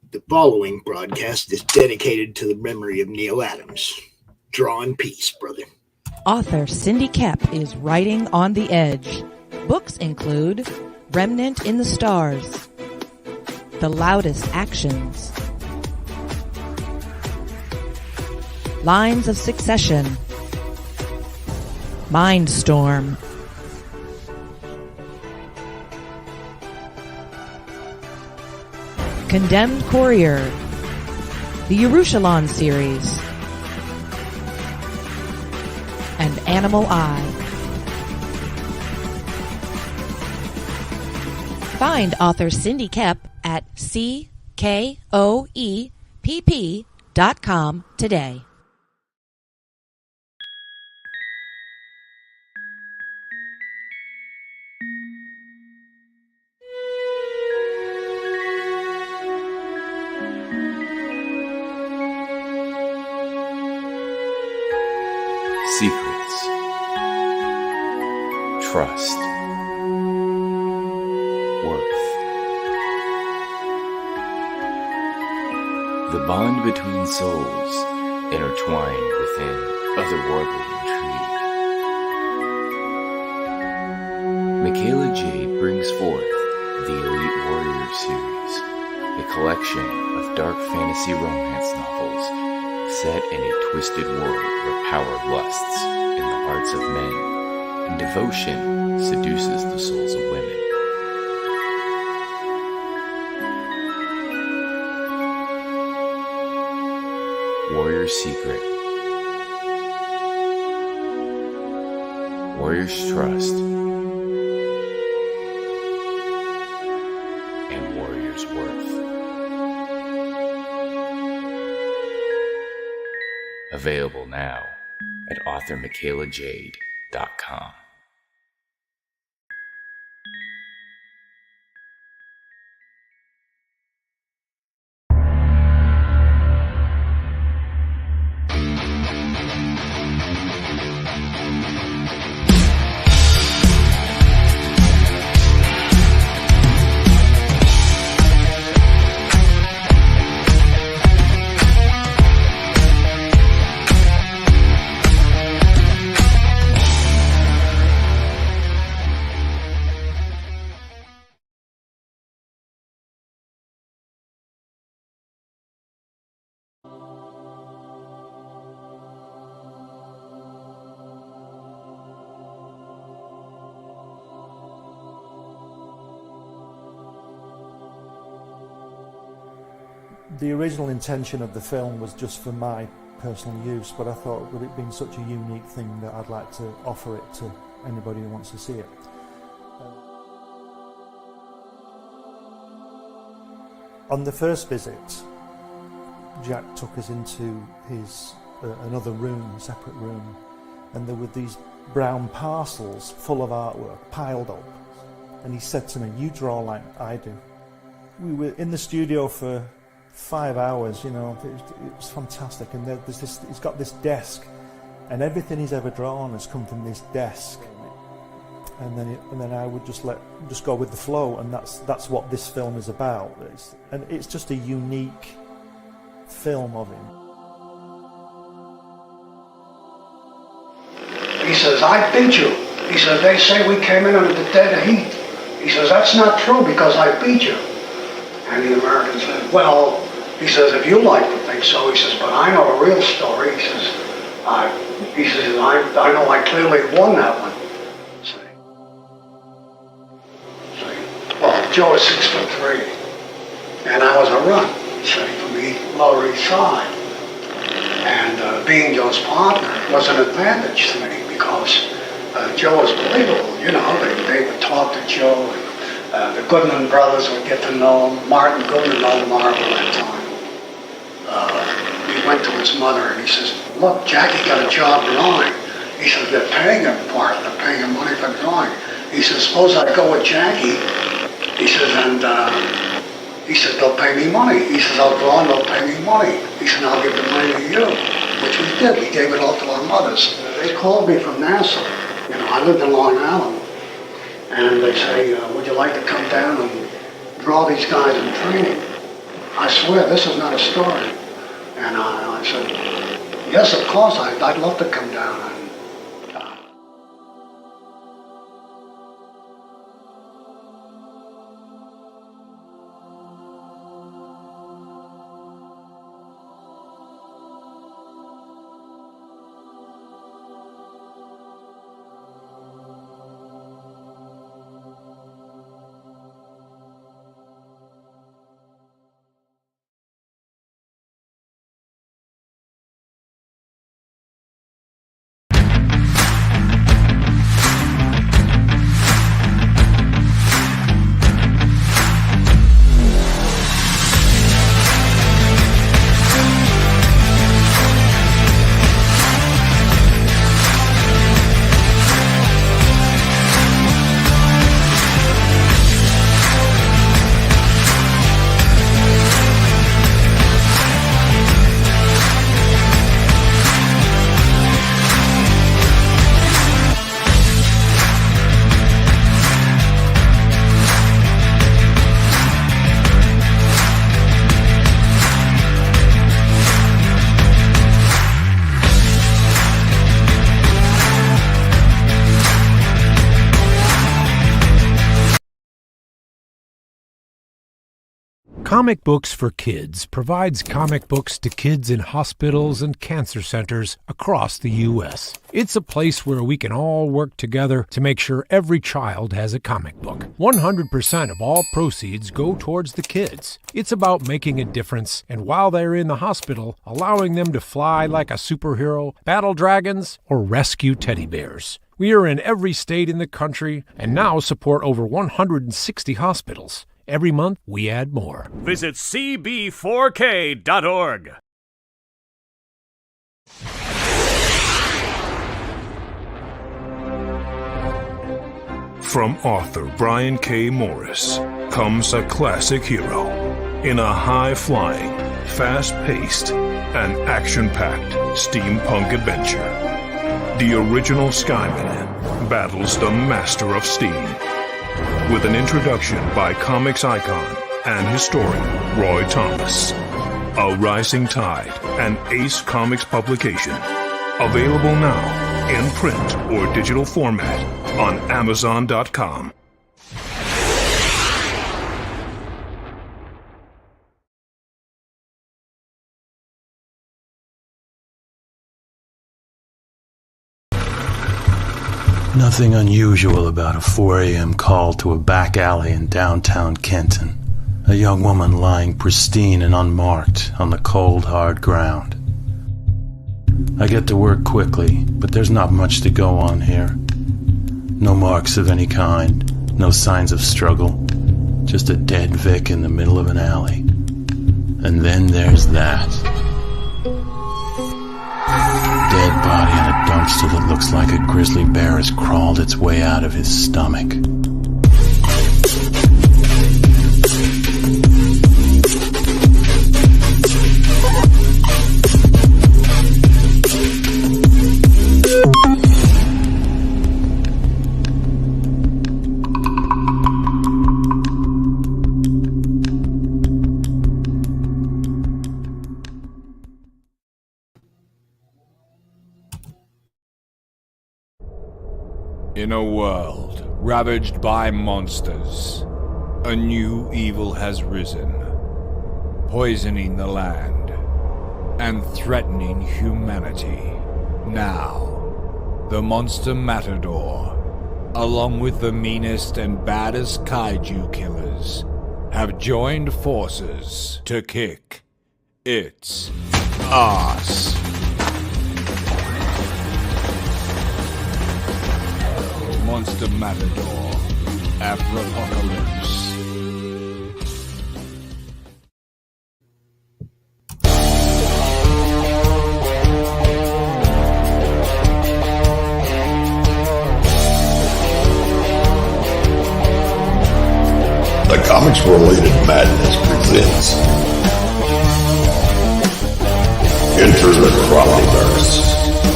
The following broadcast is dedicated to the memory of Neal Adams. Draw in peace, brother. Author Cindy Koepp is writing on the edge. Books include Remnant in the Stars, The Loudest Actions, Lines of Succession, Mindstorm, Condemned Courier, the Yerushalayim series, and Animal Eye. Find author Cindy Koepp at CKOEPP.com today. Secrets, trust, worth. The bond between souls intertwined within otherworldly intrigue. Michaela Jade brings forth the Elite Warrior series, a collection of dark fantasy romance novels set in a twisted world where power lusts in the hearts of men and devotion seduces the souls of women. Warrior's Secret, Warrior's Trust, and Warrior's Worth. Available now at authormichaelajade.com. The original intention of the film was just for my personal use, but I thought, with it being such a unique thing, that I'd like to offer it to anybody who wants to see it. On the first visit, Jack took us into his another room, a separate room, and there were these brown parcels full of artwork piled up, and he said to me, "You draw like I do." We were in the studio for 5 hours, you know, it was fantastic, and there's this, he's got this desk, and everything he's ever drawn has come from this desk, and then I would just go with the flow, and that's what this film is about. It's just a unique film of him. He says, "I beat you." He says, "They say we came in under the dead heat." He says, "That's not true because I beat you." And the American said, "Well," he says, "if you like to think so," he says, "but I know the real story." He says, I know I clearly won that one." See? Well, Joe is 6'3", and I was a run, say, from the Lower East Side. And being Joe's partner was an advantage to me because Joe was believable, you know, they would talk to Joe, and the Goodman brothers would get to know him. Martin Goodman owned Marvel at that time. He went to his mother and he says, "Look, Jackie got a job drawing." He says, "They're paying him for it, they're paying him money for drawing." He says, "Suppose I go with Jackie." He says, "And he says, they'll pay me money." He says, "I'll draw and they'll pay me money." He said, "I'll give the money to you," which we did. We gave it all to our mothers. They called me from Nassau. You know, I lived in Long Island. And they say, "Would you like to come down and draw these guys in training?" I swear, this is not a story. And I said, yes, of course, I'd love to come down. Comic Books for Kids provides comic books to kids in hospitals and cancer centers across the U.S. It's a place where we can all work together to make sure every child has a comic book. 100% of all proceeds go towards the kids. It's about making a difference, and while they're in the hospital, allowing them to fly like a superhero, battle dragons, or rescue teddy bears. We are in every state in the country and now support over 160 hospitals. Every month, we add more. Visit cb4k.org. From author Brian K. Morris comes a classic hero in a high-flying, fast-paced, and action-packed steampunk adventure. The original Skyman battles the Master of Steam. With an introduction by comics icon and historian Roy Thomas. A Rising Tide, an Ace Comics publication. Available now in print or digital format on Amazon.com. Nothing unusual about a 4 a.m. call to a back alley in downtown Kenton. A young woman lying pristine and unmarked on the cold, hard ground. I get to work quickly, but there's not much to go on here. No marks of any kind, no signs of struggle, just a dead Vic in the middle of an alley. And then there's that. Dead body in a dumpster that looks like a grizzly bear has crawled its way out of his stomach. In a world ravaged by monsters, a new evil has risen, poisoning the land and threatening humanity. Now, the Monster Matador, along with the meanest and baddest kaiju killers, have joined forces to kick its ass. Monster Matador, Afropocalypse. The Comics-Related Madness presents Enter the Cromnyverse,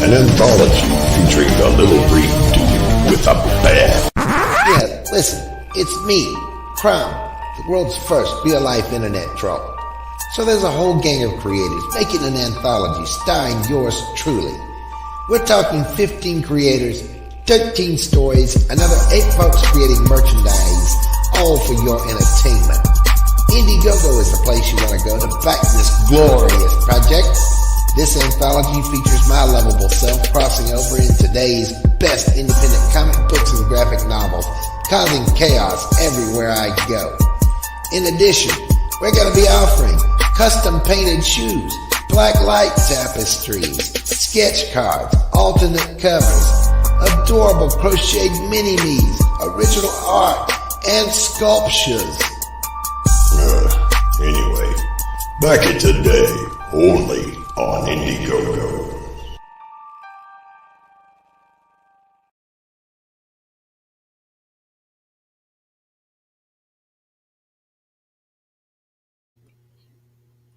an anthology featuring a little brief dude with a bad. Yeah, listen, it's me, CRoM, the world's first real-life internet troll. So there's a whole gang of creators making an anthology starring yours truly. We're talking 15 creators, 13 stories, another 8 folks creating merchandise, all for your entertainment. Indiegogo is the place you want to go to back this glorious project. This anthology features my lovable self crossing over in today's best independent comic books and graphic novels, causing chaos everywhere I go. In addition, we're going to be offering custom painted shoes, black light tapestries, sketch cards, alternate covers, adorable crocheted mini-me's, original art, and sculptures. Anyway, back at today, only on Indiegogo.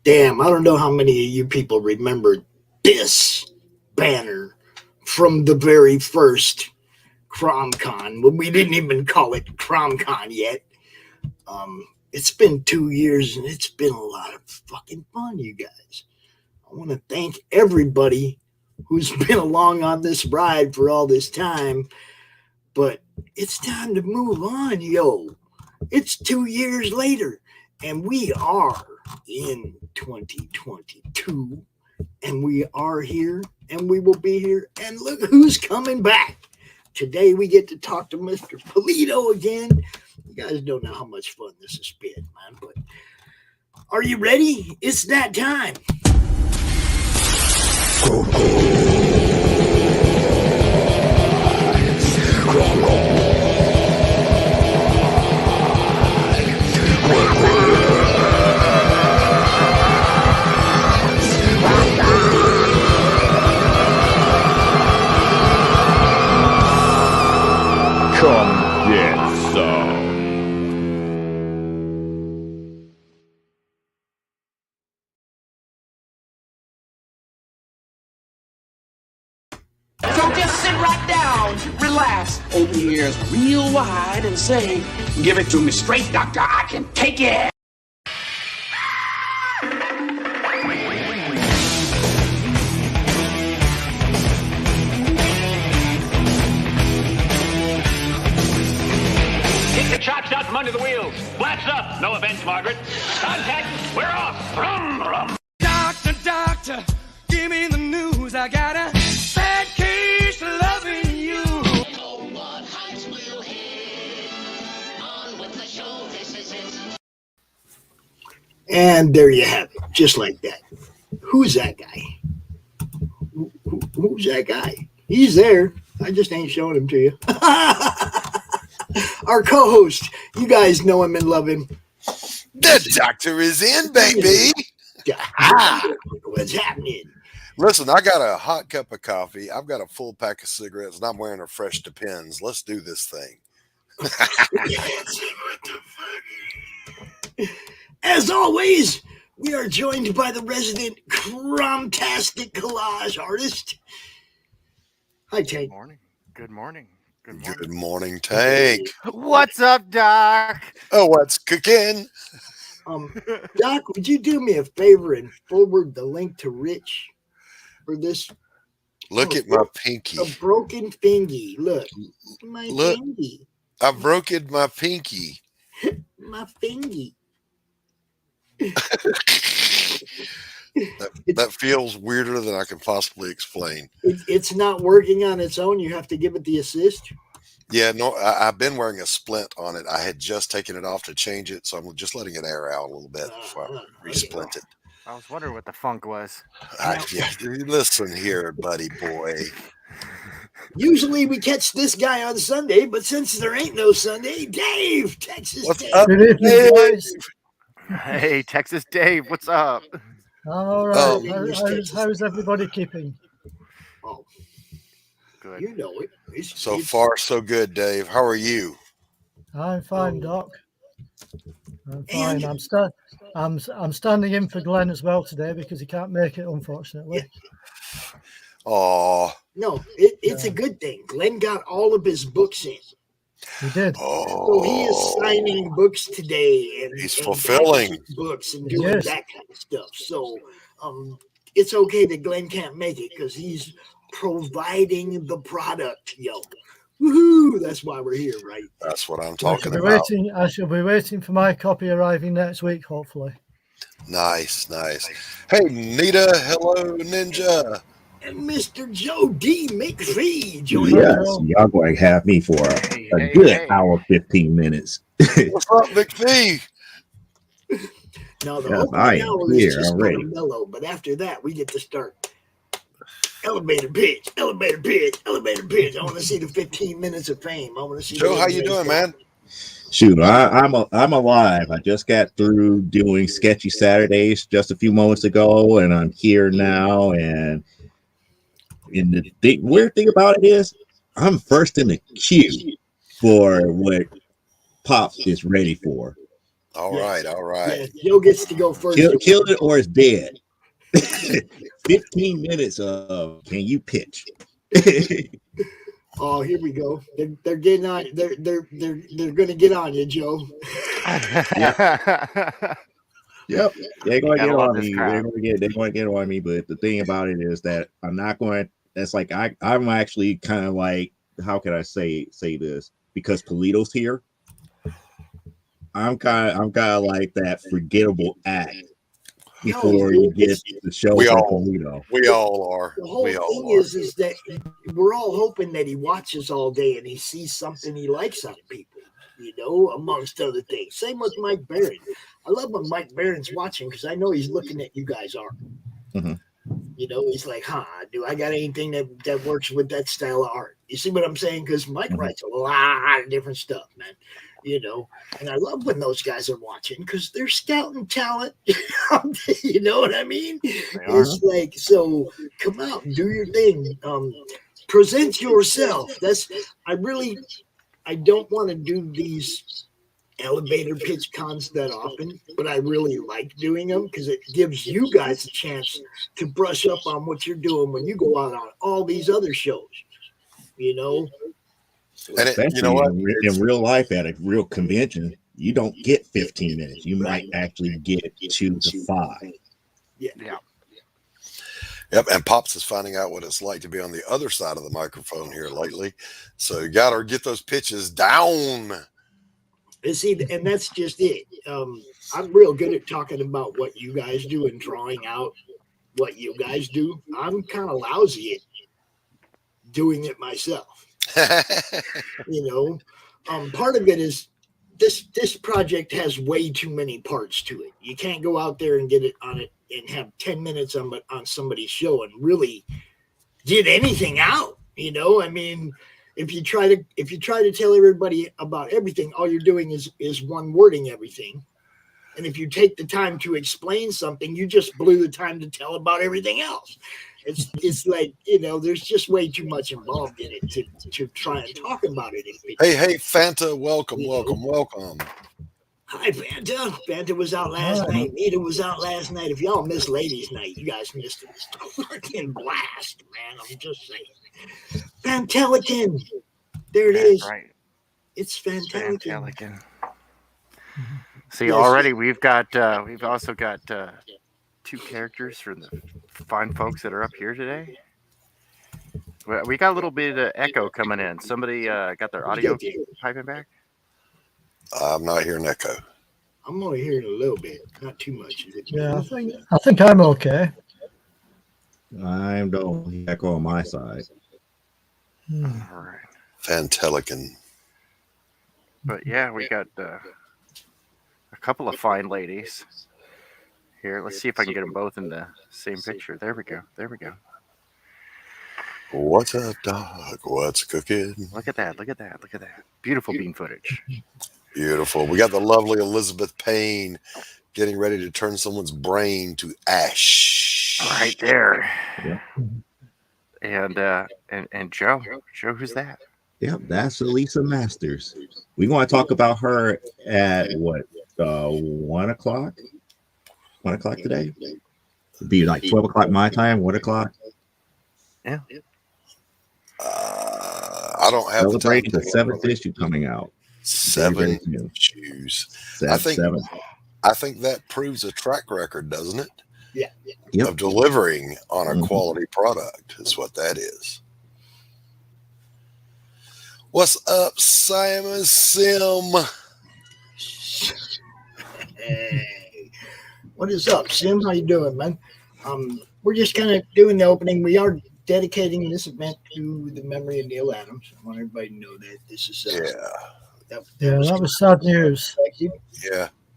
Damn, I don't know how many of you people remember this banner from the very first CromCon, when we didn't even call it CromCon yet. It's been 2 years and it's been a lot of fucking fun, you guys. I want to thank everybody who's been along on this ride for all this time, but it's time to move on, yo. It's 2 years later and we are in 2022 and we are here and we will be here, and look who's coming back. Today we get to talk to Mr. Pulido again. You guys don't know how much fun this has been, man, but are you ready? It's that time. Come get some. So just sit right down, relax, open your ears real wide and say, give it to me straight, doctor, I can take it. Kick the chocks out from under the wheels. Flaps up. No offense, Margaret. Contact. We're off. Brum, brum. Doctor, doctor, give me the news. I got a bad case of loving you. Oh, what heights will hit? On with the show, this is it. And there you have it, just like that. Who's that guy? Who's that guy? He's there. I just ain't showing him to you. Our co-host, you guys know him and love him. The doctor is in, baby. What's happening? Listen, I got a hot cup of coffee. I've got a full pack of cigarettes, and I'm wearing a fresh Depends. Let's do this thing. As always, we are joined by the resident Cromtastic collage artist. Hi, Tank. Morning. Good morning. Good morning. Good morning, Tank. What's up, Doc? Oh, what's cooking? Doc, would you do me a favor and forward the link to Rich for this? Look at my pinky. A broken fingy. Look. My fingy. I've broken my pinky. My fingy. That feels weirder than I can possibly explain. It's not working on its own. You have to give it the assist. Yeah, no, I've been wearing a splint on it. I had just taken it off to change it, so I'm just letting it air out a little bit before I resplint it. I was wondering what the funk was. Yeah, listen here, buddy boy. Usually we catch this guy on Sunday, but since there ain't no Sunday, Dave, Texas What's Dave. up, Dave? Hey, Texas Dave, what's up? All right. How's everybody keeping? Oh, good. You know it. So far, so good, Dave. How are you? I'm fine, Doc. I'm fine. I'm standing in for Glenn as well today because he can't make it, unfortunately. Oh no, it's a good thing. Glenn got all of his books in. He did. So he is signing books today, and he's and fulfilling packaging books and doing Yes. that kind of stuff. So it's okay that Glenn can't make it because he's providing the product, yo. Woohoo! That's why we're here, right? That's what I'm I shall talking be about. waiting. I shall be waiting for my copy arriving next week, hopefully. Nice. Hey, Nita. Hello, Ninja. And Mr. Joe D. McPhee. Yes, y'all going to have me for a good hour, 15 minutes. What's up, McPhee? Now the Yes, opening I am hour here is just already. kind of mellow, but after that we get to start elevator pitch, elevator pitch, elevator pitch. I want to see the 15 minutes of fame. I want to see. Joe, how you doing, man? Shoot, I'm alive. I just got through doing Sketchy Saturdays just a few moments ago, and I'm here now. And the weird thing about it is, I'm first in the queue for what Pops is ready for. All right. Yeah, Joe gets to go first. Kill it or it's dead. 15 minutes of can you pitch? Oh, here we go. They're getting on. They're going to get on you, Joe. Yep, they're going to Gotta get love on this me. crowd. They're going to get on me. But the thing about it is that I'm not going. That's like I'm actually kind of like, how can I say this? Because Pulido's here, I'm kind of like that forgettable act before you get the show We from all Pulido. We all are. The whole We all thing are. is that we're all hoping that he watches all day and he sees something he likes out of people, amongst other things. Same with Mike Barron. I love when Mike Barron's watching because I know he's looking at you guys' art. Mhm. He's like, do I got anything that works with that style of art? You see what I'm saying? Because Mike writes a lot of different stuff, man. And I love when those guys are watching because they're scouting talent. You know what I mean? It's like, so come out and do your thing. Present yourself. I don't want to do these elevator pitch cons that often, but I really like doing them because it gives you guys a chance to brush up on what you're doing when you go out on all these other shows. And Especially you know what? in real life at a real convention, you don't get 15 minutes. You might actually get 2 to 5. Yeah. Yep, and Pops is finding out what it's like to be on the other side of the microphone here lately. So you got to get those pitches down. And see, and that's just it. I'm real good at talking about what you guys do and drawing out what you guys do. I'm kind of lousy at doing it myself. Part of it is this project has way too many parts to it. You can't go out there and get it on it and have 10 minutes on somebody's show and really get anything out. I mean, if you try to tell everybody about everything, all you're doing is one wording everything. And if you take the time to explain something, you just blew the time to tell about everything else. It's like, there's just way too much involved in it to try and talk about it. Hey, Fanta, welcome. Hi, Fanta. Fanta was out last night. Nita was out last night. If y'all missed Ladies' Night, you guys missed it. It's a fucking blast, man. I'm just saying. Fantelican. There it is. Right. It's Fantelican. See, already we've also got 2 characters from the fine folks that are up here today. We got a little bit of echo coming in. Somebody got their audio piping back? I'm not hearing echo. I'm only hearing a little bit, not too much. Yeah, I think I'm okay. I don't echo on my side. All right. Fantelican. But yeah, we got a couple of fine ladies here. Let's see if I can get them both in the same picture. There we go. What's up, dog? What's cooking? Look at that. Beautiful bean footage. Beautiful. We got the lovely Elizabeth Payne getting ready to turn someone's brain to ash. Right there. Yeah. And Joe, who's that? Yep, that's Elisa Masters. We're going to talk about her at 1 o'clock? 1 o'clock today? It'd be like 12 o'clock my time, 1 o'clock. Yeah. I don't have Celebrating the the time. 7th issue coming out. 7 issues. I think that proves a track record, doesn't it? Yeah. Yep. Of delivering on a quality product is what that is. What's up, Simon Sim? Hey, what is up, Sim? How you doing, man? We're just kind of doing the opening. We are dedicating this event to the memory of Neal Adams. I want everybody to know that this is that was sad news.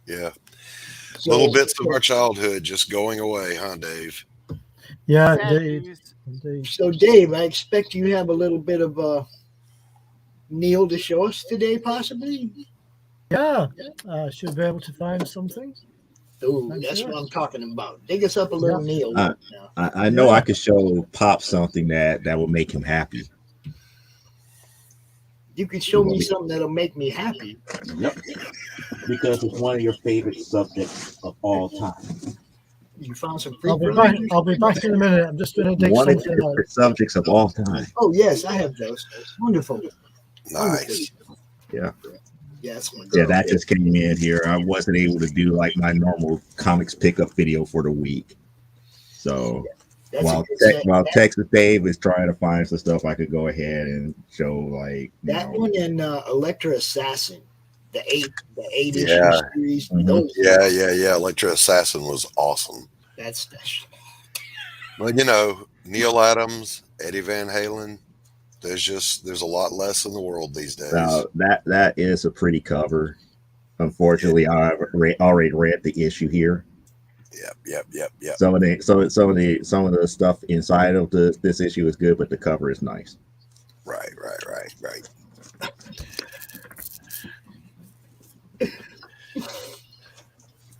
Yeah. So, little bits of our childhood just going away, huh, Dave? Yeah, indeed. So, Dave, I expect you have a little bit of Neal to show us today, possibly? Yeah, I should be able to find something. Oh, that's what I'm talking about. Dig us up a little Neal. I know I could show Pop something that will make him happy. You can show me something that'll make me happy. Yep. Because it's one of your favorite subjects of all time. You found some free. I'll be back in a minute. I'm just going to dig one of something your favorite subjects of all time. Oh yes, I have those. Wonderful. Nice. Yeah. Yes. Yeah, that just came in here. I wasn't able to do like my normal comics pickup video for the week. So while Texas Dave is trying to find some stuff, I could go ahead and show like one and Electra Assassin, the eight issue series. Yeah. Electra Assassin was awesome. That's well, Neal Adams, Eddie Van Halen. There's a lot less in the world these days. That is a pretty cover. Unfortunately, I've already read the issue here. Yep. Some of the stuff inside of this issue is good, but the cover is nice. Right.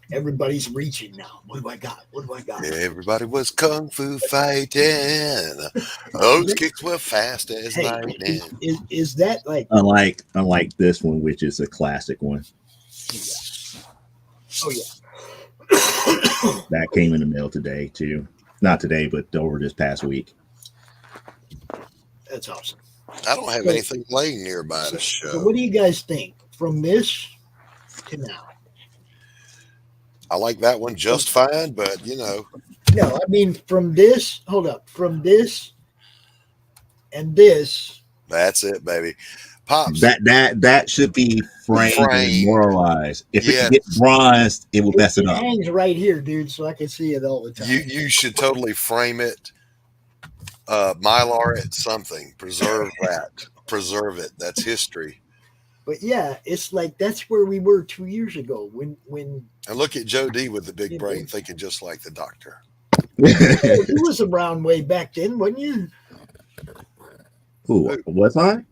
Everybody's reaching now. What do I got? Everybody was kung fu fighting. Those kicks were fast as lightning. Is that like unlike this one, which is a classic one? Oh yeah. That came in the mail today too. Not today, but over this past week. That's awesome. I don't have anything laying nearby to show. So what do you guys think from this to now? I like that one just fine, but No, I mean from this. Hold up, from this and this. That's it, baby. Pops. That should be framed and moralized. If it gets bronzed, it will mess it up. It hangs right here, dude, so I can see it all the time. You should totally frame it, Mylar it, something. Preserve that. Preserve it. That's history. But yeah, it's like that's where we were 2 years ago when. And look at Joe D with the big brain, thinking just like the doctor. He was around way back then, wasn't you? Who was I?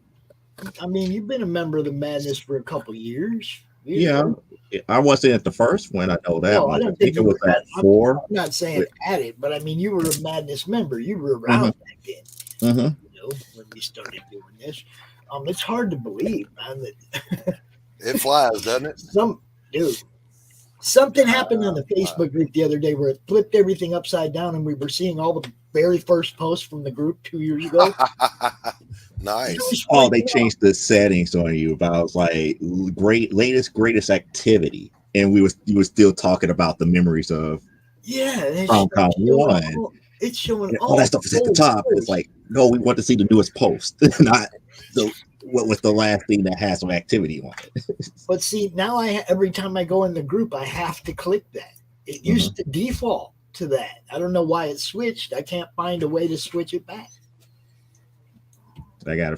I mean, you've been a member of the Madness for a couple of years. Yeah, I wasn't at the first one. I know that. No, I don't think it was at 4. I'm not saying at it, but I mean, you were a Madness member. You were around back then. When we started doing this. It's hard to believe, man. That it flies, doesn't it? Something happened on the Facebook group the other day where it flipped everything upside down, and we were seeing all the very first posts from the group 2 years ago. Nice. Oh, they changed the settings on you about like greatest activity, and you were still talking about the memories of CRoM 1. It's showing all that stuff is at the top. It's like, no, we want to see the newest post, not what was the last thing that has some activity on it. But see, now every time I go in the group, I have to click that. It used to default to that. I don't know why it switched. I can't find a way to switch it back. I gotta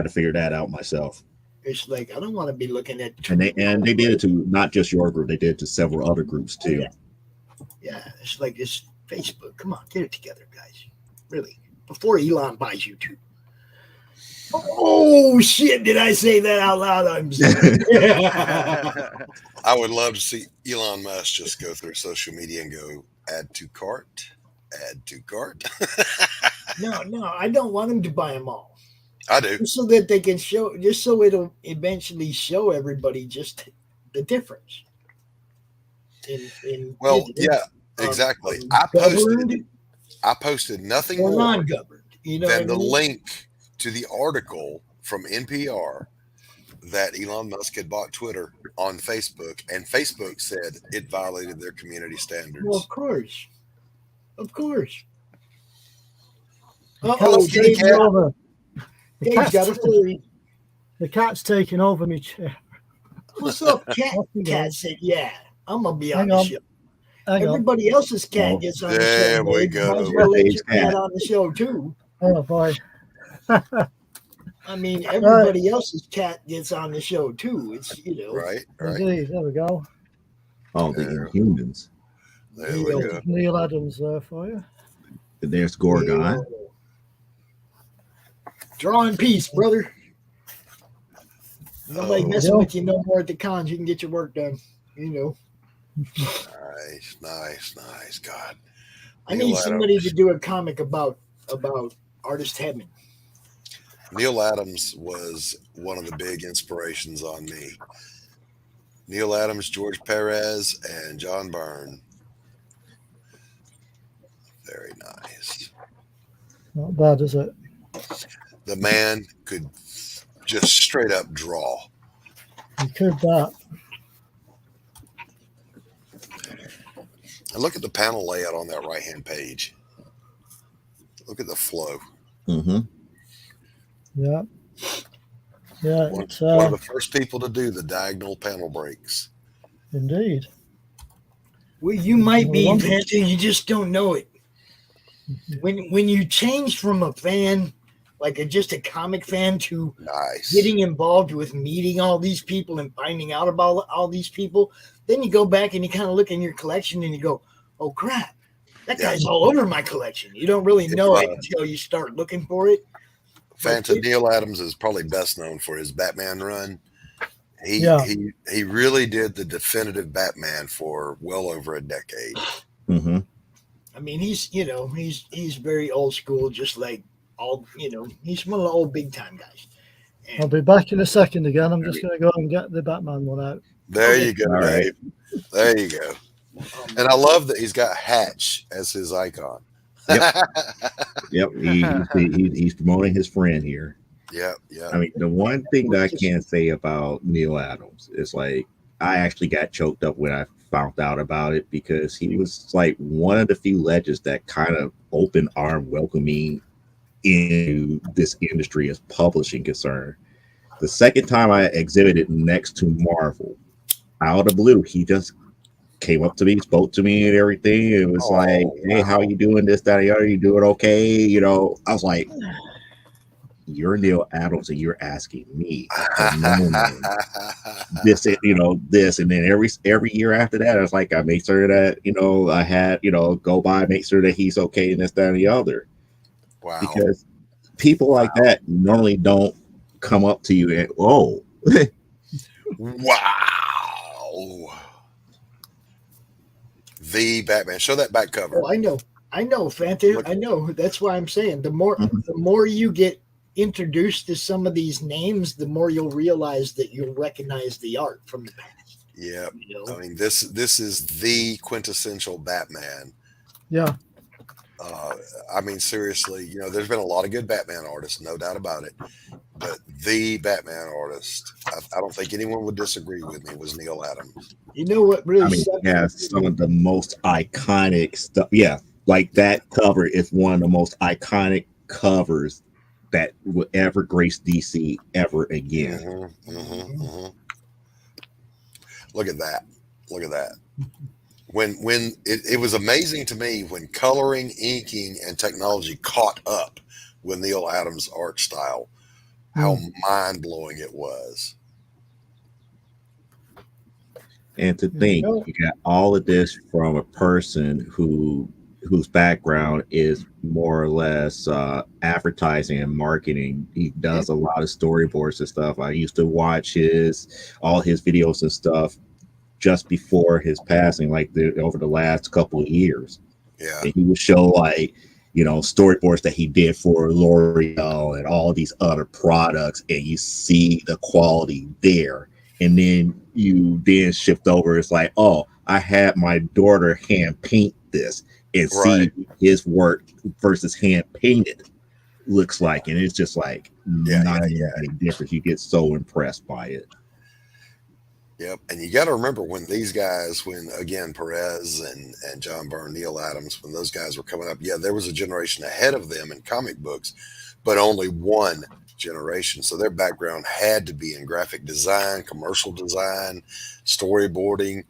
figure that out myself. It's like I don't want to be looking at. And they did it to not just your group; they did it to several other groups too. Yeah, it's like it's Facebook. Come on, get it together, guys. Really, before Elon buys YouTube. Oh shit! Did I say that out loud? I'm sorry. I would love to see Elon Musk just go through social media and go add to cart. No, I don't want him to buy them all. I do. Just so that they can show, just so it'll eventually show everybody just the difference. Exactly. I posted nothing or more non-governed, than the link to the article from NPR that Elon Musk had bought Twitter on Facebook, and Facebook said it violated their community standards. Well, of course. Of course. Hello, Dave's over. Dave's got a furry. The cat's taking over me chair. What's up, cat? Cat said, yeah, I'm going to be on Hang the on. show. Hang on. Everybody else's cat gets on the show. There we Dave. go. Might as well let Dave's your cat cat. on the show, too. Oh, boy. I mean, everybody else's cat gets on the show, too. It's, Right. Indeed. There we go. Oh, the Inhumans. There we go. Neal Adams there for you. There's Gorgon. Draw in peace, brother. Nobody messing Yeah. with you no more at the cons. You can get your work done. Nice. God. I Neal need somebody Adams. to do a comic about Artist Heaven. Neal Adams was one of the big inspirations on me. Neal Adams, George Perez, and John Byrne. Very nice. Not bad, is it? The man could just straight up draw. You could that. And look at the panel layout on that right-hand page. Look at the flow. Mm-hmm. Yeah. Yeah. One It's, of the first people to do the diagonal panel breaks. indeed. Well, you might be, Well, Panther, you just don't know it. When you change from a fan, like just a comic fan, to getting involved with meeting all these people and finding out about all these people, then you go back and you kind of look in your collection and you go, oh, crap, that guy's all over my collection. You don't really know it until you start looking for it. Fanta Neal Adams is probably best known for his Batman run. He really did the definitive Batman for well over a decade. Mm-hmm. I mean, he's very old school, just like he's one of the old big time guys. I'll be back in a second again. I'm just going to go and get the Batman one out. There you go, Dave. There you go. And I love that he's got Hatch as his icon. Yep. He's promoting his friend here. Yeah. I mean, the one thing that I can say about Neal Adams is like I actually got choked up when I found out about it because he was like one of the few legends that kind of open arm welcoming into this industry as publishing concerned. The second time I exhibited next to Marvel, out of the blue, he just came up to me, spoke to me and everything. It was like, hey, how you doing? This, that, and the other. You doing okay? I was like, you're Neal Adams and you're asking me to know this, this. And then every year after that, I was like, I made sure that, I had, go by, make sure that he's okay and this, that, and the other. Wow. Because people like that normally don't come up to you and, wow. The Batman. Show that back cover. Oh, I know, Fanta. I know. That's why I'm saying the more you get introduced to some of these names, the more you'll realize that you'll recognize the art from the past. Yeah. I mean, this is the quintessential Batman. Yeah. I mean, seriously, there's been a lot of good Batman artists, no doubt about it. But the Batman artist, I don't think anyone would disagree with me, was Neal Adams. You know what really some of the most iconic stuff. Yeah, like that cover is one of the most iconic covers that will ever grace DC ever again. Look at that. When it was amazing to me when coloring, inking, and technology caught up with Neal Adams' art style, how mind-blowing it was. And to think you got all of this from a person whose background is more or less advertising and marketing. He does a lot of storyboards and stuff. I used to watch all his videos and stuff just before his passing, over the last couple of years. Yeah. And he would show storyboards that he did for L'Oreal and all these other products, and you see the quality there. And then you shift over. It's like, oh, I had my daughter hand paint this and see his work versus hand painted. looks like, and it's just like not even any difference. You get so impressed by it. Yep. And you got to remember when these guys, when again, Perez and John Byrne, Neal Adams, when those guys were coming up, there was a generation ahead of them in comic books, but only one generation. So their background had to be in graphic design, commercial design, storyboarding.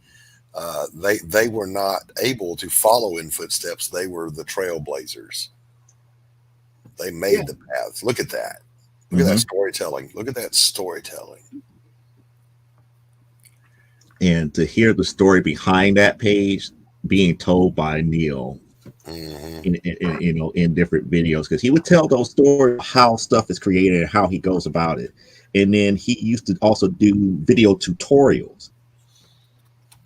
They were not able to follow in footsteps. They were the trailblazers. They made the paths. Look at that. Look at that storytelling. Look at that storytelling. And to hear the story behind that page being told by Neal in different videos, because he would tell those stories, how stuff is created and how he goes about it. And then he used to also do video tutorials.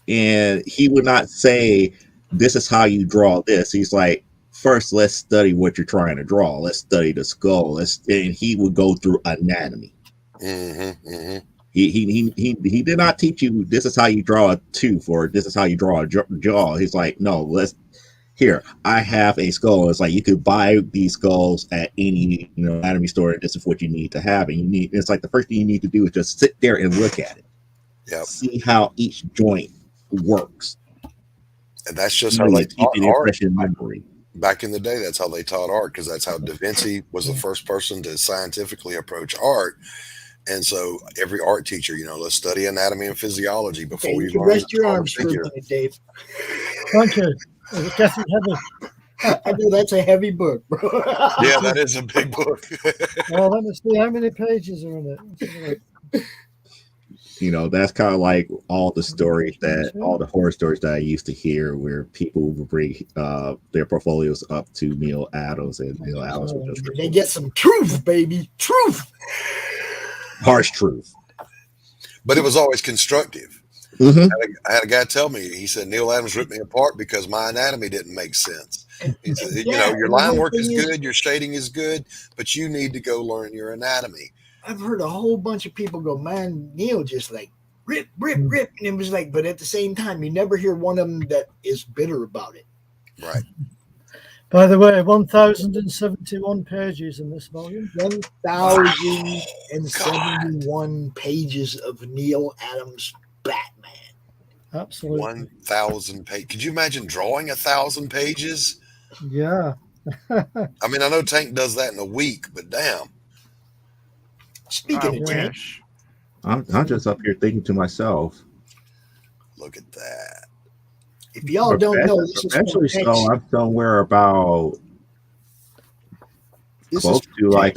And he would not say, this is how you draw this. He's like, first, let's study what you're trying to draw. Let's study the skull. And he would go through anatomy. He did not teach you this is how you draw a tooth or this is how you draw a jaw. He's like, no, here, I have a skull. It's like you could buy these skulls at any anatomy store, and this is what you need to have. And it's like the first thing you need to do is just sit there and look at it. Yep. See how each joint works. And that's just how they taught art. Memory. Back in the day, that's how they taught art, because that's how Da Vinci was the first person to scientifically approach art. And so every art teacher, let's study anatomy and physiology before we learn. Rest your arms for a minute, Dave. Thank you. It's getting heavy. I know that's a heavy book, bro. Yeah, that is a big book. Well, let me see how many pages are in it. That's kind of like all the horror stories that I used to hear, where people would bring their portfolios up to Neal Adams, and Neal Adams would just they get some truth, baby, truth, harsh truth. But it was always constructive. I had a guy tell me, he said, Neal Adams ripped me apart because my anatomy didn't make sense. He said, your line work is good, your shading is good, but you need to go learn your anatomy. I've heard a whole bunch of people go, man, Neal just like rip. And it was like, but at the same time, you never hear one of them that is bitter about it. Right. By the way, 1,071 pages in this volume. 1,071 pages of Neal Adams Batman. Absolutely. 1,000 pages. Could you imagine drawing 1,000 pages? Yeah. I mean, I know Tank does that in a week, but damn. Speaking of Tank, I'm just up here thinking to myself, look at that. If y'all don't know, this is so I'm somewhere about close to like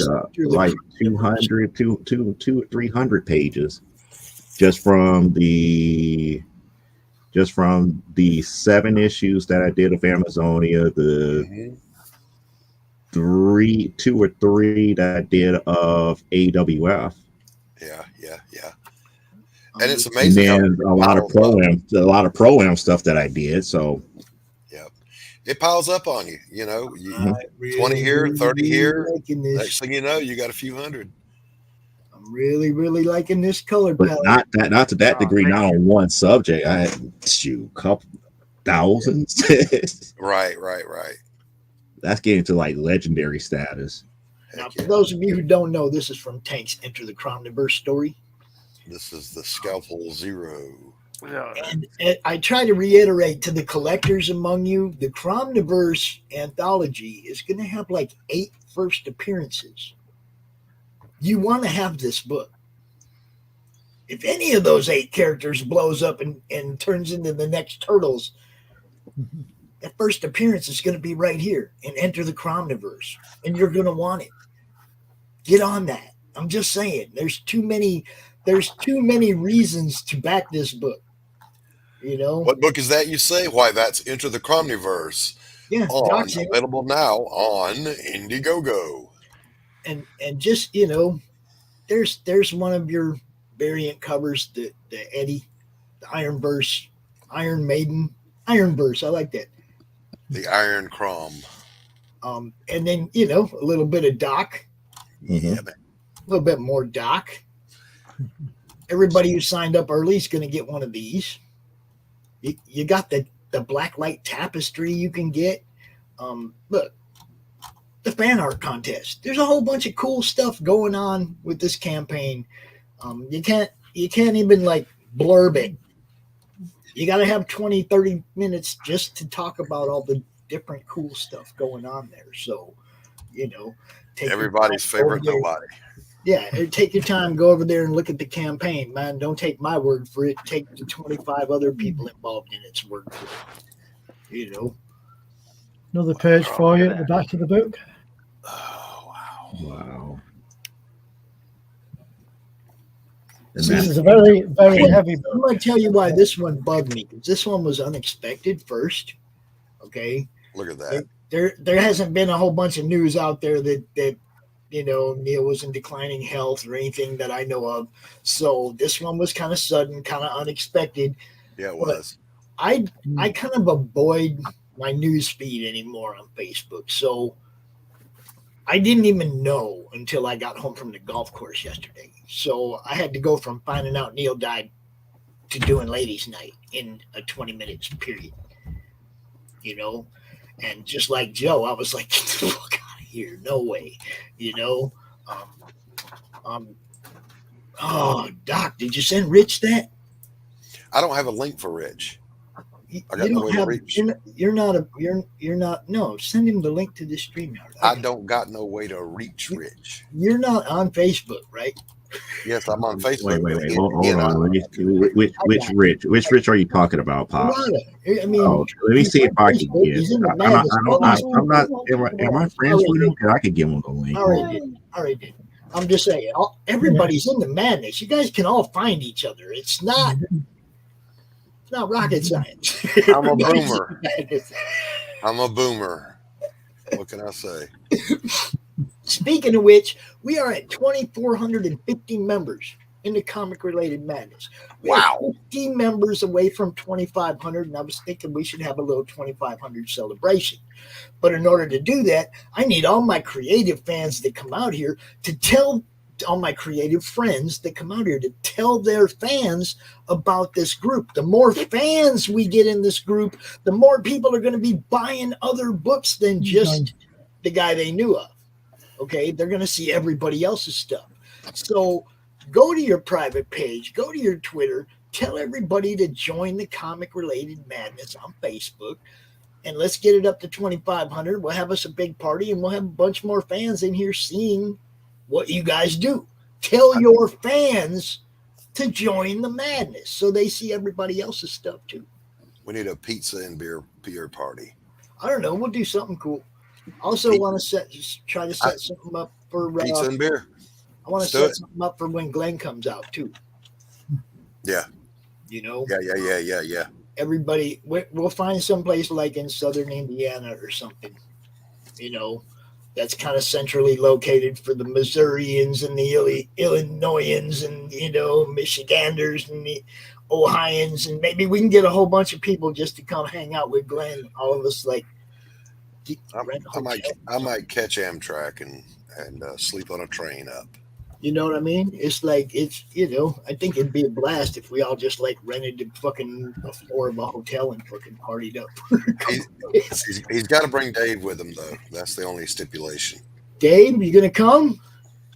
200, 300 pages, just from the 7 issues that I did of Amazonia, the 2 or 3 that I did of AWF. Yeah. And it's amazing. And then a lot of pro-am stuff that I did. So it piles up on you. 20 here, 30 here. Next thing you know, you got a few hundred. I'm really, really liking this color but palette. not to that degree. Not on one subject. I had a couple thousands. Right. That's getting to like legendary status. Now, for those of you who don't know, this is from Tank's Enter the Cromniverse story. This is the Scalpel Zero. And I try to reiterate to the collectors among you, the Cromniverse anthology is going to have like 8 first appearances. You want to have this book. If any of those 8 characters blows up and turns into the next Turtles, that first appearance is going to be right here and Enter the Cromniverse, and you're going to want it. Get on that. I'm just saying, there's too many reasons to back this book. What book is that you say? Why, that's Enter the Cromniverse. Yeah, available now on Indiegogo. And just there's one of your variant covers, the Eddie, the Ironverse, Iron Maiden, Ironverse. I like that. The Iron CRoM. And then a little bit of Doc. Yeah, man. A little bit more Doc. Everybody who signed up early is going to get one of these. You got the black light tapestry you can get. Look, the fan art contest. There's a whole bunch of cool stuff going on with this campaign. You can't even like blurb it. You got to have 20, 30 minutes just to talk about all the different cool stuff going on there. So, everybody's favorite nobody. Yeah, take your time, go over there and look at the campaign, man. Don't take my word for it. Take the 25 other people involved in its word for it. Another page for you at the back of the book. Wow. This is a very, very heavy book. I'm going to tell you why this one bugged me. Because this one was unexpected first. Okay? Look at that. There hasn't been a whole bunch of news out there that Neal was in declining health or anything that I know of. So this one was kind of sudden, kind of unexpected. Yeah, it was. I kind of avoid my news feed anymore on Facebook. So I didn't even know until I got home from the golf course yesterday. So I had to go from finding out Neal died to doing ladies' night in a 20 minutes period. And just like Joe, I was like, get the fuck out of here. No way. Oh, Doc, did you send Rich that? I don't have a link for Rich. I got You no don't way have, to reach. you're not, no, send him the link to the stream now. I don't got no way to reach Rich. You're not on Facebook, right? Yes, I'm on Facebook. Wait. Hold on. Which Rich are you talking about, Pop? I mean, let me see if I can get. He's in the I'm Madness. not. Am I friends with him? Because I could give him the link. I already did. I'm just saying, everybody's in the Madness. You guys can all find each other. It's not rocket science. I'm a boomer. I'm a boomer. What can I say? Speaking of which, we are at 2,450 members in the comic-related madness. Wow. 15 members away from 2,500, and I was thinking we should have a little 2,500 celebration. But in order to do that, I need all my creative fans that come out here to tell all my creative friends that come out here to tell their fans about this group. The more fans we get in this group, the more people are going to be buying other books than just the guy they knew of. Okay, they're going to see everybody else's stuff. So go to your private page, go to your Twitter, tell everybody to join the comic-related madness on Facebook, and let's get it up to 2,500. We'll have us a big party, and we'll have a bunch more fans in here seeing what you guys do. Tell your fans to join the madness so they see everybody else's stuff too. We need a pizza and beer party. I don't know. We'll do something cool. Also, want to try to set something up for pizza and beer. I want to set something up for when Glenn comes out too. Yeah. Yeah. Everybody, we'll find someplace like in southern Indiana or something. That's kind of centrally located for the Missourians and the Illinoisans and, Michiganders and the Ohioans. And maybe we can get a whole bunch of people just to come hang out with Glenn. All of us I might catch Amtrak and sleep on a train up. You know what I mean? It's like, I think it'd be a blast if we all just rented the fucking floor of a hotel and fucking partied up. He's got to bring Dave with him, though. That's the only stipulation. Dave, you going to come?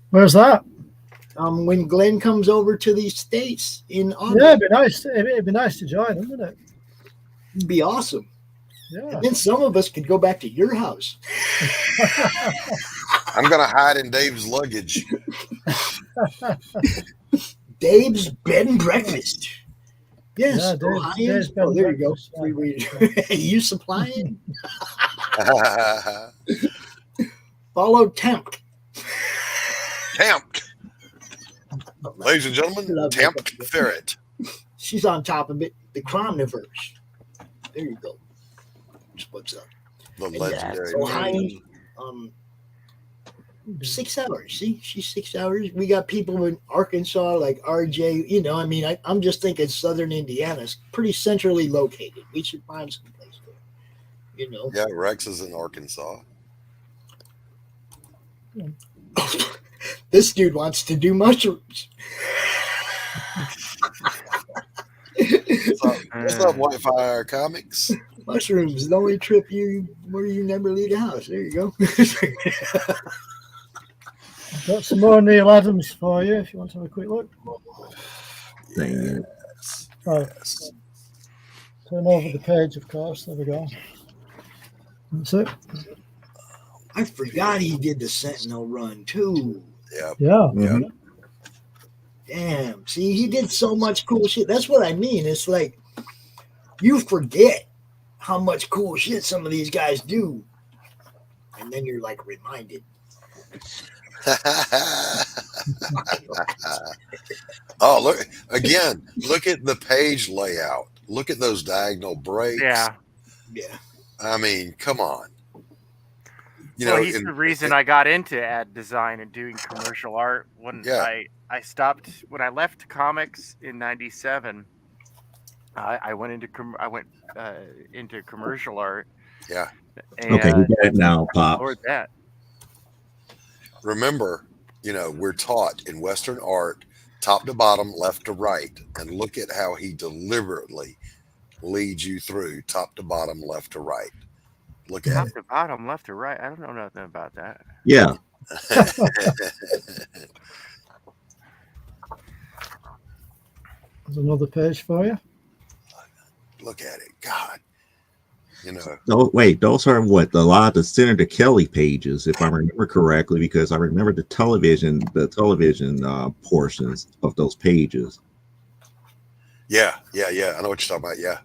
Where's that? When Glenn comes over to these States in August. Yeah, it'd be nice to join him, wouldn't it? It'd be awesome. Yeah. And then some of us could go back to your house. I'm going to hide in Dave's luggage. Dave's bed and breakfast. Yes. Yeah, Dave's bed and there you breakfast. go. You supplying? Follow Temp. Temp. Ladies and gentlemen, Temp Ferret. She's on top of it. The Cromniverse. There you go. What's up? The legendary. Ohio, 6 hours. See, she's 6 hours. We got people in Arkansas like RJ. I'm just thinking southern Indiana's pretty centrally located. We should find some place there. Yeah, Rex is in Arkansas. This dude wants to do mushrooms. What's up, Whitefire Comics? Mushrooms, the only trip where you never leave the house. There you go. I've got some more Neal Adams for you if you want to have a quick look. Yes. Right. Turn over the page, of course. There we go. That's it. I forgot he did the Sentinel run too. Yep. Yeah. Mm-hmm. Damn. See, he did so much cool shit. That's what I mean. It's like you forget how much cool shit some of these guys do. And then you're like reminded. Oh, look at the page layout. Look at those diagonal breaks. Yeah. I mean, come on. He's the reason I got into ad design and doing commercial art. When I stopped, when I left comics in '97, I went into commercial art. Yeah. Okay, you get it now, Pop. Lord, that. Remember, we're taught in Western art, top to bottom, left to right, and look at how he deliberately leads you through top to bottom, left to right. Look at Top it. to bottom, left to right. I don't know nothing about that. Yeah. There's another page for you. Look at it. God. Oh, wait, those are what? A lot of the Senator Kelly pages, if I remember correctly, because I remember the television portions of those pages. Yeah. I know what you're talking about. Yeah.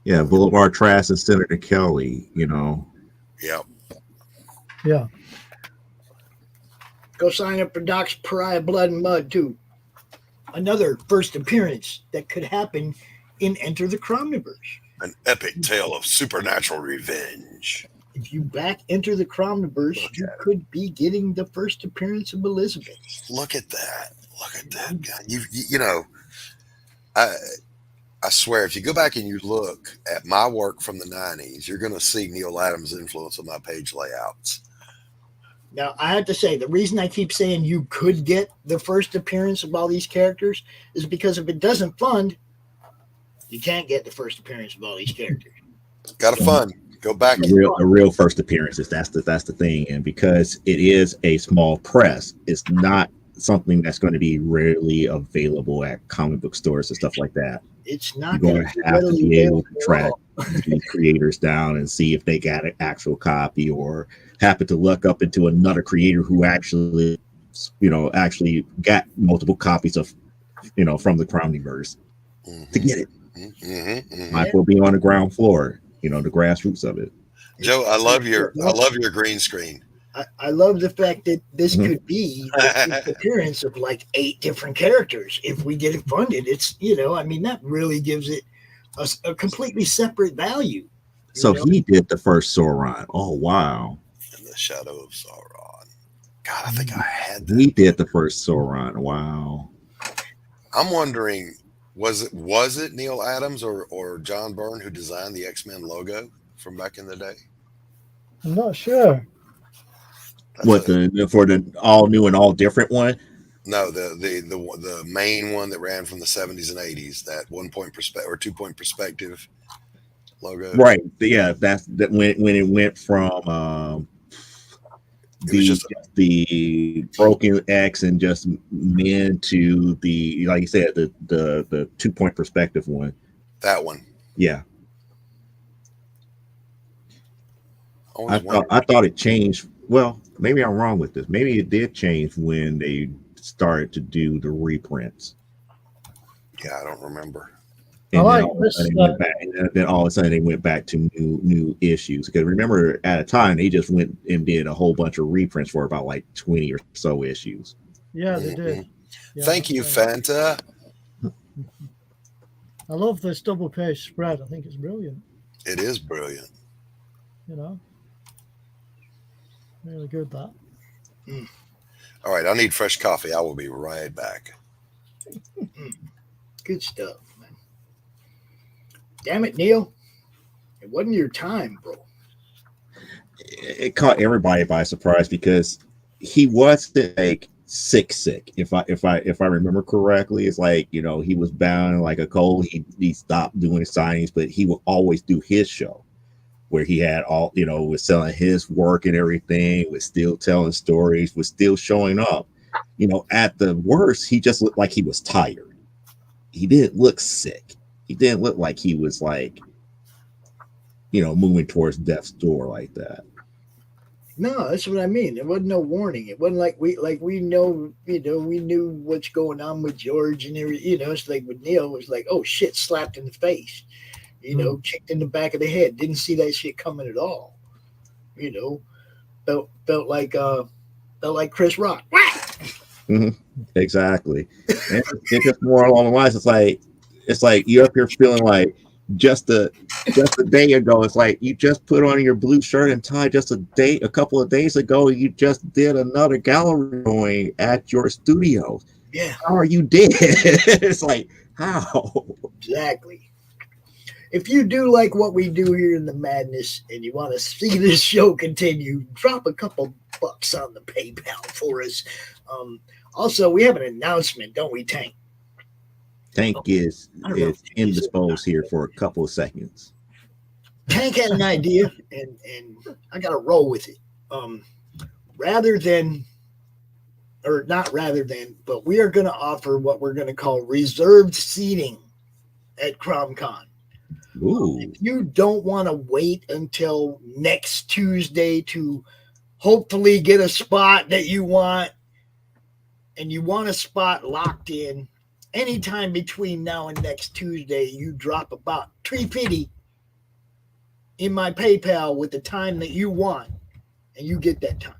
Yeah, Boulevard Trask and Senator Kelly, Yep. Yeah. Go sign up for Doc's Pariah Blood and Mud, too. Another first appearance that could happen in Enter the CRoMniverse. An epic tale of supernatural revenge. If you back Enter the CRoMniverse, you could be getting the first appearance of Elizabeth. Look at that. God. I swear, if you go back and you look at my work from the 90s, you're going to see Neal Adams' influence on my page layouts. Now, I have to say, the reason I keep saying you could get the first appearance of all these characters is because if it doesn't fund, you can't get the first appearance of all these characters. Got to fund. Go back. A real first appearances. That's the thing. And because it is a small press, it's not something that's going to be rarely available at comic book stores and stuff like that. It's not going to have to be able to track the creators down and see if they got an actual copy or happen to look up into another creator who actually got multiple copies of, from the CRoMniverse to get it. Might will be on the ground floor, the grassroots of it. Joe, I love your green screen. I love the fact that this could be the appearance of like 8 different characters. If we get it funded, it's, that really gives it a completely separate value. So he did the first Sauron. Oh, wow. In the Shadow of Sauron. God, I think I had that. He did the first Sauron. Wow. I'm wondering, was it Neal Adams or John Byrne who designed the X-Men logo from back in the day? I'm not sure. For the all new and all different one? No, the main one that ran from the 70s and 80s, that 1-point perspective or 2-point perspective logo. Right. Yeah, that's that when it went from the broken X and just men to the, like you said, the 2-point perspective one. That one. Yeah. I thought it changed. Well, maybe I'm wrong with this. Maybe it did change when they started to do the reprints. Yeah, I don't remember. And then all of a sudden they went back to new issues. Because remember, at a time they just went and did a whole bunch of reprints for about like 20 or so issues. Yeah, they did. Yeah, Thank you, Fanta. I love this double page spread. I think it's brilliant. It is brilliant. Really good, that. All right, I need fresh coffee. I will be right back. Good stuff, man. Damn it, Neal. It wasn't your time, bro. It caught everybody by surprise because he wasn't like sick. If I remember correctly, it's like, you know, he was bound like a cold. He stopped doing signings, but he would always do his show where he had all, you know, was selling his work and everything, was still telling stories, was still showing up. You know, at the worst, he just looked like he was tired. He didn't look sick. He didn't look like he was like, you know, moving towards death's door like that. No, that's what I mean. There wasn't no warning. It wasn't like we know, you know, we knew what's going on with George and everything. You know, it's like with Neal, it was like, oh shit, slapped in the face. You know, kicked in the back of the head. Didn't see that shit coming at all. You know, felt like Chris Rock. Mm-hmm. Exactly. And it's just more along the lines. It's like you're up here feeling like just a day ago. It's like you just put on your blue shirt and tie just a couple of days ago. You just did another gallery going at your studio. Yeah. How are you dead? It's like, how? Exactly. If you do like what we do here in the Madness and you want to see this show continue, drop a couple bucks on the PayPal for us. Also, we have an announcement, don't we, Tank? Tank is indisposed here for a couple of seconds. Tank had an idea, and I got to roll with it. But we are going to offer what we're going to call reserved seating at CromCon. If you don't want to wait until next Tuesday to hopefully get a spot that you want, and you want a spot locked in, anytime between now and next Tuesday, you drop about $3.50 in my PayPal with the time that you want, and you get that time.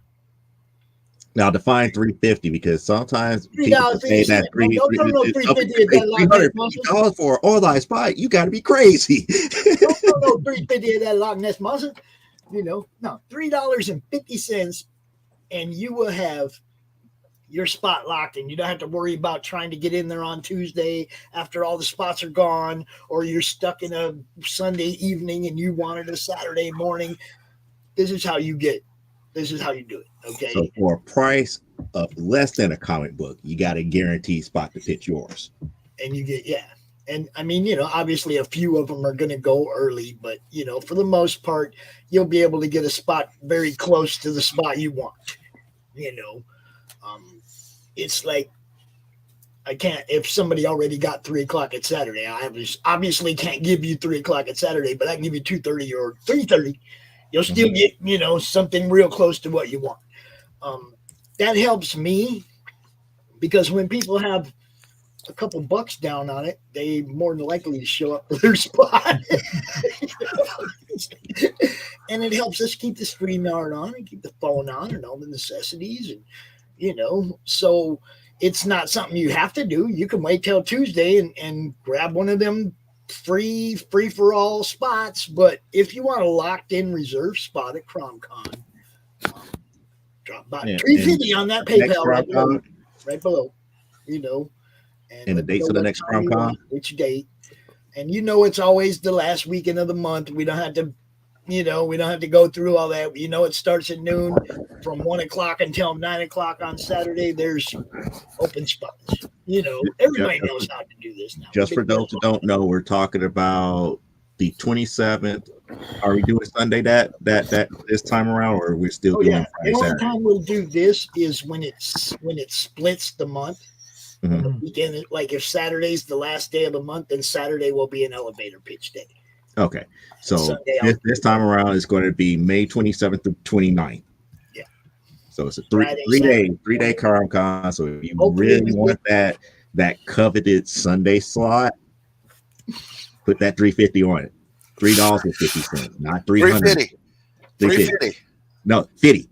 Now define $3.50 because sometimes people say that $350 for an online spot. You got to be crazy. No, $3.50 at that Loch Ness Monster. You know, no, $3.50, and you will have your spot locked, and you don't have to worry about trying to get in there on Tuesday after all the spots are gone, or you're stuck in a Sunday evening and you wanted a Saturday morning. This is how you do it. Okay. So for a price of less than a comic book, you got a guaranteed spot to fit yours. And you get, and I mean, you know, obviously a few of them are going to go early, but you know, for the most part, you'll be able to get a spot very close to the spot you want. You know, it's like, I can't, if somebody already got 3:00 at Saturday, I obviously can't give you 3:00 at Saturday, but I can give you 2:30 or 3:30. You'll still get, you know, something real close to what you want. That helps me because when people have a couple bucks down on it, they more than likely to show up for their spot. And it helps us keep the StreamYard on and keep the phone on and all the necessities. And, you know, so it's not something you have to do. You can wait till Tuesday and grab one of them free for all spots. But if you want a locked in reserve spot at CromCon, drop about $3.50 on that PayPal right below, you know. And the dates of the next CromCon? Which date? And you know, it's always the last weekend of the month. We don't have to, you know, go through all that. You know, it starts at noon from 1:00 until 9:00 on Saturday. There's open spots. You know, everybody knows how to do this now. Just for those who don't know, we're talking about the 27th. Are we doing Sunday that this time around, or are we still doing Friday, the only Saturday? time we'll do this is when it splits the month. Mm-hmm. The weekend, like if Saturday's the last day of the month, then Saturday will be an elevator pitch day. Okay, so this time around is going to be May 27th through 29th. Yeah. So it's a three-day CromCon. So if you really want that coveted Sunday slot, put that $3.50 on it. $3.50, not $300. $3.50. No, $50.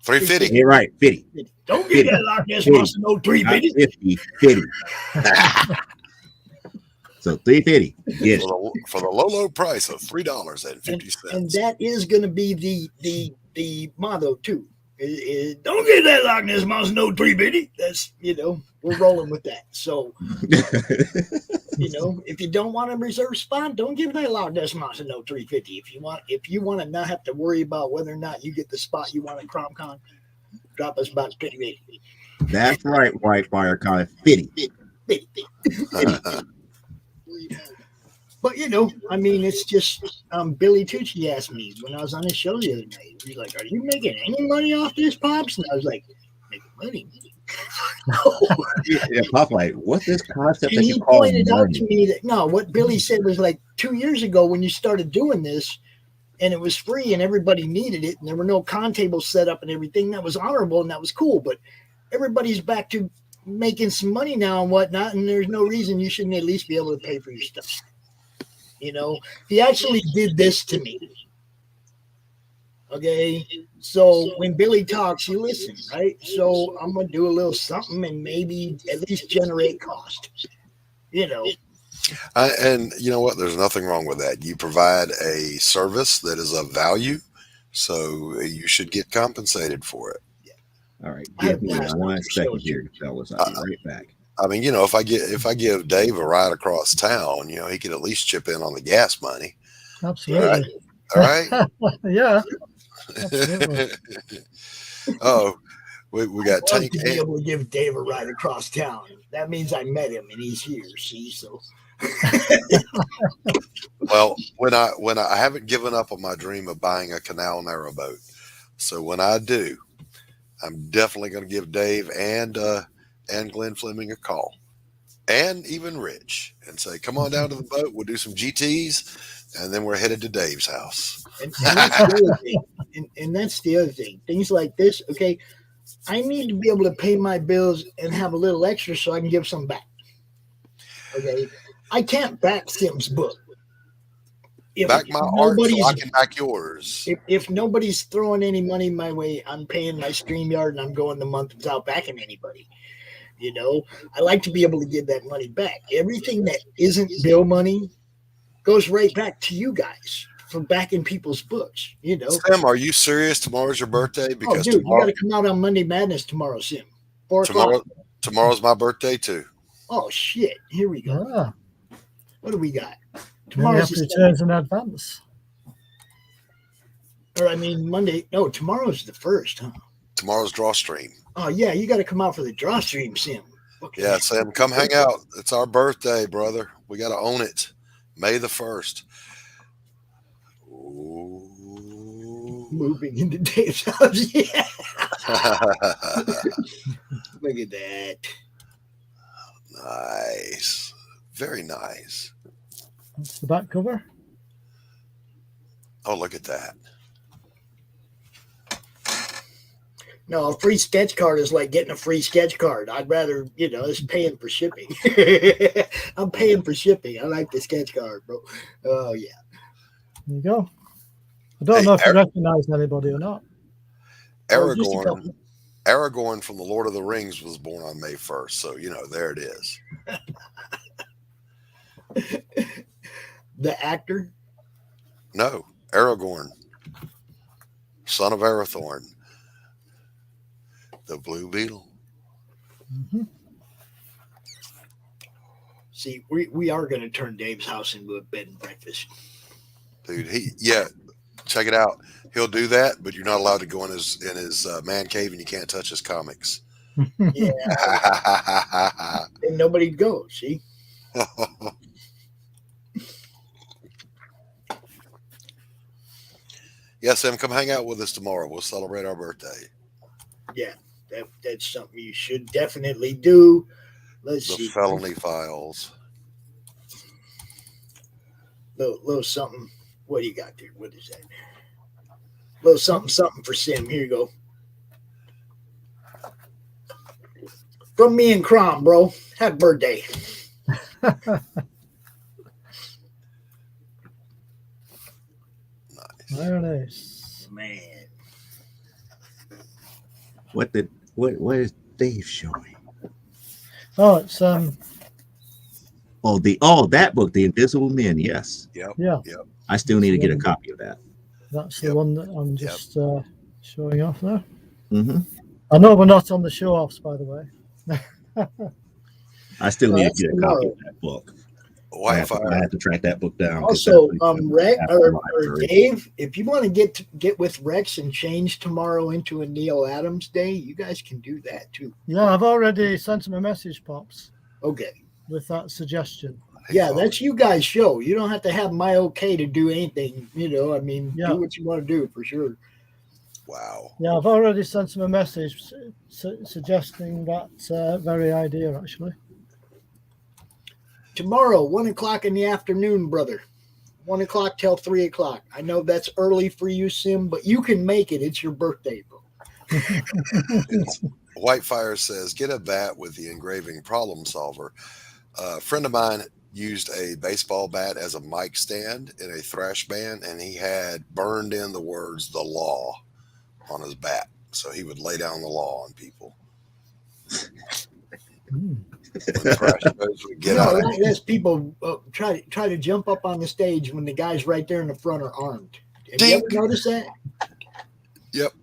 $3.50. You're right, $50. Don't get that Loch Ness Monster no $3.50. $50. So $3.50. Yes. For the low price of $3.50. And that is going to be the motto too. Don't get that Loch Ness Monster no $3.50. That's, you know, we're rolling with that. So, you know, if you don't want a reserved spot, don't give that Loch Ness Monster no $3.50. If you want to not have to worry about whether or not you get the spot you want at CromCon, drop us about $3.50. That's right, Whitefire Comic. Fitty. But I mean, it's just Billy Tucci asked me when I was on his show the other night. He's like, "Are you making any money off this, Pops?" And I was like, "Making money." Yeah, Pop, like, what's this concept And that he you call pointed out money? to me that what Billy said was like 2 years ago when you started doing this, and it was free and everybody needed it, and there were no con tables set up and everything. That was honorable and that was cool. But everybody's back to making some money now and whatnot, and there's no reason you shouldn't at least be able to pay for your stuff. He actually did this to me. Okay, so when Billy talks, you listen, right? So I'm gonna do a little something and maybe at least generate cost. And you know what? There's nothing wrong with that. You provide a service that is of value, so you should get compensated for it. All right, give me 1 second here, fellas. I'll be right back. I mean, if I give Dave a ride across town, he could at least chip in on the gas money. Absolutely. All right. Yeah. Absolutely. Oh, we got I'd like Tank. to be able to give Dave a ride across town. That means I met him and he's here. See, so. Well, when I haven't given up on my dream of buying a canal narrowboat, so when I do, I'm definitely going to give Dave and Glenn Fleming a call, and even Rich, and say, "Come on down to the boat. We'll do some GTs, and then we're headed to Dave's house." And that's the other thing. And that's the other thing. Things like this, okay, I need to be able to pay my bills and have a little extra so I can give some back. Okay, I can't back Sim's book. Back my art so I can back yours. If nobody's throwing any money my way, I'm paying my StreamYard and I'm going the month without backing anybody. I like to be able to give that money back. Everything that isn't bill money goes right back to you guys for backing people's books. Sim, are you serious? Tomorrow's your birthday? Because dude, you got to come out on Monday Madness tomorrow, Sim. 4 o'clock. Tomorrow's my birthday too. Oh shit! Here we go. Ah. What do we got? Tomorrow's returns in advance. Or I mean Monday. No, tomorrow's the 1st, huh? Tomorrow's draw stream. Oh yeah, you got to come out for the draw stream, Sim. Okay. Yeah, Sam, come hang out. It's our birthday, brother. We got to own it. May the 1st. Ooh. Moving into Dave's house. Yeah. Look at that. Nice. Very nice. That's the back cover. Oh, look at that. No, a free sketch card is like getting a free sketch card. I'd rather, it's paying for shipping. I'm paying for shipping. I like the sketch card, bro. Oh, yeah. There you go. I don't know if you recognize anybody or not. Aragorn from the Lord of the Rings was born on May 1st. So, there it is. The actor? No, Aragorn, son of Arathorn. The Blue Beetle. Mm-hmm. See, we are going to turn Dave's house into a bed and breakfast. Dude, check it out. He'll do that, but you're not allowed to go in his man cave, and you can't touch his comics. Yeah. And nobody'd go, see? Yes, Sam, come hang out with us tomorrow. We'll celebrate our birthday. Yeah. That's something you should definitely do. Let's see. The felony files. Little something. What do you got there? What is that? Little something for Sim. Here you go. From me and CRoM, bro. Happy birthday. Very nice. Man. What is Dave showing? Oh, it's that book, The Invisible Men. Yes. Yep. Yeah. Yep. I still need to get a copy of that. That's the one that I'm just showing off there. Mm-hmm. I know we're not on the show-offs, by the way. I still need to get a copy of that book. I have to track that book down. Also, Rex or Dave, if you want to get with Rex and change tomorrow into a Neal Adams day, you guys can do that too. Yeah, I've already sent him a message, Pops. Okay. With that suggestion. Yeah, that's you guys' show. You don't have to have my okay to do anything. Do what you want to do for sure. Wow. Yeah, I've already sent him a message suggesting that very idea, actually. Tomorrow, 1 o'clock in the afternoon, brother. 1 o'clock till 3 o'clock. I know that's early for you, Sim, but you can make it. It's your birthday, bro. Whitefire says, get a bat with the engraving problem solver. A friend of mine used a baseball bat as a mic stand in a thrash band, and he had burned in the words "the law" on his bat, so he would lay down the law on people. When thrash shows would get out. As people try to jump up on the stage when the guys right there in the front are armed. Have you ever noticed that? Yep.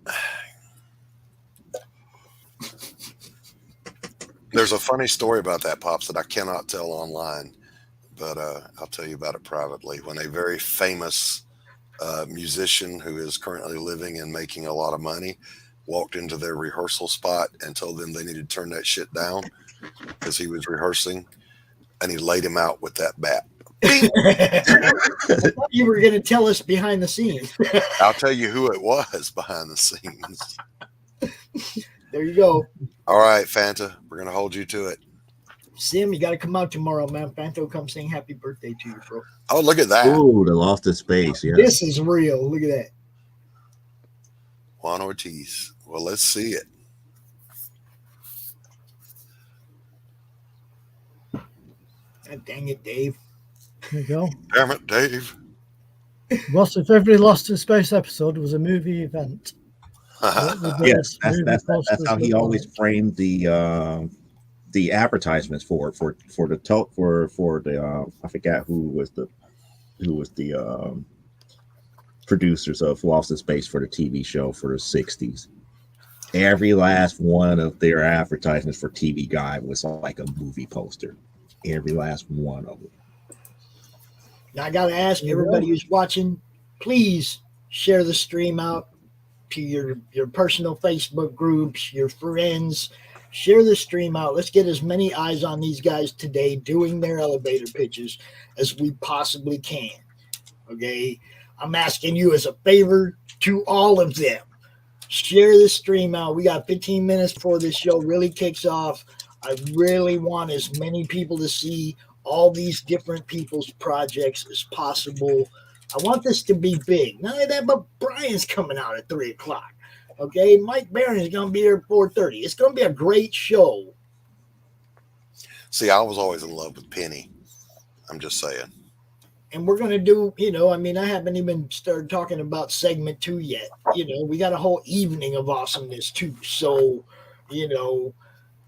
There's a funny story about that, Pops, that I cannot tell online, but I'll tell you about it privately. When a very famous musician who is currently living and making a lot of money walked into their rehearsal spot and told them they needed to turn that shit down because he was rehearsing, and he laid him out with that bat. I thought you were going to tell us behind the scenes. I'll tell you who it was behind the scenes. There you go. All right, Fanta, we're going to hold you to it. Sim, you got to come out tomorrow, man. Fanta will come sing happy birthday to you, bro. Oh, look at that. Oh, the Lost in Space. Yeah. This is real. Look at that. Juan Ortiz. Well, let's see it. God dang it, Dave. There you go. Damn it, Dave. What if every Lost in Space episode was a movie event? Yes, that's how he always framed the advertisements for the I forgot who was the producers of Lost in Space for the TV show for the 60s. Every last one of their advertisements for TV Guide was like a movie poster. Every last one of them. Now I got to ask everybody who's watching, please share the stream out to your personal Facebook groups, your friends. Share the stream out. Let's get as many eyes on these guys today doing their elevator pitches as we possibly can. Okay? I'm asking you as a favor to all of them. Share the stream out. We got 15 minutes before this show really kicks off. I really want as many people to see all these different people's projects as possible. I want this to be big. Not only that, but Brian's coming out at 3 o'clock. Okay, Mike Barron's going to be here at 4:30. It's going to be a great show. See, I was always in love with Penny. I'm just saying. And we're going to do, I haven't even started talking about segment 2 yet. We got a whole evening of awesomeness too. So,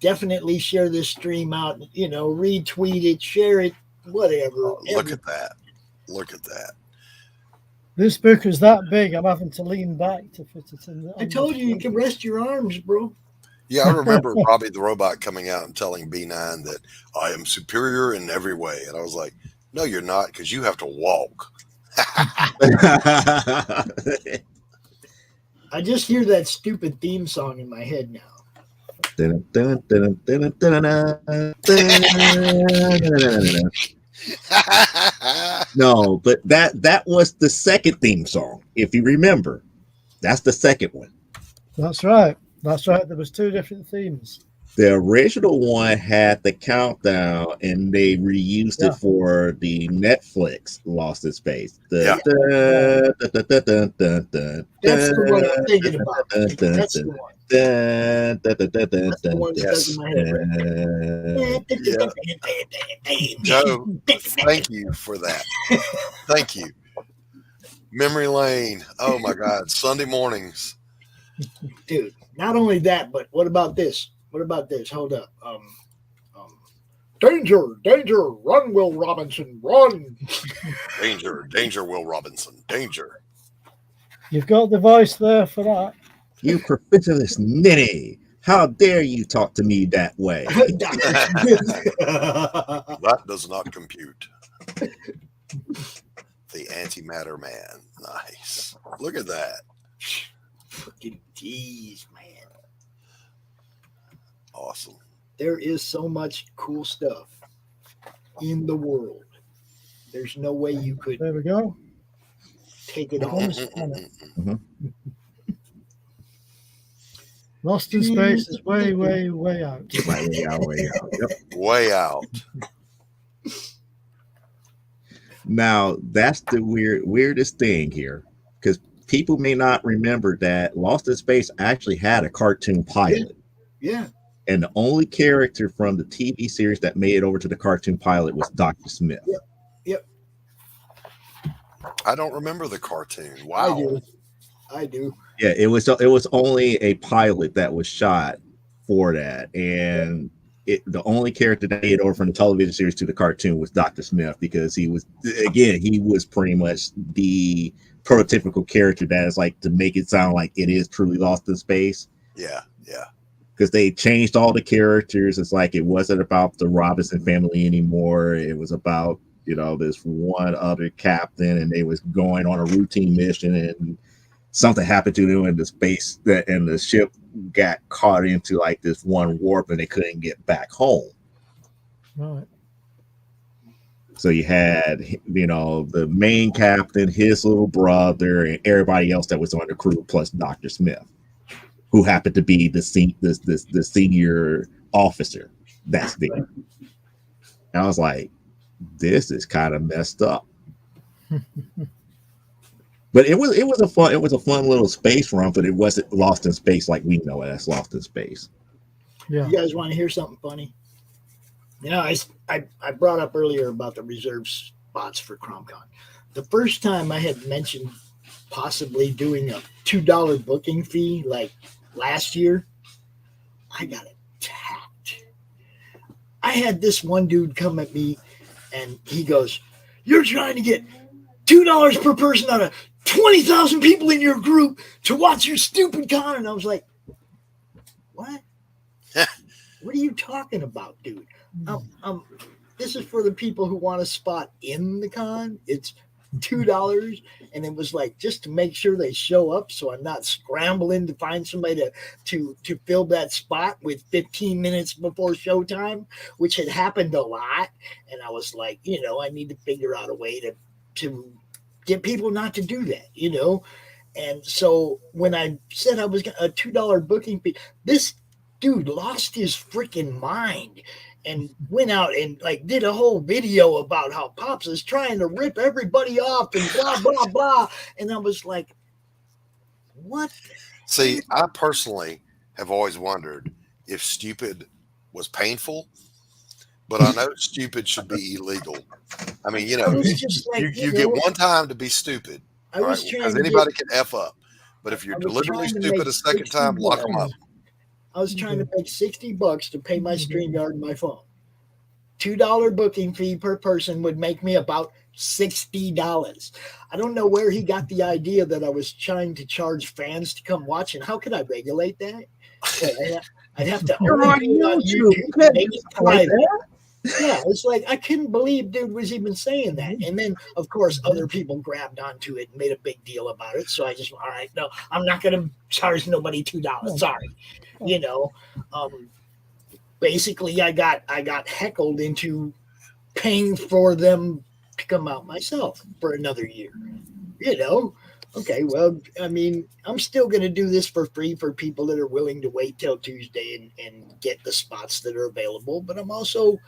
definitely share this stream out, retweet it, share it, whatever. Look at that. Look at that. This book is that big, I'm having to lean back to fit it in. I told you can rest your arms, bro. Yeah, I remember Robbie the Robot coming out and telling B9 that I am superior in every way. And I was like, no, you're not, because you have to walk. I just hear that stupid theme song in my head now. No, but that was the second theme song. If you remember, that's the second one. That's right. There was 2 different themes. The original one had the countdown, and they reused it for the Netflix Lost in Space. That's the one I'm thinking about. That's the one. That's the one that does in my head. Joe, thank you for that. Thank you. Memory lane. Oh my God. Sunday mornings. Dude, not only that, but what about this? Hold up. Danger, run, Will Robinson, run. Danger, Will Robinson, danger. You've got the voice there for that. You profitless ninny. How dare you talk to me that way? That does not compute. The Antimatter Man. Nice. Look at that. Fucking geez, man. Awesome. There is so much cool stuff in the world. There's no way you could. There we go. Take it all. Lost in Space is way, way, way out. Way out. Yep. Way out. Now that's the weirdest thing here, because people may not remember that Lost in Space actually had a cartoon pilot. Yeah. And the only character from the TV series that made it over to the cartoon pilot was Dr. Smith. Yep. I don't remember the cartoon. Wow. I do. Yeah, it was only a pilot that was shot for that, and the only character that made it over from the television series to the cartoon was Dr. Smith, because he was pretty much the prototypical character that is like to make it sound like it is truly Lost in Space. Yeah. Because they changed all the characters. It's like it wasn't about the Robinson family anymore. It was about, this one other captain, and they was going on a routine mission, and something happened to them in the space and the ship got caught into like this one warp, and they couldn't get back home. Right. So you had, the main captain, his little brother, and everybody else that was on the crew, plus Dr. Smith, who happened to be the senior officer that's there. And I was like, this is kind of messed up. But it was a fun little space run, but it wasn't Lost in Space like we know it as Lost in Space. Yeah. You guys want to hear something funny? I brought up earlier about the reserve spots for CromCon. The first time I had mentioned possibly doing a $2 booking fee, like last year, I got attacked. I had this one dude come at me, and he goes, "You're trying to get $2 per person out of 20,000 people in your group to watch your stupid con." And I was like, what? What are you talking about, dude? This is for the people who want a spot in the con. It's $2. And it was like, just to make sure they show up, so I'm not scrambling to find somebody to fill that spot with 15 minutes before showtime, which had happened a lot. And I was like, I need to figure out a way to get people not to do that, And so when I said I was a $2 booking fee, this dude lost his freaking mind and went out and like did a whole video about how Pops is trying to rip everybody off and blah, blah, blah. And I was like, what? See, I personally have always wondered if stupid was painful, but I know stupid should be illegal. I mean, you get one time to be stupid, right? Because anybody can F up. But if you're deliberately stupid a second time, lock them up. I was trying to make $60 to pay my StreamYard and my phone. $2 booking fee per person would make me about $60. I don't know where he got the idea that I was trying to charge fans to come watch, and how could I regulate that? I'd have to only be on YouTube, make it private. Yeah, it's like I couldn't believe dude was even saying that. And then, of course, other people grabbed onto it and made a big deal about it. So I just, all right, no, I'm not going to charge nobody $2. Sorry. Basically, I got heckled into paying for them to come out myself for another year. Okay, well, I mean, I'm still going to do this for free for people that are willing to wait till Tuesday and get the spots that are available. But I'm also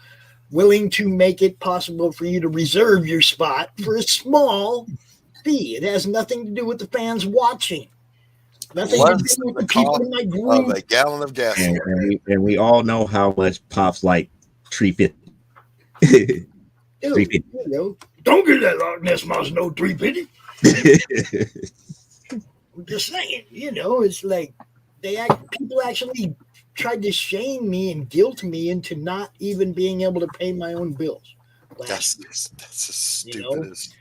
willing to make it possible for you to reserve your spot for a small fee. It has nothing to do with the fans watching. Nothing to do with the people in my group. Of a gallon of gas. And we all know how much Pops like $3.50. $3.50. Don't get that Loch Ness Mouse no $3.50. I'm just saying, it's like people actually tried to shame me and guilt me into not even being able to pay my own bills. That's the stupidest.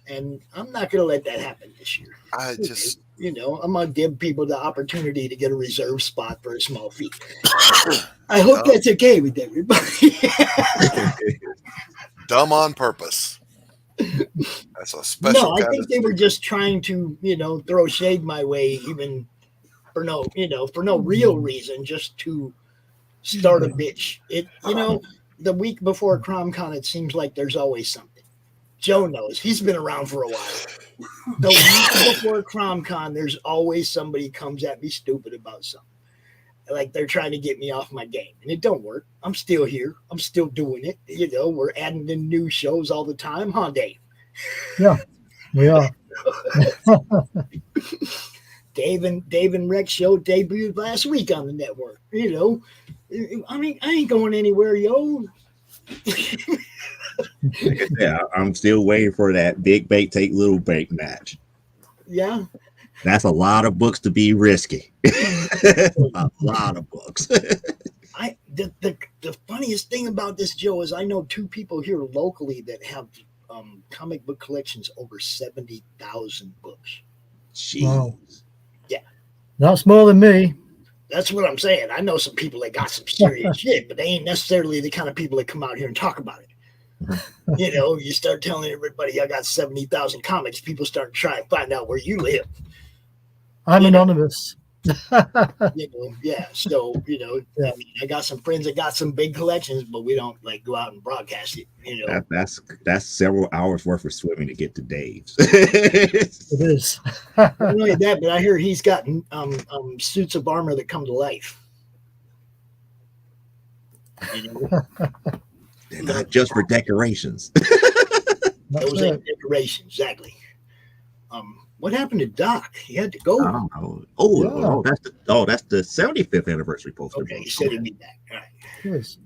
And I'm not going to let that happen this year. I'm going to give people the opportunity to get a reserve spot for a small fee. I hope that's okay with everybody. Dumb on purpose. That's a special. No, I think they were just trying to, throw shade my way, even for no real reason, just to start a bitch. The week before CromCon, it seems like there's always something. Joe knows. He's been around for a while. The week before CromCon, there's always somebody comes at me stupid about something. Like they're trying to get me off my game. And it don't work. I'm still here. I'm still doing it. We're adding in new shows all the time. Huh, Dave? Yeah, we are. Dave and Rex show debuted last week on the network. I mean, I ain't going anywhere, yo. Yeah, I'm still waiting for that big bait take little bait match. Yeah, that's a lot of books to be risky. A lot of books. The funniest thing about this, Joe, is I know two people here locally that have comic book collections over 70,000 books. Jeez. Wow. Yeah, that's more than me. That's what I'm saying. I know some people that got some serious shit, but they ain't necessarily the kind of people that come out here and talk about it. You start telling everybody I got 70,000 comics, people start trying to find out where you live. I'm anonymous. Yeah. So, I mean, I got some friends that got some big collections, but we don't go out and broadcast it. That's several hours worth of swimming to get to Dave's. It is. Not only that, but I hear he's got suits of armor that come to life. They're not just for decorations. Those ain't decorations, exactly. What happened to Doc? He had to go. That's the 75th anniversary poster. Okay, he said he'd be back. All right. Yes.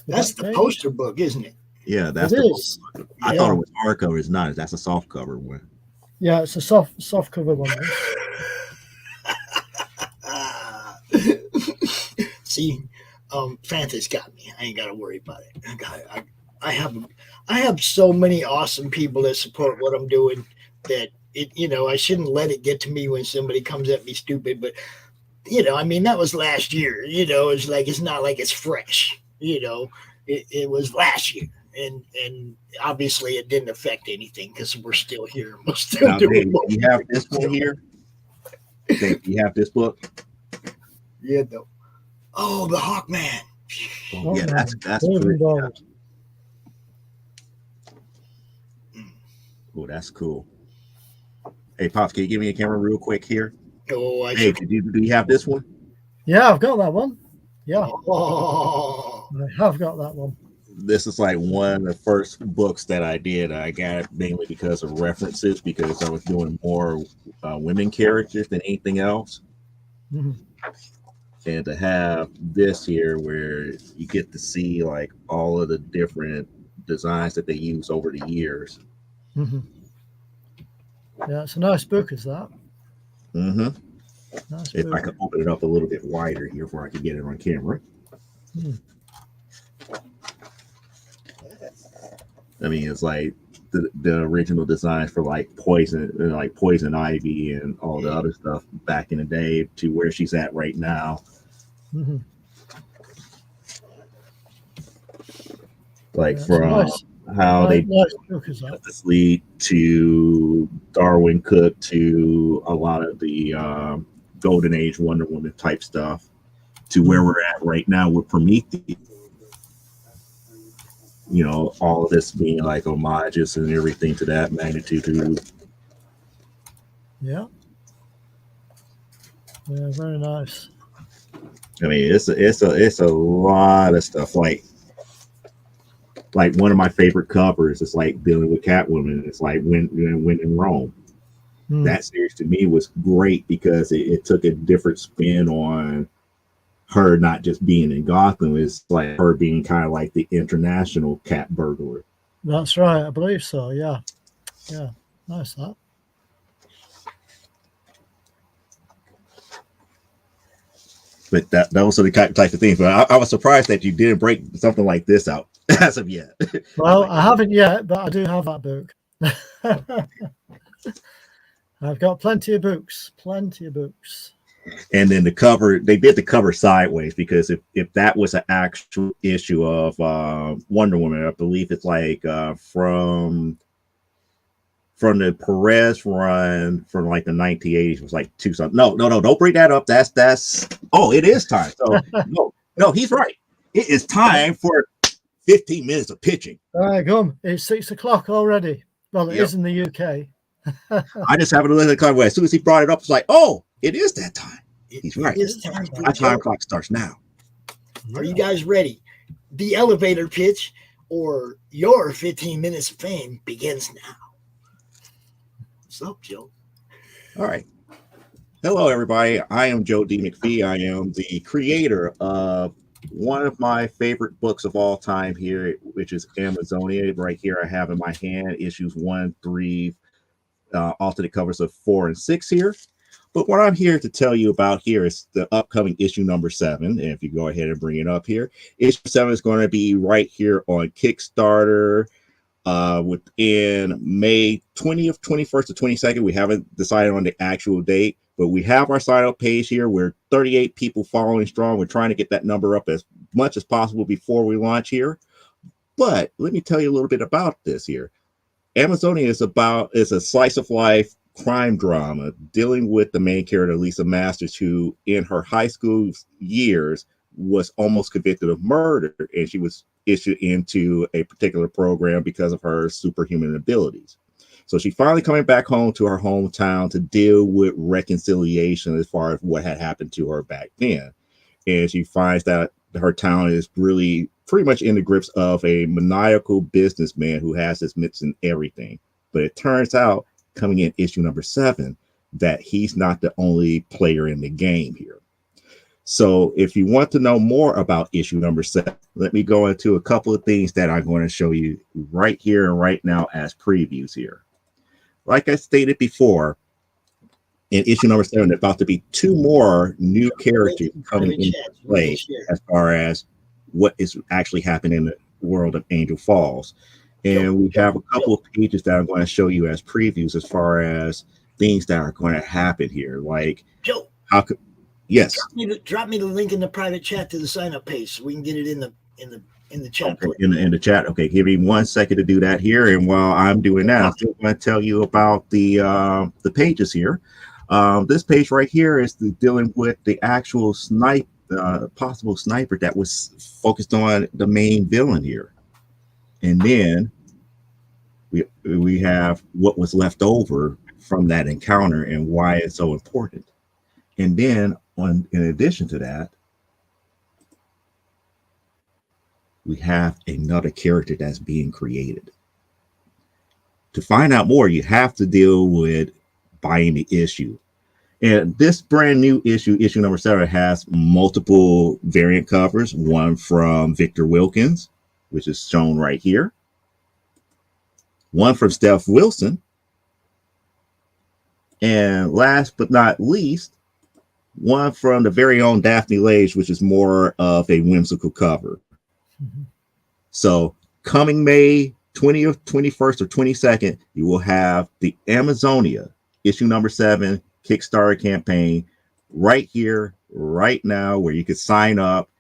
That's the poster book, isn't it? Yeah, that's it the is. Poster. I thought it was hardcover. It's not. That's a soft cover one. Yeah, it's a soft cover one. See, Fanta's got me. I ain't got to worry about it. I have so many awesome people that support what I'm doing that I shouldn't let it get to me when somebody comes at me stupid. But I mean, that was last year. It's like it's not like it's fresh. It was last year, and obviously it didn't affect anything because we're still here. We're still now, doing. Dave, you have this one here. Dave, you have this book. Yeah, though. Oh, the Hawkman. Oh, yeah, that's pretty. Oh, that's cool. Hey, Pops, can you give me a camera real quick here? Oh, do you have this one? Yeah, I've got that one. Yeah. Oh. I have got that one. This is like one of the first books that I did. I got it mainly because of references, because I was doing more women characters than anything else. Mm-hmm. And to have this here where you get to see like all of the different designs that they use over the years. Mm-hmm. Yeah, it's a nice book, is that? Mm-hmm. Nice if book. I could open it up a little bit wider here before I could get it on camera. I mean, it's like the original designs for like poison ivy and all the other stuff back in the day to where she's at right now. Mm-hmm. Like from how they this lead to Darwin Cook to a lot of the Golden Age Wonder Woman type stuff to where we're at right now with Prometheus. All of this being like homages and everything to that magnitude. Yeah. Yeah, very nice. I mean, it's a lot of stuff. Like one of my favorite covers is like dealing with Catwoman. It's like when in Rome. That series to me was great because it took a different spin on her not just being in Gotham. It's like her being kind of like the international cat burglar. That's right. I believe so. Yeah. Yeah. Nice that. But those are the type of things. But I was surprised that you didn't break something like this out as of yet. Well, I haven't yet, but I do have that book. I've got plenty of books. And then the cover, they did the cover sideways because if that was an actual issue of Wonder Woman, I believe it's like from the Perez run from like the 1980s was like two something. No, don't bring that up. That's oh, it is time. So no, he's right. It is time for 15 minutes of pitching. All right, come. It's 6 o'clock already. Well, it is in the UK. I just happened to look at the cover. As soon as he brought it up, it's like, oh, it is that time. He's right. It's time. My time clock starts now. Are you guys ready? The elevator pitch or your 15 minutes of fame begins now. What's up, Joe? All right. Hello, everybody. I am Joe D. McPhee. I am the creator of one of my favorite books of all time here, which is Amazonia. Right here, I have in my hand issues 1, 3, alternate covers of 4 and 6 here. But what I'm here to tell you about here is the upcoming issue number 7. And if you go ahead and bring it up here, issue 7 is going to be right here on Kickstarter within May 20th, 21st, or 22nd. We haven't decided on the actual date, but we have our sign up page here. We're 38 people following strong. We're trying to get that number up as much as possible before we launch here. But let me tell you a little bit about this here. Amazonia is a slice of life crime drama dealing with the main character, Lisa Masters, who in her high school years was almost convicted of murder, and she was issued into a particular program because of her superhuman abilities. So she's finally coming back home to her hometown to deal with reconciliation as far as what had happened to her back then. And she finds that her town is really pretty much in the grips of a maniacal businessman who has his mitts in everything. But it turns out, coming in issue number 7, that he's not the only player in the game here. So if you want to know more about issue number 7, let me go into a couple of things that I'm going to show you right here and right now as previews here. Like I stated before, in issue number 7, there's about to be 2 more new characters coming into play as far as what is actually happening in the world of Angel Falls. And we have a couple of pages that I'm going to show you as previews as far as things that are going to happen here. Like, Joe, how could yes, drop me the link in the private chat to the sign up page so we can get it in the chat. Okay, in the chat. Okay, give me 1 second to do that here. And while I'm doing that, I'm still going to tell you about the pages here. This page right here is dealing with the actual possible sniper that was focused on the main villain here. And then we have what was left over from that encounter and why it's so important. And then in addition to that, we have another character that's being created. To find out more, you have to deal with buying the issue. And this brand new issue number 7, has multiple variant covers. One from Victor Wilkins, which is shown right here. One from Steph Wilson. And last but not least, one from the very own Daphne Lage, which is more of a whimsical cover. Mm-hmm. So coming May 20th, 21st, or 22nd, you will have the Amazonia issue number 7 Kickstarter campaign right here, right now, where you can sign up.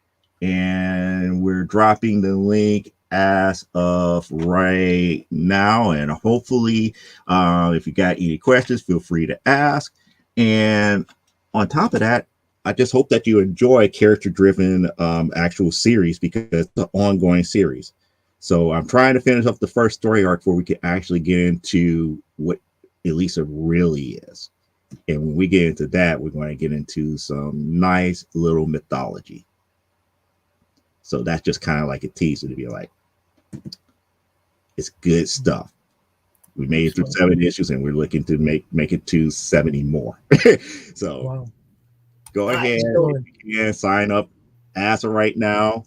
And we're dropping the link as of right now. And hopefully, if you got any questions, feel free to ask. And on top of that, I just hope that you enjoy character-driven actual series, because it's an ongoing series. So I'm trying to finish up the first story arc before we can actually get into what Elisa really is. And when we get into that, we're going to get into some nice little mythology. So that's just kind of like a teaser to be like, it's good stuff. We made it through 7 issues, and we're looking to make it to 70 more. So wow. Go ahead and sign up as of right now.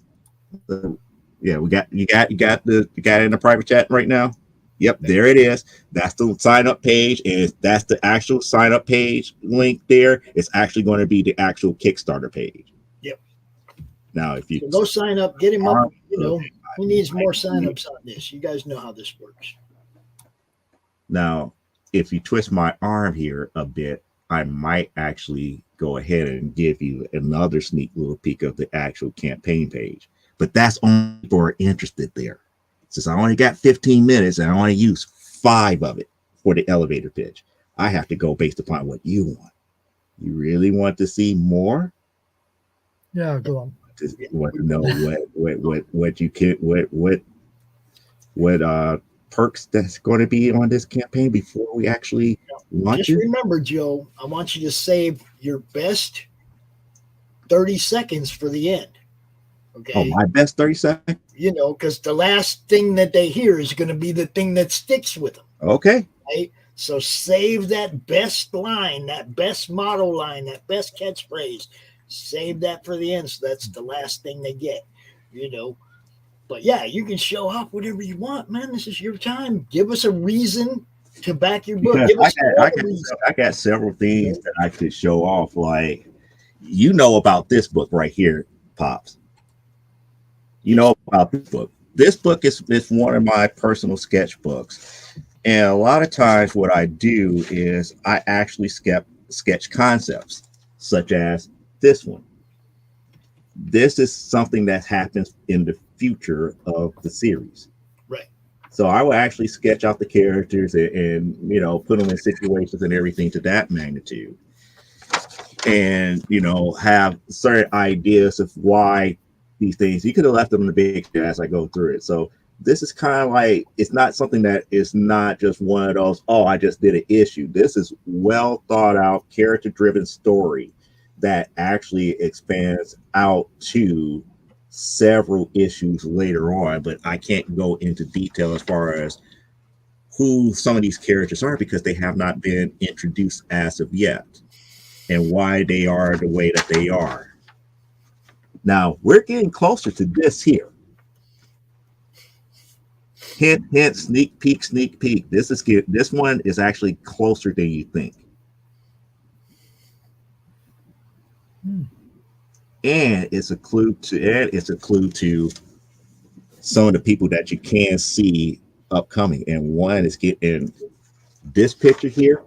Yeah, you got it in the private chat right now. Yep, there it is. That's the sign up page, and that's the actual sign up page link there. It's actually going to be the actual Kickstarter page. Yep. Now, if you go sign up, get him up. He needs more signups on this. You guys know how this works. Now, if you twist my arm here a bit, I might actually go ahead and give you another sneak little peek of the actual campaign page. But that's only for interested there. Since I only got 15 minutes and I only use 5 of it for the elevator pitch, I have to go based upon what you want. You really want to see more? Yeah, go on. Just want to know what you can what perks that's going to be on this campaign before we actually launch Just it. remember, Joe, I want you to save your best 30 seconds for the end. Okay. Oh, my best 30 seconds? You know, because the last thing that they hear is going to be the thing that sticks with them. Okay. Right? So save that best line, that best motto line, that best catchphrase. Save that for the end. So that's the last thing they get, you know. But yeah, you can show off whatever you want, man. This is your time. Give us a reason to back your book. Give us I got several things that I could show off. Like, you know about this book right here, Pops. You know about this book. This book is one of my personal sketchbooks. And a lot of times what I do is I actually sketch concepts, such as this one. This is something that happens in the future of the series. Right. So I will actually sketch out the characters and you know, put them in situations and everything to that magnitude. And, you know, have certain ideas of why these things, you could have left them in the big as I go through it. So this is kind of like, it's not something that is not just one of those, oh, I just did an issue. This is well thought out, character driven story that actually expands out to several issues later on, but I can't go into detail as far as who some of these characters are because they have not been introduced as of yet and why they are the way that they are. Now we're getting closer to this here. Hint, hint, sneak peek, sneak peek. This one is actually closer than you think. And it's a clue to some of the people that you can see upcoming. And one is getting this picture here.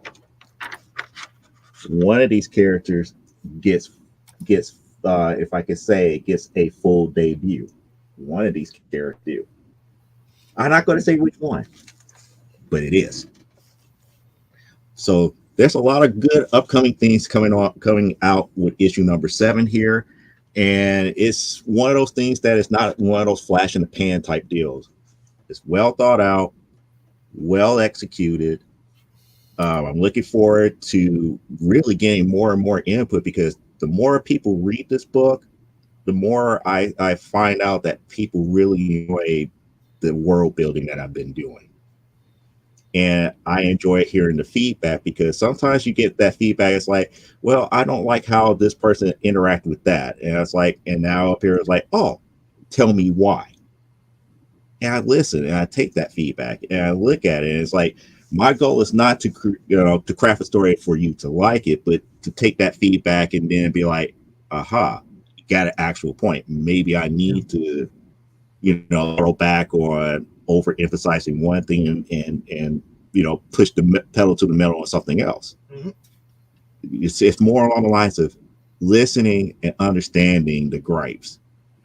One of these characters gets if I could say, gets a full debut. One of these characters do. I'm not going to say which one, but it is. So there's a lot of good upcoming things coming out with issue number 7 here. And it's one of those things that is not one of those flash in the pan type deals. It's well thought out, well executed. I'm looking forward to really getting more and more input because the more people read this book, the more I find out that people really enjoy the world building that I've been doing. And I enjoy hearing the feedback because sometimes you get that feedback. It's like, well, I don't like how this person interacted with that. And it's like, and now up here it's like, oh, tell me why. And I listen and I take that feedback and I look at it. And it's like, my goal is not to, to craft a story for you to like it, but to take that feedback and then be like, aha, you got an actual point. Maybe I need to, throw back on overemphasizing one thing and push the pedal to the metal on something else. Mm-hmm. It's more along the lines of listening and understanding the gripes.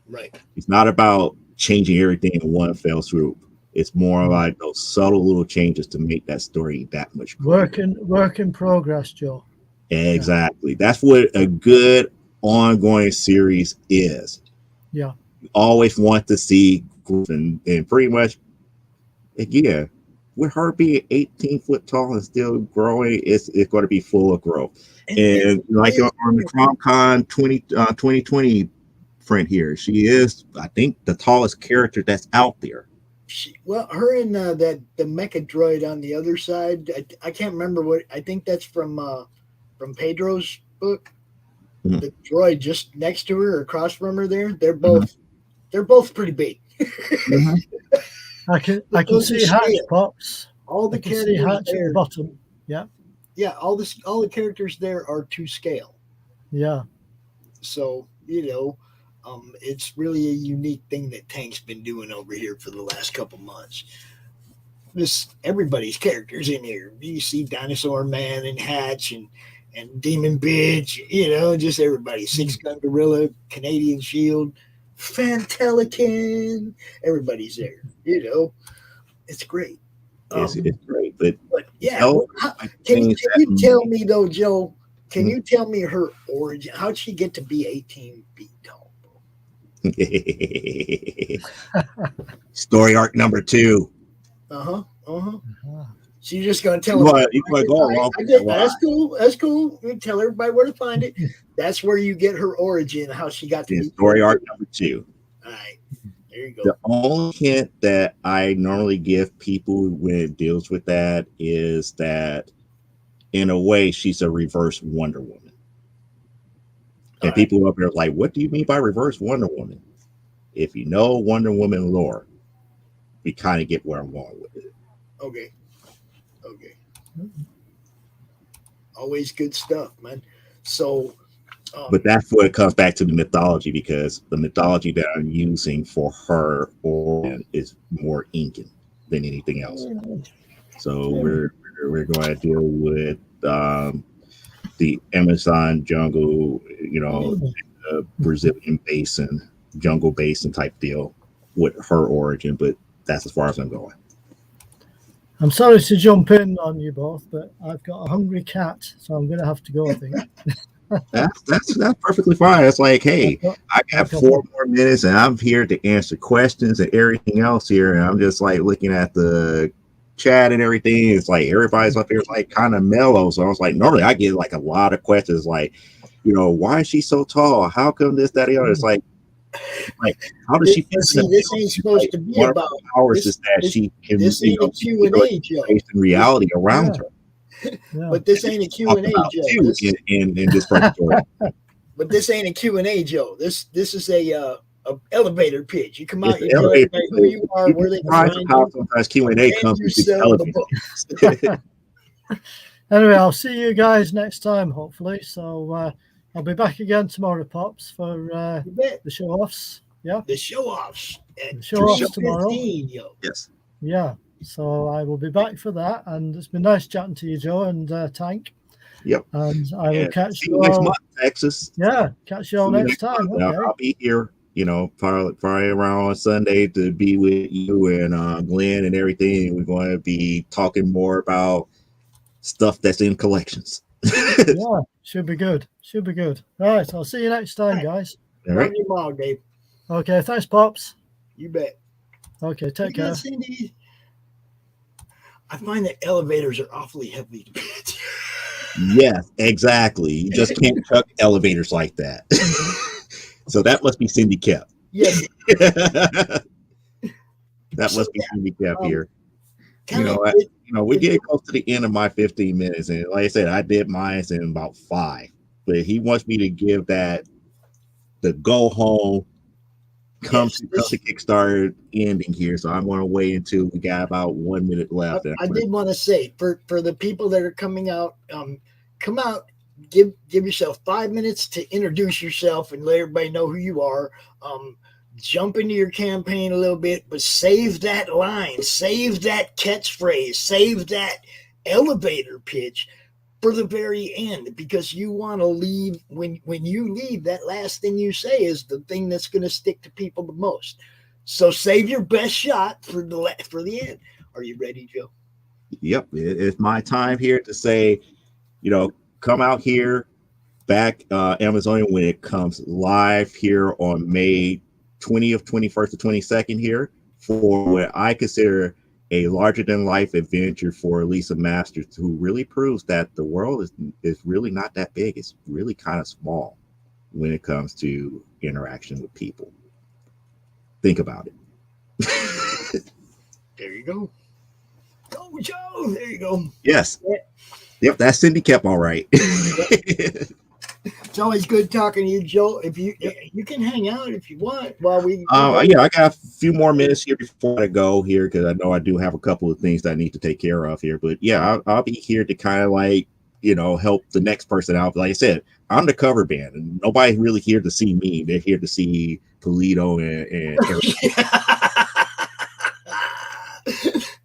Right. It's not about changing everything in one fell swoop. It's more like those subtle little changes to make that story that much greater. Work in progress, Joe. Exactly. Yeah. That's what a good ongoing series is. Yeah. You always want to see growth and pretty much, again, with her being 18 foot tall and still growing, it's going to be full of growth. And like on the CRoM 2020 print here, she is, I think, the tallest character that's out there. Her and the mecha droid on the other side, I can't remember what, I think that's from Pedro's book. Mm-hmm. The droid just next to her or across from her there, they're both pretty big. Mm-hmm. I can see Hatch, Pops. All the characters see Hatch there, at the bottom. Yeah. Yeah, all the characters there are to scale. Yeah. So, it's really a unique thing that Tank's been doing over here for the last couple months. Everybody's characters in here. You see Dinosaur Man and Hatch and and Demon Bitch, just everybody. Six Gun Gorilla, Canadian Shield, Fantelican, everybody's there. It's great. It's great, but yeah, can you tell me though, Joe? Can you tell me her origin? How'd she get to be 18 feet tall? Story arc number 2. So you're just going to tell her. That's cool. That's cool. You tell everybody where to find it. That's where you get her origin, how she got to be. Story arc number 2. All right. There you go. The only hint that I normally give people when it deals with that is that, in a way, she's a reverse Wonder Woman. And people up there are like, what do you mean by reverse Wonder Woman? If you know Wonder Woman lore, we kind of get where I'm going with it. Okay. Always good stuff, man. So, but that's what it comes back to the mythology, because the mythology that I'm using for her is more Incan than anything else. So we're going to deal with the Amazon jungle, the Brazilian basin, jungle basin type deal with her origin, but that's as far as I'm going. I'm sorry to jump in on you both, but I've got a hungry cat, so I'm going to have to go, I think. That's perfectly fine. It's like, hey, I got 4 more minutes and I'm here to answer questions and everything else here. And I'm just like looking at the chat and everything. It's like everybody's up here like kind of mellow. So I was like, normally I get like a lot of questions like, why is she so tall? How come this, that, the other? It's like how does she fit? This ain't supposed to be about powers is that she can Q&A, Joe. Based in reality around her. Yeah. But this ain't a Q&A, Joe. In this first story. But this ain't a Q&A, Joe. This is a elevator pitch. You come out, you tell everybody who you are, where they can find you. Sometimes Q&A comes with the elevator. Anyway, I'll see you guys next time, hopefully. So I'll be back again tomorrow, Pops, for the show-offs. Yeah, the show-offs. The show-offs tomorrow. 15, yo. Yes. Yeah. So I will be back for that, and it's been nice chatting to you, Joe and Tank. Yep. And I will catch you next all month, Texas. Yeah, catch you all next time. Okay. I'll be here, probably around on Sunday to be with you and Glenn and everything. We're going to be talking more about stuff that's in collections. Yeah, should be good. Should be good. Right, I'll see you next time, guys. All right. Love you all, Dave. Okay, thanks, Pops. You bet. Okay, take care. Cindy, I find that elevators are awfully heavy to pitch. Yes, exactly. You just can't chuck elevators like that. So that must be Cindy Koepp. Yes. That must be Cindy Koepp here. We get close to the end of my 15 minutes, and like I said, I did mine in about 5. But he wants me to give that the go home. Come to Kickstarter ending here, so I'm going to wait until we got about 1 minute left. I did want to say for the people that are coming out, come out, give yourself 5 minutes to introduce yourself and let everybody know who you are. Jump into your campaign a little bit, but save that line, save that catchphrase, save that elevator pitch for the very end, because you want to leave when you leave, that last thing you say is the thing that's going to stick to people the most. So save your best shot for the end. Are you ready, Joe? Yep, it's my time here to say, come out here back Amazonian when it comes live here on May 20th, 21st, to 22nd here for what I consider a larger-than-life adventure for Lisa Masters, who really proves that the world is really not that big. It's really kind of small when it comes to interaction with people. Think about it. There you go. Go, Joe. There you go. Yes. Yep, that's Cindy Koepp, all right. It's always good talking to you, Joe. If you can hang out if you want while we. I got a few more minutes here before I go here, because I know I do have a couple of things that I need to take care of here. But yeah, I'll be here to kind of help the next person out. Like I said, I'm the cover band, and nobody's really here to see me. They're here to see Pulido and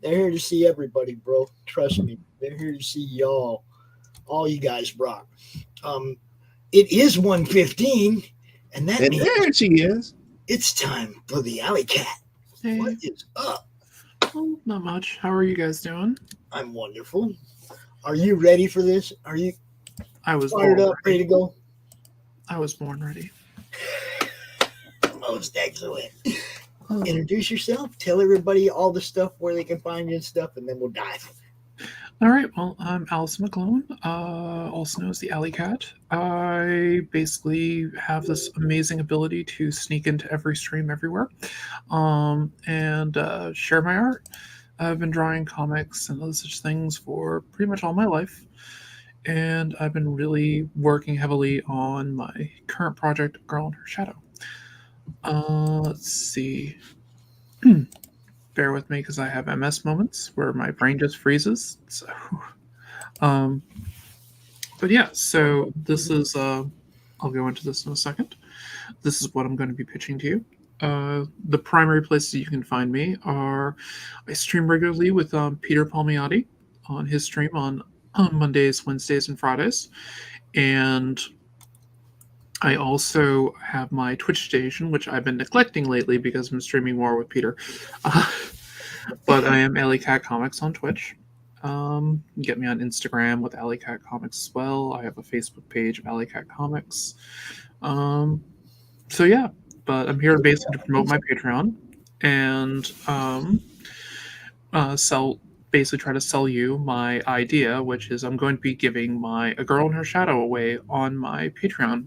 They're here to see everybody, bro. Trust me. They're here to see y'all. all you guys brought. It is 1:15, and that means there she is. It's time for the Alley Cat. Hey. What is up? Oh, not much. How are you guys doing? I'm wonderful. Are you ready for this? Are you I was fired up, ready to go? I was born ready. Most excellent. Introduce yourself. Tell everybody all the stuff where they can find you and stuff, and then we'll dive. All right. Well, I'm Alison McGlone, also known as the Alley Cat. I basically have this amazing ability to sneak into every stream everywhere, and share my art. I've been drawing comics and other such things for pretty much all my life, and I've been really working heavily on my current project, Girl in Her Shadow. Let's see. Bear with me because I have MS moments where my brain just freezes. So, but yeah, so this is, I'll go into this in a second. This is what I'm going to be pitching to you. The primary places you can find me are, I stream regularly with Peter Palmiotti on his stream on Mondays, Wednesdays, and Fridays. And I also have my Twitch station, which I've been neglecting lately because I'm streaming more with Peter. But I am Alley Cat Comics on Twitch. You can get me on Instagram with Alley Cat Comics as well. I have a Facebook page of Alley Cat Comics. So yeah, but I'm here basically to promote my Patreon and try to sell you my idea, which is I'm going to be giving A Girl in Her Shadow away on my Patreon.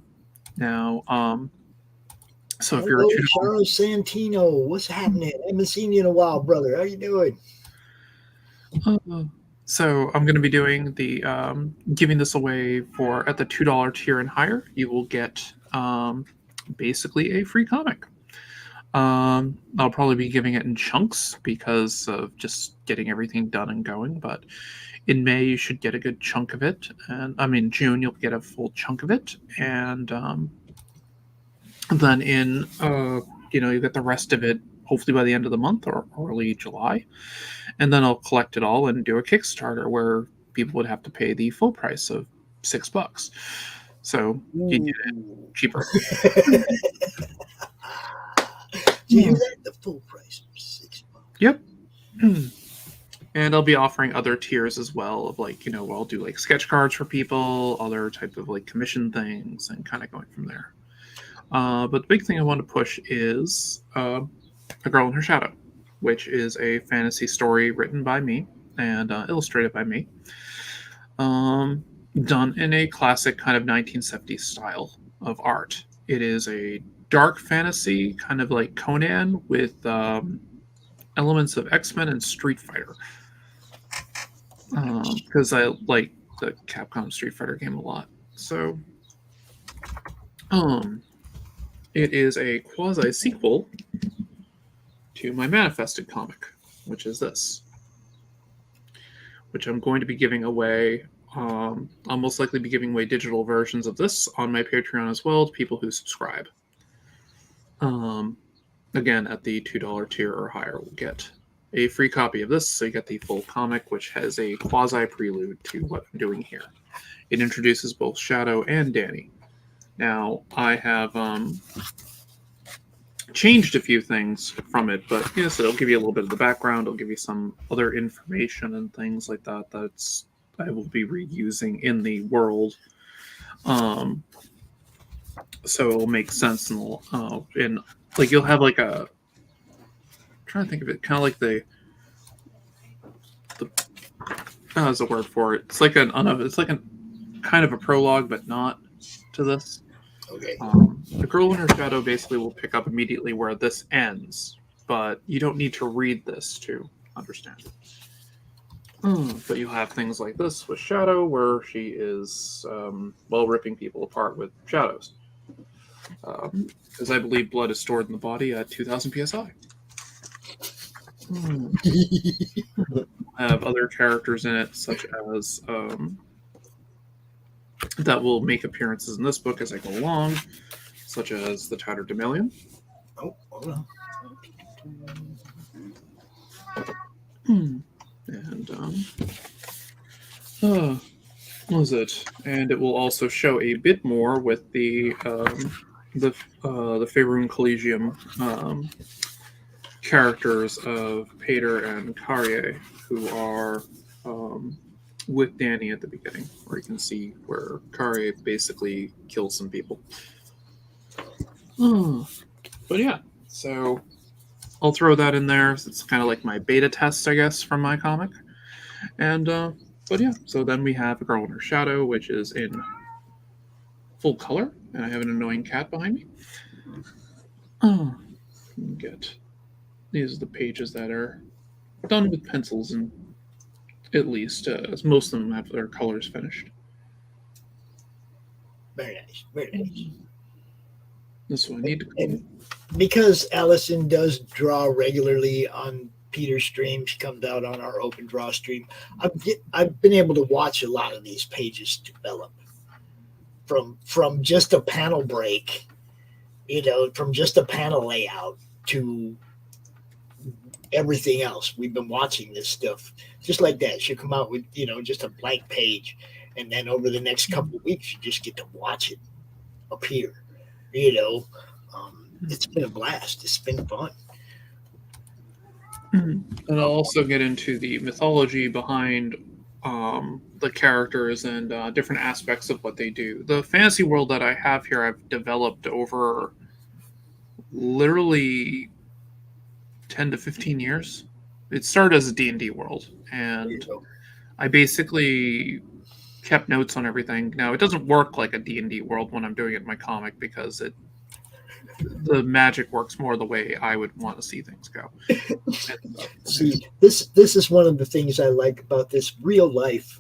Now, so if you're a Charles Santino, what's happening? I haven't seen you in a while, brother. How you doing? So I'm going to be doing giving this away for at the $2 tier and higher. You will get basically a free comic. I'll probably be giving it in chunks because of just getting everything done and going. But in May, you should get a good chunk of it, and in June you'll get a full chunk of it, and then in you get the rest of it hopefully by the end of the month or early July, and then I'll collect it all and do a Kickstarter where people would have to pay the full price of $6. So you get it cheaper. The full price of $6. Yep. And I'll be offering other tiers as well of I'll do sketch cards for people, other type of commission things, and kind of going from there. But the big thing I want to push is A Girl in Her Shadow, which is a fantasy story written by me and illustrated by me, done in a classic kind of 1970s style of art. It is a dark fantasy, kind of like Conan, with elements of X-Men and Street Fighter. Because I like the Capcom Street Fighter game a lot. So, it is a quasi-sequel to my Manifested comic, which is this. Which I'm going to be giving away. I'll most likely be giving away digital versions of this on my Patreon as well to people who subscribe. Again, at the $2 tier or higher, we'll get a free copy of this, so you get the full comic, which has a quasi-prelude to what I'm doing here. It introduces both Shadow and Danny. Now, I have changed a few things from it, but so it'll give you a little bit of the background, it'll give you some other information and things like that I will be reusing in the world. So it'll make sense you'll have I'm trying to think of it, kind of like there's a word for it. It's like a kind of a prologue, but not to this. Okay. The Girl in Her Shadow basically will pick up immediately where this ends, but you don't need to read this to understand it. But you'll have things like this with Shadow, where she is ripping people apart with shadows. Because I believe blood is stored in the body at 2,000 psi. Have other characters in it, such as that will make appearances in this book as I go along, such as the Tattered Demillion. Oh, hold on. And Was it? And it will also show a bit more with the Faerun Collegium characters of Pater and Karye, who are with Danny at the beginning, where you can see where Karye basically kills some people. But yeah, so I'll throw that in there. It's kind of like my beta test, I guess, from my comic. And but yeah, so then we have A Girl in Her Shadow, which is in full color, and I have an annoying cat behind me. These are the pages that are done with pencils, and at least as most of them have their colors finished. Very nice. Very nice. This one I need to. And because Alison does draw regularly on Peter's stream, she comes out on our open draw stream. I've been able to watch a lot of these pages develop from just a panel break, from just a panel layout to everything else. We've been watching this stuff just like that. She'll come out with just a blank page, and then over the next couple of weeks, you just get to watch it appear. It's been a blast. It's been fun. And I'll also get into the mythology behind the characters and different aspects of what they do. The fantasy world that I have here, I've developed over literally 10 to 15 years. It started as a D&D world, and I basically kept notes on everything. Now, it doesn't work like a D&D world when I'm doing it in my comic, because the magic works more the way I would want to see things go. See, this is one of the things I like about this. Real life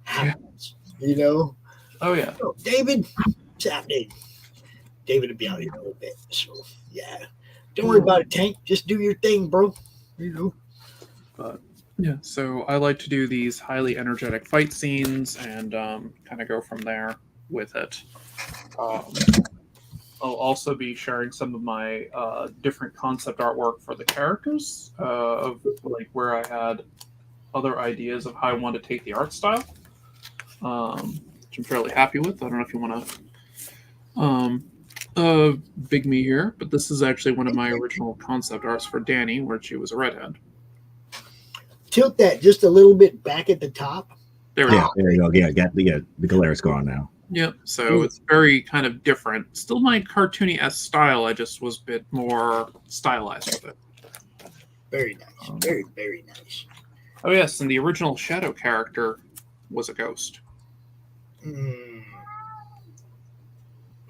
happens, Oh, yeah. Oh, David, what's happening? David will be out here in a little bit, so yeah. Don't worry about it, Tank. Just do your thing, bro. But yeah, so I like to do these highly energetic fight scenes and kind of go from there with it. I'll also be sharing some of my different concept artwork for the characters, of like where I had other ideas of how I want to take the art style, which I'm fairly happy with. I don't know if you want to big me here, but this is actually one of my original concept arts for Danny, where she was a redhead. Tilt that just a little bit back at the top. There we go. There you go. Yeah, the glare is gone now. Yep. So it's very kind of different. Still my cartoony-esque style. I just was a bit more stylized with it. Very nice. Very, very nice. Oh yes, and the original Shadow character was a ghost.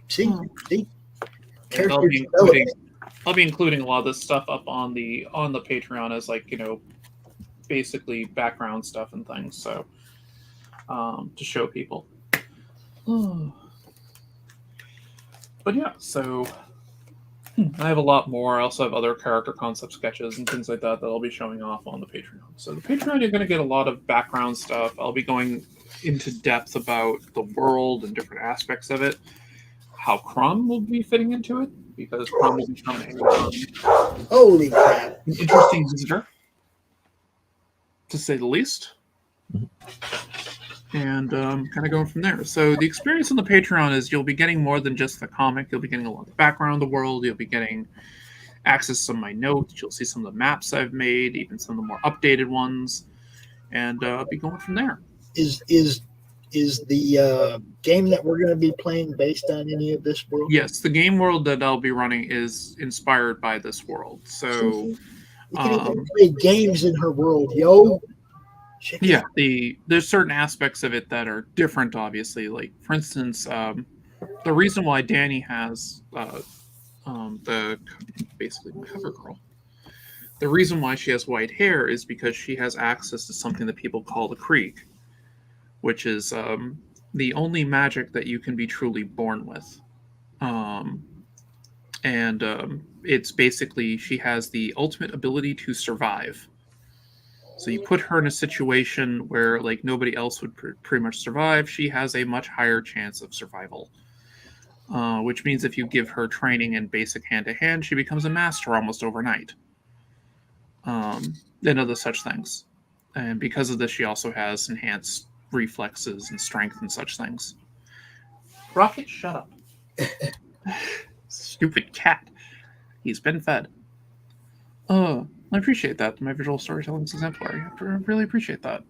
See? I'll be including a lot of this stuff up on the Patreon as basically background stuff and things. So to show people. But yeah, so I have a lot more. I also have other character concept sketches and things like that I'll be showing off on the Patreon. So the Patreon, you're going to get a lot of background stuff. I'll be going into depth about the world and different aspects of it. How CRoM will be fitting into it, because CRoM will become holy crap, an interesting visitor, to say the least. And kind of going from there. So the experience on the Patreon is you'll be getting more than just the comic. You'll be getting a lot of the background of the world. You'll be getting access to some of my notes. You'll see some of the maps I've made, even some of the more updated ones, and be going from there. Is the game that we're going to be playing based on any of this world? Yes, the game world that I'll be running is inspired by this world. So we can even play games in her world, yo. Yeah, there's certain aspects of it that are different, obviously. Like, for instance, the reason why Danny has basically my cover girl. The reason why she has white hair is because she has access to something that people call the Krieg, which is the only magic that you can be truly born with. It's basically, she has the ultimate ability to survive. So you put her in a situation where nobody else would pretty much survive. She has a much higher chance of survival, which means if you give her training in basic hand-to-hand, she becomes a master almost overnight, and other such things. And because of this, she also has enhanced reflexes and strength and such things. Rocket, shut up. Stupid cat. He's been fed. I appreciate that. My visual storytelling is exemplary. I really appreciate that.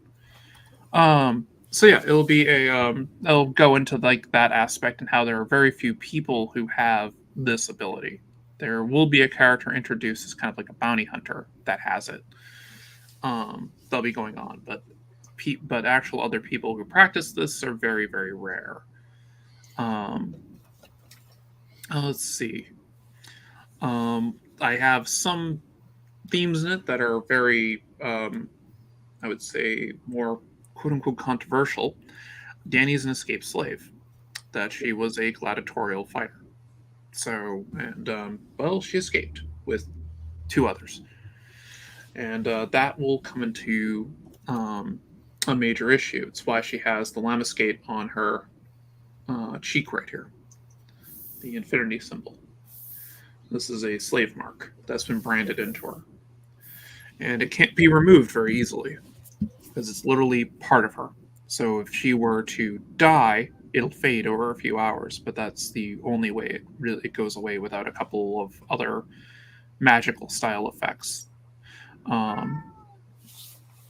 So yeah, it'll be it'll go into like that aspect and how there are very few people who have this ability. There will be a character introduced as kind of like a bounty hunter that has it. They'll be going on, but actual other people who practice this are very, very rare. Let's see. I have some themes in it that are very, I would say, more quote-unquote controversial. Danny's an escaped slave. That she was a gladiatorial fighter. So, and, well, she escaped with 2 others. And that will come into a major issue. It's why she has the Lamesgate on her cheek right here. The infinity symbol. This is a slave mark that's been branded into her. And it can't be removed very easily because it's literally part of her. So if she were to die, it'll fade over a few hours, but that's the only way it goes away without a couple of other magical style effects.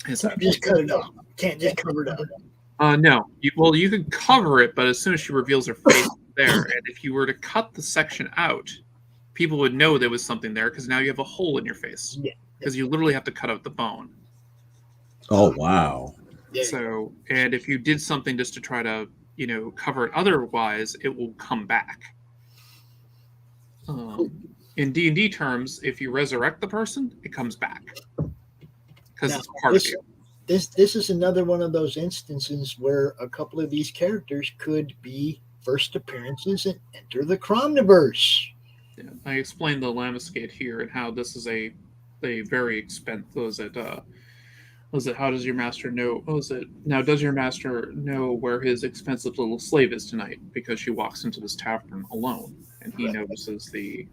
Just cut it off. Can't just cover it up. No. You can cover it, but as soon as she reveals her face there, and if you were to cut the section out, people would know there was something there because now you have a hole in your face. Yeah. Because you literally have to cut out the bone. Oh, wow. So, and if you did something just to try to, cover it otherwise, it will come back. In D&D terms, if you resurrect the person, it comes back. Because it's part of you. This is another one of those instances where a couple of these characters could be first appearances and enter the CRoMniverse. Yeah, I explained the Lamesgate here and how this is a very expensive. How does your master know? Now does your master know where his expensive little slave is tonight? Because she walks into this tavern alone, and he notices the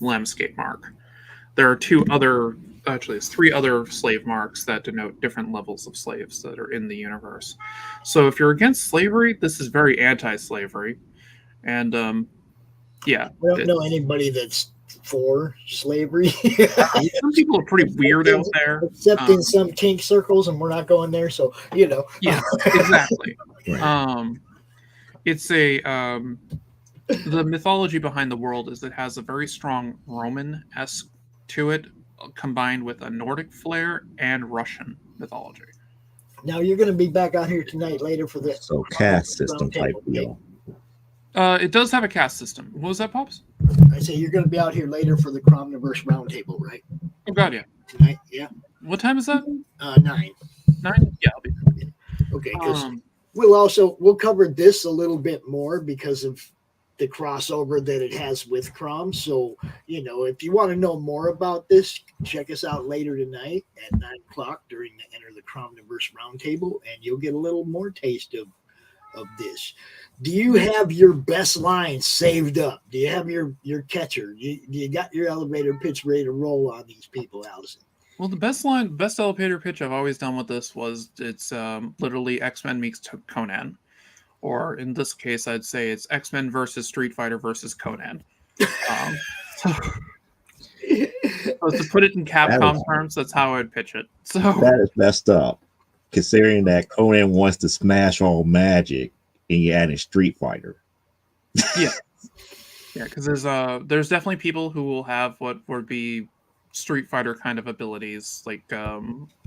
Lamesgate mark. There are 3 other slave marks that denote different levels of slaves that are in the universe. So if you're against slavery, this is very anti-slavery, and yeah. We don't know anybody that's for slavery. Some people are pretty weird out there. Except in some kink circles, and we're not going there, so, Yeah, exactly. It's the mythology behind the world is it has a very strong Roman-esque to it, combined with a Nordic flair and Russian mythology. Now, you're going to be back out here tonight later for the... So caste system type deal. It does have a caste system. What was that, Pops? I say you're going to be out here later for the CRoMniverse roundtable, right? Oh, God, yeah. Tonight, yeah. What time is that? 9. 9? Yeah, I'll be there. Okay, because we'll cover this a little bit more because of the crossover that it has with CRoM. So, if you want to know more about this, check us out later tonight at 9 o'clock during the Enter the CRoMniverse roundtable, and you'll get a little more taste of this. Do you have your best line saved up? Do you have your catcher? You got your elevator pitch ready to roll on these people, Alison? Well, the best elevator pitch I've always done with this was it's literally X-Men meets Conan. Or in this case, I'd say it's X-Men versus Street Fighter versus Conan. So to put it in Capcom terms, that's how I'd pitch it. So that is messed up, considering that Conan wants to smash all magic, and you add a Street Fighter. Yeah, because there's definitely people who will have what would be Street Fighter kind of abilities, like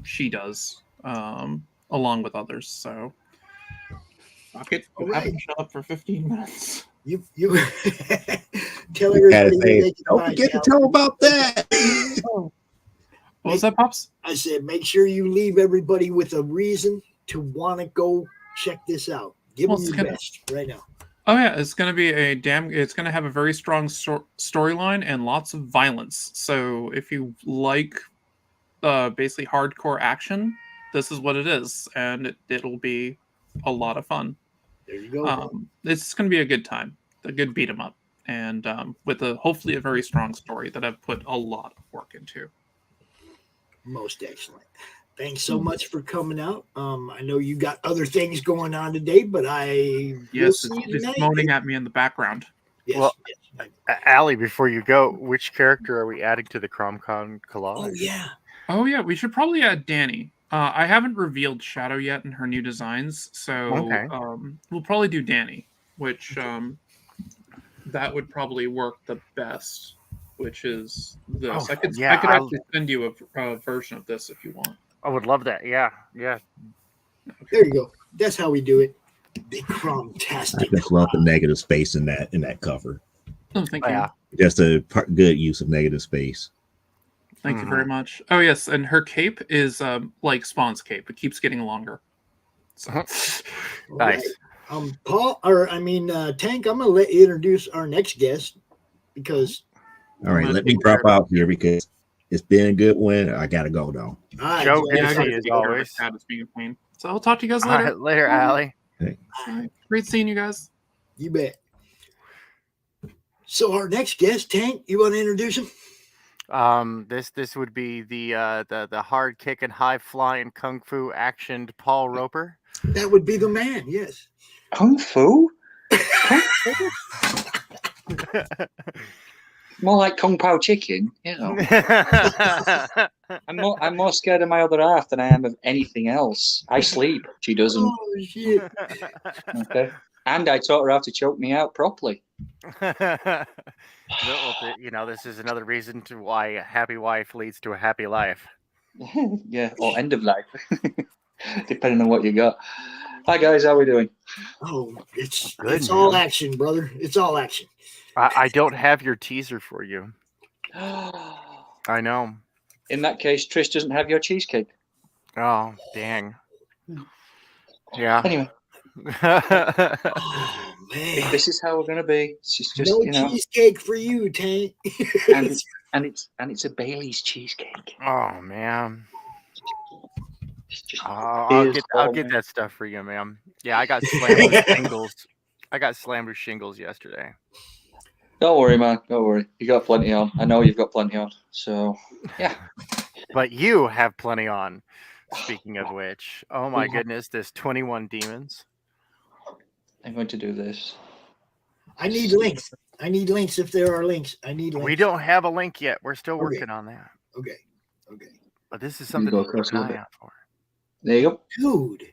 she does, along with others. So. Rocket, you haven't shut up for 15 minutes. You tell everybody. Don't forget to tell about that. What was that, Pops? I said, make sure you leave everybody with a reason to want to go check this out. Give them your best right now. Oh yeah, it's gonna be it's gonna have a very strong storyline and lots of violence. So if you like basically hardcore action, this is what it is, and it'll be a lot of fun. There you go. It's going to be a good time, a good beat 'em up, and with hopefully a very strong story that I've put a lot of work into. Most excellent. Thanks so much for coming out. I know you got other things going on today, but I will Yes, see you it's tonight. moaning at me in the background. Yes. Well, Allie, before you go, which character are we adding to the CromCon collage? Oh yeah, we should probably add Danny. I haven't revealed Shadow yet in her new designs, so Okay. We'll probably do Danny, which that would probably work the best. Which is this? Oh, I could yeah, actually send you a version of this if you want. I would love that. Yeah. There you go. That's how we do it. The Chromtastic. I just love the negative space in that cover. Oh, thank you. Just a good use of negative space. Thank you very much. Oh yes, and her cape is like Spawn's cape. It keeps getting longer. So. Nice. Right. Tank, I'm gonna let you introduce our next guest because. All right, let me drop out here because it's been a good one. I gotta go though. Joe, good to see you as always. Cat is being a pain. So I'll talk to you guys All later. right, later, Allie. Hey. All right. Great seeing you guys. You bet. So our next guest, Tank, you want to introduce him? This would be the hard kicking, high flying kung fu actioned Paul Roper. That would be the man. Yes. Kung fu? More like Kung Pao chicken, you know. I'm more scared of my other half than I am of anything else. I sleep. She doesn't. Oh shit. Okay. And I taught her how to choke me out properly. This is another reason to why a happy wife leads to a happy life. Yeah, or end of life, depending on what you got. Hi guys, how we doing? Oh, it's Good, it's all man. action, brother. It's all action. I don't have your teaser for you. I know. In that case, Trish doesn't have your cheesecake. Oh, dang. Yeah. Anyway. Oh man. If this is how we're gonna be, she's just no cheesecake for you, Tank. and it's a Bailey's cheesecake. Oh man. I'll get that stuff for you, man. Yeah, I got slammed with shingles. I got slammed with shingles yesterday. Don't worry, man. Don't worry. You got plenty on. I know you've got plenty on. So, yeah. But you have plenty on. Speaking of which, oh my goodness, there's 21 demons. I'm going to do this. I need links. I need links if there are links. I need links. We don't have a link yet. We're still working on that. Okay. But this is something to keep an eye out for. There you go. Dude.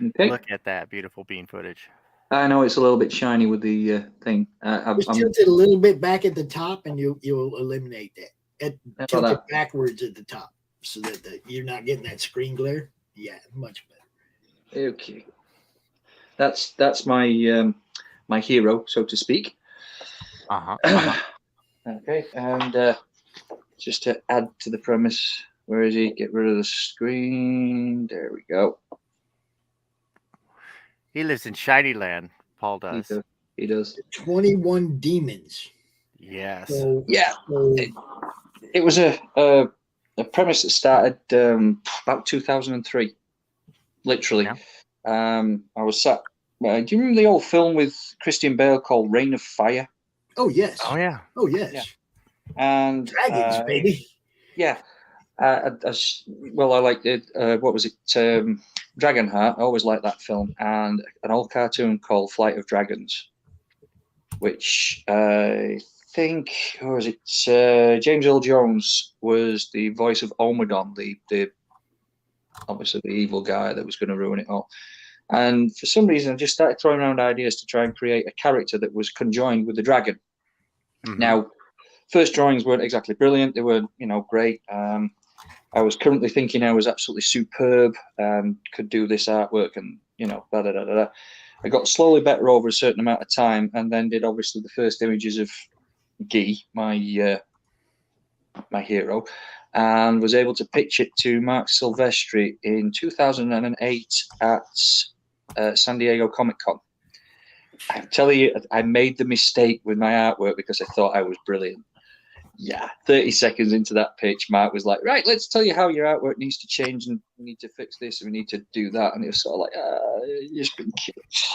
Okay. Look at that beautiful bean footage. I know it's a little bit shiny with the thing. Just tilt it a little bit back at the top, and you'll eliminate that. Tilt it backwards at the top, so that you're not getting that screen glare. Yeah, much better. Okay, that's my my hero, so to speak. Okay, and just to add to the premise, where is he? Get rid of the screen. There we go. He lives in Shiny Land. Paul does. He does. 21 demons. Yes. So, yeah. It was a premise that started about 2003. Literally. Yeah. I was sat. Do you remember the old film with Christian Bale called Reign of Fire? Oh yes. Oh yeah. Oh yes. Yeah. And dragons, baby. Yeah. Well, I liked it. What was it? Dragonheart. I always liked that film, and an old cartoon called Flight of Dragons, which I think, or was it James Earl Jones was the voice of Omidon, the obviously the evil guy that was going to ruin it all. And for some reason, I just started throwing around ideas to try and create a character that was conjoined with the dragon. Mm-hmm. Now, first drawings weren't exactly brilliant. They were, great. I was currently thinking I was absolutely superb, could do this artwork and, I got slowly better over a certain amount of time, and then did obviously the first images of Guy, my hero, and was able to pitch it to Mark Silvestri in 2008 at San Diego Comic-Con. I'm telling you, I made the mistake with my artwork because I thought I was brilliant. Yeah, 30 seconds into that pitch, Mark was like, right, let's tell you how your artwork needs to change, and we need to fix this, and we need to do that. And it was sort of like, you've been kicked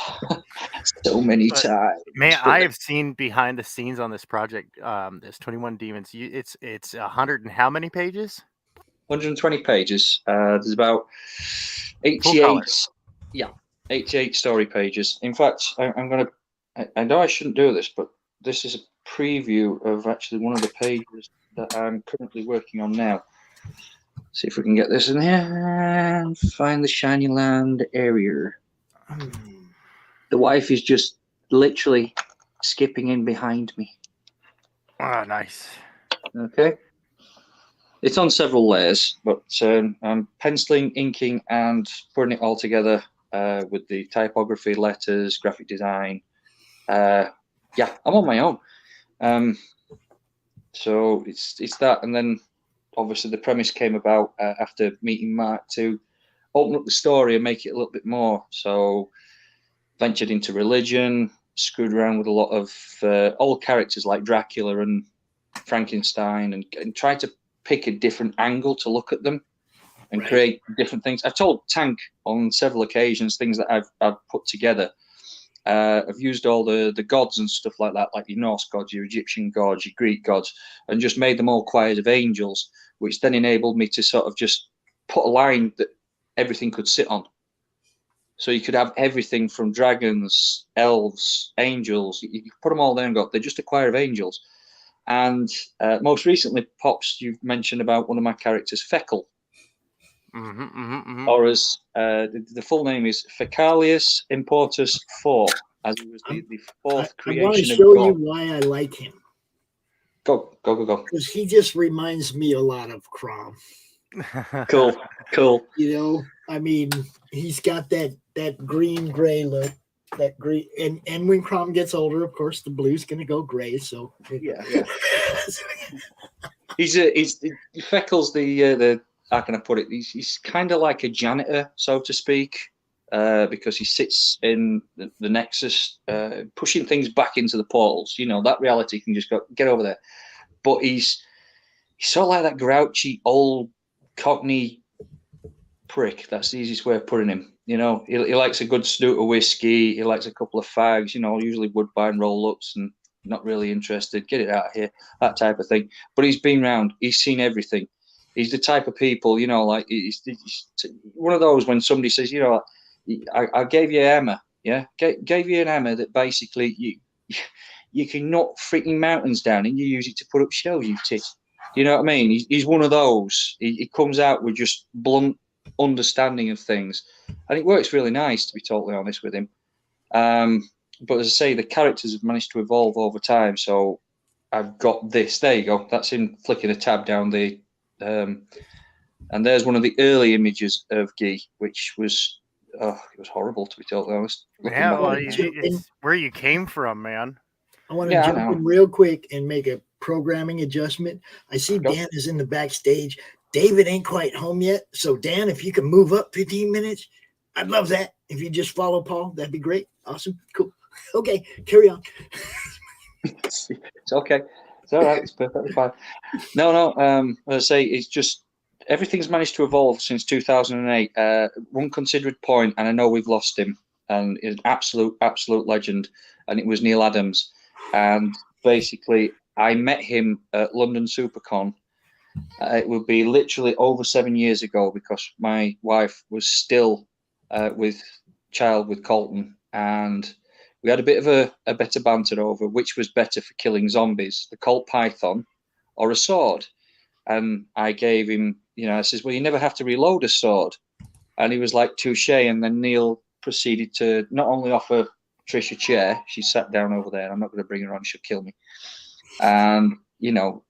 so many times. Man, I have seen behind the scenes on this project. There's 21 Demons. It's 100 and how many pages? 120 pages. There's about Full color. 88 story pages. In fact, I'm going to, I know I shouldn't do this, but this is a preview of actually one of the pages that I'm currently working on now. See if we can get this in here. Find the Shiny Land area. The wife is just literally skipping in behind me. Ah, nice. Okay. It's on several layers, but I'm penciling, inking, and putting it all together with the typography, letters, graphic design. I'm on my own. So it's that, and then obviously the premise came about after meeting Mark to open up the story and make it a little bit more. So ventured into religion, screwed around with a lot of old characters like Dracula and Frankenstein, and tried to pick a different angle to look at them and create different things. I've told Tank on several occasions things that I've put together. I've used all the gods and stuff like that, like your Norse gods, your Egyptian gods, your Greek gods, and just made them all choirs of angels, which then enabled me to sort of just put a line that everything could sit on. So you could have everything from dragons, elves, angels. You could put them all there and go, they're just a choir of angels. And most recently, Pops, you've mentioned about one of my characters, Feckle. Or as the full name is Fecalius Importus IV, as he was the fourth creation I want to of show God. you why I like him. Go. Because he just reminds me a lot of CRoM. Cool. You know, I mean, he's got that green-gray look. That green, and when CRoM gets older, of course, the blue's going to go gray. So yeah. He's Feckle's the how can I put it? He's kind of like a janitor, so to speak, because he sits in the Nexus, pushing things back into the portals. You know, that reality can just get over there. But he's sort of like that grouchy old Cockney prick. That's the easiest way of putting him. You know, he likes a good snoot of whiskey. He likes a couple of fags. You know, usually Woodbine roll-ups, and not really interested. Get it out of here, that type of thing. But he's been round. He's seen everything. He's the type of people, you know, like he's one of those when somebody says, you know, I gave you a hammer, yeah, gave you an hammer that basically you can knock freaking mountains down and you use it to put up shelves, you tit. You know what I mean? He's one of those. He comes out with just blunt understanding of things, and it works really nice, to be totally honest with him. But as I say, the characters have managed to evolve over time. So I've got this. There you go. That's him flicking a tab down the. And there's one of the early images of Guy, which was it was horrible, to be totally honest. Yeah, well, it's where you came from, man. I want to jump in real quick and make a programming adjustment. I see Dan is in the backstage. David ain't quite home yet. So, Dan, if you can move up 15 minutes, I'd love that. If you just follow Paul, that'd be great. Awesome. Cool. Okay, carry on. It's okay. It's all right. It's perfectly fine. No. As I say, it's just everything's managed to evolve since 2008. One considered point, and I know we've lost him, and he's an absolute legend, and it was Neal Adams. And basically, I met him at London SuperCon. It would be literally over 7 years ago, because my wife was still with child with Colton, and we had a bit of a better banter over which was better for killing zombies, the Colt Python or a sword. And I gave him, I says, well, you never have to reload a sword. And he was like, touche. And then Neil proceeded to not only offer Trish a chair, she sat down over there, I'm not going to bring her on, she'll kill me. And,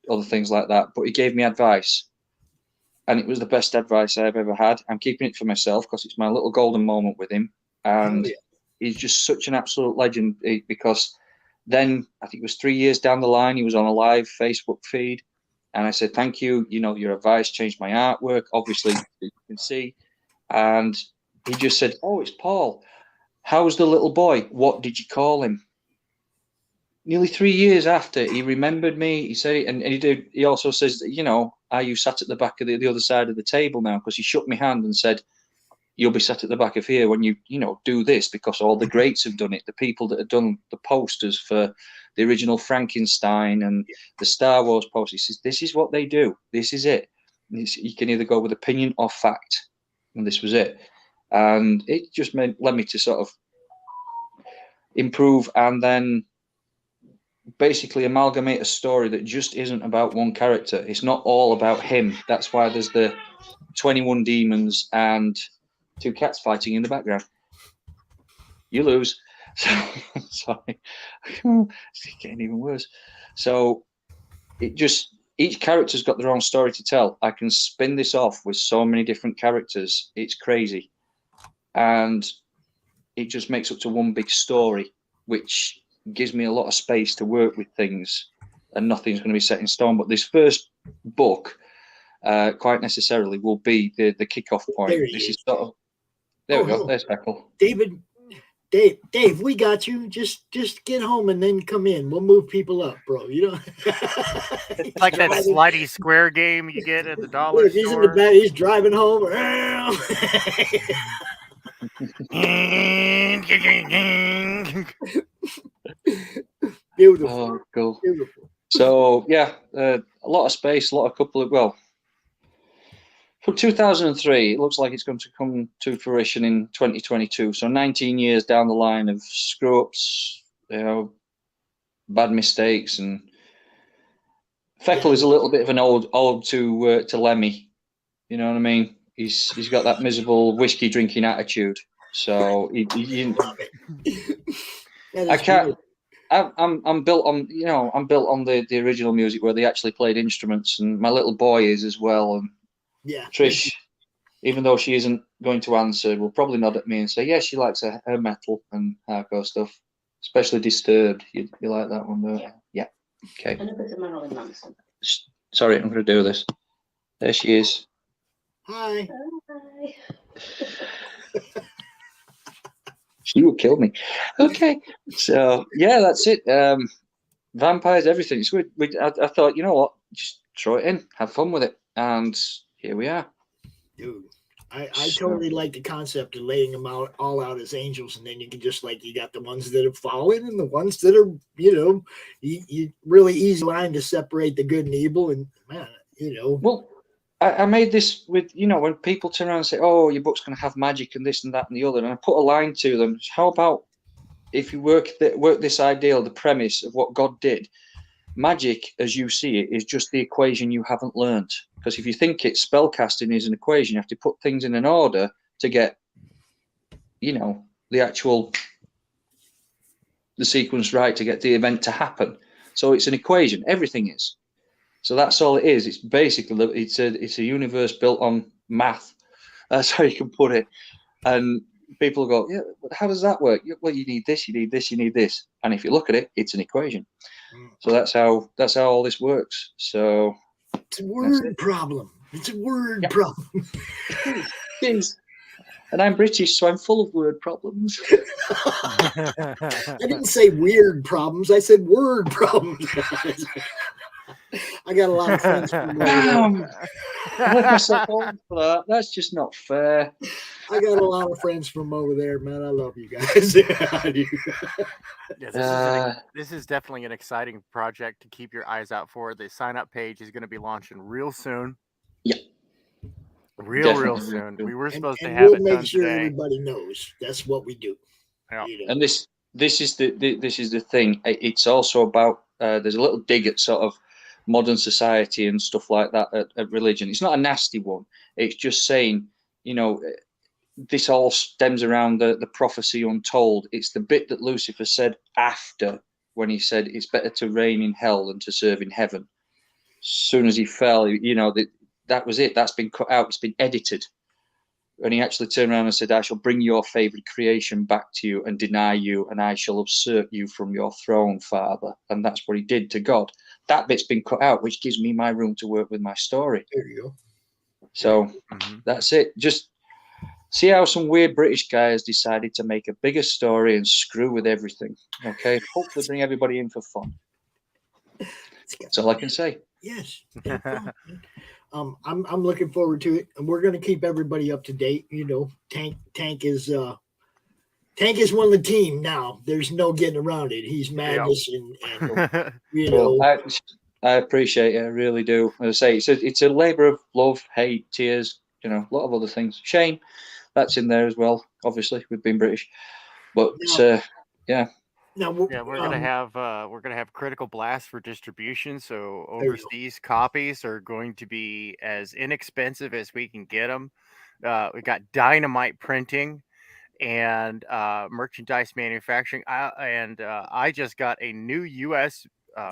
other things like that. But he gave me advice. And it was the best advice I've ever had. I'm keeping it for myself because it's my little golden moment with him. And he's just such an absolute legend, because then I think it was 3 years down the line, he was on a live Facebook feed. And I said, thank you. Your advice changed my artwork. Obviously, you can see. And he just said, oh, it's Paul. How's the little boy? What did you call him? Nearly 3 years after, he remembered me. He said it, and he did. He also says, are you sat at the back of the other side of the table now? Because he shook my hand and said, you'll be sat at the back of here when you do this, because all the greats have done it. The people that have done the posters for the original Frankenstein and the Star Wars posters, he says, this is what they do. This is it. You can either go with opinion or fact, and this was it. And it just led me to sort of improve and then basically amalgamate a story that just isn't about one character. It's not all about him. That's why there's the 21 demons and 2 cats fighting in the background. You lose. Sorry. It's getting even worse. So each character's got their own story to tell. I can spin this off with so many different characters. It's crazy. And it just makes up to one big story, which gives me a lot of space to work with things, and nothing's going to be set in stone. But this first book, quite necessarily, will be the kickoff point. This is sort of there. We go. There's Beckle. Dave, we got you. Just get home and then come in. We'll move people up, bro. You know, it's like that slidey square game you get at the dollar he's store. In the back. He's driving home. Beautiful. Oh, cool. Beautiful. So yeah, a lot of space, a couple of from 2003, it looks like it's going to come to fruition in 2022. So 19 years down the line of screw-ups, bad mistakes, and Feckle is a little bit of an ode to Lemmy. You know what I mean? He's got that miserable whiskey drinking attitude. So I can't. I'm built on I'm built on the original music where they actually played instruments, and my little boy is as well. And Trish, even though she isn't going to answer, will probably nod at me and say, yeah, she likes her metal and hardcore stuff, especially Disturbed. You like that one, don't you? Yeah. Okay. And a bit of Marilyn Manson. Sorry, I'm going to do this. There she is. Hi. Hi. She will kill me. Okay. So, yeah, that's it. Vampires, everything. It's good. I thought, you know what? Just throw it in. Have fun with it. And here we are. Dude, I totally like the concept of laying them all out as angels, and then you can just you got the ones that have fallen and the ones that are, you really easy line to separate the good and evil. And man, Well, I made this with, when people turn around and say, oh, your book's going to have magic and this and that and the other, and I put a line to them. How about if you work this ideal, the premise of what God did? Magic, as you see it, is just the equation you haven't learned. Because if you think spellcasting is an equation, you have to put things in an order to get, the sequence right to get the event to happen. So it's an equation. Everything is. So that's all it is. It's basically it's a universe built on math. That's how you can put it. And people go, yeah, but how does that work? Well, you need this, you need this, you need this. And if you look at it, it's an equation. So that's how all this works. So it's a word problem. It's a word problem. It is. And I'm British, so I'm full of word problems. I didn't say weird problems. I said word problems. I got a lot of friends from over there. That's just not fair. I got a lot of friends from over there, man. I love you guys. I do. Yeah, this is definitely an exciting project to keep your eyes out for. The sign-up page is going to be launching real soon. Yeah. Real soon. We were supposed to have we'll it make done sure today. everybody knows that's what we do. Yeah. And this is the thing. It's also about there's a little dig at sort of modern society and stuff like that at religion. It's not a nasty one. It's just saying, this all stems around the prophecy untold. It's the bit that Lucifer said after, when he said it's better to reign in hell than to serve in heaven. As soon as he fell, that was it. That's been cut out. It's been edited. And he actually turned around and said, I shall bring your favored creation back to you and deny you, and I shall usurp you from your throne, Father. And that's what he did to God. That bit's been cut out, which gives me my room to work with my story. There you go. So that's it. Just see how some weird British guy has decided to make a bigger story and screw with everything. Okay? Hopefully bring everybody in for fun. That's all I can say. Yes. I'm looking forward to it, and we're going to keep everybody up to date. Tank is one of the team now. There's no getting around it. He's Madness, and I appreciate it. I really do. As I say, it's a labour of love, hate, tears, a lot of other things. Shame, that's in there as well, obviously, with being British. But, yeah. Now, we're gonna have Critical Blast for distribution. So overseas copies are going to be as inexpensive as we can get them. We got dynamite printing and merchandise manufacturing. I just got a new U.S.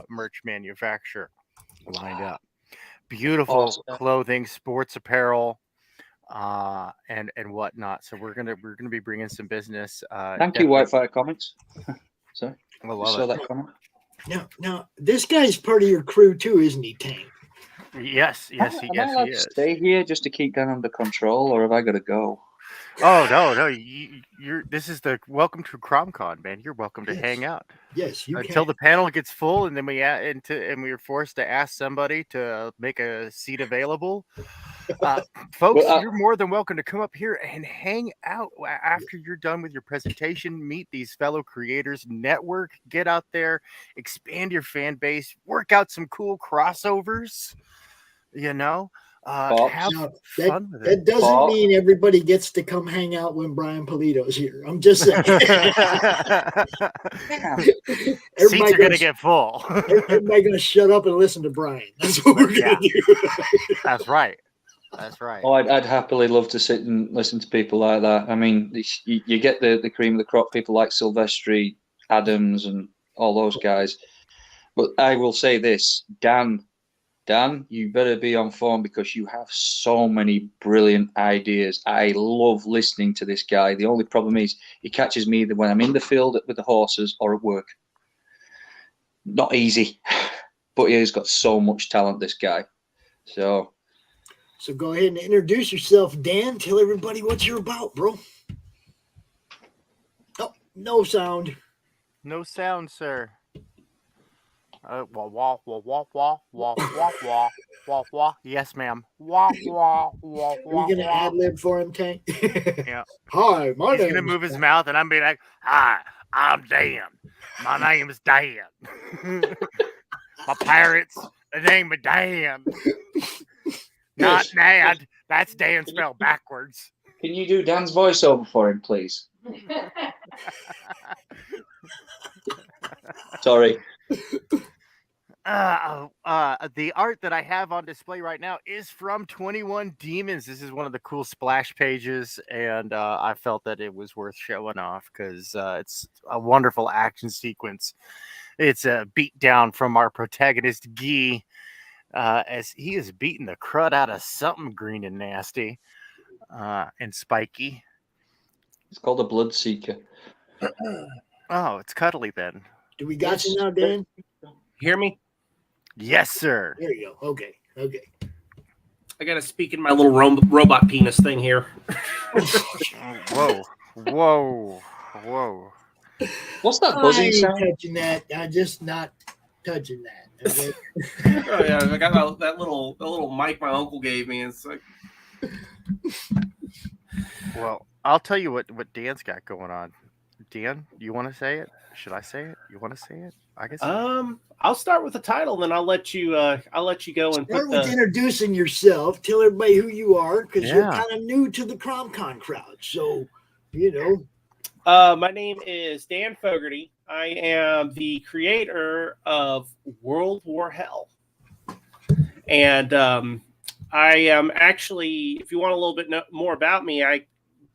Merch manufacturer lined up. Beautiful clothing, sports apparel, and whatnot. So we're gonna be bringing some business. Thank you, Whitefire Comics. Sorry, I love it. that comment. Now, this guy's part of your crew too, isn't he, Tank? Yes, Am I allowed to stay here just to keep Dan under control, or have I got to go? Oh no! This is the welcome to CromCon, man. You're welcome to hang out. Yes, you until can. the panel gets full, and then we are forced to ask somebody to make a seat available. Folks, you're more than welcome to come up here and hang out after you're done with your presentation. Meet these fellow creators, network, get out there, expand your fan base, work out some cool crossovers. Have fun with it. That doesn't mean everybody gets to come hang out when Brian Pulido's here. I'm just saying. Seats are going to get full. Everybody going to shut up and listen to Brian. That's what we're going to do. That's right. That's right. Oh, I'd happily love to sit and listen to people like that. I mean, you get the cream of the crop, people like Silvestri, Adams, and all those guys. But I will say this, Dan, you better be on form because you have so many brilliant ideas. I love listening to this guy. The only problem is he catches me either when I'm in the field with the horses or at work. Not easy, but he's got so much talent, this guy. So go ahead and introduce yourself, Dan. Tell everybody what you're about, bro. Oh, no sound. No sound, sir. Wah, wah, wah, wah, wah, wah, wah, wah, wah, wah. Yes, ma'am. Wah, wah, wah, Are you gonna ad lib for him, Tank? Yeah. Hi, my He's name. gonna move his mouth, and I'm be like, "Hi, I'm Dan. My name is Dan. My parents, the name of Dan. Not Nad. That's Dan spelled backwards." Can you do Dan's voiceover for him, please? Sorry. The art that I have on display right now is from 21 Demons. This is one of the cool splash pages, and I felt that it was worth showing off because it's a wonderful action sequence. It's a beat down from our protagonist, Guy, as he is beating the crud out of something green and nasty and spiky. It's called a Blood Seeker. Oh, it's cuddly then. Do we got you now, Dan? Hear me? Yes, sir. There you go. Okay. I got to speak in my little robot penis thing here. Whoa. What's that buzzing sound? Touching that. I'm just not touching that. Okay? Oh yeah, I got that little mic my uncle gave me. It's like, well, I'll tell you what Dan's got going on. Dan, you want to say it? Should I say it? You want to say it? I guess. I'll start with the title, then I'll let you go and start with introducing yourself. Tell everybody who you are, because you're kind of new to the CromCon crowd. So, my name is Dan Fogarty. I am the creator of World War Hell, and I am actually, if you want a little bit more about me, I'm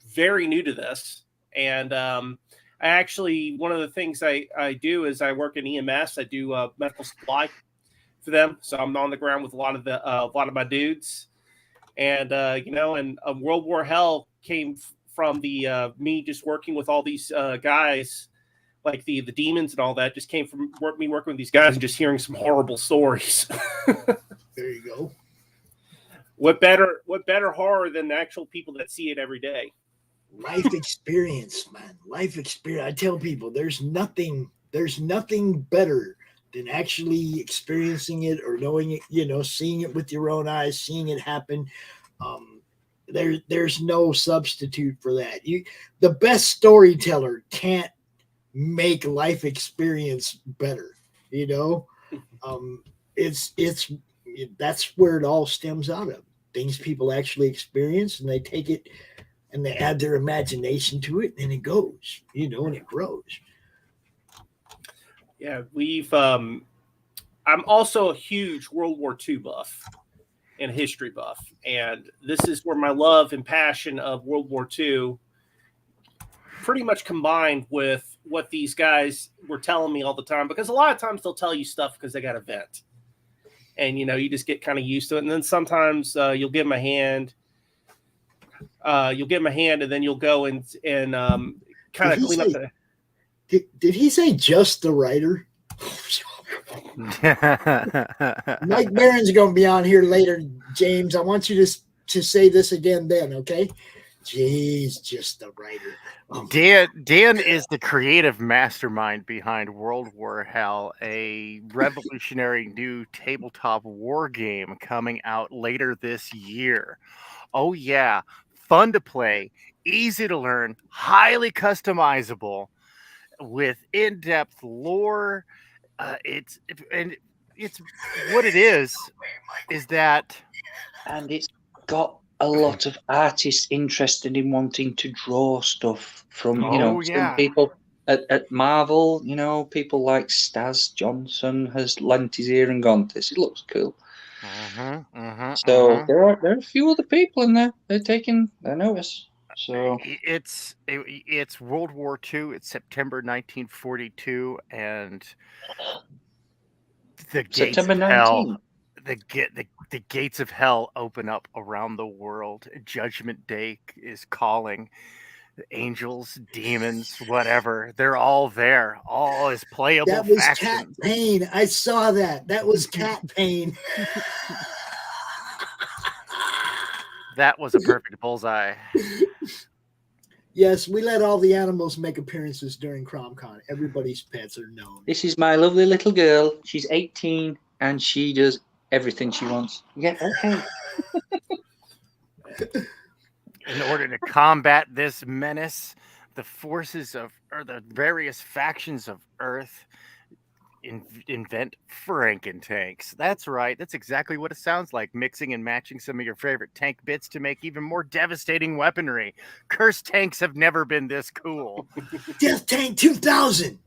very new to this, and I actually, one of the things I do is I work in EMS. I do medical supply for them, so I'm on the ground with a lot of my dudes, and World War Hell came from the me just working with all these guys, like the demons and all that. Just came from me working with these guys and just hearing some horrible stories. There you go. What better horror than the actual people that see it every day? Life experience, man. Life experience. I tell people there's nothing better than actually experiencing it or knowing it, seeing it with your own eyes, seeing it happen. There's no substitute for that. The best storyteller can't make life experience better. that's where it all stems out of. Things people actually experience, and they take it and they add their imagination to it, and it goes, and it grows. Yeah, I'm also a huge World War II buff and history buff, and this is where my love and passion of World War II pretty much combined with what these guys were telling me all the time, because a lot of times they'll tell you stuff because they got a vent, and you just get kind of used to it. And then sometimes you'll give them a hand, and then you'll go and kind of clean up the. Did he say just the writer? Mike Barron's going to be on here later, James. I want you to say this again then, okay? Jeez, just the writer. Dan is the creative mastermind behind World War Hell, a revolutionary new tabletop war game coming out later this year. Oh yeah, fun to play, easy to learn, highly customizable, with in-depth lore. It's what it is that, and it's got a lot of artists interested in wanting to draw stuff from some people at Marvel. People like Staz Johnson has lent his ear and gone, this, it looks cool. So there are a few other people in there. They're taking their notice. So it's World War II. It's September 1942, and the gates of hell. The gates of hell open up around the world. Judgment Day is calling. Angels, demons, whatever. They're all there. All is playable. That was factions. Cat Pain. I saw that. That was Cat Pain. That was a perfect bullseye. Yes, we let all the animals make appearances during CromCon. Everybody's pets are known. This is my lovely little girl. She's 18 and she does everything she wants. Yeah, okay. In order to combat this menace, the forces of the various factions of Earth invent Frankentanks. That's right. That's exactly what it sounds like. Mixing and matching some of your favorite tank bits to make even more devastating weaponry. Cursed tanks have never been this cool. Death Tank 2000.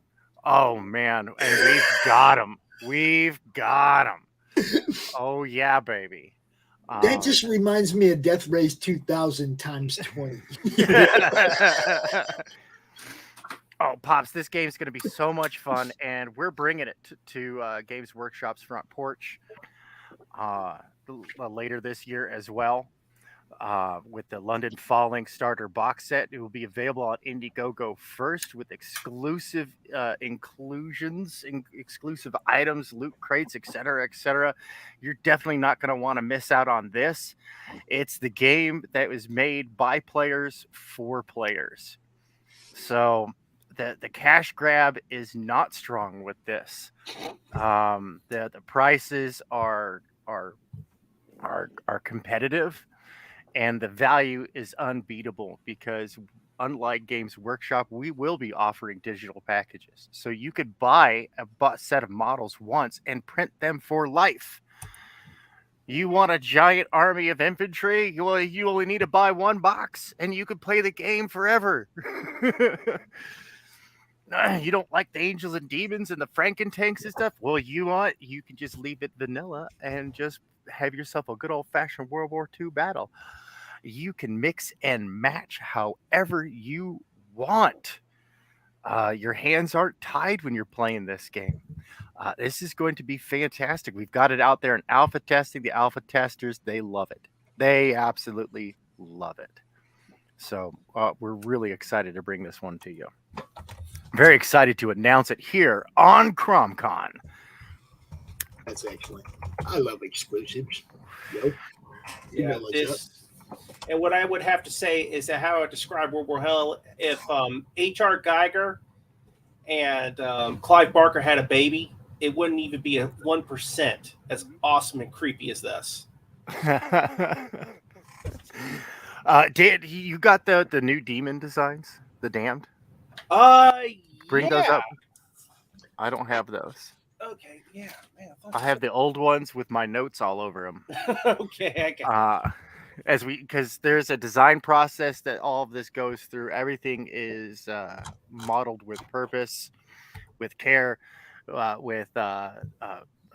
Oh man, and we've got them. We've got them. Oh yeah, baby. That just reminds me of Death Race 2000 times 20. Oh, Pops, this game's going to be so much fun, and we're bringing it to Games Workshop's front porch later this year as well, with the London Falling starter box set. It will be available on Indiegogo first with exclusive inclusions, exclusive items, loot crates, etc., etc. You're definitely not going to want to miss out on this. It's the game that was made by players for players. So the cash grab is not strong with this. The prices are competitive, and the value is unbeatable because, unlike Games Workshop, we will be offering digital packages. So you could buy a set of models once and print them for life. You want a giant army of infantry? You only need to buy one box, and you could play the game forever. You don't like the angels and demons and the Frankentanks and stuff? Well, you can just leave it vanilla and just have yourself a good old-fashioned World War II battle. You can mix and match however you want. Your hands aren't tied when you're playing this game. This is going to be fantastic. We've got it out there in alpha testing. The alpha testers, they love it. They absolutely love it. So we're really excited to bring this one to you. Very excited to announce it here on CromCon. That's excellent. I love exclusives. Yep. Yeah, and what I would have to say is that how I describe World War Hell, if H.R. Geiger and Clive Barker had a baby, it wouldn't even be a 1% as awesome and creepy as this. Dan, you got the new demon designs, the Damned? Bring those up. I don't have those. Okay, yeah, man. I have the old ones with my notes all over them. Okay, I got Because there's a design process that all of this goes through. Everything is modeled with purpose, with care, with a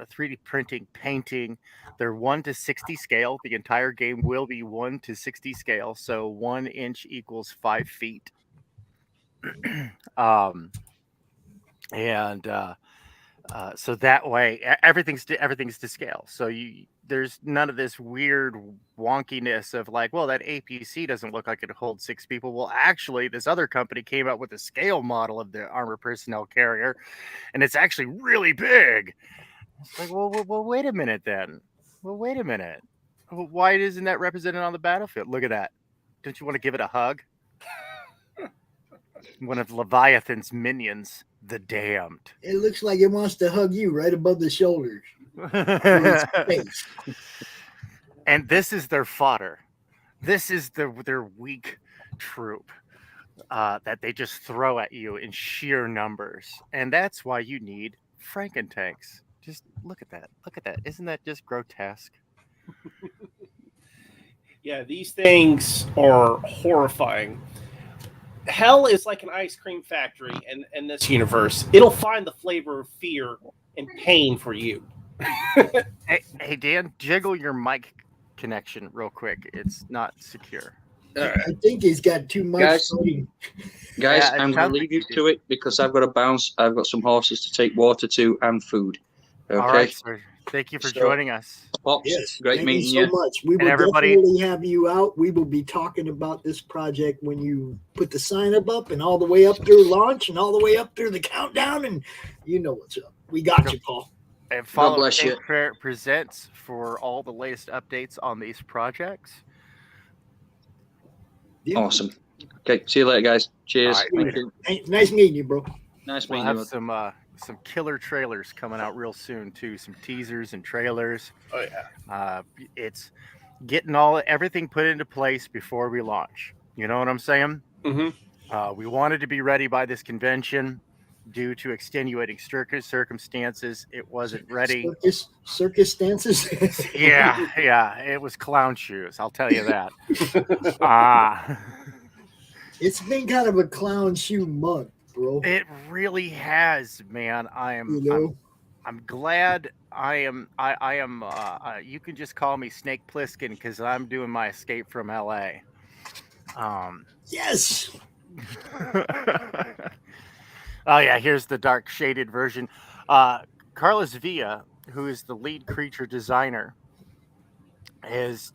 3D printing, painting. They're 1:60 scale. The entire game will be 1:60 scale, so 1 inch equals 5 feet. And so that way everything's to scale. So there's none of this weird wonkiness of like, well, that APC doesn't look like it holds 6 people. Well, actually, this other company came up with a scale model of the armored personnel carrier, and it's actually really big. It's like, well, wait a minute then. Well, wait a minute. Well, why isn't that represented on the battlefield? Look at that. Don't you want to give it a hug? One of Leviathan's minions, the Damned. It looks like it wants to hug you right above the shoulders. And this is their fodder. This is their weak troop that they just throw at you in sheer numbers. And that's why you need Frankentanks. Just look at that. Look at that. Isn't that just grotesque? Yeah, these things are horrifying. Hell is like an ice cream factory in this universe. It'll find the flavor of fear and pain for you. Hey, Dan, jiggle your mic connection real quick. It's not secure. I think he's got too much. Guys, Yeah, I'm going to leave you to it because I've got to bounce. I've got some horses to take water to and food. Okay. All right, sir. Thank you for joining us. Pops, Yes, great thank meeting you so much. We will definitely have you out. We will be talking about this project when you put the sign up and all the way up through launch and all the way up through the countdown, and you know what's up. We got you, Paul. And follow bless you. Tank Presents for all the latest updates on these projects. Awesome. Okay, see you later, guys. Cheers. All right, Thank later. you. Hey, nice meeting you, bro. Nice We'll meeting have you. some killer trailers coming out real soon too. Some teasers and trailers. Oh yeah. It's getting everything put into place before we launch. You know what I'm saying? Mm-hmm. We wanted to be ready by this convention. Due to extenuating circumstances, it wasn't ready. Circus dances. Yeah, it was clown shoes. I'll tell you that. It's been kind of a clown shoe month, bro. It really has, man. I'm glad I am. You can just call me Snake Plissken because I'm doing my escape from LA. Yes. Oh yeah, here's the dark shaded version. Carlos Villa, who is the lead creature designer, has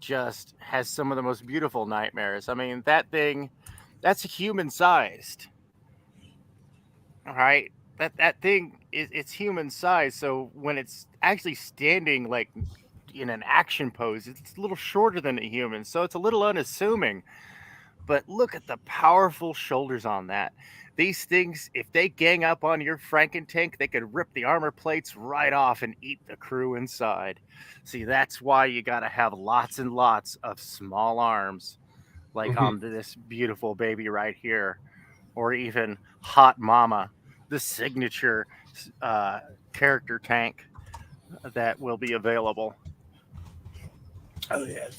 some of the most beautiful nightmares. I mean, that's human sized. All right, that thing it's human sized. So when it's actually standing like in an action pose, it's a little shorter than a human, so it's a little unassuming. But look at the powerful shoulders on that. These things, if they gang up on your Frankentank, they could rip the armor plates right off and eat the crew inside. See, that's why you got to have lots and lots of small arms, like on this beautiful baby right here, or even Hot Mama, the signature character tank that will be available. Oh yeah,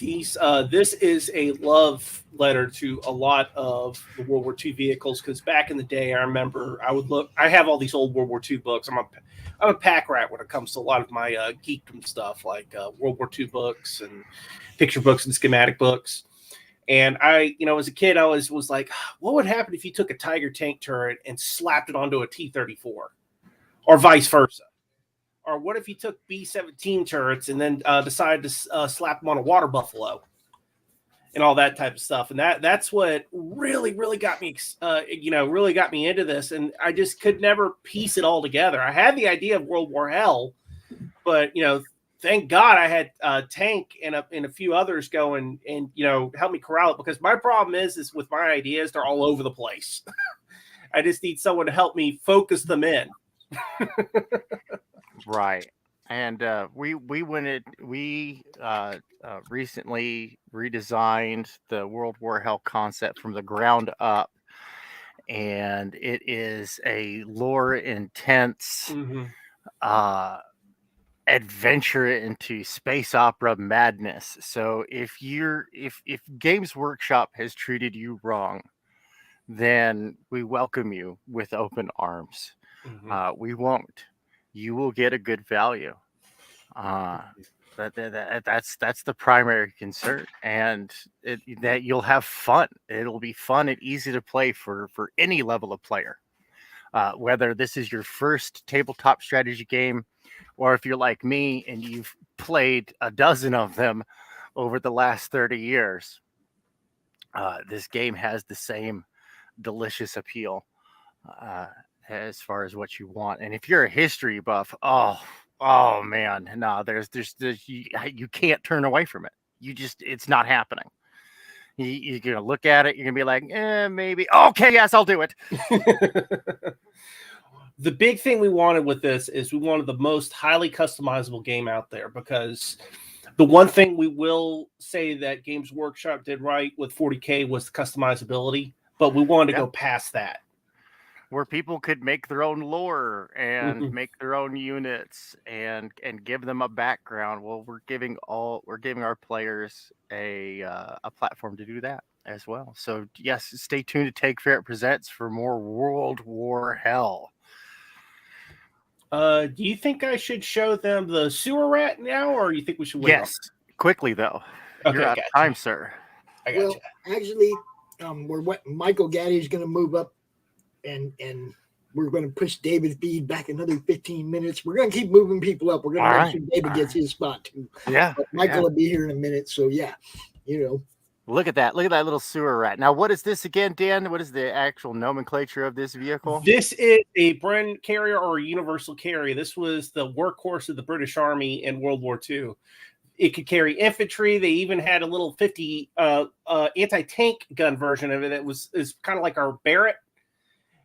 this is a love letter to a lot of the World War II vehicles because back in the day, I remember I have all these old World War II books. I'm a pack rat when it comes to a lot of my geekdom stuff, like World War II books and picture books and schematic books. And I, as a kid, I was like, what would happen if you took a Tiger tank turret and slapped it onto a T-34, or vice versa? Or what if you took B-17 turrets and then decided to slap them on a water buffalo and all that type of stuff? And that's what really got me, really got me into this. And I just could never piece it all together. I had the idea of World War Hell, but, thank God I had Tank and a few others go and help me corral it, because my problem is with my ideas, they're all over the place. I just need someone to help me focus them in. Right. And we recently redesigned the World War Hell concept from the ground up, and it is a lore intense adventure into space opera madness. So if Games Workshop has treated you wrong, then we welcome you with open arms. We won't. You will get a good value. That's the primary concern, and that you'll have fun. It'll be fun and easy to play for any level of player. Whether this is your first tabletop strategy game, or if you're like me and you've played a dozen of them over the last 30 years, this game has the same delicious appeal as far as what you want. And if you're a history buff, oh man, no, there's you can't turn away from it. It's not happening. You're gonna look at it, you're gonna be like, maybe, okay, yes, I'll do it. The big thing we wanted with this is we wanted the most highly customizable game out there, because the one thing we will say that Games Workshop did right with 40K was the customizability, but we wanted to go past that, where people could make their own lore and make their own units and give them a background. Well, we're giving our players a platform to do that as well. So yes, stay tuned to Take Fair Presents for more World War Hell. Do you think I should show them the sewer rat now, or you think we should wait? Yes, quickly though. Okay, you're out of time, sir. I got you. Actually, Michael Gatti is going to move up, and we're going to push David's feed back another 15 minutes. We're going to keep moving people up. We're going to make sure David gets his spot too. Yeah, but Michael will be here in a minute. So yeah, Look at that. Look at that little sewer rat. Now, what is this again, Dan? What is the actual nomenclature of this vehicle? This is a Bren carrier or a universal carrier. This was the workhorse of the British Army in World War II. It could carry infantry. They even had a little 50 anti-tank gun version of it that is kind of like our Barrett.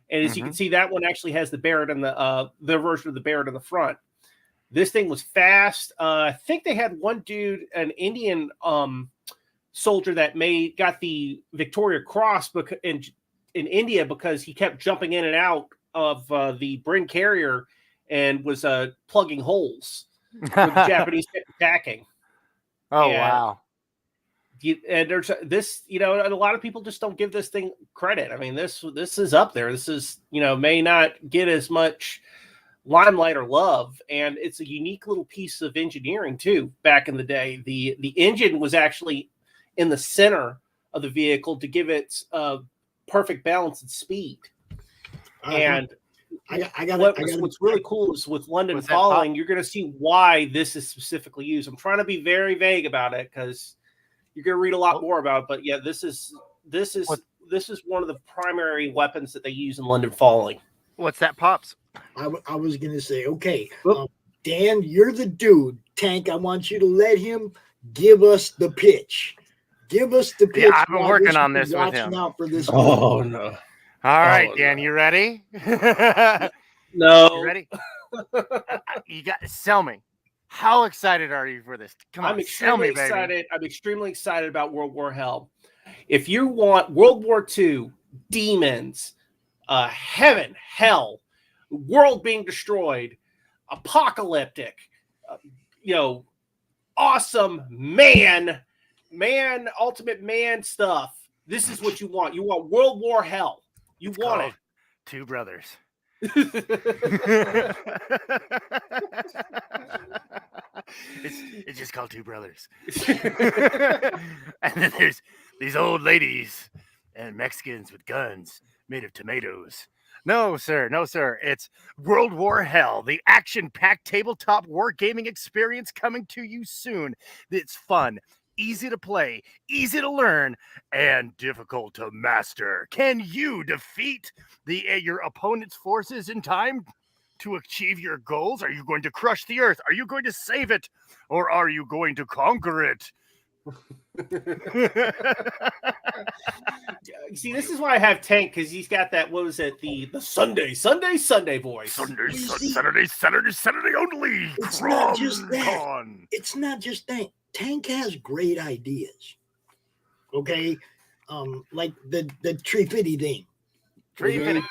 And as you can see, that one actually has the Barrett and the version of the Barrett in the front. This thing was fast. I think they had one dude, an Indian soldier that got the Victoria Cross in India because he kept jumping in and out of the Bren carrier and was plugging holes with the Japanese attacking. Wow. And there's this, a lot of people just don't give this thing credit. I mean, this is up there. This is, may not get as much limelight or love, and it's a unique little piece of engineering too. Back in the day, the engine was actually in the center of the vehicle to give it perfect balance and speed. And what's really cool is with London Falling, you're going to see why this is specifically used. I'm trying to be very vague about it because you're going to read a lot more about it. But yeah, this is one of the primary weapons that they use in London Falling. What's that, Pops? I was going to say, okay, Dan, you're the dude. Tank, I want you to let him give us the pitch. Give us the pitch. Yeah, I've been working on this with him. Out for this no. All right, Dan, you ready? No. You ready? You got to sell me. How excited are you for this? Come on, sell me, baby. I'm extremely excited about World War Hell. If you want World War II, demons, heaven, hell, world being destroyed, apocalyptic, awesome ultimate man stuff. This is what you want. You want World War Hell. You want it. Two brothers. It's just called Two Brothers. And then there's these old ladies and Mexicans with guns made of tomatoes. No, sir. It's World War Hell, the action-packed tabletop wargaming experience coming to you soon. It's fun, easy to play, easy to learn, and difficult to master. Can you defeat your opponent's forces in time to achieve your goals? Are you going to crush the earth? Are you going to save it? Or are you going to conquer it? See, this is why I have Tank, because he's got that, what was it, the Sunday voice. Saturday only. It's not just that. It's not just that. Tank has great ideas. Okay? Like the tree fitty thing. Tree fitty.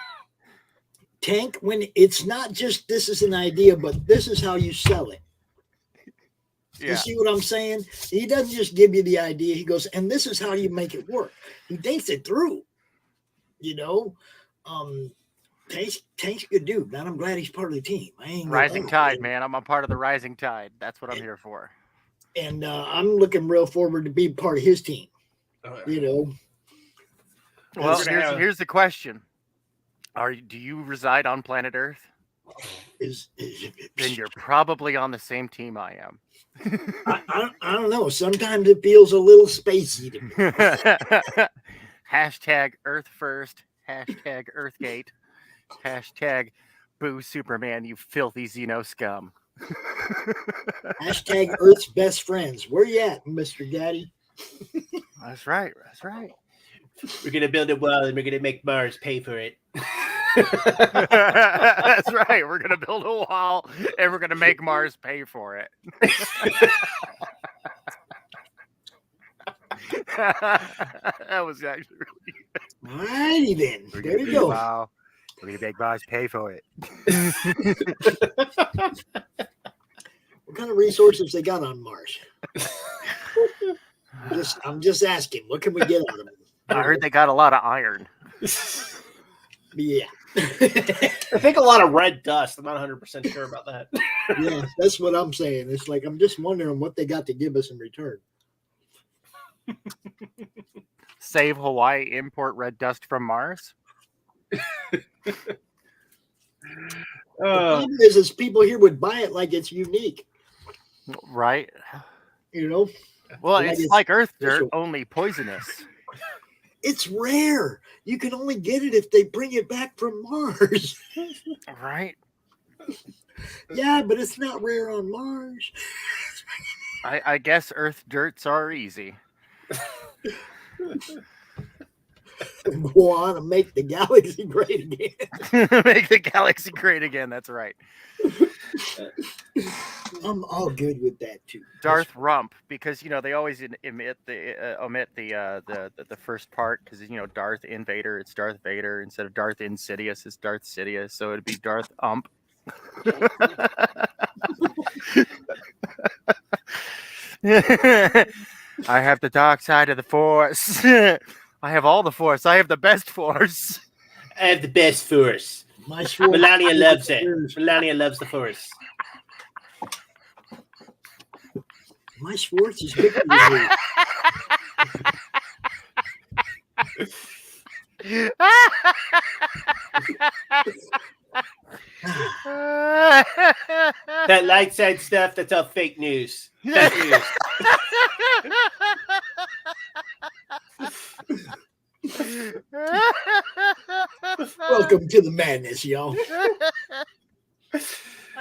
Tank, when it's not just this is an idea, but this is how you sell it. Yeah. You see what I'm saying? He doesn't just give you the idea. He goes, and this is how you make it work. He thinks it through. You know, Tank's a good dude, man. I'm glad he's part of the team. I ain't Rising tide, man. I'm a part of the rising tide. That's what I'm here for. And I'm looking real forward to being part of his team. You know. Well, here's the question: do you reside on planet Earth? Then you're probably on the same team I am. I don't know. Sometimes it feels a little spacey to me. Hashtag Earth First. Hashtag Earthgate. Hashtag Boo Superman, you filthy Xeno scum. Hashtag Earth's best friends. Where you at, Mr. Gatti? That's right. That's right. We're gonna build a wall and we're gonna make Mars pay for it. That's right. We're gonna build a wall and we're gonna make Mars pay for it. That was actually really good. Alrighty then. There you go. Wow. We're gonna make Mars pay for it. What kind of resources they got on Mars? I'm just asking. What can we get out of them? I heard they got a lot of iron. Yeah. I think a lot of red dust. I'm not 100% sure about that. Yeah, that's what I'm saying. It's like I'm just wondering what they got to give us in return. Save Hawaii, import red dust from Mars. The problem is people here would buy it like it's unique. Right. You know? Well, it's like Earth dirt, only poisonous. It's rare. You can only get it if they bring it back from Mars. Right. Yeah, but it's not rare on Mars. I guess Earth dirts are easy. Go on and make the galaxy great again. Make the galaxy great again. That's right. I'm all good with that too. Darth Rump, because they always omit the first part because Darth Invader, it's Darth Vader instead of Darth Insidious, it's Darth Sidious, so it'd be Darth Ump. I have the dark side of the Force. I have all the Force. I have the best Force. I have the best Force. Melania loves it. Melania loves the Force. My Schwartz is bigger than you. That light side stuff, that's all fake news. Fake news. Welcome to the madness, y'all.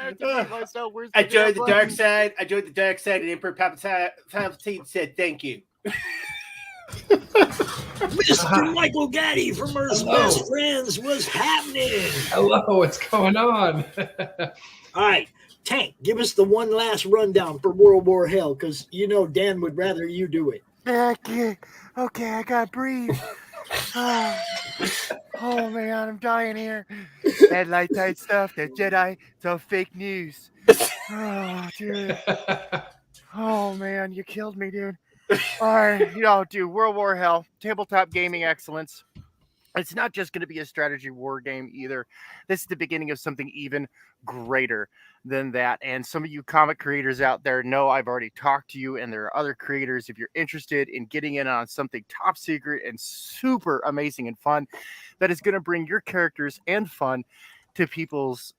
I joined the dark side. And Emperor Palpatine said thank you. Mr. Michael Gatti from Earth's Best Friends was happening. Hello, what's going on? All right, Tank, give us the one last rundown for World War Hell, because Dan would rather you do it. Okay, I gotta breathe. Oh man, I'm dying here. That light side stuff, that Jedi, it's all fake news. Oh, dude. Oh man, you killed me, dude. All right, dude, World War Hell, tabletop gaming excellence. It's not just going to be a strategy war game either. This is the beginning of something even greater than that. And some of you comic creators out there know I've already talked to you, and there are other creators. If you're interested in getting in on something top secret and super amazing and fun, that is going to bring your characters and fun to people's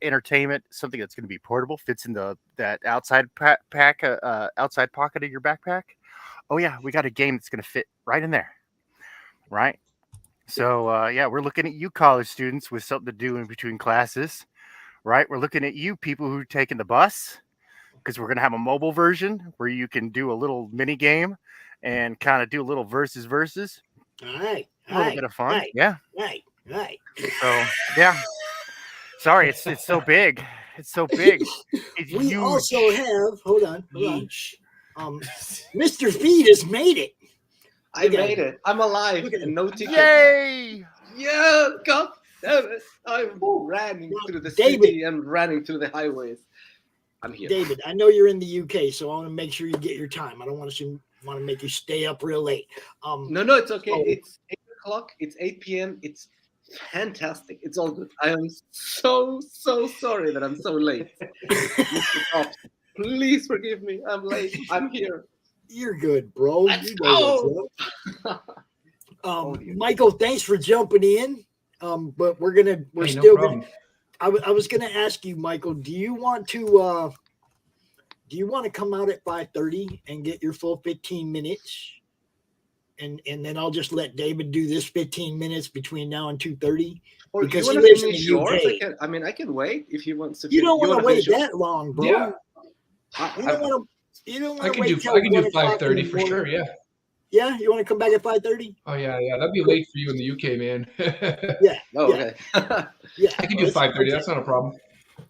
entertainment, something that's going to be portable, fits in that outside outside pocket of your backpack. Oh yeah, we got a game that's going to fit right in there, right? So we're looking at you college students with something to do in between classes, right? We're looking at you people who are taking the bus, because we're going to have a mobile version where you can do a little mini game and kind of do a little versus. All right, a little bit of fun, yeah. Right. So yeah. Sorry, it's so big. It's so big. It's we huge. also have. Hold on. Mr. Feed has made it. I made it. I'm alive. No ticket. Yay! Yeah, God. I'm running through the David. city and running through the highways. I'm here. David, I know you're in the UK, so I want to make sure you get your time. I don't want to make you stay up real late. No, it's okay. so- It's 8 o'clock. It's 8 p.m. It's fantastic. It's all good. I am so sorry that I'm so late. Mr. Capt, please forgive me. I'm late. I'm here. You're good, bro. Let's You know what's up. Michael, thanks for jumping in. But we're Hey, no still problem. gonna. I was gonna ask you, Michael. Do you want to come out at 5:30 and get your full 15 minutes? And then I'll just let David do this 15 minutes between now and 2:30. Or if you Because want he to lives in finish the yours, UK. I can wait if he wants to. You don't want wanna to wait finish yours? that long, bro. Yeah. You don't want to. You don't I want to can wait do till 5:30 1:00 for sure. Yeah. Yeah, you want to come back at 5:30? Oh yeah. That'd be late for you in the UK, man. Yeah. Oh, yeah. okay. Yeah. I can do 5:30. That's not a problem.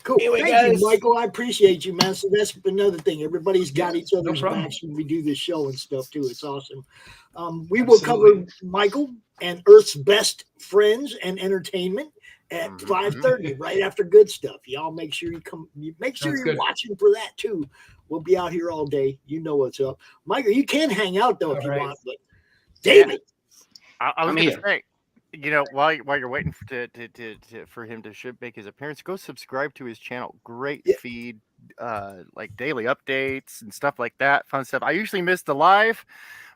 Cool. Anyway, Thank guys. you, Michael. I appreciate you, man. So that's another thing. Everybody's got each no other's problem. backs when we do this show and stuff too. It's awesome. We will cover Absolutely. Michael and Earth's best friends and entertainment at 5:30, right after Good Stuff. Y'all make sure you come. Make sure Sounds you're good. watching for that too. We'll be out here all day. You know what's up, Michael. You can hang out though if you All right. want, but David. I was I'm going to here. say, you know, while you're waiting for him to should make his appearance, go subscribe to his channel. Great feed, like daily updates and stuff like that. Fun stuff. I usually miss the live,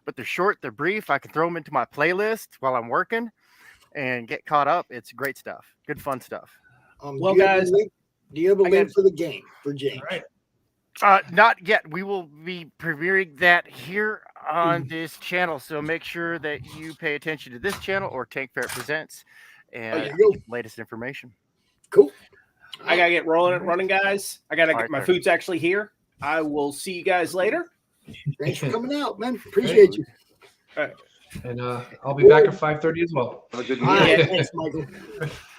but they're short, they're brief. I can throw them into my playlist while I'm working and get caught up. It's great stuff. Good fun stuff. Well, do you have a guys, link- do you have a I link got- for the game for James? All right. Not yet. We will be premiering that here on this channel, so make sure that you pay attention to this channel or Tank Ferret Presents and there you get the latest information. Cool. I gotta get running, guys. I gotta All get right, my sir. food's actually here. I will see you guys later. Thanks for coming out, man. Appreciate you. All right. And I'll be back at 5:30 as well. Have a good All right, Yeah. thanks, Michael.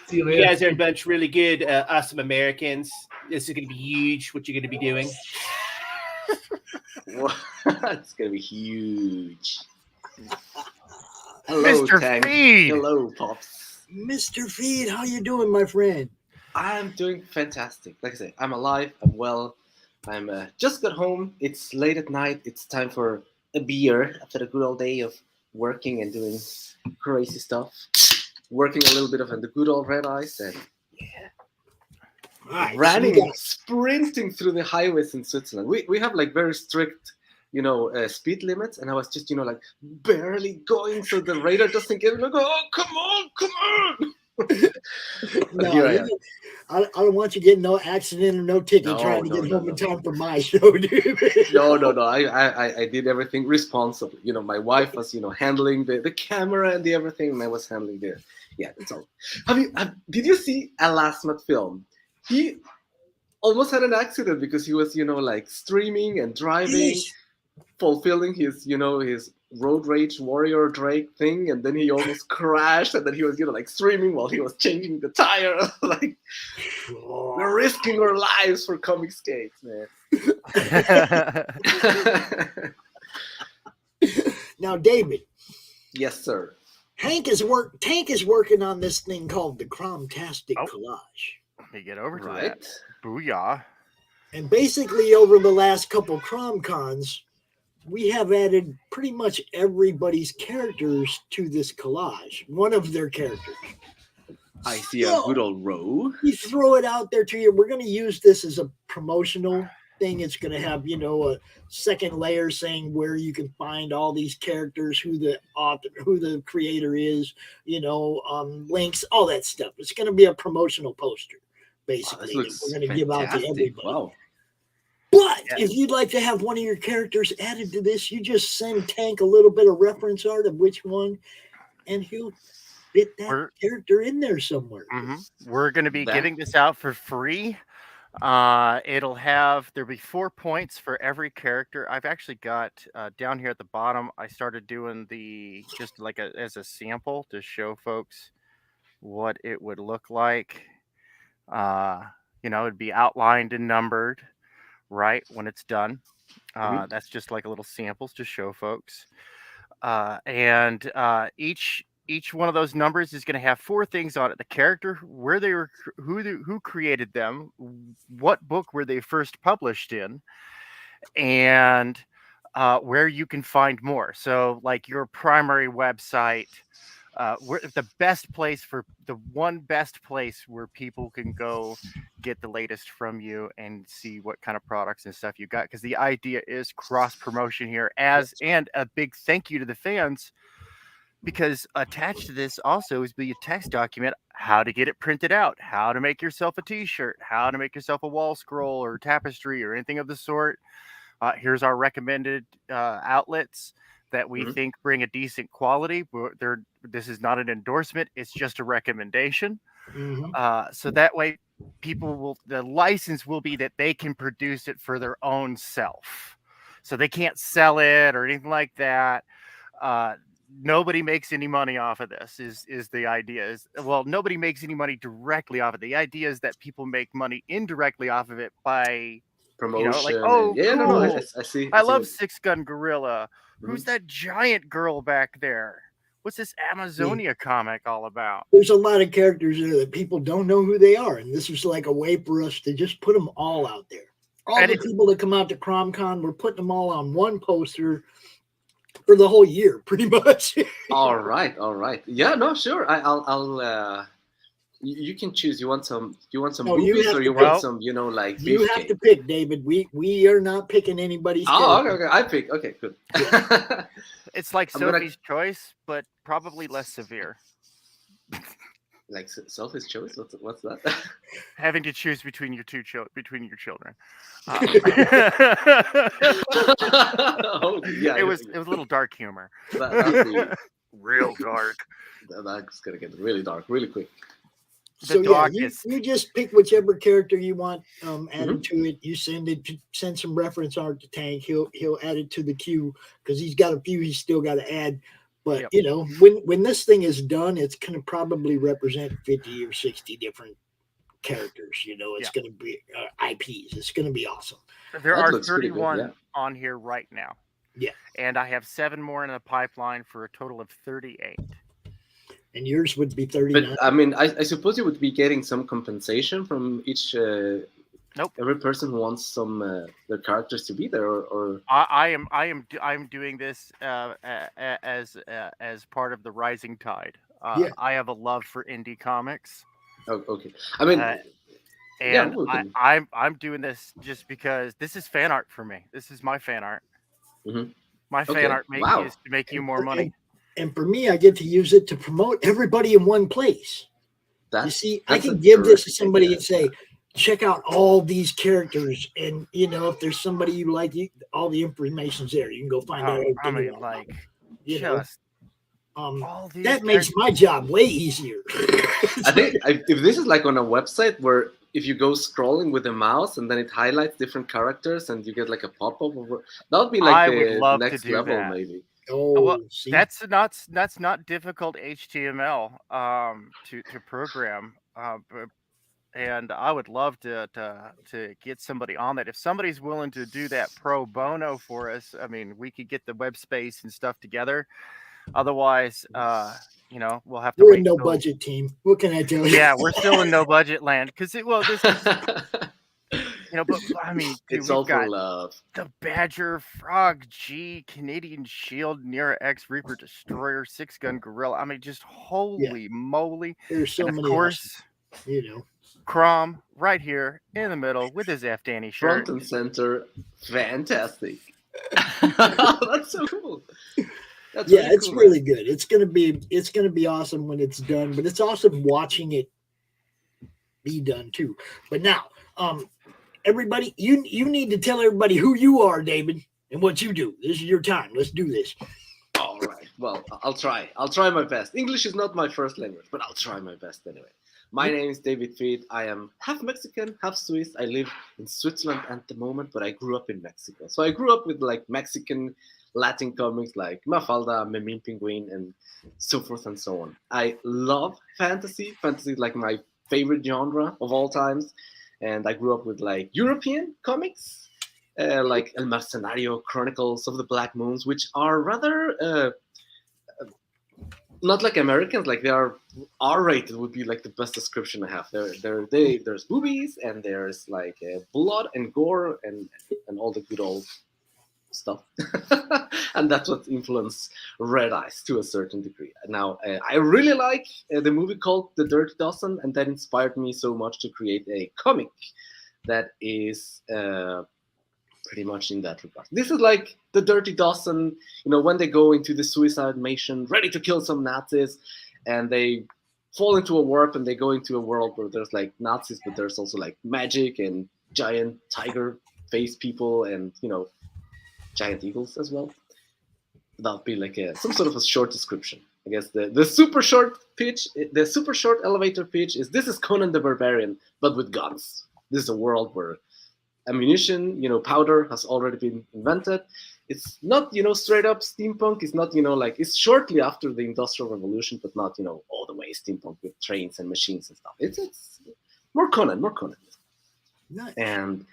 See you You later. guys are a bunch really good, awesome Americans. This is gonna be huge. What you're gonna be doing? It's gonna be huge. Hello, Mr. Tank. Feed. Hello, Pops. Mr. Feed, how you doing, my friend? I'm doing fantastic. Like I say, I'm alive. I'm well. I'm just got home. It's late at night. It's time for a beer after a good old day of working and doing crazy stuff. Working a little bit of the good old red eyes and All right, running so you and sprinting through the highways in Switzerland. We have like very strict, speed limits, and I was just like barely going so the radar doesn't get like, oh, come on. No, Here I am. I don't want you getting no accident or no ticket No, trying to no, get no, home in no. time for my show, dude. No. I did everything responsibly. My wife was handling the camera and the everything, and I was handling the that's all. Did you see Alasmat film? He almost had an accident because he was like streaming and driving, Eash. fulfilling his his road rage warrior Drake thing, and then he almost crashed, and then he was like streaming while he was changing the tire. Like we're risking our lives for comicsgate, man. Now, David. Yes, sir. Tank is working on this thing called the CRoM-tastic collage. Let me get over to Right. that. Booyah. And basically, over the last couple CRoM cons, we have added pretty much everybody's characters to this collage. One of their characters. I see a good old row. We throw it out there to you. We're going to use this as a promotional thing. It's going to have, a second layer saying where you can find all these characters, who the author, who the creator is, links, all that stuff. It's going to be a promotional poster, basically, that we're going to give out to everybody. Wow. But if you'd like to have one of your characters added to this, you just send Tank a little bit of reference art of which one, and he'll fit that character in there somewhere. We're going to be giving this out for free. There'll be 4 points for every character. I've actually got down here at the bottom. I started doing just like as a sample to show folks what it would look like. It'd be outlined and numbered right when it's done. That's just like a little samples to show folks. And each each one of those numbers is going to have 4 things on it: the character, where they were, who created them, what book were they first published in, and where you can find more. So, like your primary website, where the best place where people can go get the latest from you and see what kind of products and stuff you got. Because the idea is cross promotion here, and a big thank you to the fans. Because attached to this also is be a text document, how to get it printed out, how to make yourself a t-shirt, how to make yourself a wall scroll or tapestry or anything of the sort. Here's our recommended outlets that we think bring a decent quality. This is not an endorsement. It's just a recommendation. So that way the license will be that they can produce it for their own self. So they can't sell it or anything like that. Nobody makes any money off of this is the idea. Nobody makes any money directly off of it. The idea is that people make money indirectly off of it by promotion. Cool. No, I see. I love Six Gun Gorilla. Who's that giant girl back there? What's this Amazonia comic all about? There's a lot of characters there that people don't know who they are, and this was like a way for us to just put them all out there. All the people that come out to CromCon, we're putting them all on one poster for the whole year, pretty much. all right. Yeah, no, sure. I'll you can choose. You want some movies, or you want some, like beef you have to pick, David. We are not picking anybody's. Okay. I pick. Okay, good. It's like Sophie's Choice, but probably less severe. Like Sophie's Choice? What's that? Having to choose between your children. It was a little dark humor. That'd be real dark. That's gonna get really dark really quick. So you just pick whichever character you want added to it. You send some reference art to Tank. He'll add it to the queue because he's got a few he's still got to add. But when this thing is done, it's going to probably represent 50 or 60 different characters. It's going to be IPs. It's going to be awesome. There are 31 on here right now. Yeah, and I have 7 more in the pipeline for a total of 38. And yours would be 39. But I mean, I suppose you would be getting some compensation from each. Nope. Every person who wants some their characters to be there, or I'm doing this as part of the rising tide. I have a love for indie comics. Oh, okay. I mean, I'm doing this just because this is fan art for me. This is my fan art. My fan art is to make you more money. And for me, I get to use it to promote everybody in one place. You see, I can give this to somebody and say, check out all these characters. And, if there's somebody you like, all the information's there. You can go find out. That makes my job way easier. I think if this is like on a website where if you go scrolling with the mouse and then it highlights different characters and you get like a pop-up, that would be like the next level, maybe. That's not difficult HTML to program, and I would love to get somebody on that. If somebody's willing to do that pro bono for us, I mean, we could get the web space and stuff together. Otherwise, we'll have to. We're a no budget team. What can I tell you? Yeah, we're still in no budget land because this is. But I mean, dude, it's all for love. The Badger, Frog G, Canadian Shield, Nera X, Reaper Destroyer, Six Gun Gorilla. I mean, just holy moly! There's so many. Of course, CRoM right here in the middle with his F Danny shirt, front and center, fantastic. That's so cool. It's really good. It's gonna be awesome when it's done, but it's awesome watching it be done too. But now, everybody, you need to tell everybody who you are, David, and what you do. This is your time. Let's do this. All right. Well, I'll try. I'll try my best. English is not my first language, but I'll try my best anyway. My name is David Feed. I am half Mexican, half Swiss. I live in Switzerland at the moment, but I grew up in Mexico. So I grew up with like Mexican Latin comics like Mafalda, Memín Penguin, and so forth and so on. I love fantasy. Fantasy is like my favorite genre of all times. And I grew up with like European comics, like El Mercenario, Chronicles of the Black Moons, which are rather not like Americans, like they are R-rated would be like the best description I have. There's boobies and there's like blood and gore and all the good old stuff. And that's what influenced Red Eyes to a certain degree. Now, I really like the movie called The Dirty Dozen, and that inspired me so much to create a comic that is pretty much in that regard. This is like The Dirty Dozen, when they go into the suicide mission, ready to kill some Nazis, and they fall into a warp and they go into a world where there's like Nazis, but there's also like magic and giant tiger face people and, giant eagles as well. That'd be like some sort of a short description. I guess the super short elevator pitch is this is Conan the Barbarian, but with guns. This is a world where ammunition, powder has already been invented. It's not, straight up steampunk. It's not, it's shortly after the Industrial Revolution, but not, all the way steampunk with trains and machines and stuff. It's more Conan. Nice. And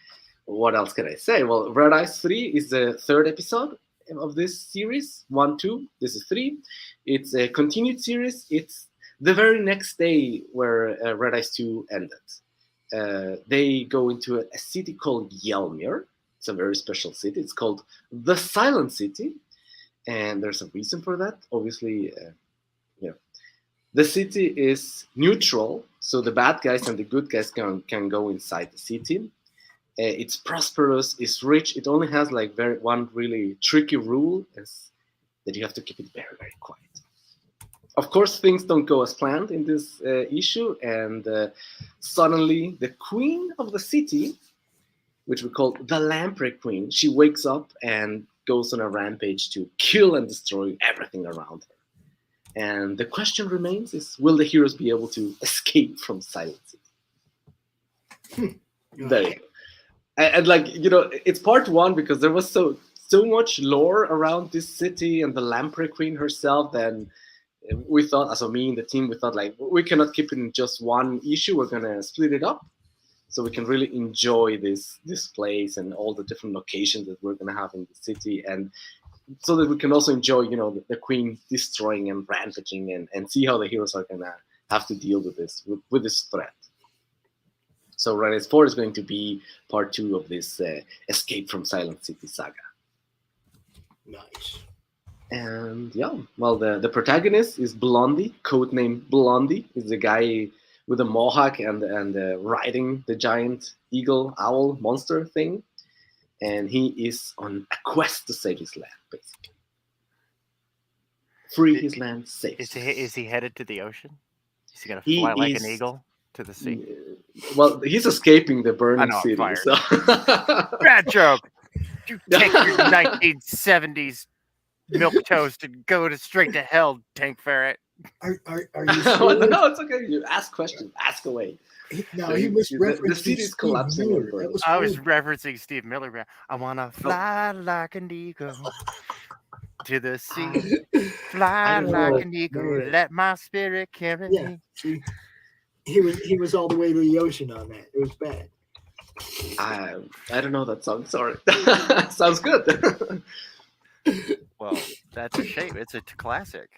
what else can I say? Well, Red Eyes 3 is the third episode of this series. 1, 2, this is 3. It's a continued series. It's the very next day where Red Eyes 2 ended. They go into a city called Yelmir. It's a very special city. It's called the Silent City. And there's a reason for that. Obviously, the city is neutral. So the bad guys and the good guys can go inside the city. It's prosperous, it's rich. It only has like one really tricky rule is that you have to keep it very, very quiet. Of course, things don't go as planned in this issue, and suddenly the queen of the city, which we call the Lamprey Queen, she wakes up and goes on a rampage to kill and destroy everything around her. And the question remains is, will the heroes be able to escape from Silent City? There you go. And like, it's part 1 because there was so much lore around this city and the Lamprey Queen herself. Then we thought, so me and the team, we thought like, we cannot keep it in just one issue. We're going to split it up so we can really enjoy this place and all the different locations that we're going to have in the city. And so that we can also enjoy, the Queen destroying and rampaging and see how the heroes are going to have to deal with this threat. So Red Eyes 4 is going to be part 2 of this Escape from Silent City saga. Nice. And yeah, well, the protagonist is Blondie, codename Blondie. Is the guy with a mohawk and riding the giant eagle owl monster thing. And he is on a quest to save his land, basically. Free his land, save. Is he headed to the ocean? Is he going to fly like an eagle to the sea? Well, he's escaping the burning city. So. Bad joke. You take your 1970s milk toast and go straight to hell, Tank Ferret. Are you sure? No, it's okay. You ask questions. Ask away. No, so he was referencing the city's collapsing. I was referencing Steve Miller. I want to fly like an eagle to the sea. Fly like an eagle. Let my spirit carry me. See, he was all the way to the ocean on that. It was bad. I don't know that song. Sorry. Sounds good. Well, that's a shame. It's a classic.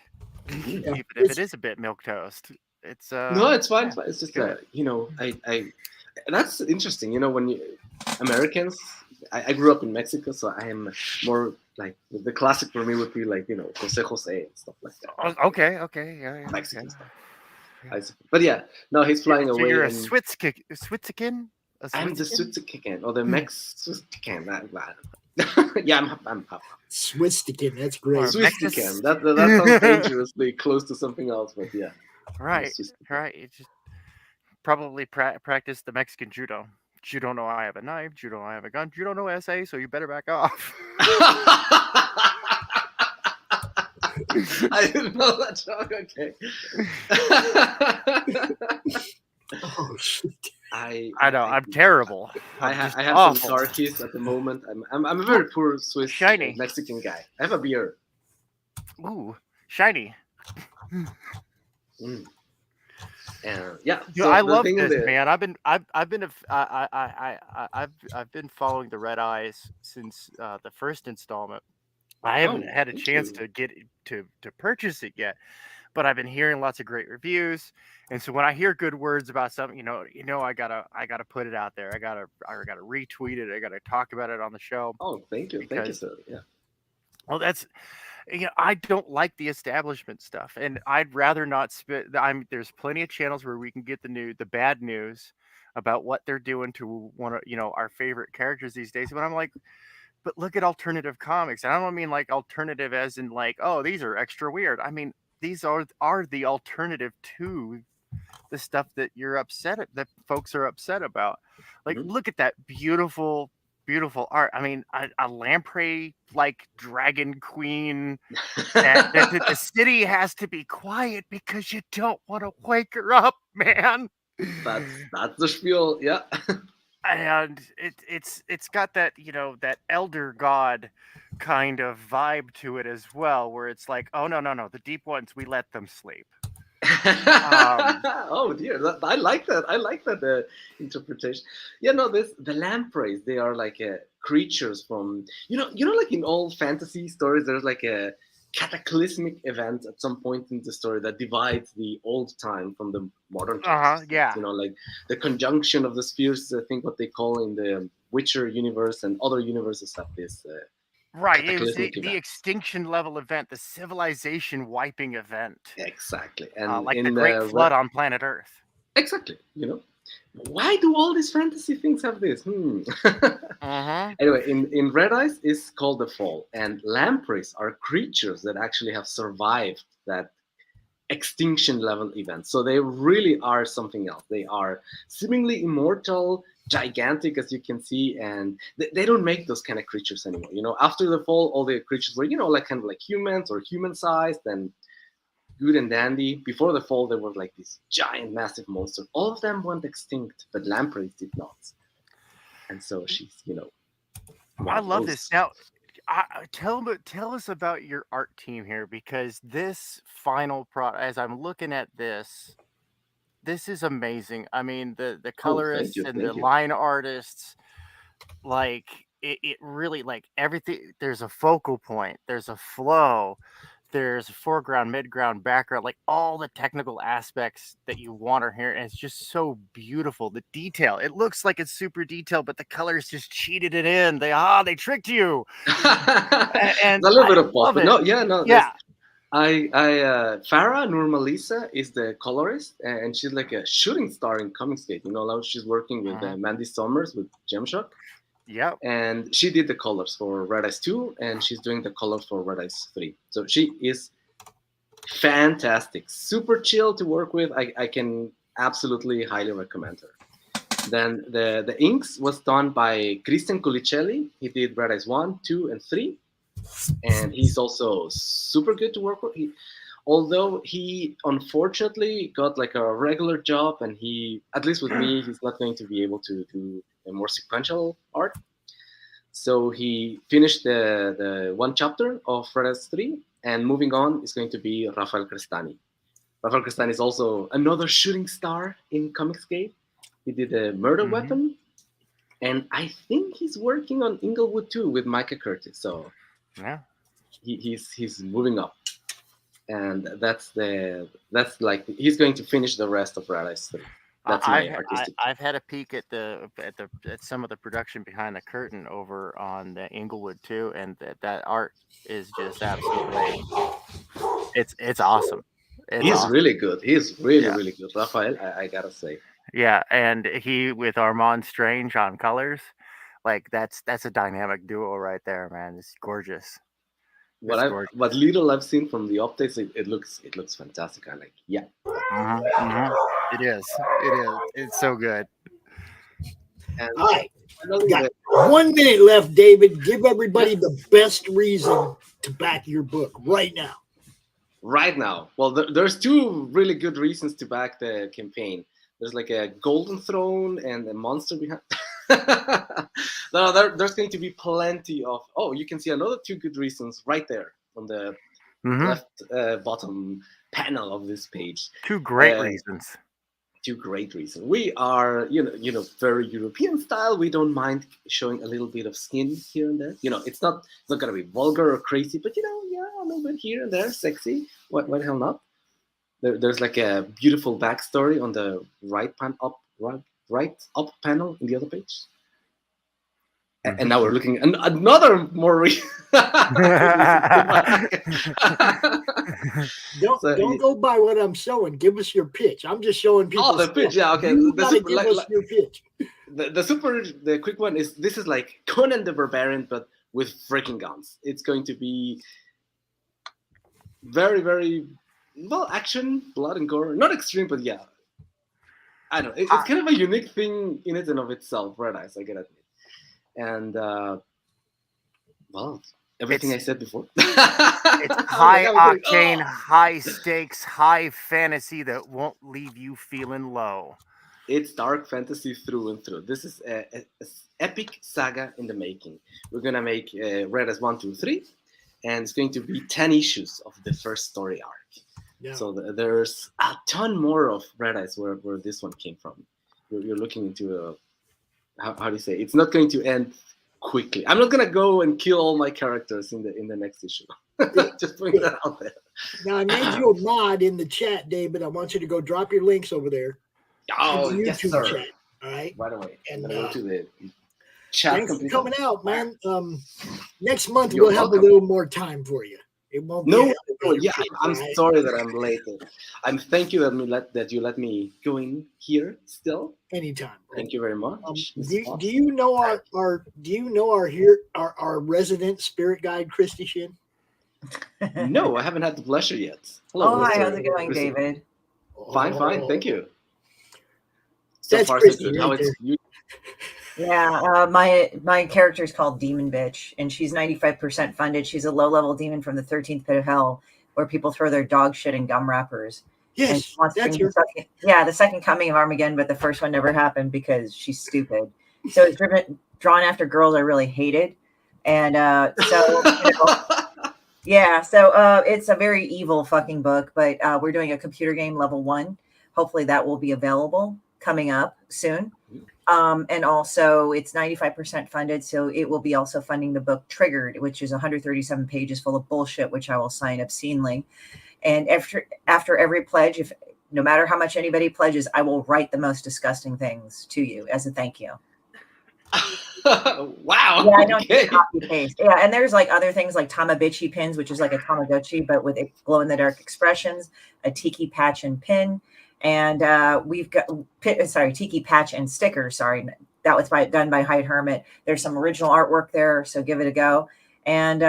Even if it is a bit milquetoast. It's no, it's fine. It's fine. It's just I that's interesting. When Americans, I grew up in Mexico, so I am more like the classic for me would be like Jose and stuff like that. Okay, yeah. Mexican stuff. But yeah, no, he's flying away. You're a Switzerkin? I'm the Switzerkin or the Mexican. Yeah, I'm Switzerkin. That's great. Switzerkin. That sounds dangerously close to something else, but yeah. Right. You just probably practice the Mexican judo. You don't know I have a knife. You don't know I have a gun. You don't know SA, so you better back off. I didn't know that joke. Okay. Oh shit. I know. I'm terrible. I have some car keys at the moment. I'm a very poor Swiss shiny Mexican guy. I have a beer. Ooh, shiny. Yeah, dude, I love this, man. I've been following the Red Eyes since the first installment. I haven't had a chance to get to purchase it yet, but I've been hearing lots of great reviews. And so when I hear good words about something, I gotta put it out there. I gotta retweet it. I gotta talk about it on the show. Oh, thank you, sir. Yeah. Well, I don't like the establishment stuff, and I'd rather not spit. There's plenty of channels where we can get the bad news about what they're doing to one of our favorite characters these days. But I'm like, but look at alternative comics. And I don't mean like alternative as in like, oh, these are extra weird. I mean, these are the alternative to the stuff that that folks are upset about. Like, look at that beautiful art. I mean, a lamprey like dragon queen. That the city has to be quiet because you don't want to wake her up, man. That's the spiel, yeah. And it's got that that elder god kind of vibe to it as well, where it's like, oh no, the deep ones, we let them sleep. Oh dear, I like that interpretation. Yeah, no, the lampreys, they are like creatures from like in all fantasy stories, there's like a cataclysmic event at some point in the story that divides the old time from the modern time. Yeah. Like the conjunction of the spheres, I think what they call in the Witcher universe and other universes have this. Right, it was the extinction level event, the civilization wiping event. Exactly, and like the Great Flood on planet Earth. Exactly, why do all these fantasy things have this? Anyway, in Red Eyes, it's called the Fall, and lampreys are creatures that actually have survived that extinction level event. So they really are something else. They are seemingly immortal, gigantic, as you can see, and they don't make those kind of creatures anymore. After the Fall, all the creatures were like kind of like humans or human-sized and good and dandy. Before the Fall, they were like this giant, massive monster. All of them went extinct, but lampreys did not. And so she's, I love this. Now, tell us about your art team here, because this final product, as I'm looking at this is amazing. I mean, the colorists and the line artists, like it really, like everything. There's a focal point. There's a flow. There's a foreground, midground, background, like all the technical aspects that you want are here. And it's just so beautiful. The detail, it looks like it's super detailed, but the colors just cheated it in. They tricked you. And a little bit of both. Yeah. Farah Nurmalisa is the colorist, and she's like a shooting star in comicsgate. Now she's working with Mandy Summers with Gemshock. Yep. And she did the colors for Red Eyes 2, and she's doing the colors for Red Eyes 3. So she is fantastic, super chill to work with. I can absolutely highly recommend her. Then the inks was done by Christian Culicelli. He did Red Eyes 1, 2, and 3. And he's also super good to work with. Although he unfortunately got like a regular job, and he, at least with me, he's not going to be able to do a more sequential art. So he finished the one chapter of Red Eyes 3, and moving on is going to be Rafael Crestani. Rafael Crestani is also another shooting star in Comicsgate. He did a Murder Weapon, and I think he's working on Inglewood 2 with Micah Curtis. So yeah, he's moving up, and that's like he's going to finish the rest of Red Eyes 3. That's my artistic. I've had a peek at some of the production behind the curtain over on the Inglewood 2, and that art is just absolutely it's awesome. He's awesome. Really good. He's really good, Rafael. I gotta say. Yeah, and he with Armand Strange on colors, like that's a dynamic duo right there, man. It's gorgeous. What little I've seen from the updates, it looks fantastic. I like, yeah. It is. It's so good. And all right, we got 1 minute left, David. Give everybody the best reason to back your book right now. Right now, well, there's two really good reasons to back the campaign. There's like a golden throne and a monster behind. No, there's going to be plenty of. Oh, you can see another two good reasons right there on the left bottom panel of this page. Two great reasons. Two great reasons. We are, very European style. We don't mind showing a little bit of skin here and there. It's not gonna be vulgar or crazy, but a little bit here and there, sexy. What the hell not? there's like a beautiful backstory on the right up panel in the other page. And now we're looking at another more. Don't go by what I'm showing. Give us your pitch. I'm just showing people. Oh, the pitch. Yeah, okay. You gotta give us your pitch. The quick one is, this is like Conan the Barbarian, but with freaking guns. It's going to be very, very well action, blood and gore. Not extreme, but yeah. I don't know. It's kind of a unique thing in it and of itself. Red Eyes, I gotta admit. And well, everything I said before. It's high octane, high stakes, high fantasy that won't leave you feeling low. It's dark fantasy through and through. This is an epic saga in the making. We're gonna make Red Eyes 1, 2, 3, and it's going to be 10 issues of the first story arc. Yeah. So there's a ton more of Red Eyes where this one came from. You're looking into a, how do you say? It's not going to end quickly. I'm not gonna go and kill all my characters in the next issue. Just putting that out there. Now I made you a mod in the chat, David. I want you to go drop your links over there. Oh, yes, sir. Chat, all right. Right away. And go to the chat. Thanks for coming out, man. Next month You're we'll have welcome. a little more time for you. It won't be I'm sorry that I'm late. I'm thank you that you let me go in here still. Anytime. Bro. Thank you very much. Do you know our resident spirit guide, Christie Shinn? No, I haven't had the pleasure yet. Hello. Hi, how's it going, David? Fine, thank you. So That's far, so Christie good. right How it's there. you? Yeah, my character is called Demon Bitch, and she's 95% funded. She's a low-level demon from the 13th pit of hell, where people throw their dog shit in gum wrappers. Yes, that's your. The second coming of Armageddon, but the first one never happened because she's stupid. So it's drawn after girls I really hated, and so it's a very evil fucking book. But we're doing a computer game level 1. Hopefully that will be available coming up soon. And also it's 95% funded, so it will be also funding the book Triggered, which is 137 pages full of bullshit, which I will sign obscenely. And after every pledge, no matter how much anybody pledges, I will write the most disgusting things to you as a thank you. Wow. Yeah, I don't copy paste. Yeah, and there's like other things like Tamabichi pins, which is like a Tamagotchi, but with glow in the dark expressions, a tiki patch and pin. And we've got tiki patch and stickers. Sorry, that was done by Hyde Hermit. There's some original artwork there, so give it a go. And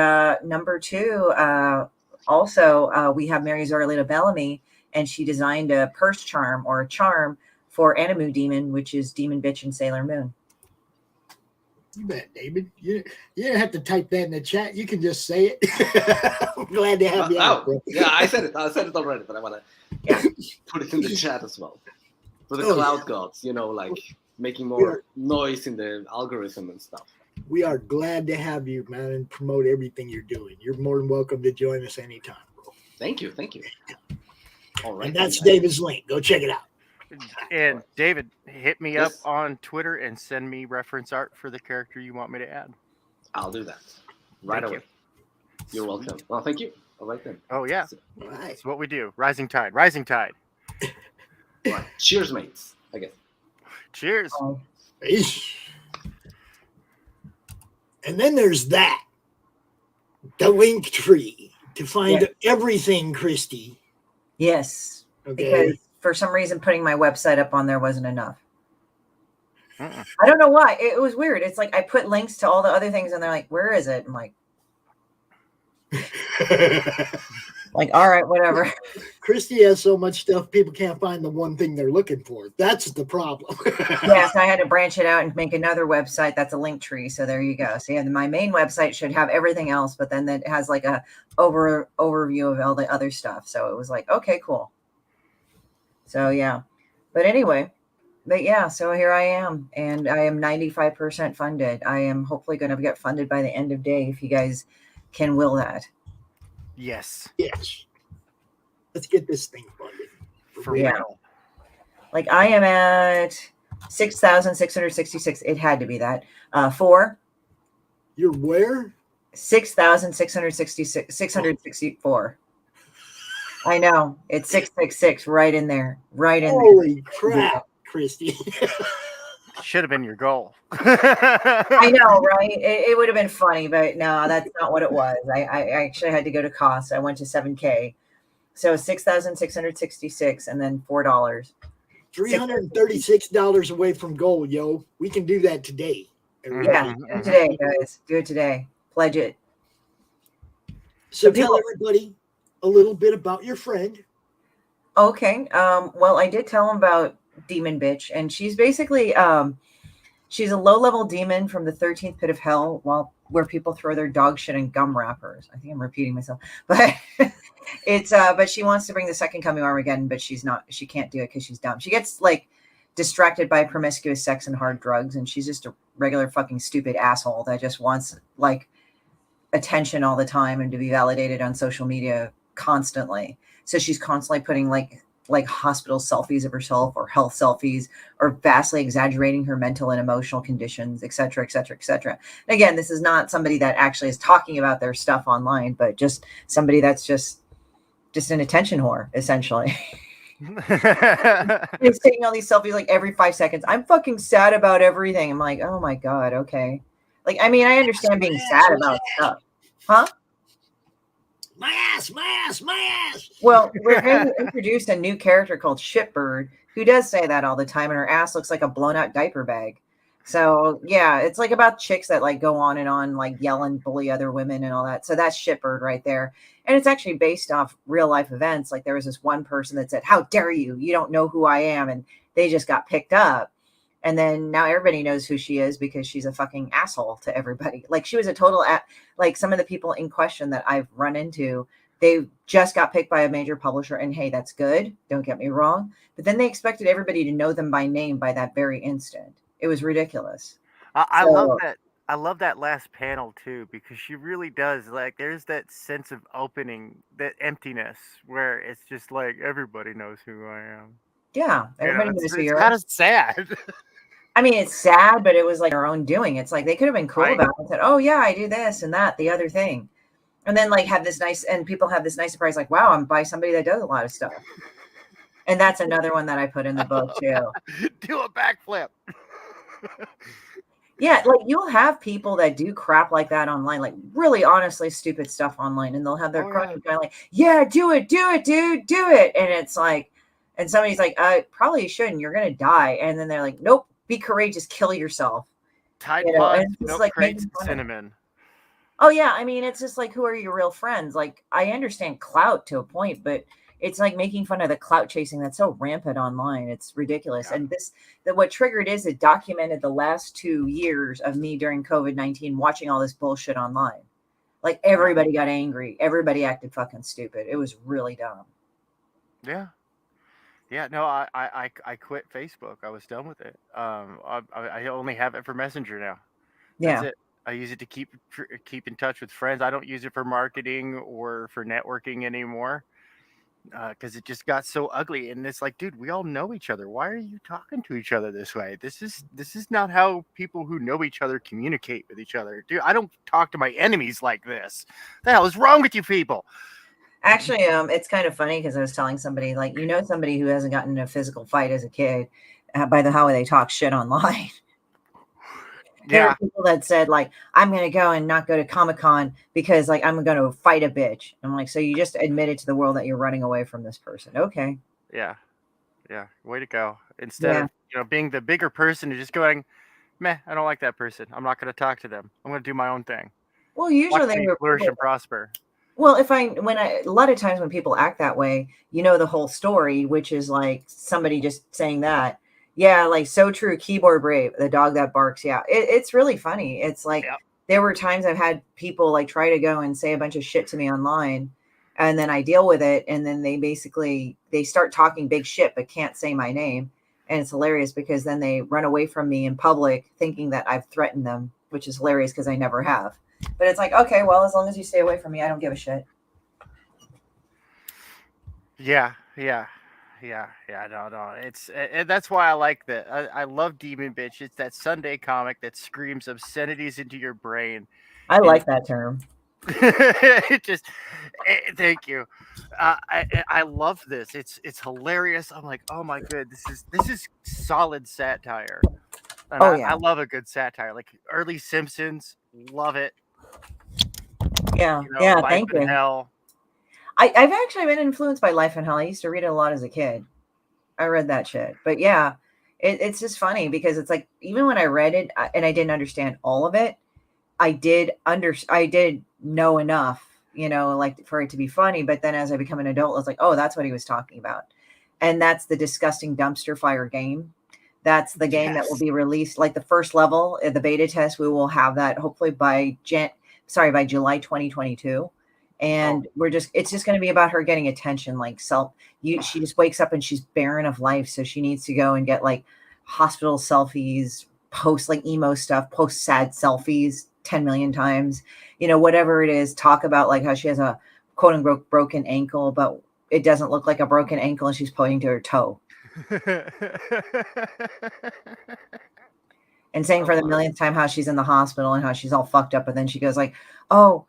number 2, also we have Mary Zorlita Bellamy, and she designed a purse charm or a charm for Animu Demon, which is Demon Bitch and Sailor Moon. You bet, David. You didn't have to type that in the chat. You can just say it. I'm glad to have you out, bro. Yeah, I said it already, but I want to put it in the chat as well. For the cloud gods, like making more noise in the algorithm and stuff. We are glad to have you, man, and promote everything you're doing. You're more than welcome to join us anytime, bro. Thank you. All right. And that's David's link. Go check it out. And David, hit me up on Twitter and send me reference art for the character you want me to add. I'll do that right away. You're welcome. Well, thank you. All right then. Oh yeah, all right. That's what we do. Rising tide. Rising tide. Right. Cheers, mates. I guess. Cheers. And then there's the link tree to find everything, Christie. Yes. Okay. Because for some reason, putting my website up on there wasn't enough. I don't know why. It was weird. It's like I put links to all the other things, and they're like, "Where is it?" I'm like, all right, whatever. Christie has so much stuff, people can't find the one thing they're looking for. That's the problem. Yes, I had to branch it out and make another website that's a link tree. So there you go. So yeah, my main website should have everything else, but then it has like a overview of all the other stuff. So it was like, okay, cool. So yeah, so here I am, and I am 95% funded. I am hopefully going to get funded by the end of day if you guys can will that. Yes. Let's get this thing funded. For real. Like I am at 6,666. It had to be that. 4. You're where? 6,664. I know. It's 666 right in there. Right in Holy there. crap, Christy. Should have been your goal. I know, right? It would have been funny, but no, that's not what it was. I actually had to go to cost. I went to 7K. So 6,666 and then $4. $336 away from gold, yo. We can do that today. Yeah, do it today, guys. Do it today. Pledge it. So tell everybody a little bit about your friend. Okay. Well, I did tell him about Demon Bitch, and she's basically she's a low-level demon from the 13th pit of hell, where people throw their dog shit in gum wrappers. I think I'm repeating myself, but it's but she wants to bring the second coming Armageddon, but she can't do it because she's dumb. She gets like distracted by promiscuous sex and hard drugs, and she's just a regular fucking stupid asshole that just wants like attention all the time and to be validated on social media constantly. So she's constantly putting like hospital selfies of herself or health selfies or vastly exaggerating her mental and emotional conditions, et cetera, et cetera, et cetera. And again, this is not somebody that actually is talking about their stuff online, but just somebody that's just an attention whore, essentially. It's taking all these selfies like every 5 seconds. I'm fucking sad about everything. I'm like, oh my God, okay. Like, I mean, I understand being sad about stuff. Huh? My ass. Well, we're going to introduce a new character called Shitbird, who does say that all the time, and her ass looks like a blown out diaper bag. So yeah, it's like about chicks that like go on and on, like yell and bully other women and all that. So that's Shitbird right there. And it's actually based off real life events. Like there was this one person that said, "How dare you? You don't know who I am." And they just got picked up. And then now everybody knows who she is because she's a fucking asshole to everybody. Like she was a total, like some of the people in question that I've run into, they just got picked by a major publisher. And hey, that's good. Don't get me wrong. But then they expected everybody to know them by name by that very instant. It was ridiculous. I love that. I love that last panel too, because she really does like, there's that sense of opening, that emptiness where it's just like, everybody knows who I am. Yeah. Everybody knows who you're. Kind of sad. I mean, it's sad, but it was like their own doing. It's like they could have been cool about it and said, "Oh yeah, I do this and that, the other thing," and then like have this nice, and people have this nice surprise, like, "Wow, I'm by somebody that does a lot of stuff." And that's another one that I put in the book too. Do a backflip. Yeah, like you'll have people that do crap like that online, like really honestly stupid stuff online, and they'll have their crap guy like, "Yeah, do it, dude, do it," and it's like, and somebody's like, "Probably you shouldn't. You're gonna die," and then they're like, "Nope. Be courageous, kill yourself." Tide you know, Pods, and it's milk like crates, making fun of it. cinnamon. Oh yeah, I mean, it's just like, who are your real friends? Like, I understand clout to a point, but it's like making fun of the clout chasing that's so rampant online. It's ridiculous. And what triggered it documented the last 2 years of me during COVID-19 watching all this bullshit online. Like everybody got angry, everybody acted fucking stupid. It was really dumb. Yeah. Yeah, no, I quit Facebook. I was done with it. I only have it for Messenger now. That's it. I use it to keep in touch with friends. I don't use it for marketing or for networking anymore because it just got so ugly. And it's like, dude, we all know each other. Why are you talking to each other this way? This is not how people who know each other communicate with each other. Dude, I don't talk to my enemies like this. What the hell is wrong with you people? Actually, it's kind of funny because I was telling somebody, like, somebody who hasn't gotten in a physical fight as a kid by how they talk shit online. There are people that said, like, I'm going to go and not go to Comic-Con because, like, I'm going to fight a bitch. I'm like, so you just admitted to the world that you're running away from this person. Okay. Yeah. Way to go. Instead of, being the bigger person and just going, meh, I don't like that person. I'm not going to talk to them. I'm going to do my own thing. Well, usually they flourish and prosper. Well, a lot of times when people act that way, the whole story, which is like somebody just saying that, yeah, like so true. Keyboard Brave, the dog that barks. Yeah, it's really funny. It's like there were times I've had people like try to go and say a bunch of shit to me online, and then I deal with it, and then they start talking big shit but can't say my name, and it's hilarious because then they run away from me in public thinking that I've threatened them, which is hilarious because I never have. But it's like, okay, well, as long as you stay away from me, I don't give a shit. Yeah. No. And that's why I like that. I love Demon Bitch. It's that Sunday comic that screams obscenities into your brain. I like that term. Thank you. I love this. It's hilarious. I'm like, oh my good, this is solid satire. And I love a good satire. Like early Simpsons, love it. Yeah, You know, yeah. Life Thank in you. Hell. I've actually been influenced by Life in Hell. I used to read it a lot as a kid. I read that shit. But yeah, it's just funny because it's like even when I read it and I didn't understand all of it, I did know enough, like for it to be funny. But then as I become an adult, I was like, oh, that's what he was talking about. And that's the disgusting dumpster fire game. That's the game that will be released, like the first level, the beta test. We will have that hopefully by July 2022. And it's just going to be about her getting attention. Like she just wakes up and she's barren of life. So she needs to go and get like hospital selfies, post like emo stuff, post sad selfies 10 million times, whatever it is, talk about like how she has a quote unquote broken ankle, but it doesn't look like a broken ankle and she's pointing to her toe. And saying for the millionth time how she's in the hospital and how she's all fucked up. And then she goes like, oh,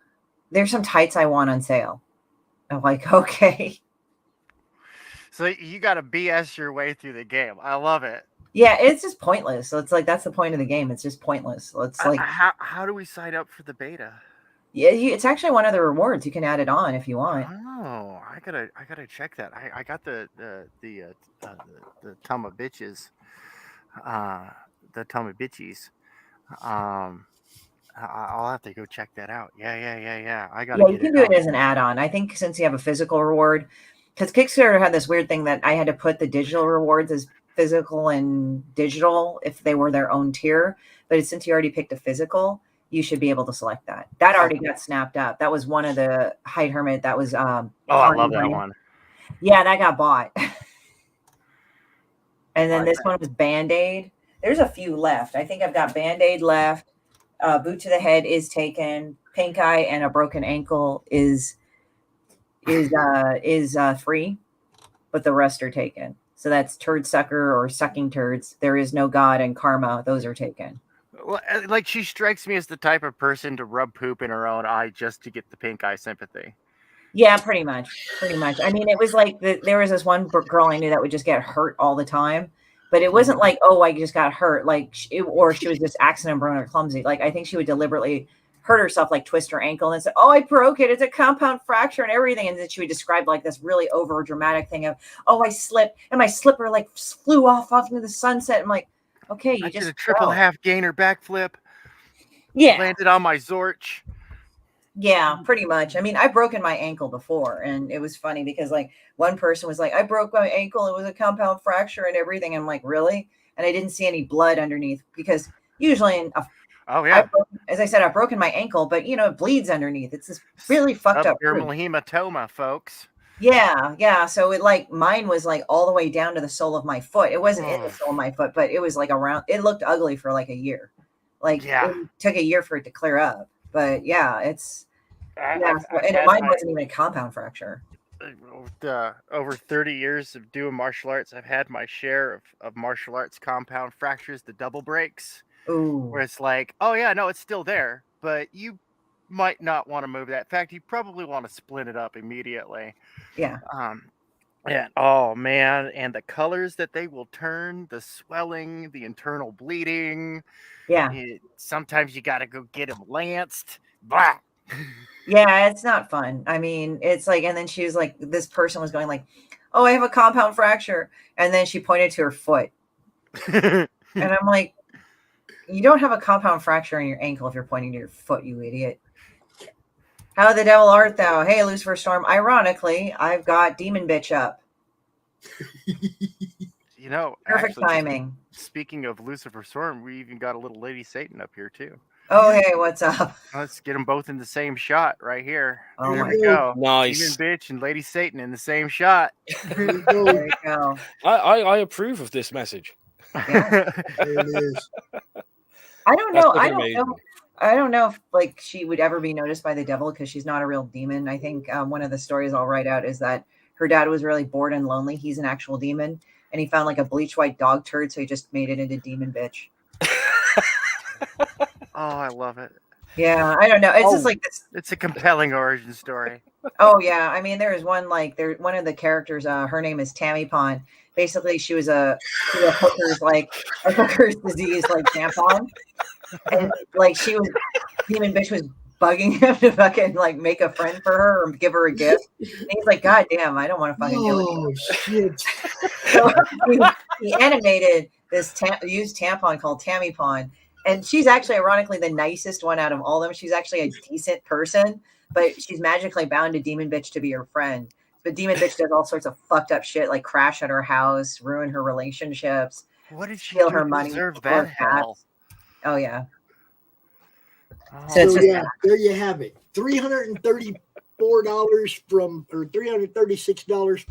there's some tights I want on sale. I'm like, okay. So you got to BS your way through the game. I love it. Yeah, it's just pointless. So it's like, that's the point of the game. It's just pointless. So it's like, how do we sign up for the beta? Yeah, it's actually one of the rewards. You can add it on if you want. Oh, I gotta check that. I got the Tama bitches, the Tama bitchies. I'll have to go check that out. Yeah. I gotta. Yeah, you can do it as an add-on. I think since you have a physical reward, because Kickstarter had this weird thing that I had to put the digital rewards as physical and digital if they were their own tier. But since you already picked a physical, you should be able to select that. That already got snapped up. That was one of the Hyde Hermit. That was I love that one. Yeah, that got bought. And then this one was Band-Aid. There's a few left. I think I've got Band-Aid left. Boot to the head is taken. Pink eye and a broken ankle is free, but the rest are taken. So that's turd sucker or sucking turds. There is no God and karma. Those are taken. Well, like she strikes me as the type of person to rub poop in her own eye just to get the pink eye sympathy. Yeah, pretty much. I mean, it was like there was this one girl I knew that would just get hurt all the time, but it wasn't like, oh, I just got hurt, or she was just accident prone or clumsy. Like I think she would deliberately hurt herself, like twist her ankle and say, oh, I broke it. It's a compound fracture and everything. And then she would describe like this really over dramatic thing of, oh, I slipped and my slipper like flew off into the sunset. I'm like, okay, you I just did a triple half gainer backflip. Yeah. Landed on my Zorch. Yeah, pretty much. I mean, I've broken my ankle before, and it was funny because like one person was like, I broke my ankle. It was a compound fracture and everything. I'm like, really? And I didn't see any blood underneath because usually as I said, I've broken my ankle, but it bleeds underneath. It's this really fucked up Subdermal hematoma, folks. Yeah. So it like mine was like all the way down to the sole of my foot. It wasn't in the sole of my foot, but it was like around. It looked ugly for like a year. Like it took a year for it to clear up. But yeah, it's and mine wasn't even a compound fracture. Over 30 years of doing martial arts, I've had my share of martial arts compound fractures, the double breaks. Ooh. Where it's like, oh yeah, no, it's still there, but you might not want to move that. In fact, you probably want to split it up immediately. Yeah. And oh man, and the colors that they will turn, the swelling, the internal bleeding. Yeah. Sometimes you got to go get them lanced. Blah. Yeah, it's not fun. I mean, it's like, and then she was like, this person was going like, oh, I have a compound fracture. And then she pointed to her foot. And I'm like, you don't have a compound fracture in your ankle if you're pointing to your foot, you idiot. How the devil art thou? Hey, Lucifer Storm. Ironically, I've got Demon Bitch up. Perfect timing. Speaking of Lucifer Storm, we even got a little Lady Satan up here too. Oh, hey, what's up? Let's get them both in the same shot right here. Oh, there my we go. Nice. Demon Bitch and Lady Satan in the same shot. There you go. I approve of this message. Yeah. There it is. I don't know. That's amazing. I don't know if like she would ever be noticed by the devil because she's not a real demon. I think one of the stories I'll write out is that her dad was really bored and lonely. He's an actual demon, and he found like a bleach white dog turd, so he just made it into Demon Bitch. Oh, I love it. Yeah, I don't know. It's just like this. It's a compelling origin story. Oh yeah, I mean, there is one like one of the characters. Her name is Tammy Pond. Basically, she was a hooker's disease like tampon, and like demon bitch was bugging him to fucking like make a friend for her or give her a gift. And he's like, God damn, I don't want to fucking do it. Oh shit! So he animated this used tampon called Tammy Pond. And she's actually, ironically, the nicest one out of all of them. She's actually a decent person, but she's magically bound to Demon Bitch to be her friend. But Demon Bitch does all sorts of fucked up shit, like crash at her house, ruin her relationships, What did she steal do her to money. deserve steal her that hell? cats. Oh, yeah. So it's just- yeah, there you have it. $334 from, or $336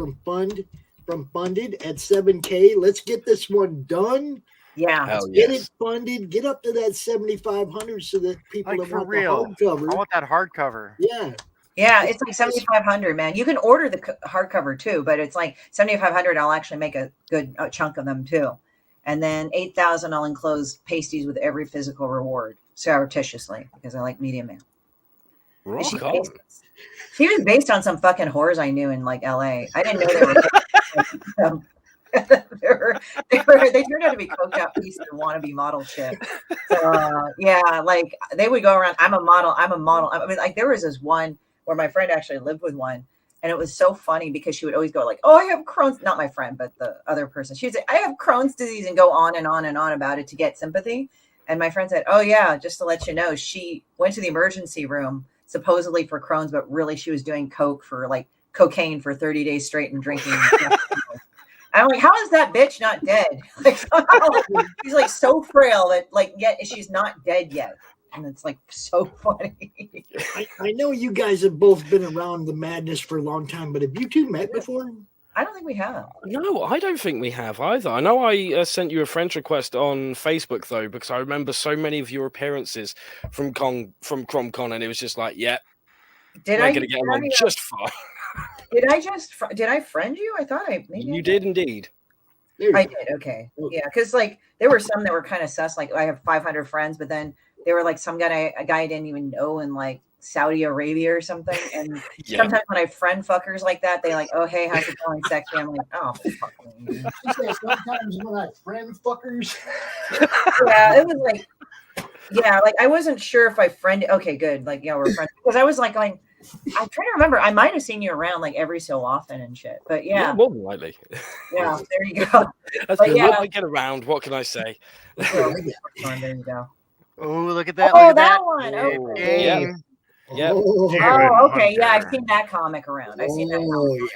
from funded at 7K. Let's get this one done. Yeah, Hell Get yes. it funded. Get up to that 7,500 so that people Like that for want real. the hardcover. I want that hardcover. Yeah. Yeah, it's like 7,500, man. You can order the hardcover too, but it's like 7,500. I'll actually make a good chunk of them too. And then 8,000, I'll enclose pasties with every physical reward surreptitiously because I like Media Man. Rock She on. was based on some fucking whores I knew in like LA. I didn't know they were. they turned out to be coked out pieces of wannabe model shit. So yeah, like they would go around. I'm a model. I mean, like there was this one where my friend actually lived with one, and it was so funny because she would always go like, "Oh, I have Crohn's." Not my friend, but the other person. She'd say, "I have Crohn's disease," and go on and on and on about it to get sympathy. And my friend said, "Oh yeah, just to let you know, she went to the emergency room supposedly for Crohn's, but really she was doing cocaine for 30 days straight and drinking." I'm like, how is that bitch not dead? Like somehow, she's like so frail that like yet she's not dead yet, and it's like so funny. I know you guys have both been around the madness for a long time, but have you two met before? I don't think we have. No, I don't think we have either. I know I sent you a friend request on Facebook though, because I remember so many of your appearances from CromCon, and it was just like, yeah, we're going to get along just fine. Did I friend you? I thought maybe You did indeed. I did. Okay. Yeah. Cause like there were some that were kind of sus. Like I have 500 friends, but then there were like a guy I didn't even know in like Saudi Arabia or something. And sometimes when I friend fuckers like that, they like, oh, hey, how's it going? Sexy. I'm like, oh, fuck me. Sometimes when I friend fuckers. Yeah. It was like, yeah. Like I wasn't sure if I friended. Okay, good. Like, yeah, we're friends. Because I was like going, I'm trying to remember. I might have seen you around like every so often and shit. But yeah. More than likely. Yeah, there you go. That's But good. yeah. I get around. What can I say? There you go. Oh, look at that. Oh, look at that one. Okay. Yeah. Yeah. Oh, okay. Yeah, I've seen that comic around. I've seen that comic around.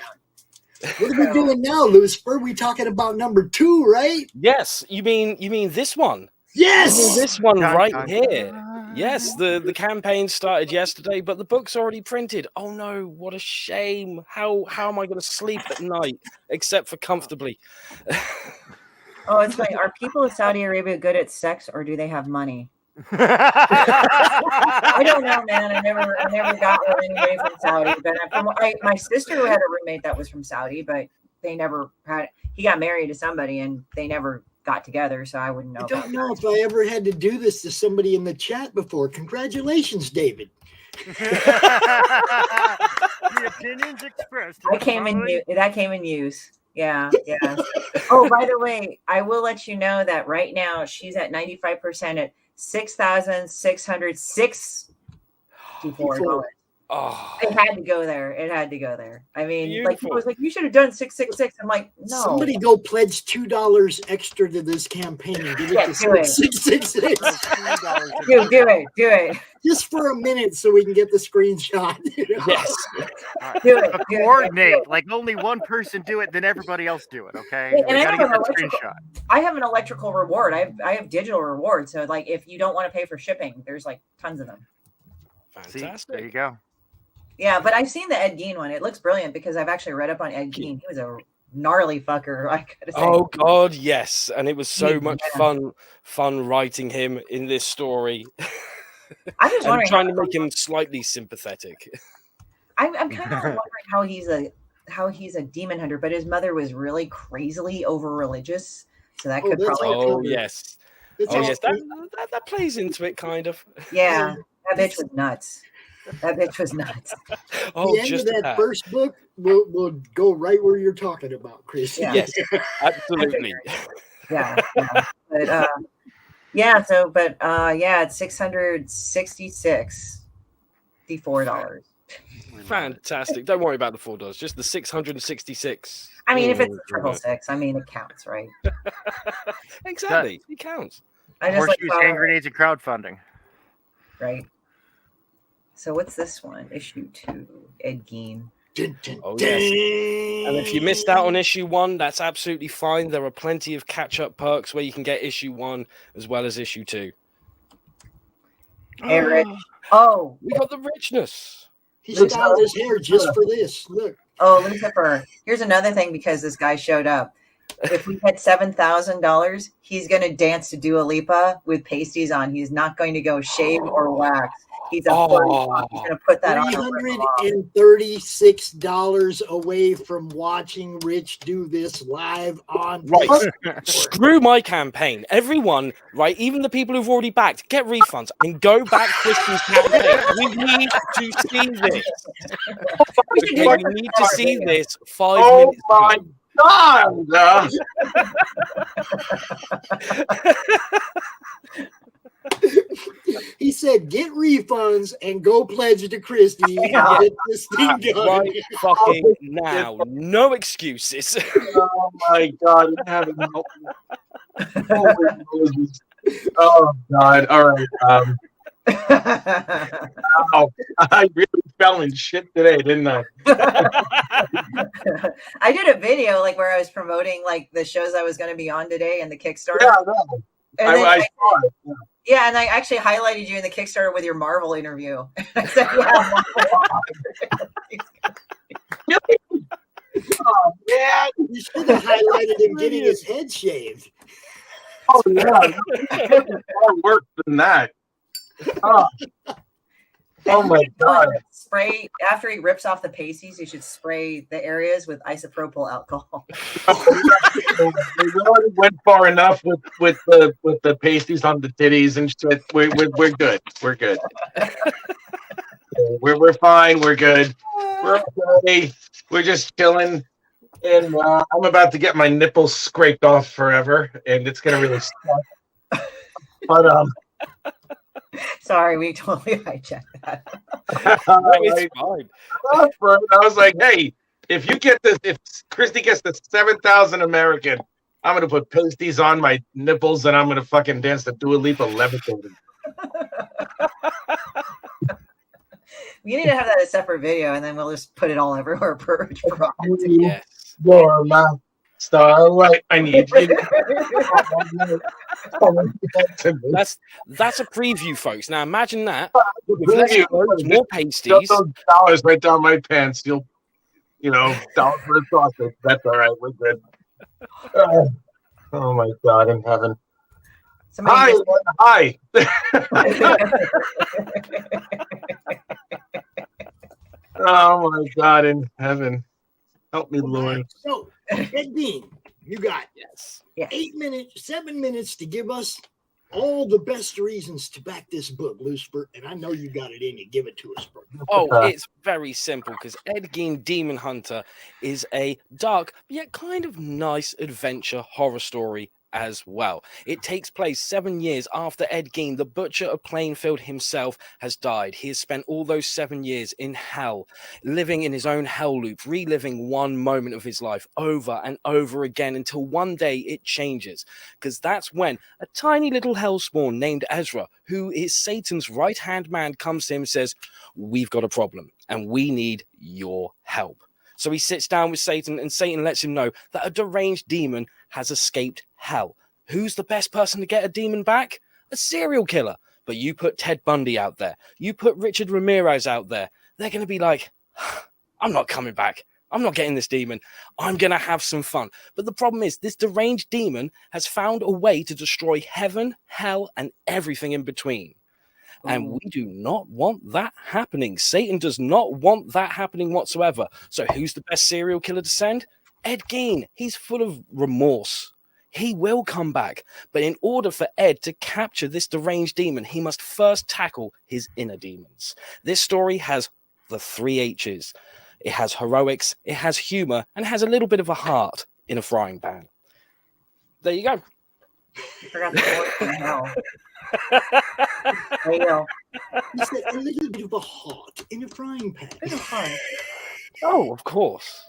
What are we doing now, Lucifer? We talking about number 2, right? Yes. You mean this one? Yes. You mean this one right here. Yes, the campaign started yesterday, but the book's already printed. Oh no, what a shame. How am I going to sleep at night except for comfortably? Oh, it's like, are people in Saudi Arabia good at sex or do they have money? I don't know, man. I never got with anybody from Saudi, but my sister had a roommate that was from Saudi, but they never had. He got married to somebody, and they never got together, so I wouldn't know. I don't know if I ever had to do this to somebody in the chat before. Congratulations, David. The opinions expressed. That came in use. Yeah, yeah. Oh, by the way, I will let you know that right now she's at 95% at $6,664. Oh, It had to go there. It had to go there. I mean, Beautiful. like people was like, you should have done 666. I'm like, no. Somebody go pledge $2 extra to this campaign and give it Yeah, to do it. 666. Do it. Just for a minute so we can get the screenshot. Yes. Do it. Coordinate. Like only one person do it, then everybody else do it. Okay. Hey, We and I gotta have get an that screenshot. I have an electrical reward. I have digital reward. So like, if you don't want to pay for shipping, there's like tons of them. Fantastic. See, there you go. Yeah, but I've seen the Ed Gein one. It looks brilliant because I've actually read up on Ed Gein. He was a gnarly fucker. I gotta say. Oh God, yes, and it was so Yeah. much fun writing him in this story. I'm just and wondering trying to make him slightly sympathetic. I'm kind of wondering how he's a demon hunter, but his mother was really crazily over religious, so that could probably. Oh yes, It's oh all yes, that plays into it kind of. Yeah. That bitch was nuts. That bitch was nuts. The end of that first book will go right where you're talking about, Chris. Yeah. Yes, absolutely. Yeah. But it's $664. Fantastic. Don't worry about the $4. Just the 666. I mean, if it's a 666, I mean, it counts, right? Exactly. It counts. I just like Horseshoes, hand grenades, and crowdfunding. Right. So what's this one? Issue 2, Ed Gein. Oh, yes. And if you missed out on issue 1, that's absolutely fine. There are plenty of catch-up perks where you can get issue 1 as well as issue 2. Hey, Rich. Oh, we got the richness. He styled his hair just for this. Look. Oh, Lucifer. Here's another thing because this guy showed up. If we had $7,000, he's going to dance to Dua Lipa with pasties on. He's not going to go shave or wax. He's a He's going to put that on. $336 away from watching Rich do this live on Facebook. Screw my campaign. Everyone, right, even the people who've already backed, get refunds and go back Christie's campaign. We need to see this. Okay, we need to see this 5 minutes ago. God! He said, "Get refunds and go pledge to Christie and get this thing done right fucking now. No excuses." Oh my God! Oh God! All right. Wow. I really fell in shit today, didn't I? I did a video like where I was promoting like the shows I was going to be on today and the Kickstarter. Yeah, no. I saw it. Yeah, and I actually highlighted you in the Kickstarter with your Marvel interview. I said, oh man, you should have highlighted him getting his head shaved. Oh yeah, more work than that. Oh my God! Spray after he rips off the pasties. You should spray the areas with isopropyl alcohol. We already went far enough with the pasties on the titties and shit. We're good. We're good. We're fine. We're good. We're okay. We're just chilling. And I'm about to get my nipples scraped off forever, and it's gonna really suck. But Sorry, we totally hijacked that. It's fine. I was like, hey, if Christie gets the 7,000 American, I'm gonna put pasties on my nipples and I'm gonna fucking dance the Dua Lipa levitating. You need to have that as a separate video, and then we'll just put it all everywhere. Yes. You're my starlight. I need you. That's a preview, folks. Now imagine that with less clothes, more pasties. Got those dollars right down my pants. You'll, dollars for a sausage. That's all right. We're good. Oh my God in heaven. Hi. Oh my God in heaven. Help me, Lord. So, Ed Gein, you got 7 minutes to give us all the best reasons to back this book, Lucifer, and I know you got it in you. Give it to us, bro. Oh, it's very simple because Ed Gein Demon Hunter is a dark yet kind of nice adventure horror story as well. It takes place 7 years after Ed Gein, the Butcher of Plainfield himself, has died. He has spent all those 7 years in hell, living in his own hell loop, reliving one moment of his life over and over again until one day it changes. Because that's when a tiny little hellspawn named Ezra, who is Satan's right-hand man, comes to him and says, "We've got a problem and we need your help." So he sits down with Satan, and Satan lets him know that a deranged demon has escaped hell. Who's the best person to get a demon back? A serial killer. But you put Ted Bundy out there. You put Richard Ramirez out there. They're going to be like, I'm not coming back. I'm not getting this demon. I'm going to have some fun. But the problem is this deranged demon has found a way to destroy heaven, hell, and everything in between. And we do not want that happening. Satan does not want that happening whatsoever. So who's the best serial killer to send? Ed Gein. He's full of remorse. He will come back. But in order for Ed to capture this deranged demon, he must first tackle his inner demons. This story has the 3 H's. It has heroics, it has humor, and it has a little bit of a heart in a frying pan. There you go. I forgot the word in hell. There you go. You said a little bit of a heart in a frying pan. Bit of heart. Oh, of course.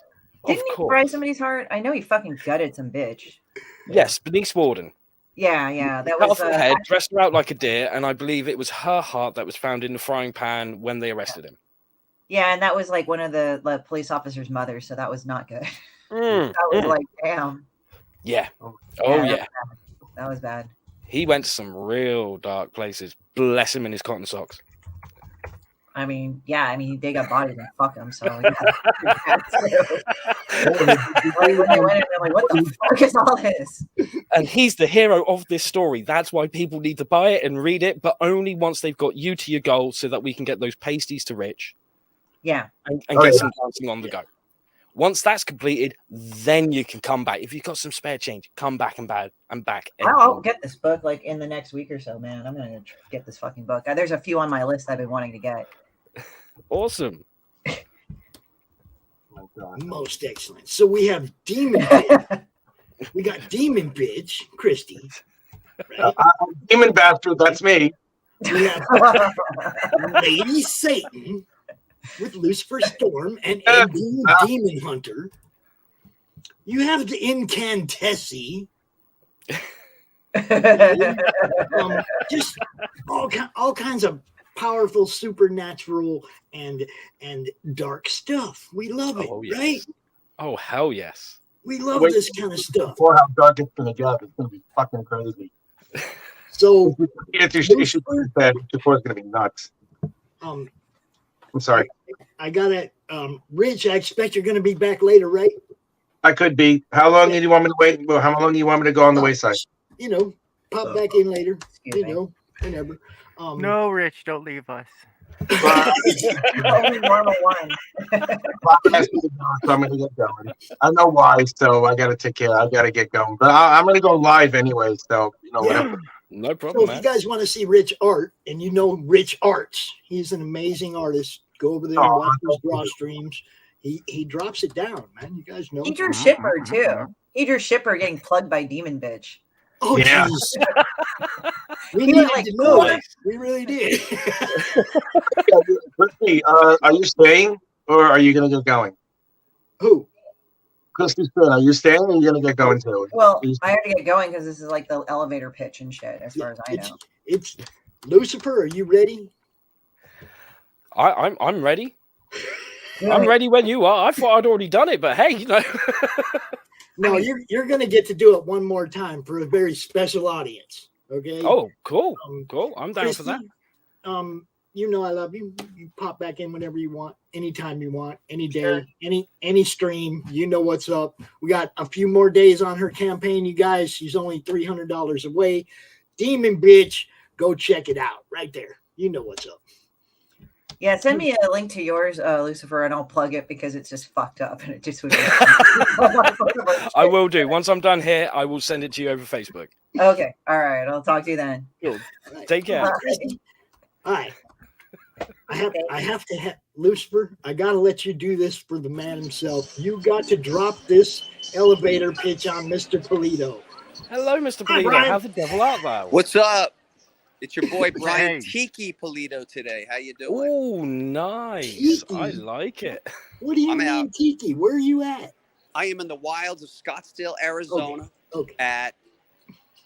Didn't he fry somebody's heart? I know he fucking gutted some bitch. Yes, Bernice Warden. Yeah, that Cut was off her head, dressed her out like a deer, and I believe it was her heart that was found in the frying pan when they arrested him. yeah, and that was like one of the police officer's mothers, so that was not good. That was like, damn. Yeah. Yeah, that was bad. He went to some real dark places. Bless him in his cotton socks. I mean, they got bodies and fuck them, so yeah. Like, when they went in, they're like, what the fuck is all this? And he's the hero of this story. That's why people need to buy it and read it, but only once they've got you to your goal so that we can get those pasties to Rich. Yeah. And get some dancing on the go. Once that's completed, then you can come back. If you've got some spare change, come back and back. I'll get this book like in the next week or so, man. I'm gonna get this fucking book. There's a few on my list I've been wanting to get. Awesome. Most excellent. So we have Demon Bitch. We got Demon Bitch, Christie. Right? Demon Bastard, that's me. We have Lady Satan with Lucifer Storm and Ed Demon Hunter. You have the Incantessi. Just all kinds of powerful, supernatural, and dark stuff. We love it, right? Oh, hell yes. We love this kind of stuff. Before how dark it's gonna get, it's gonna be fucking crazy. So Lucifer is gonna be nuts. I'm sorry. I got it. Rich, I expect you're gonna be back later, right? I could be. How long do you want me to wait? Well, how long do you want me to go on the wayside? You know, pop back in later. You know, whenever. No, Rich, don't leave us. Only normal one. So I'm gonna get going. I know why, so I gotta take care. I gotta get going. But I'm gonna go live anyway, so whatever. No problem. So if you guys want to see Rich art, and you know Rich Arts, he's an amazing artist. Go over there and watch his draw streams. He drops it down, man. You guys know. He drew Shipper too. He drew Shipper getting plugged by Demon Bitch. Oh, yeah. We needed to know it. We really did. Christie, are you staying or are you going to get going? Who? Christie Shinn, are you staying or are you going to get going too? Well, I have to get going because this is like the elevator pitch and shit, as far as I know. It's Lucifer. Are you ready? I'm ready. I'm ready when you are. I thought I'd already done it, but hey, No, you're going to get to do it one more time for a very special audience. Okay. Oh, cool. Cool. I'm down for that. You know I love you. You pop back in whenever you want, anytime you want, any day, any stream. You know what's up. We got a few more days on her campaign, you guys. She's only $300 away. Demon Bitch, go check it out right there. You know what's up. Yeah, send me a link to yours, Lucifer, and I'll plug it because it's just fucked up and it just would. I will do. Once I'm done here, I will send it to you over Facebook. Okay. All right. I'll talk to you then. Cool. Take care. All right. I have to Lucifer, I gotta let you do this for the man himself. You got to drop this elevator pitch on Mr. Pulido. Hello, Mr. Pulido. How the devil art thou? What's up? It's your boy Brian Tiki Pulido today. How you doing? Oh, nice. Tiki. I like it. What do you mean, Tiki? Where are you at? I am in the wilds of Scottsdale, Arizona, at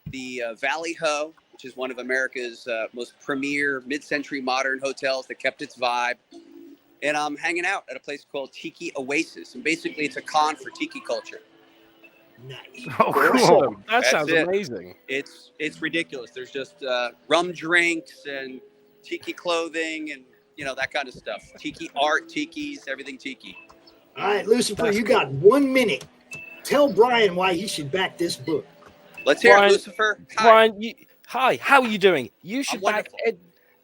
the Valley Ho, which is one of America's most premier mid-century modern hotels that kept its vibe. And I'm hanging out at a place called Tiki Oasis. And basically, it's a con for tiki culture. Nice. Oh, cool. That sounds amazing. It's ridiculous. There's just rum drinks and tiki clothing and, that kind of stuff. Tiki art, tikis, everything tiki. All right, Lucifer, you got 1 minute. Tell Brian why he should back this book. Let's hear it, Lucifer. Hi. Brian, hi. How are you doing? You should I'm back Ed.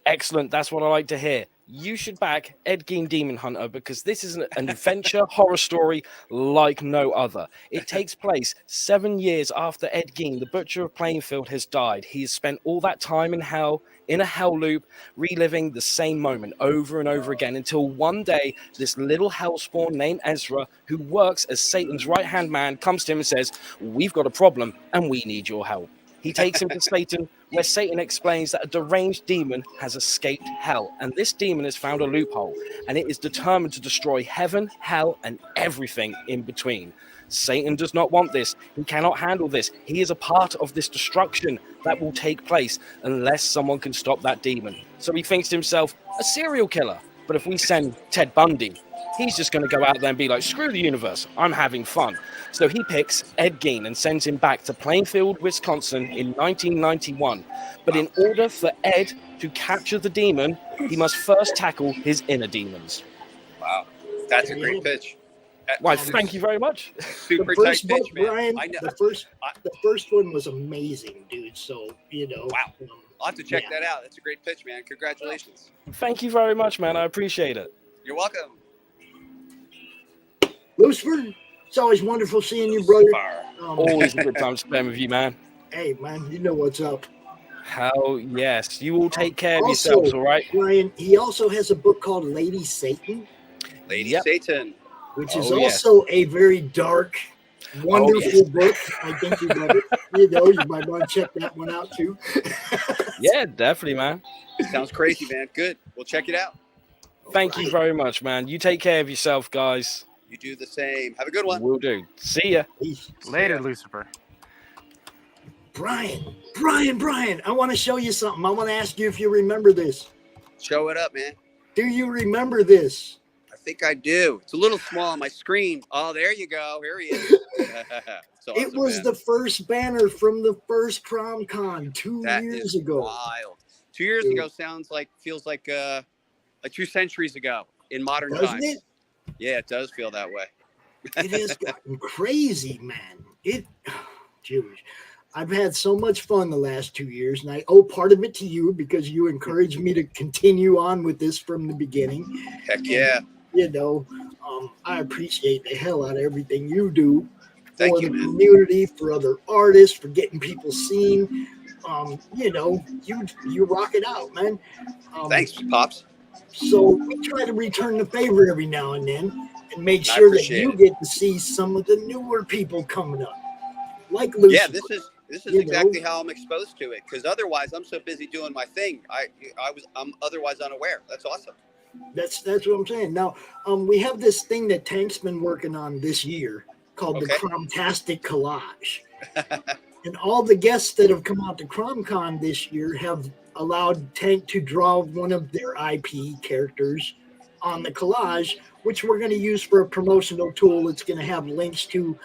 Excellent. That's what I like to hear. you should back Ed Gein Demon Hunter because this is an adventure horror story like no other. It takes place 7 years after Ed Gein, the Butcher of Plainfield, has died. He has spent all that time in hell, in a hell loop, reliving the same moment over and over again until one day this little hellspawn named Ezra, who works as Satan's right-hand man, comes to him and says, "We've got a problem and we need your help." He takes him to Satan, where Satan explains that a deranged demon has escaped hell, and this demon has found a loophole, and it is determined to destroy heaven, hell, and everything in between. Satan does not want this. He cannot handle this. He is a part of this destruction that will take place unless someone can stop that demon. So he thinks to himself, a serial killer. But if we send Ted Bundy, he's just going to go out there and be like, screw the universe, I'm having fun. So he picks Ed Gein and sends him back to Plainfield, Wisconsin in 1991. But in order for Ed to capture the demon, he must first tackle his inner demons. Wow, that's a great pitch. Why, thank you very much. Super The first tight book, pitch, man. Brian, I know. the first one was amazing, dude. So, Wow. I'll have to check that out. That's a great pitch, man. Congratulations. Thank you very much, man. I appreciate it. You're welcome. Lucifer, it's always wonderful seeing you, brother. Always a good time to spend with you, man. Hey, man, you know what's up. Hell yes. You all take care of Also, yourselves, all right? Brian, he also has a book called Lady Satan. Lady Satan. Which is Oh, also a very dark, wonderful book. I think you love it. You might want to check that one out too. Yeah, definitely, man. Sounds crazy, man. Good. We'll check it out. Thank you very much, man. You take care of yourself, guys. You do the same. Have a good one. Will do. See ya. Later, Lucifer. Brian, I want to show you something. I want to ask you if you remember this. Show it up, man. Do you remember this? I think I do. It's a little small on my screen. Oh, there you go. Here he is. It's awesome, It was man. the first banner from the first CromCon 2 That years is ago. wild. 2 years ago feels like 2 centuries ago in modern Doesn't times. it? Yeah, it does feel that way. It has gotten crazy, man. Jewish. I've had so much fun the last 2 years, and I owe part of it to you because you encouraged me to continue on with this from the beginning. Heck yeah. I appreciate the hell out of everything you do Thank for you, the man. community, for other artists, for getting people seen. You rock it out, man. Thanks, Pops. So we try to return the favor every now and then and make I sure that appreciate you it. get to see some of the newer people coming up, like Lucifer. Yeah, this is exactly how I'm exposed to it. Because otherwise, I'm so busy doing my thing. I'm otherwise unaware. That's awesome. That's what I'm saying. Now, we have this thing that Tank's been working on this year called the Cromtastic Collage. And all the guests that have come out to CromCon this year have allowed Tank to draw one of their IP characters on the collage, which we're going to use for a promotional tool. It's going to have links to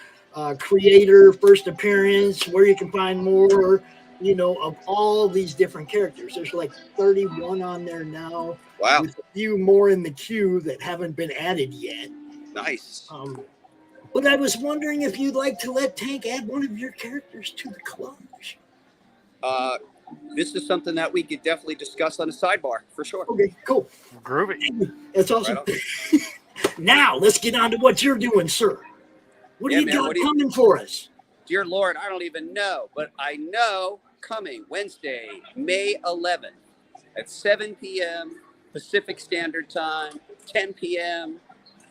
creator, first appearance, where you can find more, of all these different characters. There's like 31 on there now. Wow. With a few more in the queue that haven't been added yet. Nice. But I was wondering if you'd like to let Tank add one of your characters to the collage. This is something that we could definitely discuss on a sidebar for sure. Okay, cool. Groovy. That's awesome. Now, let's get on to what you're doing, sir. What do you got coming for us? Dear Lord, I don't even know, but I know coming Wednesday, May 11th at 7 p.m. Pacific Standard Time, 10 p.m.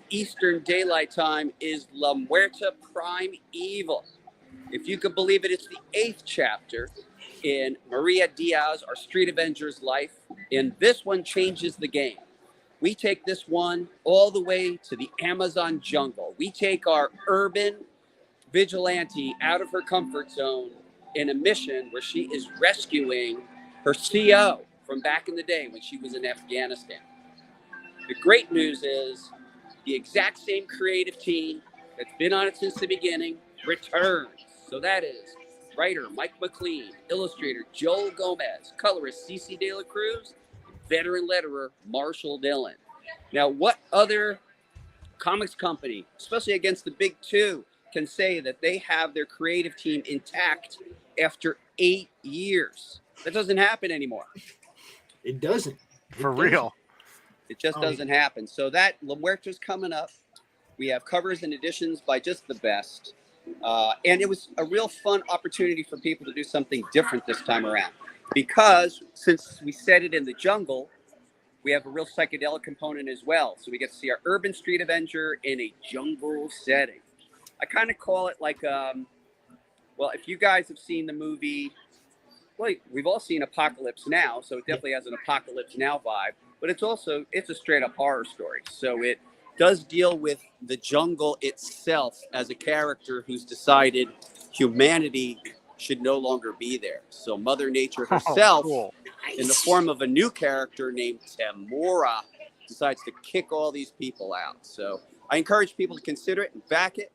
Eastern Daylight Time is La Muerta Prime Evil. If you could believe it, it's the 8th chapter in Maria Diaz, our Street Avenger's life. And this one changes the game. We take this one all the way to the Amazon jungle. We take our urban vigilante out of her comfort zone in a mission where she is rescuing her CO from back in the day when she was in Afghanistan. The great news is the exact same creative team that's been on it since the beginning returns. So that is writer Mike McLean, illustrator Joel Gomez, colorist Cece De La Cruz, veteran letterer Marshall Dillon. Now, what other comics company, especially against the big two, can say that they have their creative team intact after 8 years? That doesn't happen anymore. It doesn't. For real. It just doesn't happen. So that La Muerte's coming up. We have covers and editions by just the best. And it was a real fun opportunity for people to do something different this time around. Because since we set it in the jungle, we have a real psychedelic component as well. So we get to see our urban street Avenger in a jungle setting. I kind of call it like, well, if you guys have seen the movie, well, we've all seen Apocalypse Now, so it definitely has an Apocalypse Now vibe. But it's a straight up horror story. So it does deal with the jungle itself as a character who's decided humanity should no longer be there. So Mother Nature herself, in the form of a new character named Temora, decides to kick all these people out. So I encourage people to consider it and back it.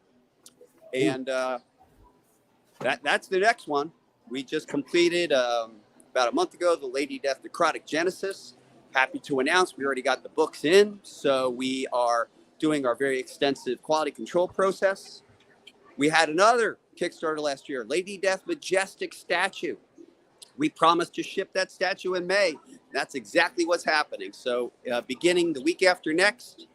And that's the next one. We just completed about a month ago the Lady Death Necrotic Genesis. Happy to announce we already got the books in. So we are doing our very extensive quality control process. We had another Kickstarter last year, Lady Death Majestic Statue. We promised to ship that statue in May. That's exactly what's happening. So beginning the week after next,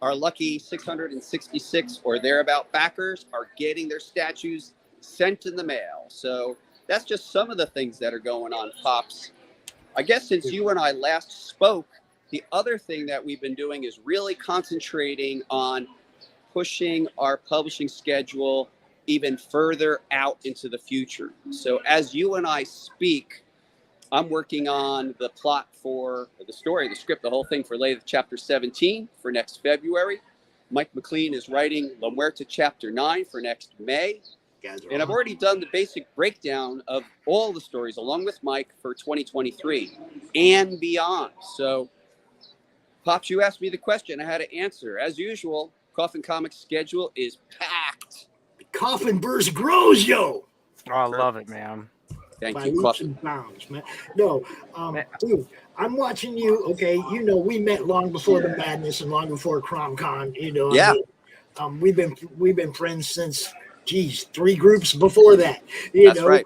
our lucky 666 or thereabout backers are getting their statues sent in the mail. So that's just some of the things that are going on, Pops. I guess since you and I last spoke, the other thing that we've been doing is really concentrating on pushing our publishing schedule even further out into the future. So as you and I speak, I'm working on the plot for the story, the script, the whole thing for Lady Chapter 17 for next February. Mike McLean is writing La Muerte Chapter 9 for next May. And I've already done the basic breakdown of all the stories along with Mike for 2023 and beyond. So, Pops, you asked me the question. I had to answer. As usual, Coffin Comics schedule is packed. Coffin burst grows, yo. Oh, I love it, man. Thank By you, leaps Coffin. and bounds, man. No, dude, I'm watching you. Okay, you know we met long before the Madness and long before CromCon. You know, Yeah. I mean, we've been friends since, geez, 3 groups before that. You That's know, right.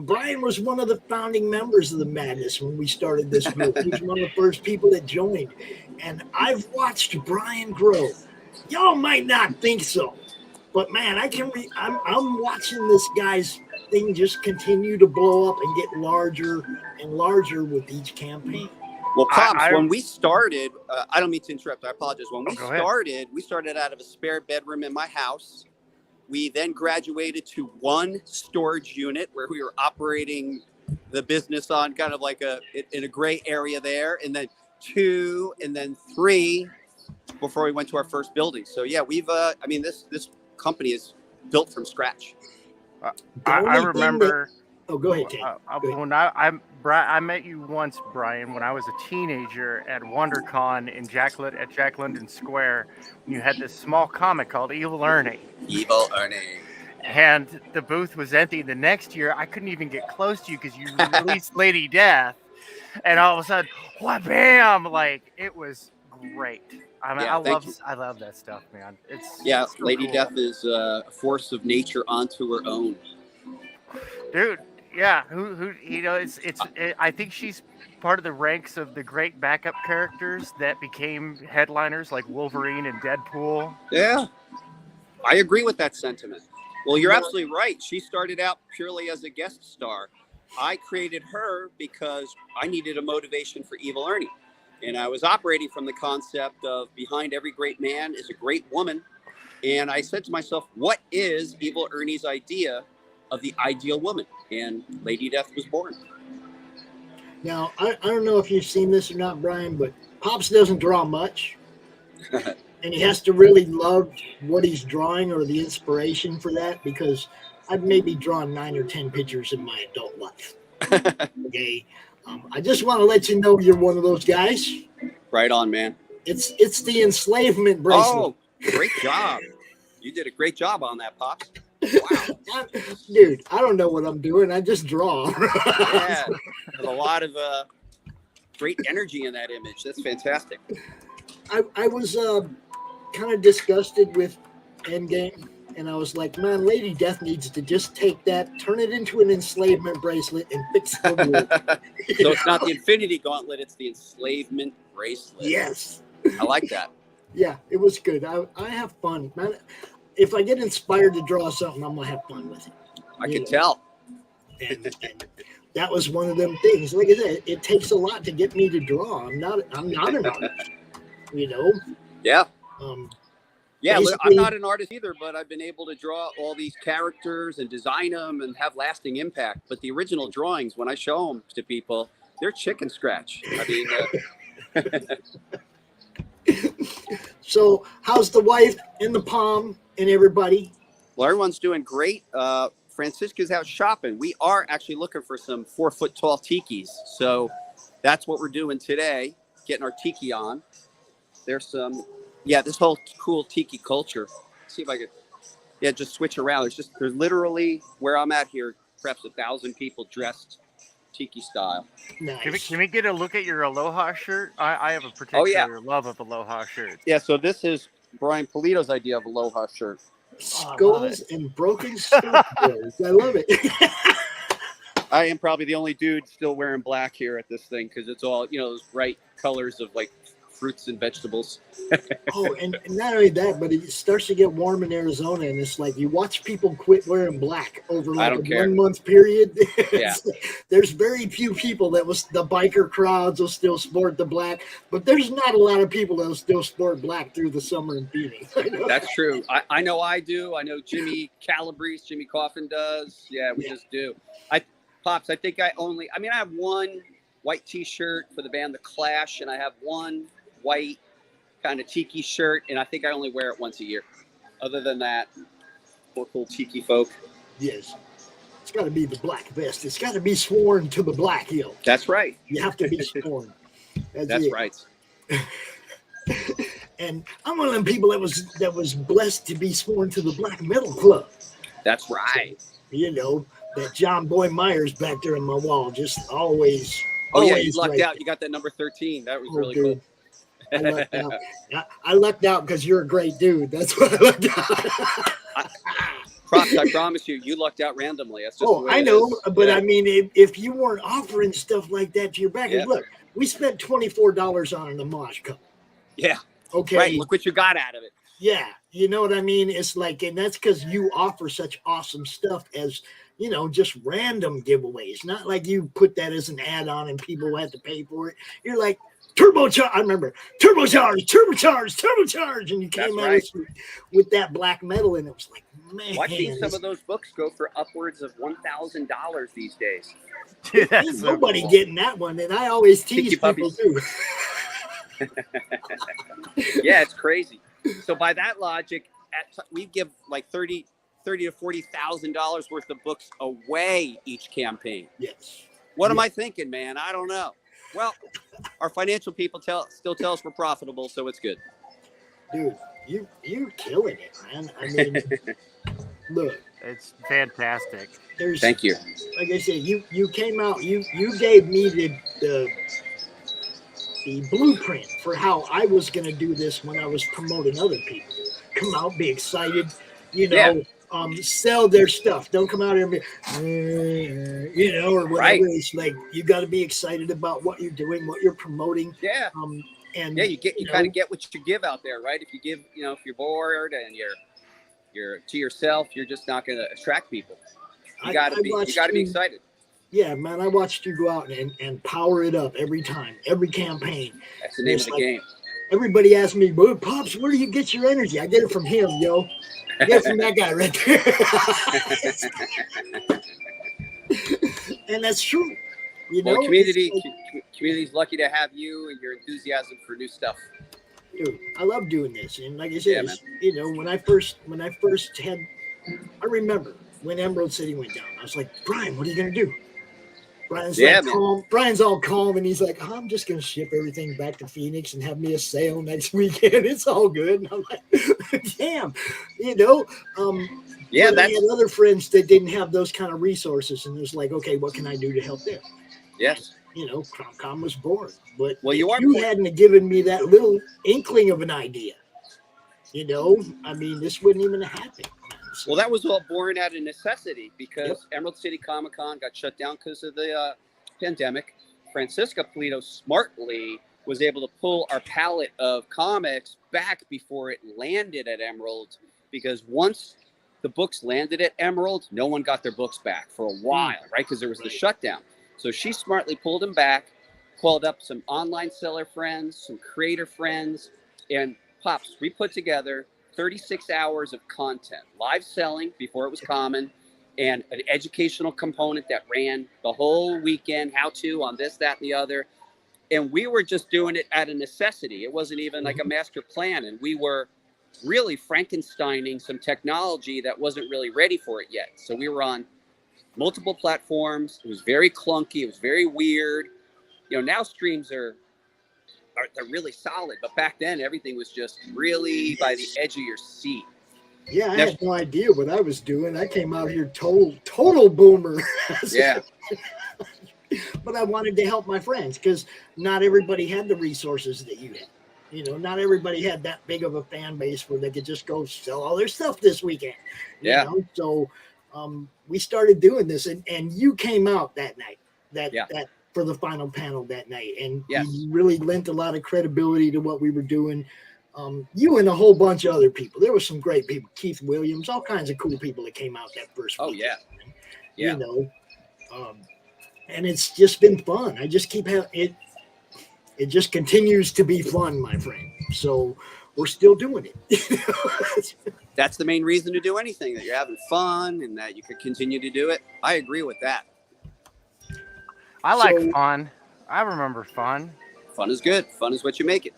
Brian was one of the founding members of the Madness when we started this group. He was one of the first people that joined, and I've watched Brian grow. Y'all might not think so, but man, I'm watching this guy's thing just continue to blow up and get larger and larger with each campaign. Well, Pops, when we started, I don't mean to interrupt. I apologize. When we started out of a spare bedroom in my house. We then graduated to 1 storage unit where we were operating the business on kind of like in a gray area there, and then 2, and then 3 before we went to our first building. So yeah, we've I mean this company is built from scratch. I remember. Oh, go ahead, Ken. When I met you once, Brian, when I was a teenager at WonderCon at Jack London Square. You had this small comic called Evil Ernie. Evil Ernie. And the booth was empty. The next year, I couldn't even get close to you because you released Lady Death, and all of a sudden, wha-bam! Like it was great. I mean, I love that stuff, man. It's so Lady cool. Death is a force of nature onto her own. Dude, yeah, who you know, I think she's part of the ranks of the great backup characters that became headliners like Wolverine and Deadpool. Yeah, I agree with that sentiment. Well, you're absolutely right. She started out purely as a guest star. I created her because I needed a motivation for Evil Ernie. And I was operating from the concept of behind every great man is a great woman. And I said to myself, what is Evil Ernie's idea of the ideal woman? And Lady Death was born. Now, I don't know if you've seen this or not, Brian, but Pops doesn't draw much. And he has to really love what he's drawing or the inspiration for that, because I've maybe drawn 9 or 10 pictures in my adult life. Okay. I just want to let you know you're one of those guys. Right on, man. It's the enslavement bracelet. Oh, great job. You did a great job on that, Pops. Wow. Dude, I don't know what I'm doing. I just draw. Yeah, there's a lot of great energy in that image. That's fantastic. I was kind of disgusted with Endgame. And I was like, man, Lady Death needs to just take that, turn it into an enslavement bracelet, and fix the wood. So it's not the Infinity Gauntlet; it's the enslavement bracelet. Yes, I like that. Yeah, it was good. I have fun, man. If I get inspired to draw something, I'm gonna have fun with it. I can tell. And that was one of them things. Like I said, it takes a lot to get me to draw. I'm not an artist, you know. Yeah. Yeah, I'm basically- not an artist either, but I've been able to draw all these characters and design them and have lasting impact. But the original drawings, when I show them to people, they're chicken scratch. I mean, So, how's the wife and the palm and everybody? well, everyone's doing great. Francisca's out shopping. We are actually looking for some 4-foot tall tikis. So that's what we're doing today, getting our tiki on. There's some, this whole cool tiki culture. Let's see if I could, just switch around. There's literally, where I'm at here, perhaps 1,000 people dressed tiki style. Nice. Can we get a look at your Aloha shirt? I have a particular love of Aloha shirts. Yeah, so this is Brian Pulido's idea of Aloha shirt. Skulls and broken skulls. I love it. I am probably the only dude still wearing black here at this thing because it's all, those bright colors of like fruits and vegetables. Oh, and not only that, but it starts to get warm in Arizona, and it's like you watch people quit wearing black over like a 1 month period. Yeah. There's very few people the biker crowds will still sport the black, but there's not a lot of people that will still sport black through the summer in Phoenix. That's true. I know I do. I know Jimmy Calabrese, Jimmy Coffin does. Yeah, we just do. Pops, I think I have one white t-shirt for the band The Clash, and I have one white kind of tiki shirt, and I think I only wear it once a year. Other than that, poor cool tiki folk. Yes. It's got to be the black vest. It's got to be sworn to the black hill. That's right. You have to be sworn. That's right. And I'm one of them people that was blessed to be sworn to the Black Metal Club. That's right. So, that John Boy Myers back there in my wall, just always. Oh, yeah, you always lucked right out. You got that number 13. That was really cool. I lucked out. I lucked out because you're a great dude. That's what I lucked out. Props, I promise you lucked out randomly. That's just the way I it know, is. but Yeah. I mean, if you weren't offering stuff like that to your backers, Yeah. look, we spent $24 on an homage cup. Yeah. Okay. Right. Look what you got out of it. Yeah, you know what I mean? It's like, and that's because you offer such awesome stuff as, just random giveaways. Not like you put that as an add-on and people have to pay for it. You're like, turbocharge. I remember turbocharge. And you came out with that black metal, and it was like, man. Well, I've seen some of those books go for upwards of $1,000 these days. Ain't nobody getting that one. And I always tease Tiki people puppies. too. Yeah, it's crazy. So by that logic, we give like $30,000 to $40,000 worth of books away each campaign. Yes. What am I thinking, man? I don't know. Well, our financial people still tell us we're profitable, so it's good. Dude, you're killing it, man. I mean, look. It's fantastic. Thank you. Like I said, you came out, you gave me the blueprint for how I was going to do this when I was promoting other people. Come out, be excited, sell their stuff. Don't come out here and be, or whatever. Right. It's like you got to be excited about what you're doing, what you're promoting. Yeah. And you kind of get what you give out there, right? If you give, if you're bored and you're to yourself, you're just not going to attract people. You got to be excited. Yeah, man, I watched you go out and power it up every time, every campaign. That's the name of the game. Everybody asks me, "Well, Pops, where do you get your energy?" I get it from him, yo. I get it from that guy right there. And that's true. Well, community's lucky to have you and your enthusiasm for new stuff. Dude, I love doing this. And like I said, when I first had, I remember when Emerald City went down, I was like, Brian, what are you going to do? Brian's all calm, and he's like, I'm just going to ship everything back to Phoenix and have me a sale next weekend. It's all good. And I'm like, damn, I had other friends that didn't have those kind of resources, and it was like, okay, what can I do to help them? Yes. CRoM was born. But you hadn't given me that little inkling of an idea, I mean, this wouldn't even have happened. Well, that was all born out of necessity because Emerald City Comic Con got shut down because of the pandemic. Francisca Pulido smartly was able to pull our palette of comics back before it landed at Emerald, because once the books landed at Emerald, no one got their books back for a while, right? Because there was the shutdown. So she smartly pulled them back, called up some online seller friends, some creator friends, and Pops, we put together 36 hours of content, live selling before it was common, and an educational component that ran the whole weekend, how to on this, that, and the other. And we were just doing it out of necessity. It wasn't even like a master plan. And we were really Frankensteining some technology that wasn't really ready for it yet. So we were on multiple platforms. It was very clunky. It was very weird. You know, now streams they're really solid. But back then, everything was just really by the edge of your seat. Yeah, I had no idea what I was doing. I came out here total boomer. Yeah. But I wanted to help my friends because not everybody had the resources that you had. You know, not everybody had that big of a fan base where they could just go sell all their stuff this weekend. You know? So we started doing this, and you came out that night, that for the final panel that night, and you really lent a lot of credibility to what we were doing. You and a whole bunch of other people. There were some great people, Keith Williams, all kinds of cool people that came out that first weekend. You know, and it's just been fun. I just keep having it. It just continues to be fun, my friend. So we're still doing it. That's the main reason to do anything, that you're having fun and that you could continue to do it. I agree with that. I like fun. I remember fun. Fun is good. Fun is what you make it.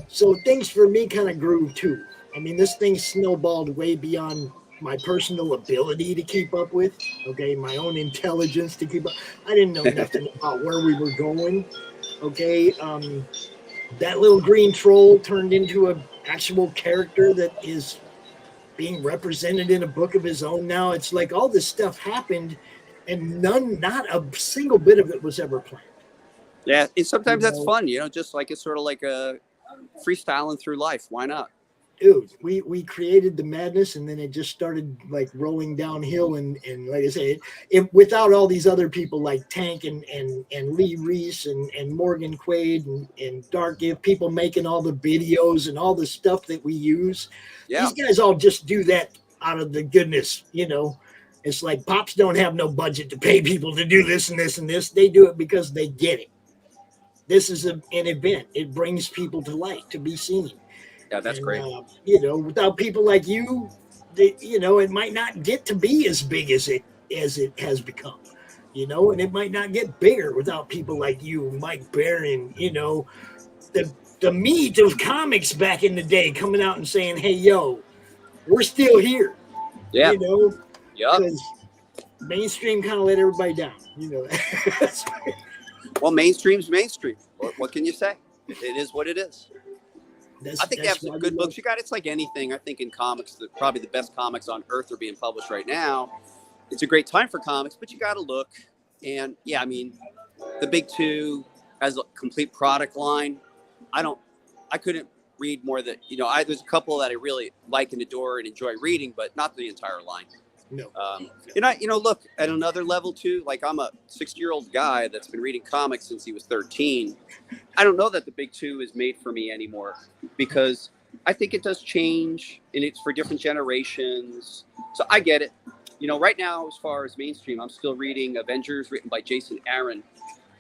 So things for me kind of grew too. I mean, this thing snowballed way beyond my personal ability to keep up with. Okay, my own intelligence to keep up. I didn't know nothing about where we were going. Okay, that little green troll turned into an actual character that is being represented in a book of his own now. It's like all this stuff happened, and not a single bit of it was ever planned. Yeah, and sometimes that's fun, you know, just like it's sort of like a freestyling through life. Why not? Dude, we created the madness, and then it just started like rolling downhill. And like I say, it without all these other people like Tank and Lee Reese and Morgan Quaid and Dark Gift, people making all the videos and all the stuff that we use. Yeah. These guys all just do that out of the goodness, you know. It's like Pops don't have no budget to pay people to do this and this and this. They do it because they get it. This is an event. It brings people to light, to be seen. Yeah, that's great. You know, without people like you, you know, it might not get to be as big as it has become. You know, and it might not get bigger without people like you, Mike Barron. You know, the meat of comics back in the day coming out and saying, "Hey, yo, we're still here." Yeah. You know. Yeah. Because mainstream kind of let everybody down. You know. Well, mainstream's mainstream. What can you say? It is what it is. I think they have some good books. It's like anything. I think in comics, probably the best comics on earth are being published right now. It's a great time for comics, but you got to look. And yeah, I mean, the big two as a complete product line. I couldn't read more than, you know, there's a couple that I really like and adore and enjoy reading, but not the entire line. No. And look, at another level too, like I'm a 60-year-old guy that's been reading comics since he was 13. I don't know that the big two is made for me anymore, because I think it does change and it's for different generations. So I get it. You know, right now, as far as mainstream, I'm still reading Avengers, written by Jason Aaron.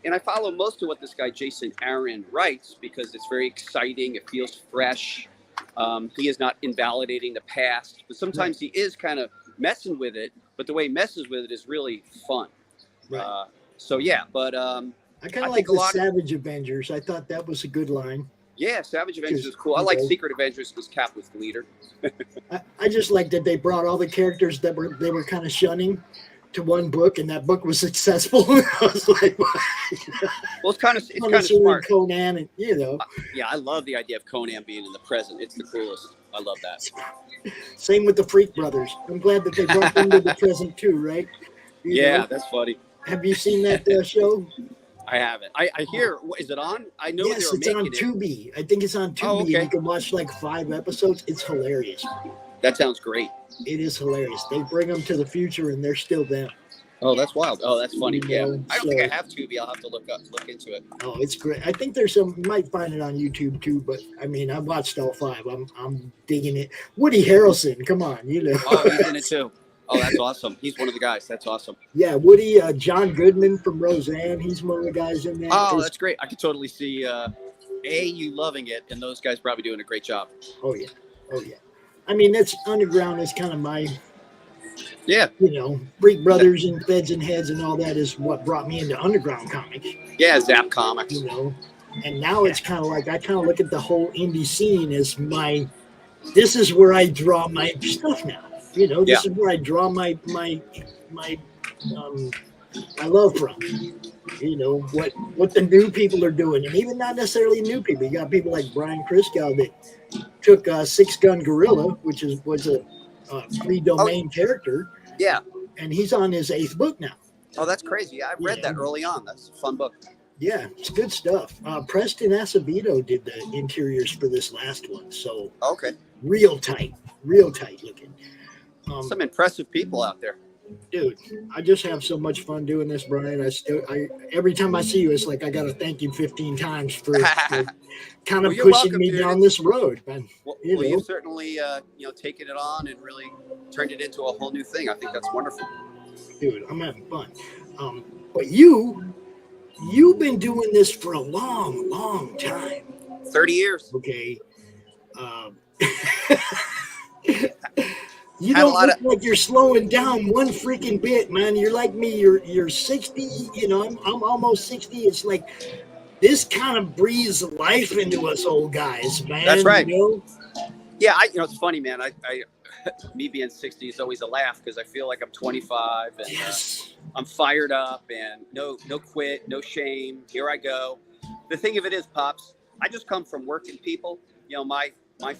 And I follow most of what this guy Jason Aaron writes because it's very exciting. It feels fresh. He is not invalidating the past, but sometimes he is kind of messing with it, but the way he messes with it is really fun. Right. So yeah, but I kind of like the Savage Avengers. I thought that was a good line. Yeah, Savage Avengers is cool. I like Secret Avengers because Capt was the leader. I just like that they brought all the characters that they were kind of shunning to one book, and that book was successful. I was like, well, it's kind of smart. Conan, and you know. Yeah, I love the idea of Conan being in the present. It's the coolest. I love that. Same with the Freak Brothers. I'm glad that they brought them to the present too, right? You know? That's funny. Have you seen that show? I haven't. I hear. Is it on? I know. Yes, it's on Tubi. I think it's on Tubi. Oh, okay. And you can watch like 5 episodes. It's hilarious. That sounds great. It is hilarious. They bring them to the future, and they're still them. Oh, that's wild. Oh, that's funny. You Yeah, know, I don't think I have Tubi. I'll have to look into it. Oh, it's great. I think there's some. You might find it on YouTube too, but I mean, I've watched all 5. I'm digging it. Woody Harrelson, come on, you know. Oh, he's in it too. Oh, that's awesome. He's one of the guys. That's awesome. Yeah, Woody. John Goodman from Roseanne. He's one of the guys in there. Oh, that's great. I could totally see you loving it, and those guys probably doing a great job. Oh yeah. Oh yeah. I mean, that's Underground is kind of my. Yeah. You know, Freak Brothers and Feds and Heads and all that is what brought me into Underground comics. Yeah, Zap Comics. You know, and now it's kind of like I kind of look at the whole indie scene as my. This is where I draw my stuff now. You know, this is where I draw my love from. You know what the new people are doing, and even not necessarily new people. You got people like Brian Kriskow that took Six Gun Gorilla, which was a free domain character. Yeah, and he's on his 8th book now. Oh, that's crazy. Yeah, I read that early on. That's a fun book. Yeah, it's good stuff. Preston Acevedo did the interiors for this last one, so okay, real tight looking. Some impressive people out there. Dude, I just have so much fun doing this, Brian. I every time I see you, it's like I got to thank you 15 times for kind of pushing me down this road, man. Well, you've certainly taken it on and really turned it into a whole new thing. I think that's wonderful. Dude, I'm having fun. But you've been doing this for a long time. 30 years. Okay. You don't look like you're slowing down one freaking bit, man. You're like me. You're 60. You know, I'm almost 60. It's like this kind of breathes life into us old guys, man. That's right. You know? Yeah, it's funny, man. I me being 60 is always a laugh because I feel like I'm 25 and I'm fired up and no quit, no shame. Here I go. The thing of it is, Pops, I just come from working people. You know, my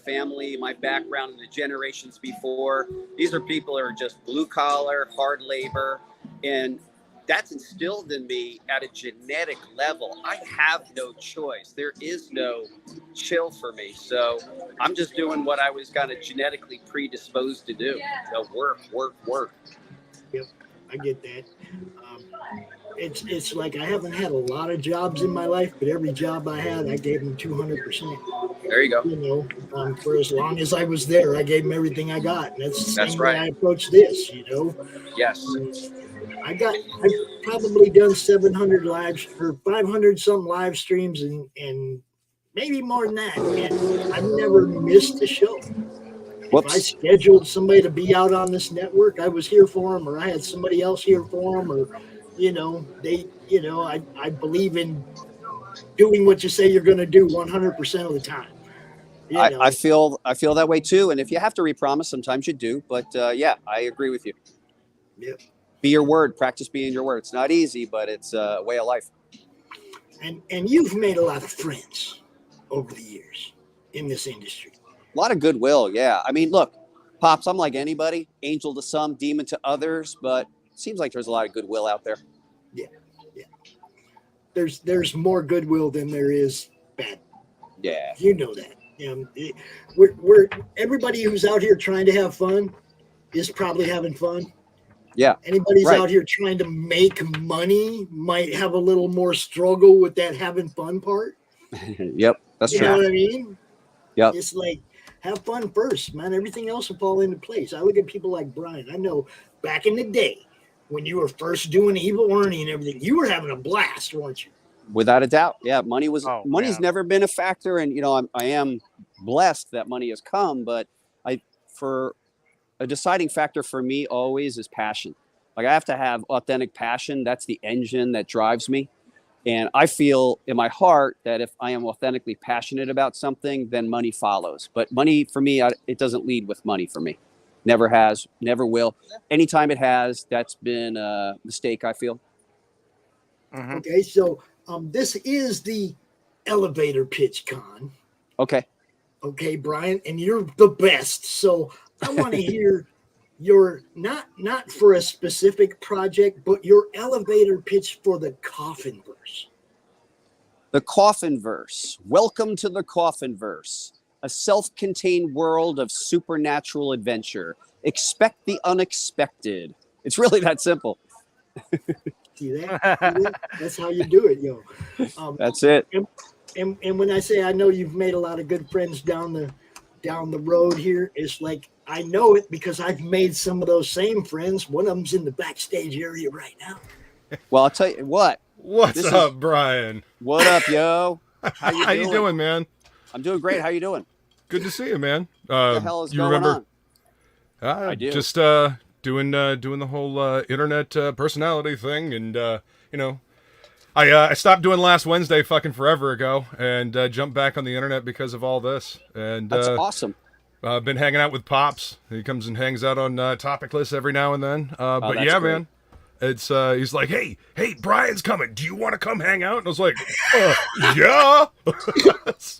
family, my background, and the generations before, these are people who are just blue collar, hard labor, and that's instilled in me at a genetic level. I have no choice. There is no chill for me. So I'm just doing what I was kind of genetically predisposed to do. So work. Yep, I get that. It's like I haven't had a lot of jobs in my life, but every job I had, I gave them 200%. There you go. You know, for as long as I was there, I gave them everything I got. And that's the same right. way I approach this, you know. Yes. I've probably done 700 lives or 500 some live streams and maybe more than that. And I've never missed a show. Whoops. If I scheduled somebody to be out on this network, I was here for them, or I had somebody else here for them, or I believe in doing what you say you're going to do 100% of the time. I feel that way too. And if you have to repromise, sometimes you do. But yeah, I agree with you. Yep. Be your word. Practice being your word. It's not easy, but it's a way of life. And you've made a lot of friends over the years in this industry. A lot of goodwill. Yeah. I mean, look, Pops, I'm like anybody, angel to some, demon to others, but it seems like there's a lot of goodwill out there. Yeah. There's more goodwill than there is bad. Yeah. You know that. We're everybody who's out here trying to have fun is probably having fun. Yeah. Anybody's out here trying to make money might have a little more struggle with that having fun part. Yep. That's true. You know what I mean? Yep. It's like, have fun first, man. Everything else will fall into place. I look at people like Brian. I know back in the day when you were first doing Evil Ernie and everything, you were having a blast, weren't you? Without a doubt. Yeah. Money's never been a factor. And, I am blessed that money has come, but for a deciding factor for me always is passion. Like I have to have authentic passion. That's the engine that drives me. And I feel in my heart that if I am authentically passionate about something, then money follows. But money for me, it doesn't lead with money for me. Never has, never will. Anytime it has, that's been a mistake, I feel. Mm-hmm. Okay, so this is the elevator pitch con. Okay. Okay, Brian, and you're the best. So I want to hear your not for a specific project, but your elevator pitch for the Coffin verse. The Coffin verse. Welcome to the Coffin verse. a self-contained world of supernatural adventure. Expect the unexpected. It's really that simple. See that? That's how you do it, yo. That's it. And when I say I know you've made a lot of good friends down the road here, it's like I know it because I've made some of those same friends. One of them's in the backstage area right now. Well, I'll tell you what. What's up, Brian? What up, yo? How you doing, man? I'm doing great. How you doing? Good to see you, man. What the hell is you going remember? on? I do. Just doing the whole internet personality thing, and I stopped doing last Wednesday fucking forever ago, and jumped back on the internet because of all this. And That's awesome. I've been hanging out with Pops. He comes and hangs out on topic lists every now and then. But that's yeah, great. man. It's he's like, hey, Brian's coming. Do you want to come hang out? And I was like, yeah.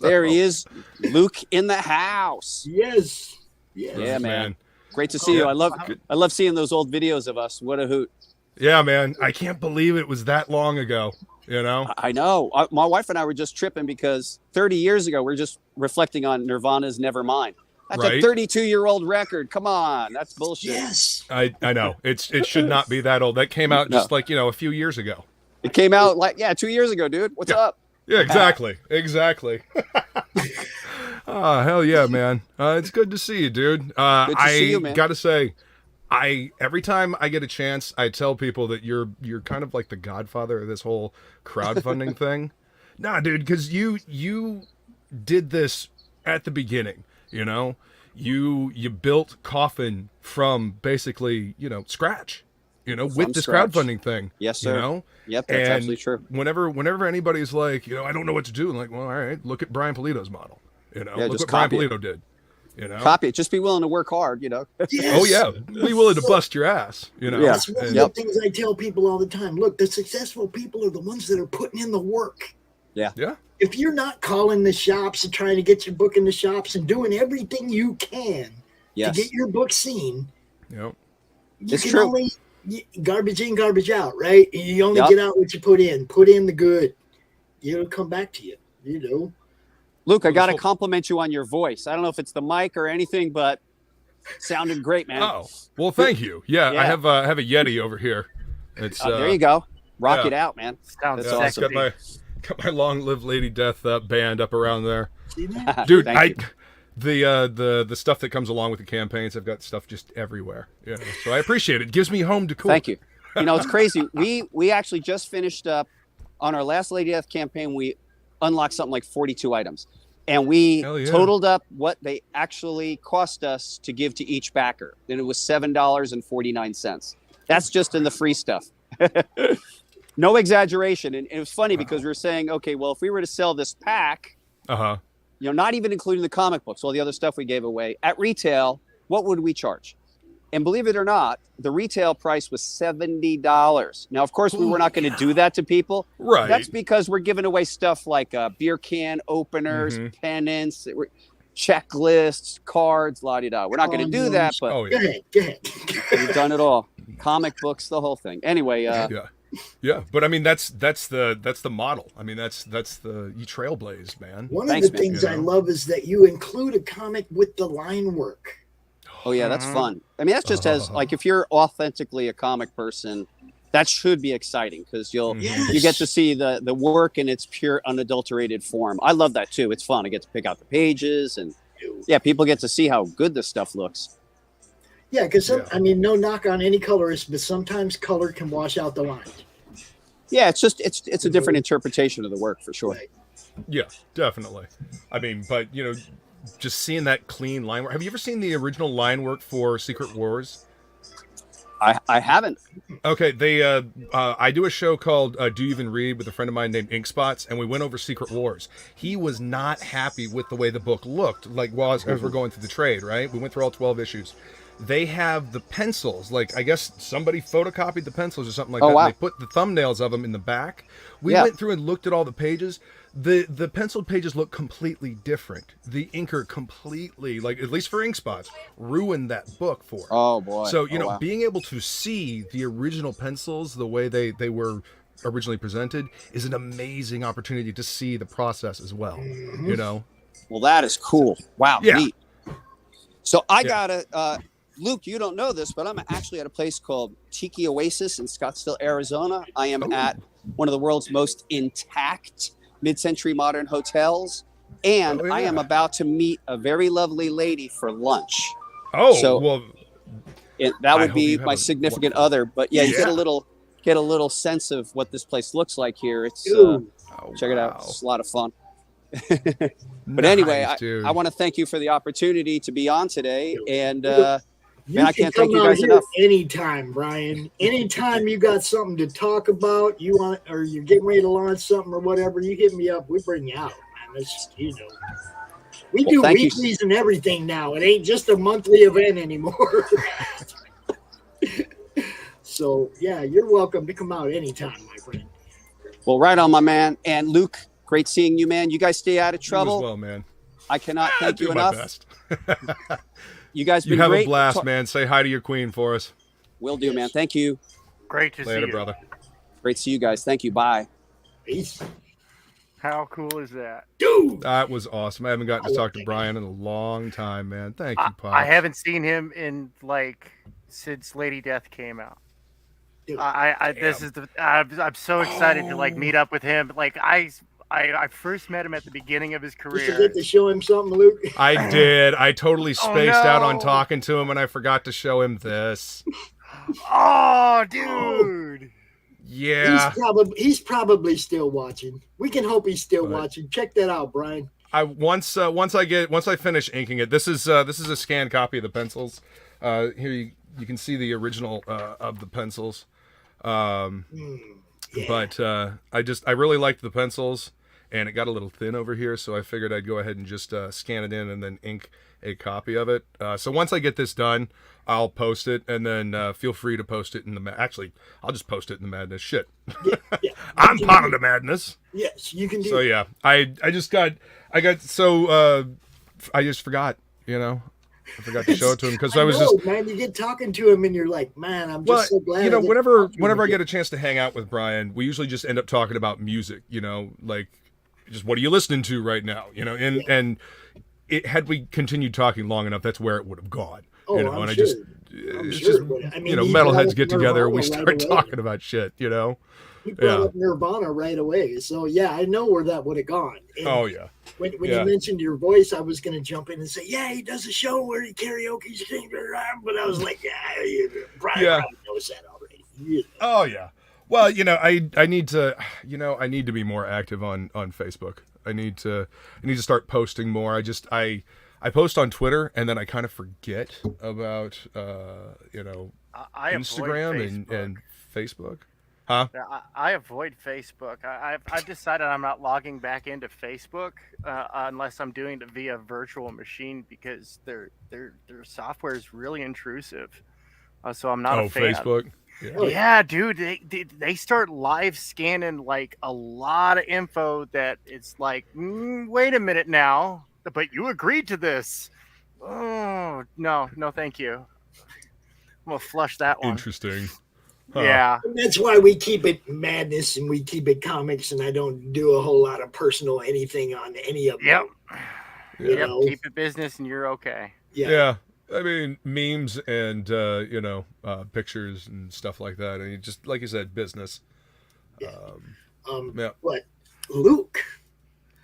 There he is, Luke in the house. Yes. Yeah, man. Great to see you. I love seeing those old videos of us. What a hoot. Yeah, man. I can't believe it was that long ago. You know. I know. My wife and I were just tripping because 30 years ago we are just reflecting on Nirvana's Nevermind. That's right? a 32-year-old record. Come on, that's bullshit. Yes. I know. It should not be that old. That came out just like, a few years ago. It came out 2 years ago, dude. What's up? Yeah, exactly. Oh, hell yeah, man. It's good to see you, dude. Good to see you, man. Gotta say, every time I get a chance, I tell people that you're kind of like the godfather of this whole crowdfunding thing. Nah, dude, because you did this at the beginning. You built Coffin from basically, scratch, with this crowdfunding thing. Yes, sir. Yep, that's and absolutely true. Whenever anybody's like, I don't know what to do, I'm like, well, all right, look at Brian Pulido's model. Look just what Brian copy it. Pulido did. Copy it. Just be willing to work hard, Yes. Oh yeah, be willing to bust your ass. That's one of the things I tell people all the time. Look, the successful people are the ones that are putting in the work. Yeah. If you're not calling the shops and trying to get your book in the shops and doing everything you can to get your book seen, you it's can true. only garbage in, garbage out, right? You only get out what you put in. Put in the good. It'll come back to you. Luke, I got to compliment you on your voice. I don't know if it's the mic or anything, but sounded great, man. Oh, well, thank you. Yeah. I have a Yeti over here. It's there you go. Rock it out, man. Sounds That's awesome. Got my Long Live Lady Death band up around there. Dude, the stuff that comes along with the campaigns, I've got stuff just everywhere. So I appreciate it. It gives me home decor. Thank you. It's crazy. We actually just finished up on our last Lady Death campaign. We unlocked something like 42 items, and we totaled up what they actually cost us to give to each backer. And it was $7.49. That's just in the free stuff. No exaggeration. And it was funny because we were saying, okay, well, if we were to sell this pack, not even including the comic books, all the other stuff we gave away at retail, what would we charge? And believe it or not, the retail price was $70. Now, of course, we were not going to do that to people. Right. That's because we're giving away stuff like beer can openers, pennants, checklists, cards, la-di-da. We're not going to do that, but Go ahead. we've done it all. Comic books, the whole thing. Anyway, yeah, but I mean that's the model. I mean that's the you trailblazed, man. One of the things I love is that you include a comic with the line work. Oh yeah, that's fun. I mean, that's just as like if you're authentically a comic person, that should be exciting because you get to see the work in its pure unadulterated form. I love that too. It's fun. I get to pick out the pages and people get to see how good this stuff looks. Yeah, because I mean, no knock on any colorist, but sometimes color can wash out the lines. Yeah, it's a different interpretation of the work for sure. Yeah, definitely. I mean, but just seeing that clean line work. Have you ever seen the original line work for Secret Wars? I haven't. Okay, I do a show called Do You Even Read with a friend of mine named Ink Spots, and we went over Secret Wars. He was not happy with the way the book looked, like as we're going through the trade, right? We went through all 12 issues. They have the pencils, like I guess somebody photocopied the pencils or something like that. Wow. And they put the thumbnails of them in the back. We went through and looked at all the pages. The penciled pages look completely different. The inker completely, like at least for Ink Spots, ruined that book for it. Oh boy! So being able to see the original pencils the way they were originally presented is an amazing opportunity to see the process as well. Well, that is cool. Wow, Yeah. neat. So I got Luke, you don't know this, but I'm actually at a place called Tiki Oasis in Scottsdale, Arizona. I am at one of the world's most intact mid-century modern hotels, and I am about to meet a very lovely lady for lunch. Oh, so well, that I would hope be you have my a significant other. But yeah, you get Yeah. a little sense of what this place looks like here. It's check it out. It's a lot of fun. But anyway, Nice, dude. I want to thank you for the opportunity to be on today, and You man, I can can't thank come you out guys here enough. anytime, Brian. Anytime you got something to talk about, you want, or you're getting ready to launch something or whatever, you hit me up. We bring you out, man. That's, you know, we do thank you. weeklies and everything now. It ain't just a monthly event anymore. So yeah, you're welcome to come out anytime, my friend. Well, right on, my man. And Luke, great seeing you, man. You guys stay out of trouble. You as well, man. I cannot thank do you my enough. best. You guys You been have great. a blast, man. Say hi to your queen for us. Will do, man. Thank you. Great to see Later, you. brother. Great to see you guys. Thank you. Bye. Peace. How cool is that? Dude, that was awesome. I haven't gotten to talk to Brian in a long time, man. Thank you, Pop. I haven't seen him in since Lady Death came out. I'm so excited to meet up with him. Like I first met him at the beginning of his Did you career. get to show him something, Luke? I did. I totally spaced out on no. talking to him, and I forgot to show him this. Oh, dude. Yeah. He's probably still watching. We can hope he's still watching. Check that out, Brian. Once I finish inking it, this is a scanned copy of the pencils. Here you can see the original of the pencils. But I really liked the pencils, and it got a little thin over here, so I figured I'd go ahead and just scan it in and then ink a copy of it. So once I get this done, I'll post it, and then feel free to post it in the actually, I'll just post it in the Madness. Shit, I'm part of the Madness. Yes, you can do. So yeah, I just forgot, you know. I forgot to show it to him because I was just, man, you get talking to him and you're like, man, I'm just so glad. you know, I get whenever to talk to him I again. get a chance to hang out with Brian, we usually just end up talking about music, you know, like just what are you listening to right now, you know, and it had we continued talking long enough, that's where it would have gone. Oh, you know, I'm and sure. it's sure just it would. I mean, you know, he brought metalheads up get together, we Nirvana start right away. talking about shit, you know. He brought Yeah. up Nirvana right away. So yeah, I know where that would have gone. And Oh yeah. When Yeah. you mentioned your voice, I was going to jump in and say, yeah, he does a show where he karaoke, but I was like, Brian knows that already. Yeah. Oh yeah. Well, you know, I need to be more active on Facebook. I need to start posting more. I post on Twitter and then I kind of forget about you know, I avoid Instagram and Facebook. Huh? I avoid Facebook. I've decided I'm not logging back into Facebook unless I'm doing it via virtual machine because their software is really intrusive. So I'm not a fan. Facebook. Yeah, dude, they start live scanning like a lot of info that it's like, wait a minute now, but you agreed to this. Oh no, thank you. I'm gonna flush that one. Interesting. Yeah. And that's why we keep it Madness and we keep it comics, and I don't do a whole lot of personal anything on any of them. Yep. You Yep. know? Keep it business and you're okay. Yeah. I mean, memes and you know, pictures and stuff like that. I mean, just like you said, business. Yeah. But Luke,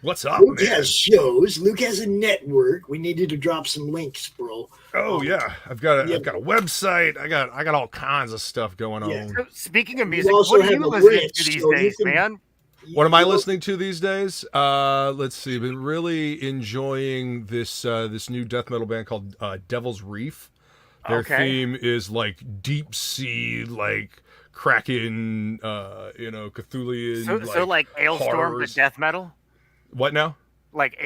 what's up, Luke man? has shows. Luke has a network. We needed to drop some links, bro. Oh yeah, I've got a website. I got all kinds of stuff going on. So, speaking of music, also what are have you a listening list, to these so you days, can- man? What am I listening to these days? Let's see. I've been really enjoying this this new death metal band called Devil's Reef. Their Okay. theme is like deep sea, like Kraken, you know, Cthulhian. So like Ailstorm horrors. but death metal? What now? Like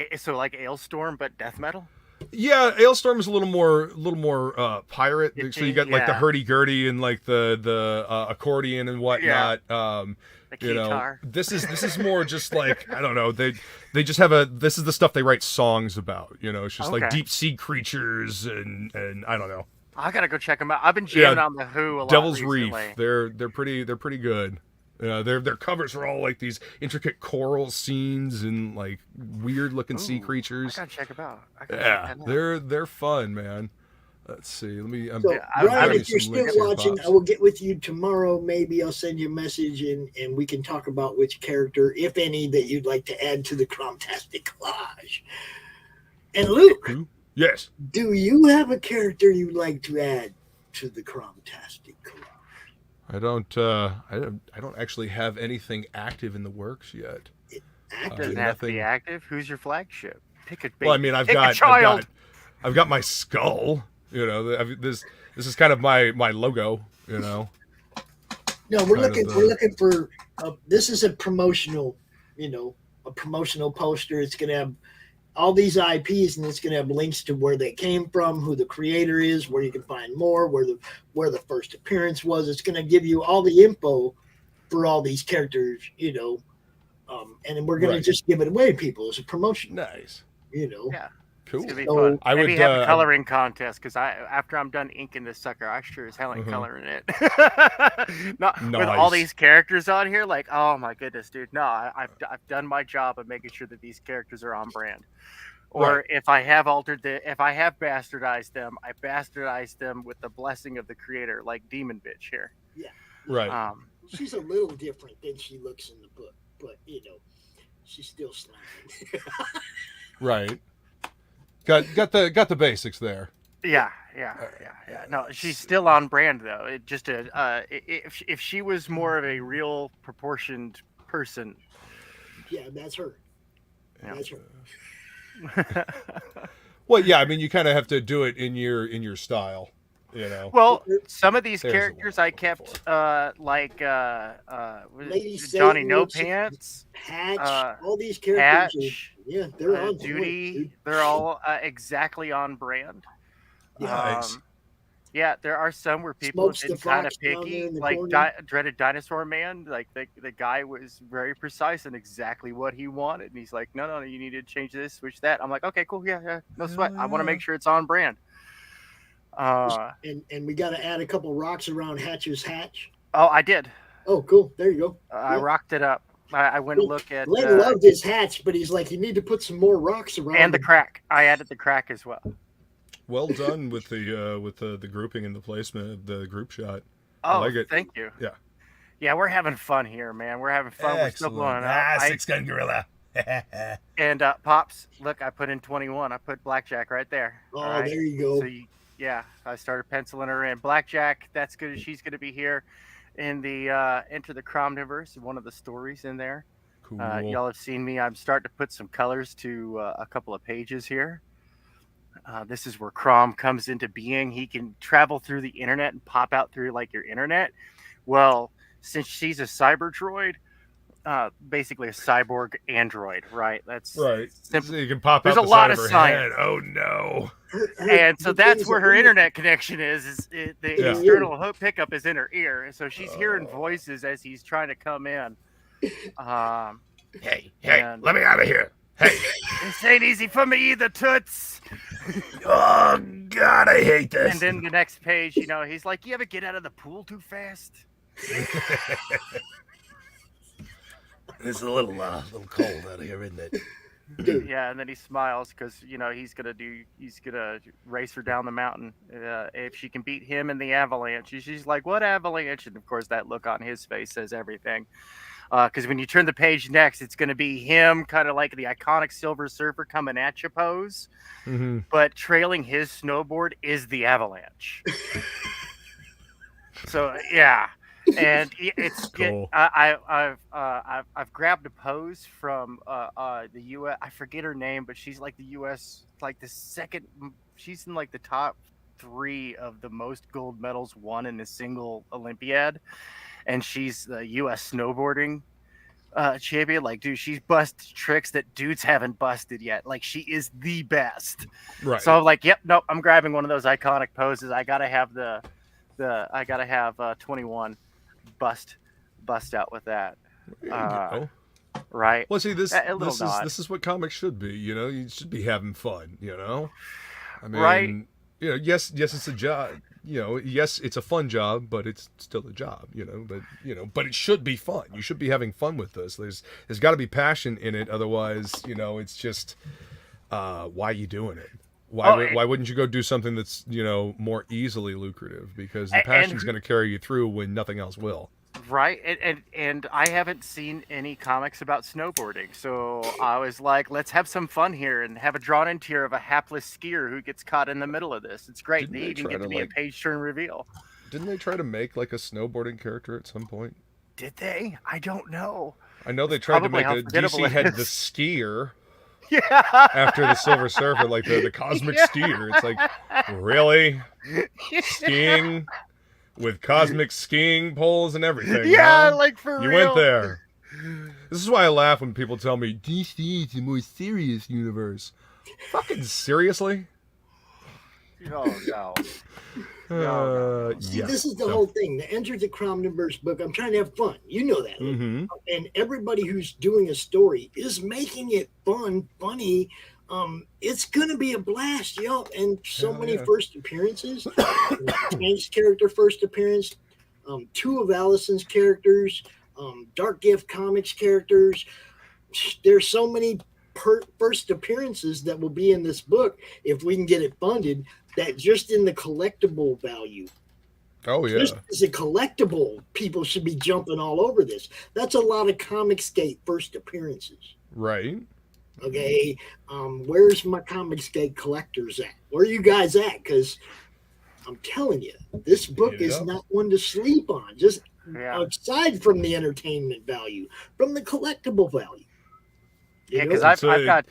Ailstorm but death metal? Yeah, Ailstorm is a little more pirate. So you got like the Yeah. hurdy-gurdy and like the accordion and whatnot. The You know, guitar. this is more just like I don't know. They just have this is the stuff they write songs about. You know, it's just like Okay. deep sea creatures and I don't know. I gotta go check them out. I've been jamming on the Who a lot Devil's recently. Reef. They're pretty good. Their covers are all like these intricate coral scenes and like weird looking sea creatures. I gotta check them out. They're fun, man. Let's see. Let me. So, Brian, if you're still watching, I will get with you tomorrow. Maybe I'll send you a message and we can talk about which character, if any, that you'd like to add to the Cromtastic collage. And Luke, yes, do you have a character you'd like to add to the Cromtastic collage? I don't actually have anything active in the works yet. Doesn't have to be active. Who's your flagship? Pick a big. Well, I mean, I've pick a got child. I've got my skull. This is kind of my logo. No, we're looking for. This is a promotional, a promotional poster. It's going to have all these IPs, and it's going to have links to where they came from, who the creator is, where you can find more, where the first appearance was. It's going to give you all the info for all these characters, and then we're going to just give it away to people as a promotion. Nice. Yeah. Cool. It's gonna be fun. Maybe have a coloring contest because after I'm done inking this sucker, I sure as hell ain't coloring it. With all these characters on here, like, oh my goodness, dude. No, I've done my job of making sure that these characters are on brand. Or if I have if I have bastardized them, I bastardized them with the blessing of the creator, like Demon Bitch here. Yeah. Right. She's a little different than she looks in the book, but she's still slimy. Right. Got the basics there. Yeah. No, she's still on brand though. It just if she was more of a real proportioned person. Yeah, that's her. Yeah. That's her. Well, yeah, I mean, you kind of have to do it in your style, Well, some of these characters I kept like Lady Johnny Satan, No Pants, Hatch, all these characters. Hatch, they're on Judy. point, they're all exactly on brand. Nice. Yeah, there are some where people Smokes have been the kind of Fox down there picky, in the like corner. Dreaded Dinosaur Man. Like the guy was very precise in exactly what he wanted, and he's like, no, you need to change this, switch that. I'm like, okay, cool, yeah, no sweat. I want to make sure it's on brand. And we got to add a couple rocks around Hatch's hatch. Oh, I did. Oh, cool. There you go. I rocked it up. I went to look at. Glenn loved his hatch, but he's like, you need to put some more rocks around. And the crack. I added the crack as well. Well done with the grouping and the placement of the group shot. Oh, I like it. Thank you. Yeah. Yeah, we're having fun here, man. We're having fun. We're still going out. Six-gun gorilla. And Pops, look, I put in 21. I put Blackjack right there. Oh, right? there you go. So yeah, I started penciling her in. Blackjack, that's good. She's going to be here in the Enter the Cromniverse, one of the stories in there. Cool. Y'all have seen me. I'm starting to put some colors to a couple of pages here. This is where CRoM comes into being. He can travel through the internet and pop out through like your internet. Well, since she's a cyber droid, basically a cyborg android, right? That's right. Simple. So you can pop There's out a the lot side of of her science. head. Oh no. And so that's where her internet connection is the external hook pickup is in her ear. And so she's hearing voices as he's trying to come in. Hey, let me out of here. Hey. This ain't easy for me either, Toots. Oh, God, I hate this. And then the next page, he's like, you ever get out of the pool too fast? It's a little cold out here, isn't it? Yeah, and then he smiles because he's gonna race her down the mountain if she can beat him in the avalanche. She's like, what avalanche? And of course that look on his face says everything. Because when you turn the page next, it's going to be him kind of like the iconic Silver Surfer coming at you pose, but trailing his snowboard is the avalanche. So yeah, and it's cool. I've grabbed a pose from the U.S. I forget her name, but she's like the U.S. like the second. She's in like the top 3 of the most gold medals won in a single Olympiad. And she's the U.S. snowboarding champion. Like, dude, she's busted tricks that dudes haven't busted yet. Like, she is the best. Right. So I'm like, yep, nope, I'm grabbing one of those iconic poses. I gotta have I gotta have 21 bust out with that. There you go. Right. Well, see, this nod. is what comics should be. You should be having fun. I mean, right. you know, yes, it's a job. You know, yes, it's a fun job, but it's still a job. But it should be fun. You should be having fun with this. There's got to be passion in it. Otherwise, it's just why are you doing it? Why wouldn't you go do something that's more easily lucrative? Because the passion's going to carry you through when nothing else will. Right, and I haven't seen any comics about snowboarding, so I was like, let's have some fun here and have a drawn-in tier of a hapless skier who gets caught in the middle of this. It's great. They even get to be a page-turn reveal. Didn't they try to make like a snowboarding character at some point? Did they? I don't know. I know they tried to make a DC had the skier. Yeah. After the Silver Surfer, like the cosmic skier. It's like, really? Skiing? With cosmic skiing poles and everything. Yeah, huh? like for you real. went there. This is why I laugh when people tell me DC is a more serious universe. Fucking seriously? Oh no. See, this is the whole thing. The Enter the CRoMniverse book. I'm trying to have fun. You know that. Mm-hmm. And everybody who's doing a story is making it fun, funny. It's gonna be a blast, yo! And so many first appearances. Tank's character first appearance, 2 of Allison's characters, Dark Gift Comics characters. There's so many first appearances that will be in this book if we can get it funded. That just in the collectible value. Oh yeah. Just as a collectible, people should be jumping all over this. That's a lot of comicsgate first appearances. Right. Okay, where's my comicsgate collectors at? Where are you guys at? Because I'm telling you, this book is not one to sleep on. Just aside from the entertainment value, from the collectible value. Yeah, because I've got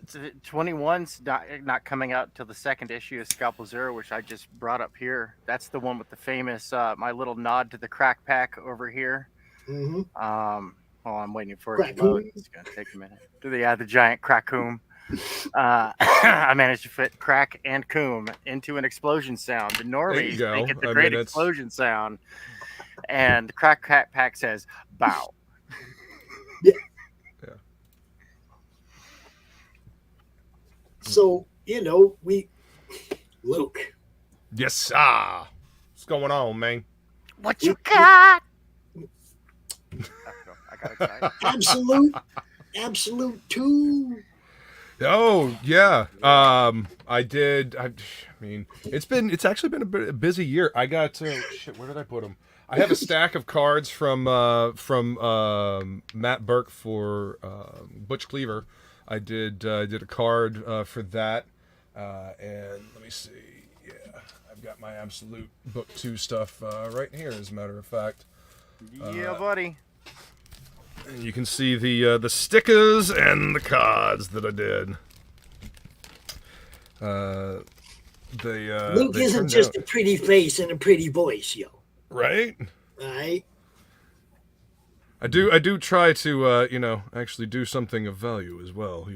21's not coming out till the second issue of Scalpel Zero, which I just brought up here. That's the one with the famous my little nod to the crack pack over here. Mm-hmm. Well, I'm waiting for it to load. It's gonna take a minute. The giant crack-coom. I managed to fit crack and coom into an explosion sound. The normies think it's a great explosion sound, and the crack pack says "bow." Yeah. So Luke. Yes, sir. What's going on, man? What you got? Absolute 2. Oh yeah. I did. I mean, it's actually been a busy year. I got shit. Where did I put them? I have a stack of cards from Matt Burke for Butch Cleaver. I did a card for that, and let me see. Yeah, I've got my Absolute Book 2 stuff right here. As a matter of fact. Yeah, buddy. You can see the stickers and the cards that I did. Luke isn't just a pretty face and a pretty voice, yo. Right? Right. I do try to actually do something of value as well.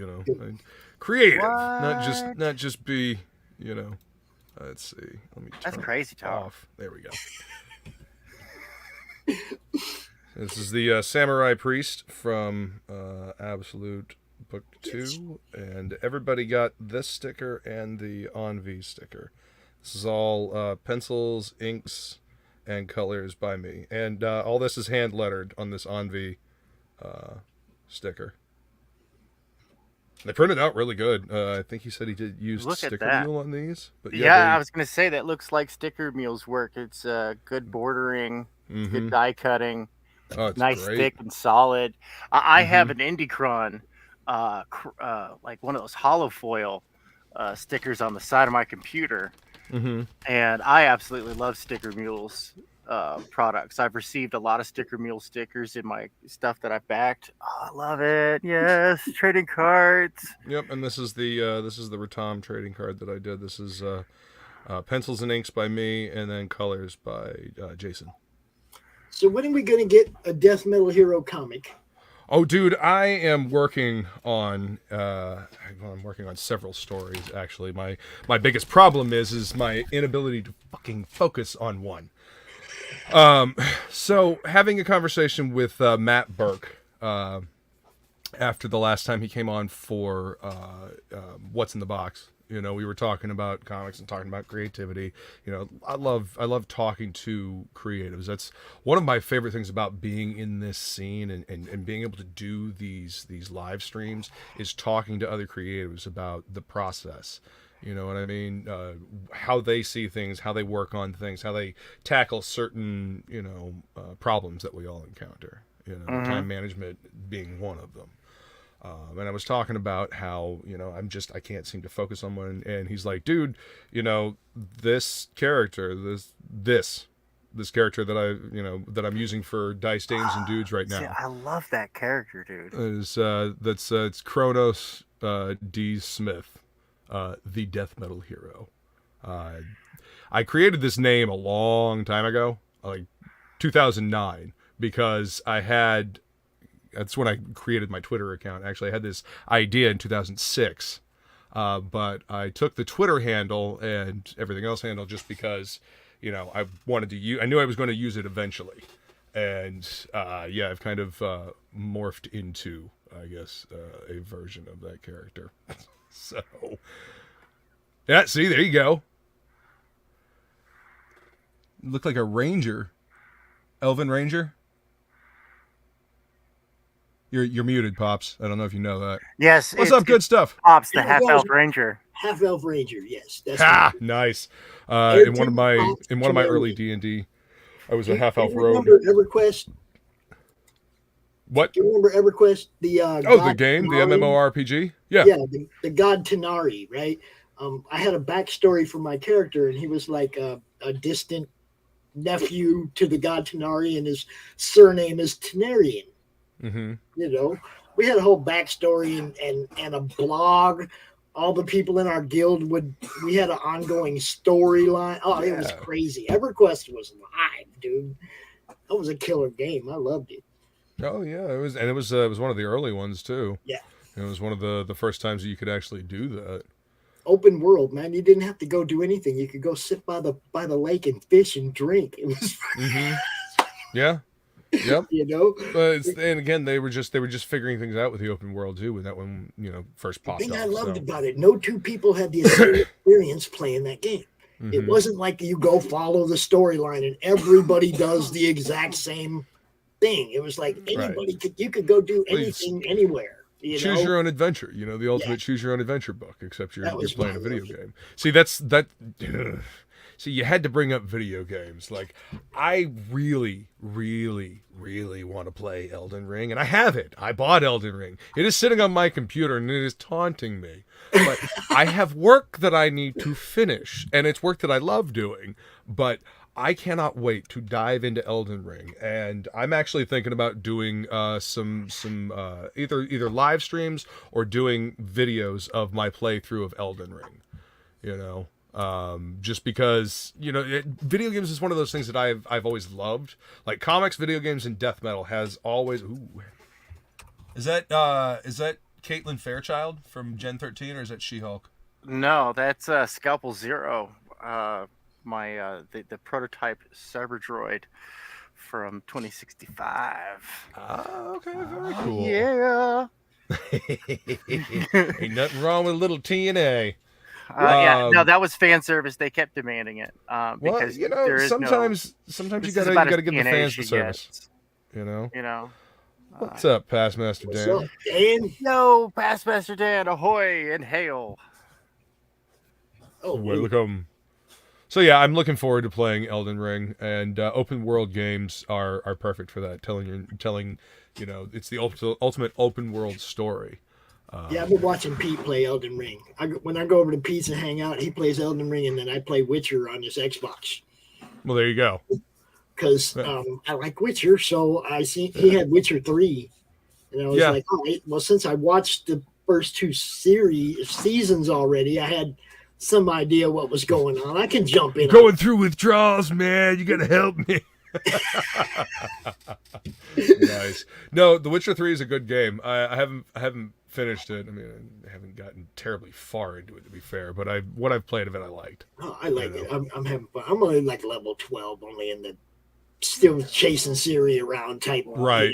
Creative, not just be Let's see. Let me. That's crazy talk. Off. There we go. This is the Samurai Priest from Absolute Book 2, and everybody got this sticker and the Envy sticker. This is all pencils, inks, and colors by me, and all this is hand lettered on this Envy sticker. They printed out really good. I think he said he did use sticker mule on these. But yeah, I was going to say that looks like sticker mule's work. It's good bordering, good die cutting. Oh, it's nice, great. thick, and solid. I have an Indicron, like one of those hollow foil stickers on the side of my computer, and I absolutely love Sticker Mule's products. I've received a lot of Sticker Mule stickers in my stuff that I've backed. Oh, I love it. Yes, trading cards. Yep, and this is the Ratam trading card that I did. This is pencils and inks by me, and then colors by Jason. So when are we going to get a Death Metal Hero comic? Oh, dude, I am working on I'm working on several stories. Actually, my biggest problem is my inability to fucking focus on one. So having a conversation with Matt Burke, after the last time he came on for What's in the Box. You know, we were talking about comics and talking about creativity. You know, I love talking to creatives. That's one of my favorite things about being in this scene and being able to do these live streams is talking to other creatives about the process. You know what I mean? How they see things, how they work on things, how they tackle certain, problems that we all encounter. You know, time management being one of them. And I was talking about how, I can't seem to focus on one. And he's like, dude, this character, this character that I'm using for Dice Dames and Dudes right now. See, I love that character, dude. It's Kronos D. Smith, the death metal hero. I created this name a long time ago, like 2009, because that's when I created my Twitter account. Actually, I had this idea in 2006, but I took the Twitter handle and everything else handle just because, I wanted to I knew I was going to use it eventually. And, I've kind of morphed into, I guess, a version of that character. So, yeah, see, there you go. Look like a ranger. Elven ranger. You're muted, Pops. I don't know if you know that. Yes. What's up, good stuff? Pops, the half-elf ranger. Half-elf ranger, yes. That's nice. In one of my early D&D, I was a half-elf rogue. Remember EverQuest? What? Do you remember EverQuest? The game, the MMORPG? Yeah. Yeah, the god Tanari, right? I had a backstory for my character, and he was like a distant nephew to the god Tanari, and his surname is Tanarian. Mm-hmm. We had a whole backstory and a blog. All the people in our guild we had an ongoing storyline. Oh, It was crazy. EverQuest was live, dude. That was a killer game. I loved it. Oh yeah, it was one of the early ones too. Yeah, it was one of the first times that you could actually do that. Open world, man. You didn't have to go do anything. You could go sit by the lake and fish and drink. It was. Mm-hmm. Yeah. Yep. And again, they were just figuring things out with the open world too when that one first popped up. The thing I loved about it, no two people had the same experience playing that game. Mm-hmm. It wasn't like you go follow the storyline and everybody does the exact same thing. It was like anybody you could go do anything anywhere. Choose your own adventure. The ultimate choose your own adventure book. Except you're playing a video game. See, See, you had to bring up video games. Like, I really, really, really want to play Elden Ring, and I have it. I bought Elden Ring. It is sitting on my computer, and it is taunting me. But I have work that I need to finish, and it's work that I love doing. But I cannot wait to dive into Elden Ring, and I'm actually thinking about doing some either live streams or doing videos of my playthrough of Elden Ring. Just because video games is one of those things that I've always loved. Like comics, video games, and death metal has always. Ooh. Is that Caitlin Fairchild from Gen 13, or is that She-Hulk? No, that's Scalpel Zero. The prototype cyber droid from 2065. Okay, very cool. Yeah. Ain't nothing wrong with a little TNA. No, that was fan service. They kept demanding it because there is sometimes you gotta give the fans the service. What's up, Passmaster Dan? What's up, Dan? Yo, Passmaster Dan, ahoy and hail! Oh, welcome. So yeah, I'm looking forward to playing Elden Ring, and open world games are perfect for that. Telling it's the ultimate open world story. I've been watching Pete play Elden Ring. When I go over to Pete's and hang out, he plays Elden Ring, and then I play Witcher on his Xbox. Well, there you go. Because I like Witcher, so I see he had Witcher 3, and I was like, all right, well, since I watched the first two seasons already, I had some idea what was going on. I can jump in. Going through withdrawals, man. You got to help me. Nice. No, The Witcher 3 is a good game. I haven't finished it. I mean, I haven't gotten terribly far into it, to be fair, but what I've played of it, I liked. Oh, I like it. I'm having fun. I'm only like level 12, only in the still chasing Siri around type. Right.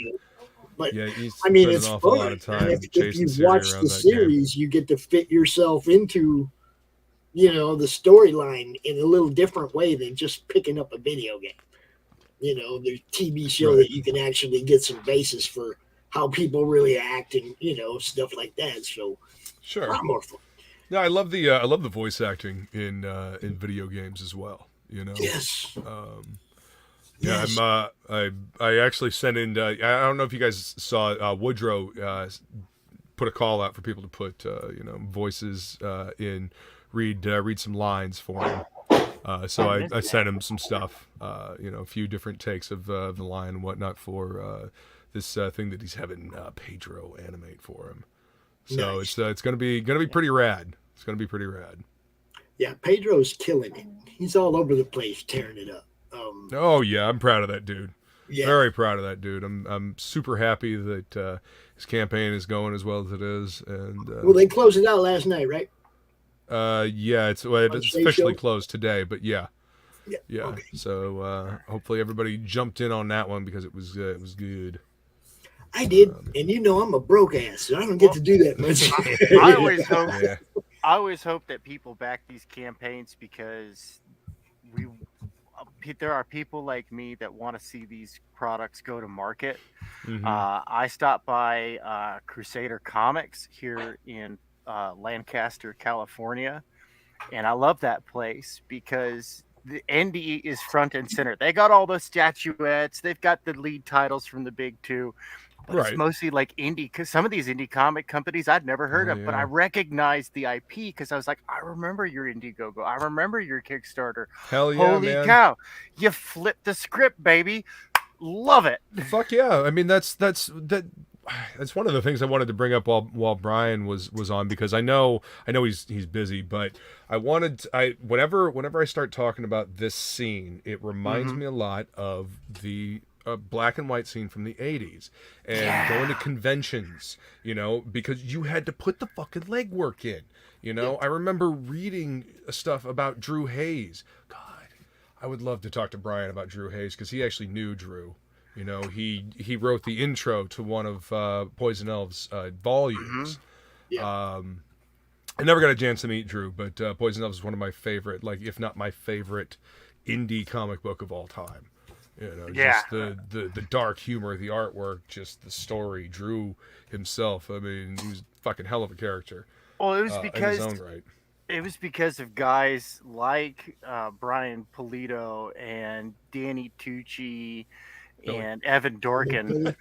But Yeah, he's I mean, spent it's an awful fun. lot of time And if chasing you Siri watch around the that game. series, you get to fit yourself into, you know, the storyline in a little different way than just picking up a video game. You know, the TV show Right. that you can actually get some basis for how people really act and, you know, stuff like that. So Sure. a lot more fun. No, I love the voice acting in video games as well. You know. Yes. Yeah, Yes. I actually sent in. I don't know if you guys saw Woodrow put a call out for people to put voices in, read some lines for him. So I sent him some stuff. A few different takes of the line and whatnot for this thing that he's having Pedro animate for him. So Nice. it's gonna be pretty rad. It's gonna be pretty rad. Yeah, Pedro's killing it. He's all over the place, tearing it up. Oh yeah, I'm proud of that dude. Yeah. Very proud of that dude. I'm super happy that his campaign is going as well as it is. And Well, they closed it out last night, right? yeah, it's Shay officially Show? closed today, but yeah. Yeah. Okay. So hopefully everybody jumped in on that one because it was good. I did, and you know I'm a broke ass, so I don't get to do that much. I always hope. Yeah. I always hope that people back these campaigns because there are people like me that want to see these products go to market. Mhm. I stopped by Crusader Comics here in Lancaster, California, and I love that place because the indie is front and center. They got all the statuettes, they've got the lead titles from the big two. But Right. it's mostly like indie because some of these indie comic companies I'd never heard of, but I yeah. recognized the IP because I was like, I remember your Indiegogo, I remember your Kickstarter. Hell yeah, Holy man. cow! You flipped the script, baby. Love it. Fuck yeah! I mean, that's one of the things I wanted to bring up while Brian was on because I know he's busy, but whenever I start talking about this scene, it reminds Mhm. me a lot of the black and white scene from the 80s and going to conventions, because you had to put the fucking legwork in. I remember reading stuff about Drew Hayes. God, I would love to talk to Brian about Drew Hayes because he actually knew Drew. He wrote the intro to one of Poison Elves' volumes. Yeah. I never got a chance to meet Drew, but Poison Elves is one of my favorite, if not my favorite, indie comic book of all time. Just the dark humor, the artwork, just the story. Drew himself, I mean, he was a fucking hell of a character. Well, it was in because his own right. it was because of guys like Brian Pulido and Danny Tucci and Evan Dorkin.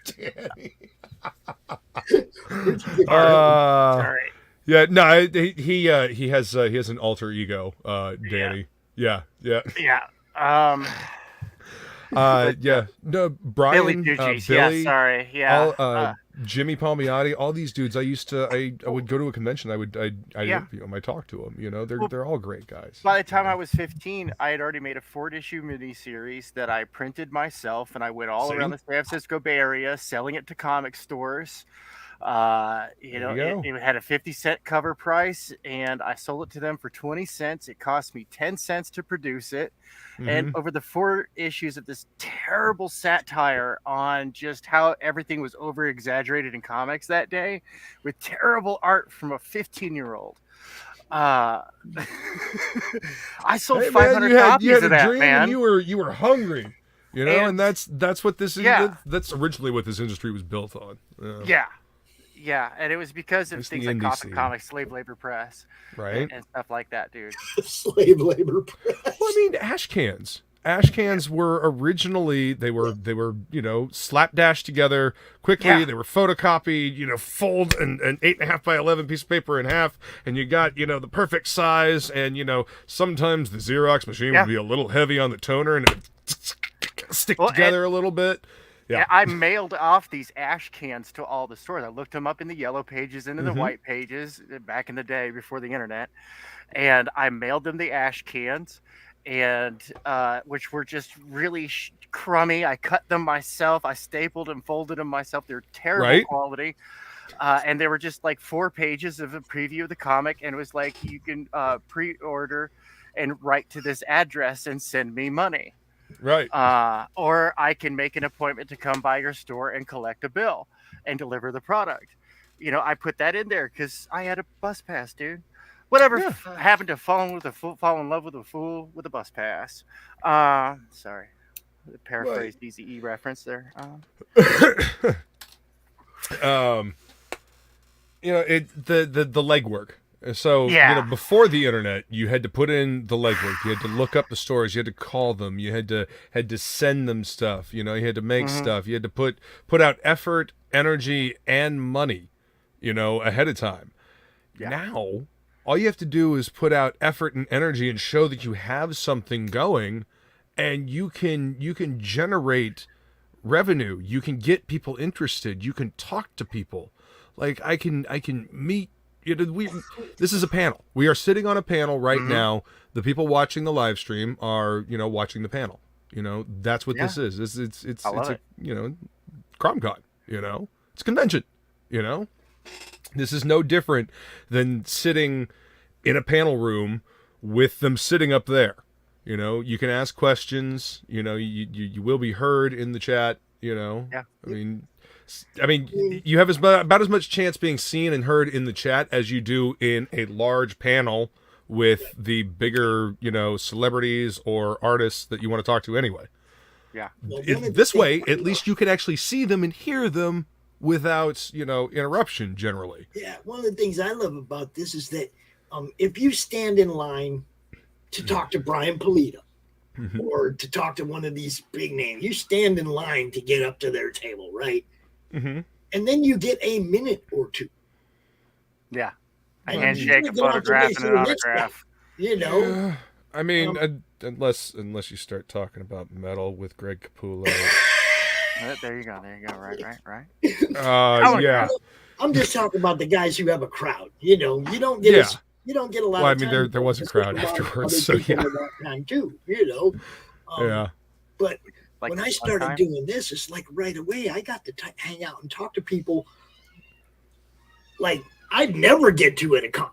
Sorry. Yeah, no, he has an alter ego, Danny. Yeah. Yeah. Yeah. No, Brian, Billy Tucci's, Billy, yeah, sorry, yeah. all, Jimmy Palmiotti, all these dudes. I would go to a convention. I interview them. I talk to them. They're all great guys. By the time I was 15, I had already made a 4-issue miniseries that I printed myself, and I went all around the San Francisco Bay Area selling it to comic stores. It had a 50-cent cover price, and I sold it to them for 20 cents. It cost me 10 cents to produce it. And over the 4 issues of this terrible satire on just how everything was over exaggerated in comics that day, with terrible art from a 15-year-old. I sold 500 copies you had of a that, dream man. And you were hungry, and that's what this is. Yeah. That's originally what this industry was built on. Yeah, and it was because of It's the things like indie Comic scene. Comics, Slave Labor Press, Right. and stuff like that, dude. Slave labor press. Well, I mean, ash cans. Ash cans were originally they were slapdashed together quickly. Yeah. They were photocopied. Fold an 8.5 by 11 piece of paper in half, and you got the perfect size. And sometimes the Xerox machine would be a little heavy on the toner, and it would stick together a little bit. Yeah. I mailed off these ash cans to all the stores. I looked them up in the yellow pages and in the Mhm. white pages back in the day before the internet, and I mailed them the ash cans, and which were just really crummy. I cut them myself. I stapled and folded them myself. They're terrible Right. quality. And they were just like 4 pages of a preview of the comic, and it was like you can pre-order and write to this address and send me money. Right. Or I can make an appointment to come by your store and collect a bill. and deliver the product. I put that in there because I had a bus pass, dude. Whatever happened to fall in love with a fool with a bus pass. Sorry, paraphrase DZE reference there. The legwork. So before the internet, you had to put in the legwork. You had to look up the stores. You had to call them. You had to send them stuff. You had to make stuff. You had to put out effort, energy, and money. Ahead of time. Yeah. Now, all you have to do is put out effort and energy and show that you have something going, and you can generate revenue. You can get people interested. You can talk to people. Like I can meet. This is a panel. We are sitting on a panel right now. The people watching the live stream are watching the panel. That's what this is. It's a CromCon. It's a convention. This is no different than sitting in a panel room with them sitting up there. You can ask questions. You will be heard in the chat. Yeah. I mean, you have about as much chance being seen and heard in the chat as you do in a large panel with the bigger, celebrities or artists that you want to talk to anyway. Yeah. This way, at least you can actually see them and hear them without, interruption generally. Yeah. One of the things I love about this is that if you stand in line to talk to Brian Pulido or to talk to one of these big names, you stand in line to get up to their table, right? And then you get a minute or two. Yeah. A handshake, a photograph, and an autograph. I mean, unless you start talking about metal with Greg Capullo. There you go. Right. Yeah. I'm just talking about the guys who have a crowd. You don't get you don't get a lot. Well, of time. I mean, there was a crowd afterwards, so yeah. Time too, yeah. But when I started doing this, it's like right away I got to hang out and talk to people like I'd never get to at a con.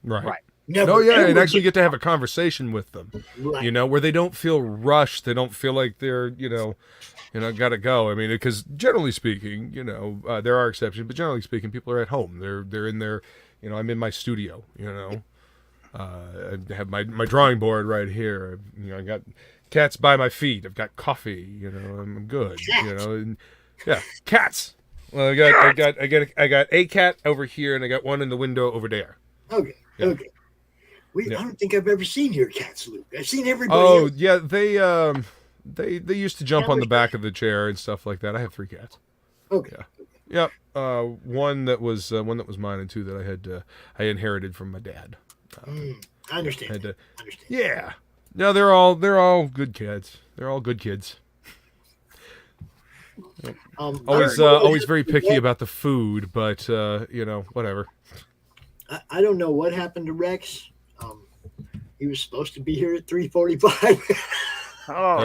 Right. Never, oh yeah, and actually get to have a conversation with them. Right. Where they don't feel rushed. They don't feel like they're gotta go. I mean, because generally speaking, there are exceptions, but generally speaking, people are at home. They're in their, I'm in my studio. I have my drawing board right here. I got cats by my feet. I've got coffee. I'm good. And, yeah, cats. Well, I got a cat over here, and I got one in the window over there. Okay. Yeah. Okay. I don't think I've ever seen your cats, Luke. I've seen everybody. Oh else. yeah, they used to jump on the back of the chair and stuff like that. I have 3 cats. Okay. Yeah. Yep. One that was mine, and 2 that I inherited from my dad. I understand. Yeah. No, they're all good kids. They're all good kids. Yep. Always very picky about the food, but whatever. I don't know what happened to Rex. He was supposed to be here at 3:45.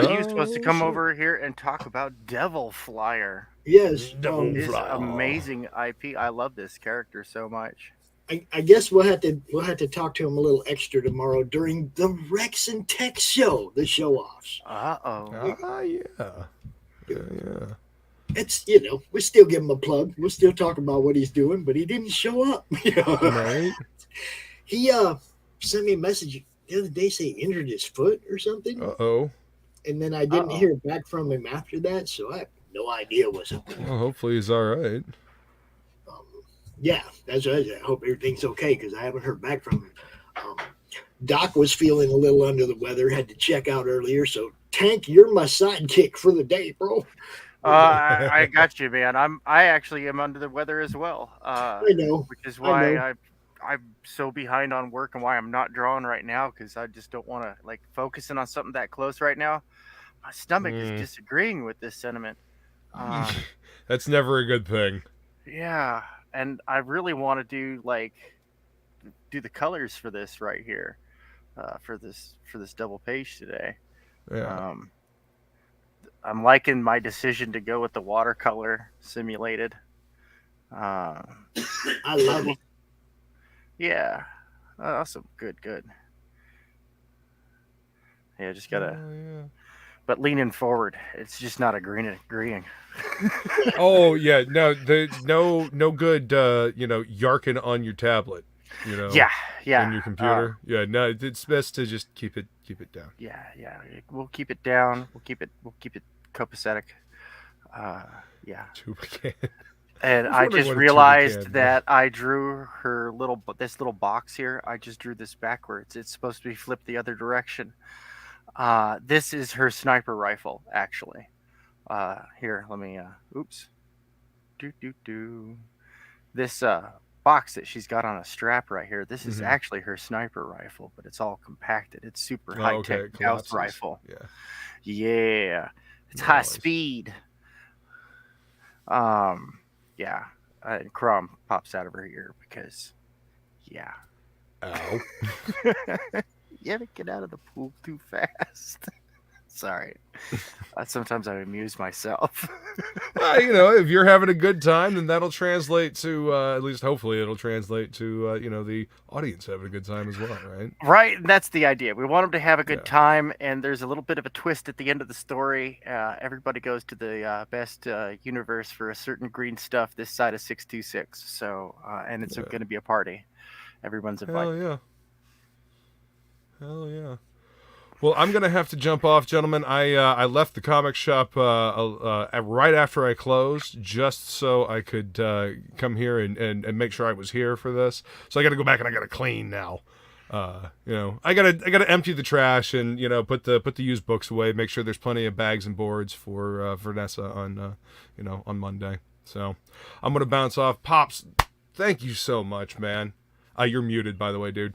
He was supposed to come over here and talk about Devil Flyer. Yes, This amazing IP. I love this character so much. I guess we'll have to talk to him a little extra tomorrow during the Rex and Tech show, the show offs. Yeah. It's we still give him a plug. We'll still talk about what he's doing, but he didn't show up. Right. He sent me a message the other day saying he injured his foot or something. And then I didn't hear back from him after that, so I have no idea what's up. Well, hopefully he's all right. Yeah, that's right. I hope everything's okay because I haven't heard back from him. Doc was feeling a little under the weather, had to check out earlier. So, Tank, you're my sidekick for the day, bro. I got you, man. I actually am under the weather as well. I know, which is why I'm so behind on work and why I'm not drawing right now because I just don't want to focusing on something that close right now. My stomach is disagreeing with this sentiment. That's never a good thing. Yeah, and I really want to do the colors for this right here, for this double page today. Yeah. I'm liking my decision to go with the watercolor simulated. I love it. Yeah, awesome. Good. Yeah, just gotta. but leaning forward, it's just not agreeing. Oh yeah, no good yarking on your tablet, Yeah. on your computer. No, it's best to just keep it down. Yeah, we'll keep it down. We'll keep it copacetic. Yeah. And I just realized that I drew her this little box here. I just drew this backwards. It's supposed to be flipped the other direction. This is her sniper rifle, actually. Here, let me. Oops. This box that she's got on a strap right here. This is actually her sniper rifle, but it's all compacted. It's super high tech Gauss rifle. Yeah. It's high speed. Yeah, and CRoM pops out of her ear because, yeah. Ow. You ever get out of the pool too fast? Sorry. Sometimes I amuse myself. Well, if you're having a good time, then that'll translate to, at least hopefully it'll translate to, the audience having a good time as well, right? Right, and that's the idea. We want them to have a good time, and there's a little bit of a twist at the end of the story. Everybody goes to the best universe for a certain green stuff this side of 626. So, and it's going to be a party. Everyone's invited. Hell yeah. Well, I'm going to have to jump off, gentlemen. I left the comic shop right after I closed, just so I could come here and make sure I was here for this. So I got to go back and I got to clean now. I got to empty the trash and put the used books away. Make sure there's plenty of bags and boards for Vanessa on Monday. So I'm going to bounce off. Pops, thank you so much, man. You're muted, by the way, dude.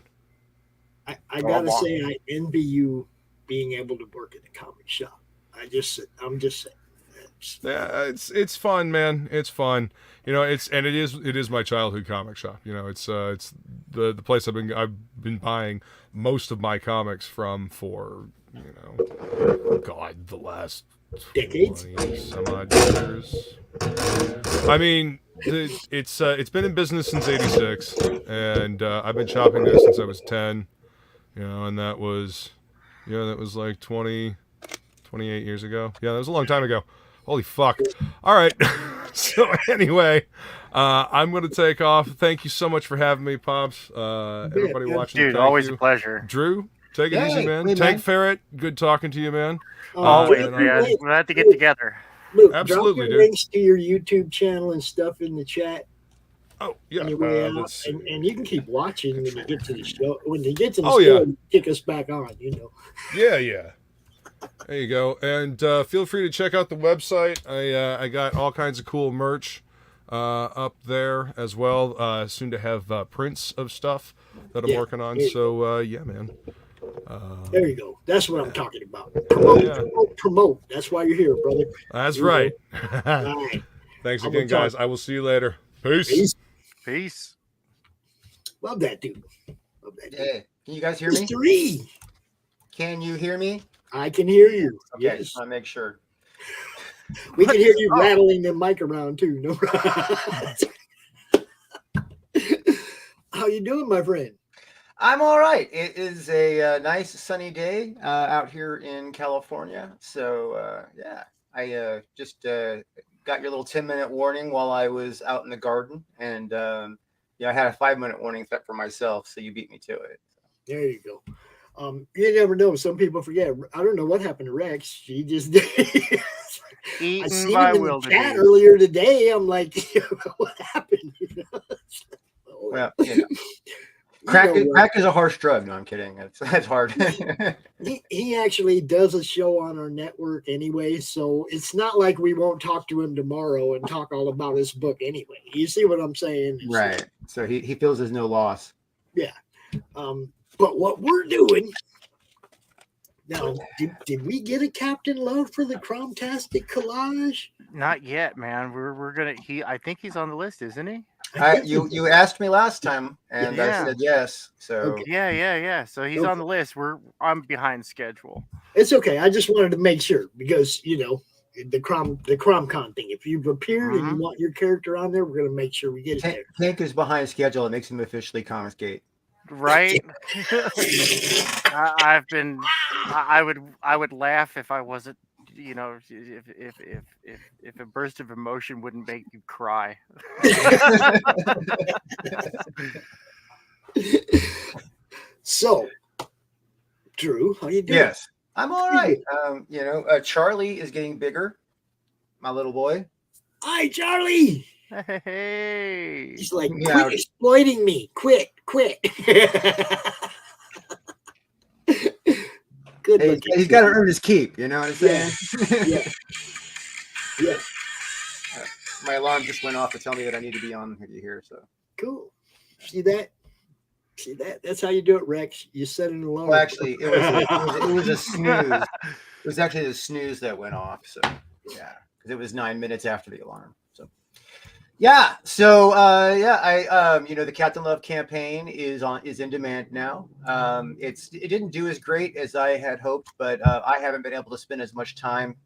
I gotta say, I envy you being able to work at a comic shop. I'm just saying. Yeah, it's fun, man. It's fun. It is my childhood comic shop. It's the place I've been buying most of my comics from for the last decades, some odd years. I mean, it's been in business since '86, and I've been shopping there since I was 10. And that was like 28 years ago. Yeah, that was a long time ago. Holy fuck. All right. So anyway, I'm going to take off. Thank you so much for having me, Pops. Everybody watching. Dude, always a pleasure. Drew, take it easy, man. Tank Ferret, good talking to you, man. Always, man. We'll have to get together. Luke, absolutely, drop your links to your YouTube channel and stuff in the chat. Oh, yeah. And you can keep watching when you get to the show. When you get to the show, you kick us back on, Yeah. There you go. And feel free to check out the website. I got all kinds of cool merch up there as well. Soon to have prints of stuff that I'm working on. So, yeah, man. There you go. That's what I'm talking about. Promote. That's why you're here, brother. That's right. All right. Thanks again, guys. I will see you later. Peace. Love that dude. Yeah. Can you guys hear me? Mystery. Can you hear me? I can hear you. Okay, Yes. just want to make sure. We can hear you rattling the mic around too. No. How you doing, my friend? I'm all right. It is a nice sunny day out here in California. So yeah, I just got your little 10-minute warning while I was out in the garden, and I had a 5-minute warning set for myself. So you beat me to it. There you go. You never know. Some people forget. I don't know what happened to Rex. She just did. I seen him in the chat earlier today. I'm like, what happened? Well, crack is a harsh drug. No, I'm kidding. That's hard. he actually does a show on our network anyway, so it's not like we won't talk to him tomorrow and talk all about his book anyway. You see what I'm saying? Right. So he feels there's no loss. Yeah. But what we're doing now, did we get a Captain Love for the Cromtastic collage? Not yet, man. We're gonna. I think he's on the list, isn't he? You asked me last time, and I said yes. So okay. Yeah. So he's on the list. I'm behind schedule. It's okay. I just wanted to make sure because the CromCon thing. If you've appeared and you want your character on there, we're gonna make sure we get it there. Tank is behind schedule. It makes him officially comicsgate. Right. I've been I would laugh if I wasn't, you know, if a burst of emotion wouldn't make you cry. So, Drew, how you doing? Yes, I'm all right. Charlie is getting bigger. My little boy. Hi, Charlie. Hey. He's like, Yeah. quit exploiting me. Quit. Good. Hey, he's got to earn his keep. You know what I'm saying? Yeah. My alarm just went off to tell me that I need to be on here. So Cool. See that? That's how you do it, Rex. You set an alarm. well, actually, it was a snooze. It was actually the snooze that went off. So yeah, because it was 9 minutes after the alarm. So yeah. So the Captain Love campaign is in demand now. It didn't do as great as I had hoped, but I haven't been able to spend as much time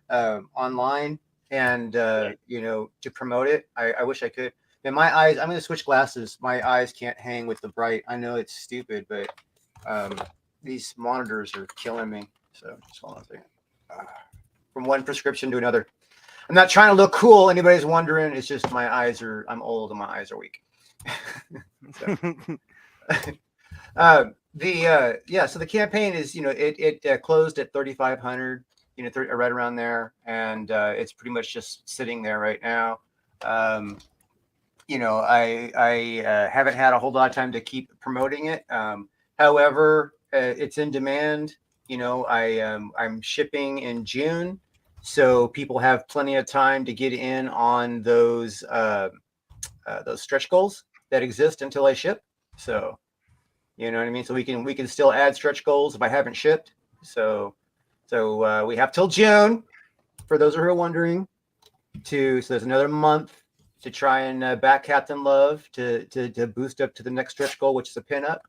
online and to promote it. I wish I could. And my eyes, I'm going to switch glasses. My eyes can't hang with the bright. I know it's stupid, but these monitors are killing me. So just hold on a second. From one prescription to another. I'm not trying to look cool. Anybody's wondering. It's just I'm old and my eyes are weak. So the campaign is, it closed at 3,500, right around there. And it's pretty much just sitting there right now. I haven't had a whole lot of time to keep promoting it. However, it's in demand. I'm shipping in June, so people have plenty of time to get in on those stretch goals that exist until I ship. So, you know what I mean? So we can still add stretch goals if I haven't shipped. So we have till June, for those who are wondering, so there's another month to try and back Captain Love to boost up to the next stretch goal, which is a pin-up.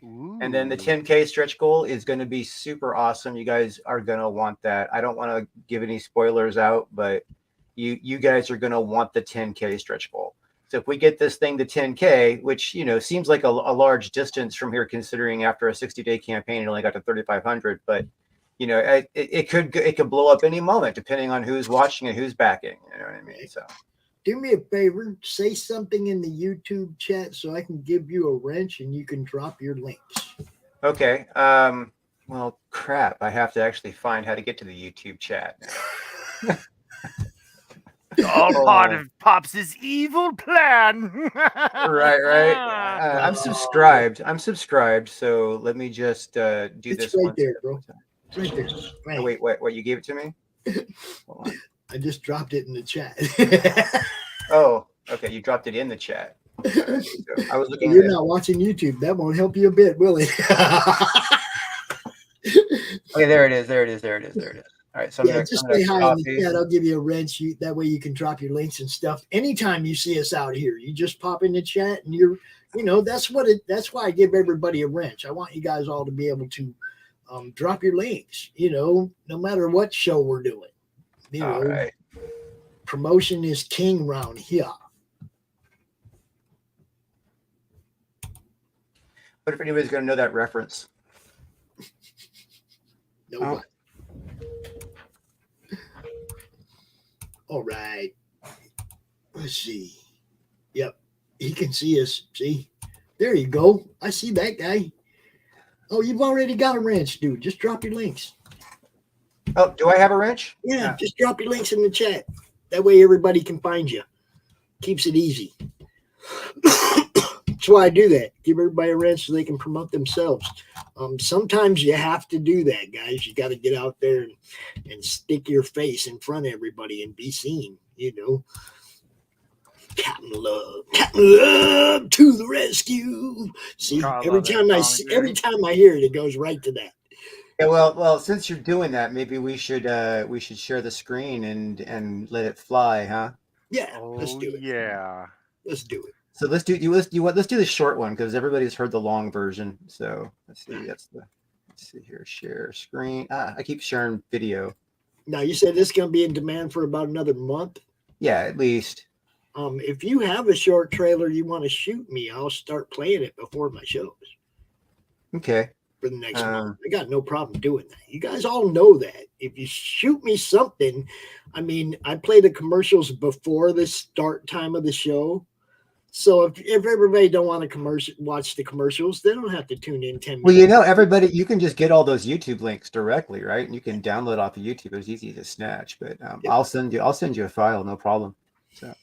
And then the 10K stretch goal is going to be super awesome. You guys are going to want that. I don't want to give any spoilers out, but you guys are going to want the 10K stretch goal. So if we get this thing to 10K, which, seems like a large distance from here, considering after a 60-day campaign, it only got to 3,500, but it could blow up any moment, depending on who's watching and who's backing. You know what I mean? So Do me a favor, say something in the YouTube chat so I can give you a wrench and you can drop your links. Okay. Well, crap. I have to actually find how to get to the YouTube chat. All part of Pops' evil plan. Right. I'm subscribed. So let me just do It's this right one. there, bro. It's right there. Oh, wait, what? You gave it to me? Hold on. I just dropped it in the chat. Oh, okay. You dropped it in the chat. I was looking. You're not watching YouTube. That won't help you a bit, will it? Okay, there it is. All right, so just say hi in the chat. I'll give you a wrench. That way you can drop your links and stuff. Anytime you see us out here, you just pop in the chat, and that's why I give everybody a wrench. I want you guys all to be able to drop your links. No matter what show we're doing. All right. Promotion is king round here. What if anybody's going to know that reference? Nobody. All right. Let's see. Yep. He can see us. See? There you go. I see that guy. Oh, you've already got a wrench, dude. Just drop your links. Oh, do I have a wrench? Yeah, just drop your links in the chat. That way everybody can find you. Keeps it easy. That's why I do that. Give everybody a wrench so they can promote themselves. Sometimes you have to do that, guys. You got to get out there and stick your face in front of everybody and be seen, Captain Love to the rescue. See, every time I hear it, it goes right to that. Yeah, well, since you're doing that, maybe we should share the screen and let it fly, huh? Yeah, let's do it. Yeah, let's do it. So let's do the short one because everybody's heard the long version. So let's see. Let's see here. Share screen. I keep sharing video. Now you said this is going to be in demand for about another month. Yeah, at least. If you have a short trailer you want to shoot me, I'll start playing it before my shows. Okay. for the next month. I got no problem doing that. You guys all know that. If you shoot me something, I mean, I play the commercials before the start time of the show. So if everybody don't want to watch the commercials, they don't have to tune in 10 minutes. Well, you know, everybody, you can just get all those YouTube links directly, right? And you can download off of YouTube. It's easy to snatch, but I'll send you a file, no problem. So,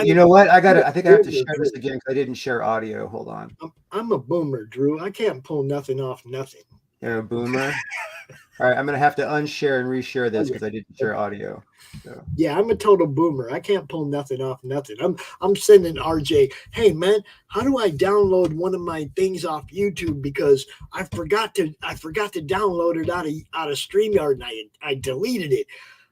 you know what? I think I have to share this again because I didn't share audio. Hold on. I'm a boomer, Drew. I can't pull nothing off nothing. You're a boomer. All right, I'm gonna have to unshare and reshare this because I didn't share audio. So. Yeah, I'm a total boomer. I can't pull nothing off nothing. I'm sending RJ, hey man, how do I download one of my things off YouTube because I forgot to download it out of StreamYard and I deleted it.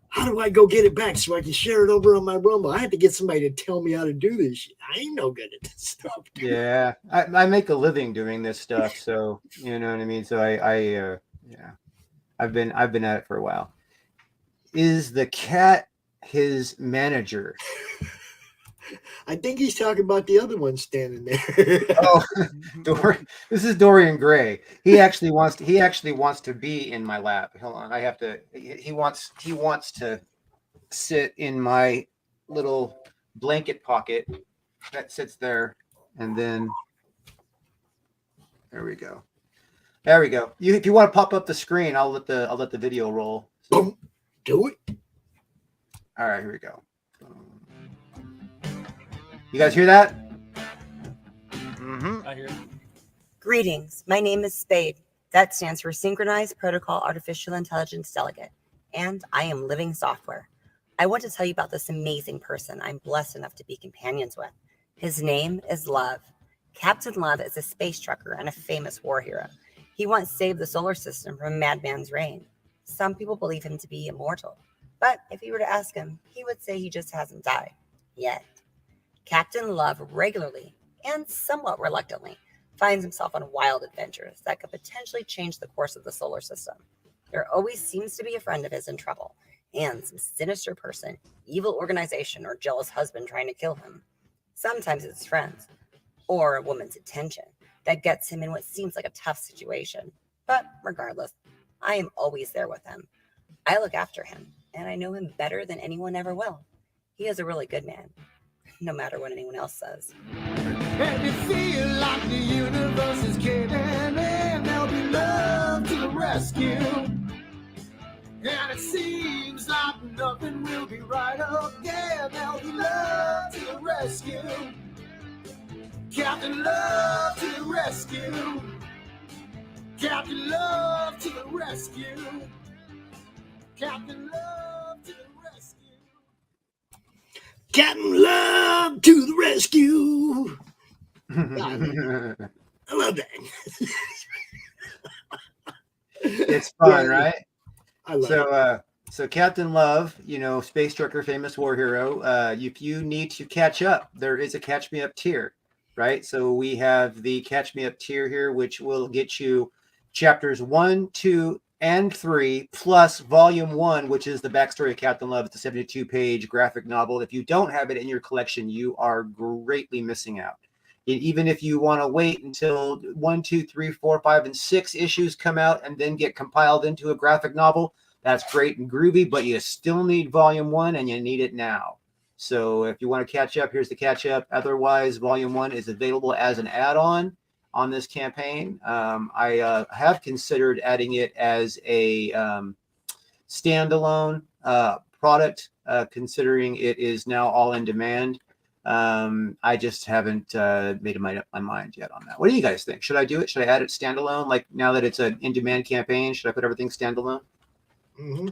How do I go get it back so I can share it over on my Rumble? I had to get somebody to tell me how to do this shit. I ain't no good at this stuff. Dude. Yeah, I make a living doing this stuff, so you know what I mean. So yeah, I've been at it for a while. Is the cat his manager? I think he's talking about the other one standing there. Oh, this is Dorian Gray. He actually wants to be in my lap. Hold on, I have to. He wants to sit in my little blanket pocket that sits there, and then there we go. There we go. If you want to pop up the screen, I'll let the video roll. So, do it. All right, here we go. You guys hear that? Mm-hmm. I hear it. Greetings. My name is Spade. That stands for Synchronized Protocol Artificial Intelligence Delegate, and I am living software. I want to tell you about this amazing person I'm blessed enough to be companions with. His name is Love. Captain Love is a space trucker and a famous war hero. He once saved the solar system from a madman's reign. Some people believe him to be immortal, but if you were to ask him, he would say he just hasn't died yet. Captain Love regularly and somewhat reluctantly finds himself on wild adventures that could potentially change the course of the solar system. There always seems to be a friend of his in trouble, and some sinister person, evil organization, or jealous husband trying to kill him. Sometimes it's friends, or a woman's attention that gets him in what seems like a tough situation. But regardless, I am always there with him. I look after him, and I know him better than anyone ever will. He is a really good man, no matter what anyone else says. And you feel like the universe is caving in, there'll be love to the rescue. And it seems like nothing will be right again, there'll be love to the rescue. Captain Love to the rescue. Captain Love to the rescue. Captain Love to the rescue. Captain Love to the rescue. I love that. It's fun, right? I love it. So Captain Love, space trucker, famous war hero. If you need to catch up, there is a Catch Me Up tier, right? So we have the Catch Me Up tier here, which will get you chapters 1, 2, and 3, plus volume 1, which is the backstory of Captain Love. It's a 72-page graphic novel. If you don't have it in your collection, you are greatly missing out. Even if you want to wait until 1, 2, 3, 4, 5, and 6 issues come out and then get compiled into a graphic novel, that's great and groovy, but you still need volume 1 and you need it now. So if you want to catch up, here's the catch up. Otherwise, volume 1 is available as an add-on on this campaign. I have considered adding it as a standalone product, considering it is now all in demand. I just haven't made up my mind yet on that. What do you guys think? Should I do it? Should I add it standalone? Like now that it's an in-demand campaign, should I put everything standalone? Mm-hmm.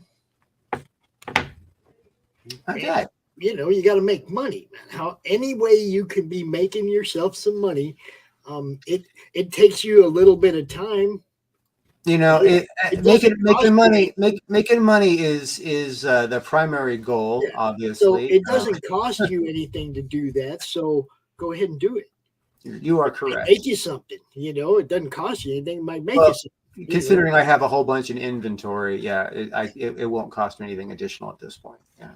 Okay. You got to make money, man. Any way you can be making yourself some money. It takes you a little bit of time. Making money is the primary goal, obviously. So it doesn't cost you anything to do that. So go ahead and do it. You are correct. Make you something. It doesn't cost you anything. It might make you something. Considering I have a whole bunch in inventory, it won't cost me anything additional at this point. Yeah.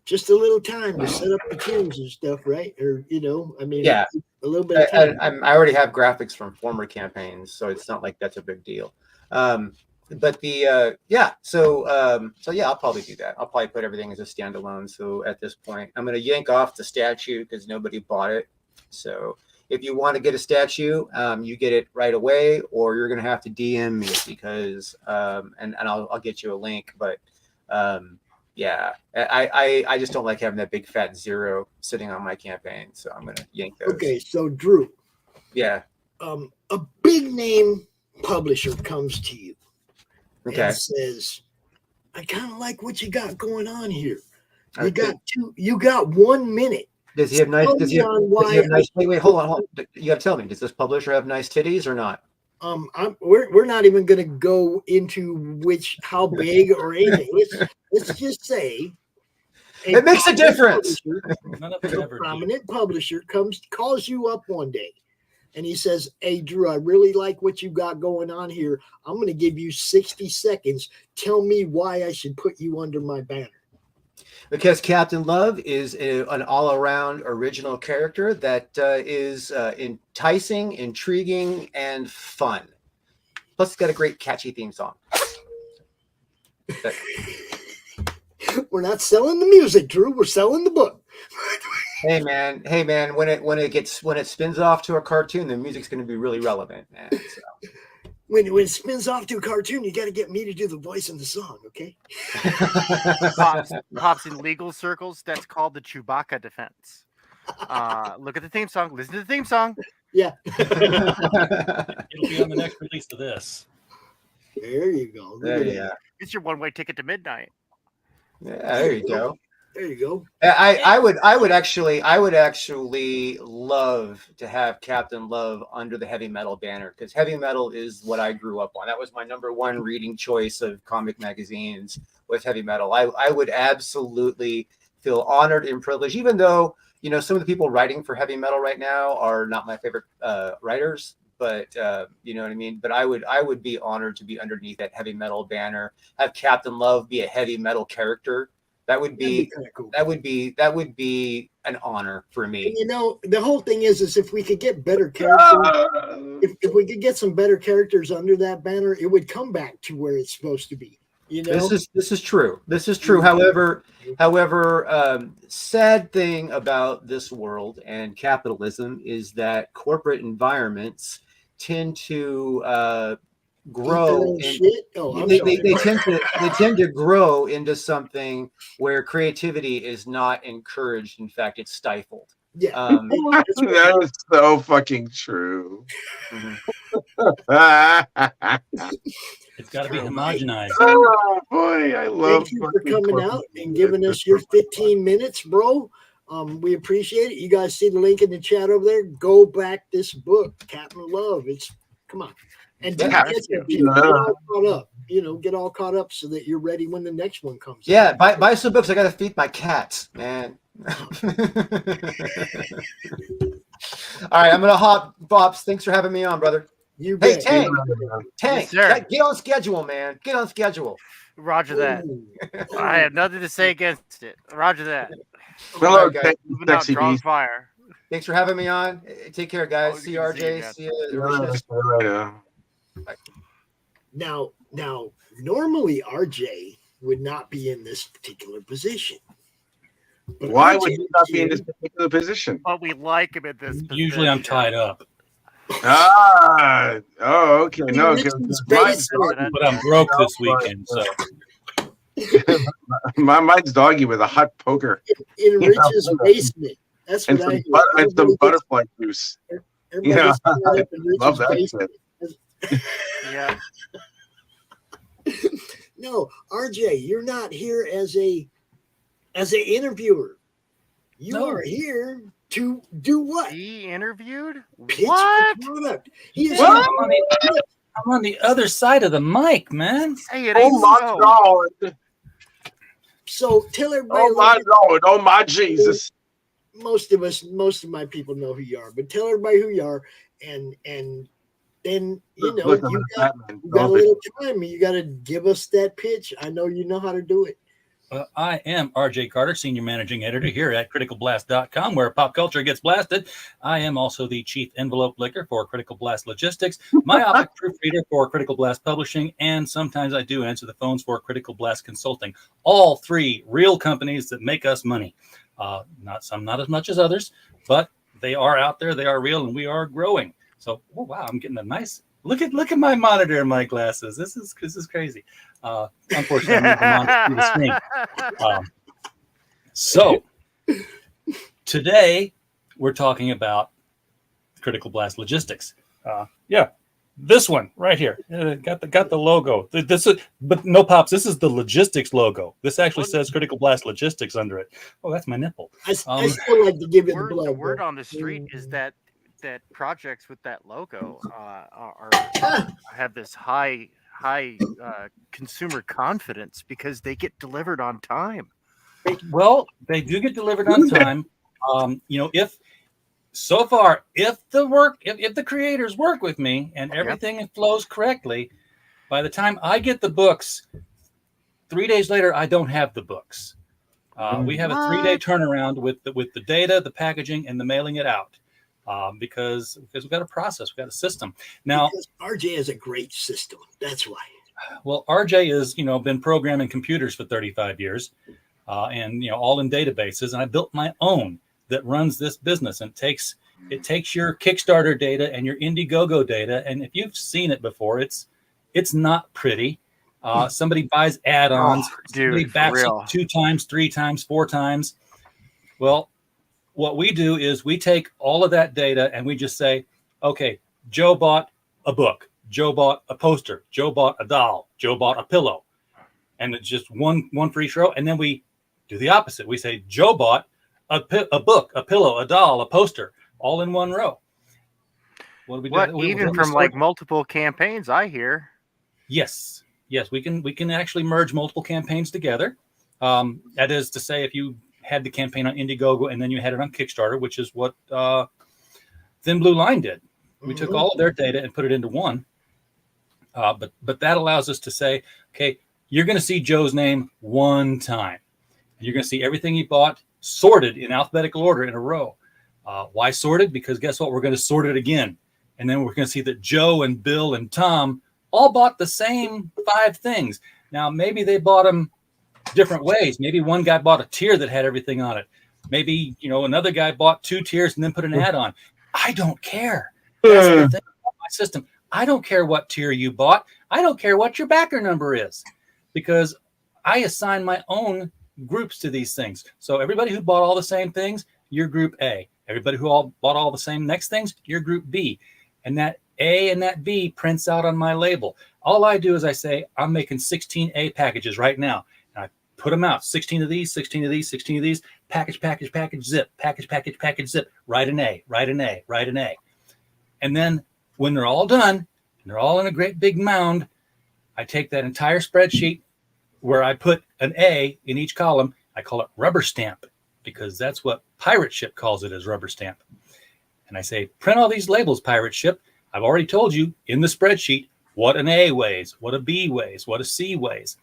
just a little time to set up the tunes and stuff, right? Or I mean, Yeah, a little bit of time. I already have graphics from former campaigns, so it's not like that's a big deal. But the so I'll probably do that. I'll probably put everything as a standalone. So at this point, I'm going to yank off the statue because nobody bought it. So if you want to get a statue, you get it right away, or you're going to have to DM me because and I'll get you a link. But yeah, I just don't like having that big fat 0 sitting on my campaign, so I'm going to yank those. Okay, so Drew. Yeah. A big name publisher comes to you. Okay. And says, I kind of like what you got going on here. Okay. You got 1 minute. Does he have nice? Does he have nice? Wait, hold on. You got to tell me. Does this publisher have nice titties or not? We're not even going to go into how big or anything. Let's just say it makes a difference. A prominent publisher calls you up one day, and he says, "Hey, Drew, I really like what you got going on here. I'm going to give you 60 seconds. Tell me why I should put you under my banner." Because Captain Love is an all-around original character that is enticing, intriguing, and fun. Plus, it's got a great, catchy theme song. We're not selling the music, Drew. We're selling the book. Hey man, when it spins off to a cartoon, the music's going to be really relevant, man. So. When it spins off to a cartoon, you got to get me to do the voice in the song, okay? Pops in legal circles, that's called the Chewbacca defense. Look at the theme song. Listen to the theme song. Yeah. It'll be on the next release of this. There you go. It's your one-way ticket to midnight. Yeah, there you go. There you go. I would actually love to have Captain Love under the heavy metal banner, because heavy metal is what I grew up on. That was my #1 reading choice of comic magazines, was heavy metal. I would absolutely feel honored and privileged, even though some of the people writing for heavy metal right now are not my favorite writers. But you know what I mean. But I would be honored to be underneath that heavy metal banner. Have Captain Love be a heavy metal character. That would be cool. That would be an honor for me. And the whole thing is if we could get better characters, if we could get some better characters under that banner, it would come back to where it's supposed to be. This is true. This is true. However, sad thing about this world and capitalism is that corporate environments tend to grow. They tend to grow into something where creativity is not encouraged. In fact, it's stifled. Yeah, that is so fucking true. It's got to be homogenized. Oh boy, I love. Thank you for coming out and giving us your 15 minutes, bro. We appreciate it. You guys see the link in the chat over there. Go back this book, Captain Love. Come on. And get all caught up. Get all caught up so that you're ready when the next one comes. Yeah, buy some books. I got to feed my cats, man. All right, I'm gonna hop. Bobs, thanks for having me on, brother. Hey, Tank, Yes, sir. get on schedule, man. Get on schedule. Roger that. I have nothing to say against it. Roger that. Hello, guys. Moving out, drawing fire. Thanks for having me on. Take care, guys. See you, RJ. See you. Now, normally RJ would not be in this particular position. But Why RJ would he not be in this particular position? But we like him in this position. Usually I'm tied up. Okay. No, but I'm broke this weekend, so. My mind's doggy with a hot poker. In Rich's basement. That's what I hear. And some butterfly juice. Everybody's tied up in Rich's Love that basement. shit. Yeah. No, RJ, you're not here as an interviewer. You are here to do what? Be interviewed? Pitch What? the product. He is What? I'm on the other side of the mic, man. Hey, it ain't so. Lord. So tell everybody. Oh my Lord. Oh my Jesus. Most of my people know who you are, but tell everybody who you are, and then you got a little time. You got to give us that pitch. I know you know how to do it. I am RJ Carter, Senior Managing Editor here at criticalblast.com, where pop culture gets blasted. I am also the Chief Envelope Licker for Critical Blast Logistics, myopic proofreader for Critical Blast Publishing, and sometimes I do answer the phones for Critical Blast Consulting. All three real companies that make us money. Not as much as others, but they are out there, they are real, and we are growing. So, oh, wow, I'm getting a nice... Look at my monitor and my glasses. This is crazy. Unfortunately, I moved the monitor through the screen. So today we're talking about Critical Blast Logistics. This one right here. Got the logo. This is, but no pops. This is the logistics logo. This actually says Critical Blast Logistics under it. Oh, that's my nipple. I still like to give it the blood. The word on the street is that projects with that logo have this high consumer confidence because they get delivered on time. Well, they do get delivered on time. If the creators work with me and everything flows correctly, by the time I get the books, 3 days later I don't have the books. We have a 3-day turnaround with the data, the packaging, and the mailing it out. Because we've got a process, we've got a system. Now, because RJ has a great system. That's why. Well, RJ has, been programming computers for 35 years, and all in databases. And I built my own that runs this business. And it takes your Kickstarter data and your Indiegogo data. And if you've seen it before, it's not pretty. Somebody buys add-ons, somebody backs it 2 times, 3 times, 4 times. Well, what we do is we take all of that data and we just say, okay, Joe bought a book, Joe bought a poster, Joe bought a doll, Joe bought a pillow. And it's just one for each row. And then we do the opposite. We say, Joe bought a book, a pillow, a doll, a poster, all in one row. What do we do? Even from like multiple campaigns, I hear. Yes, we can actually merge multiple campaigns together. That is to say, if you had the campaign on Indiegogo and then you had it on Kickstarter, which is what Thin Blue Line did. We took all of their data and put it into one. But that allows us to say, okay, you're going to see Joe's name one time. And you're going to see everything he bought sorted in alphabetical order in a row. Why sorted? Because guess what? We're going to sort it again. And then we're going to see that Joe and Bill and Tom all bought the same 5 things. Now, maybe they bought them different ways. Maybe one guy bought a tier that had everything on it. Maybe, another guy bought 2 tiers and then put an ad on. I don't care. That's the thing about my system. I don't care what tier you bought. I don't care what your backer number is, because I assign my own groups to these things. So everybody who bought all the same things, you're group A. Everybody who bought all the same next things, you're group B. And that A and that B prints out on my label. All I do is I say, I'm making 16 A packages right now. Put them out. 16 of these, 16 of these, 16 of these. Package, zip. Package, zip. Write an A, write an A, write an A. And then when they're all done, and they're all in a great big mound, I take that entire spreadsheet where I put an A in each column. I call it rubber stamp, because that's what Pirate Ship calls it, as rubber stamp. And I say, print all these labels, Pirate Ship. I've already told you in the spreadsheet what an A weighs, what a B weighs, what a C weighs.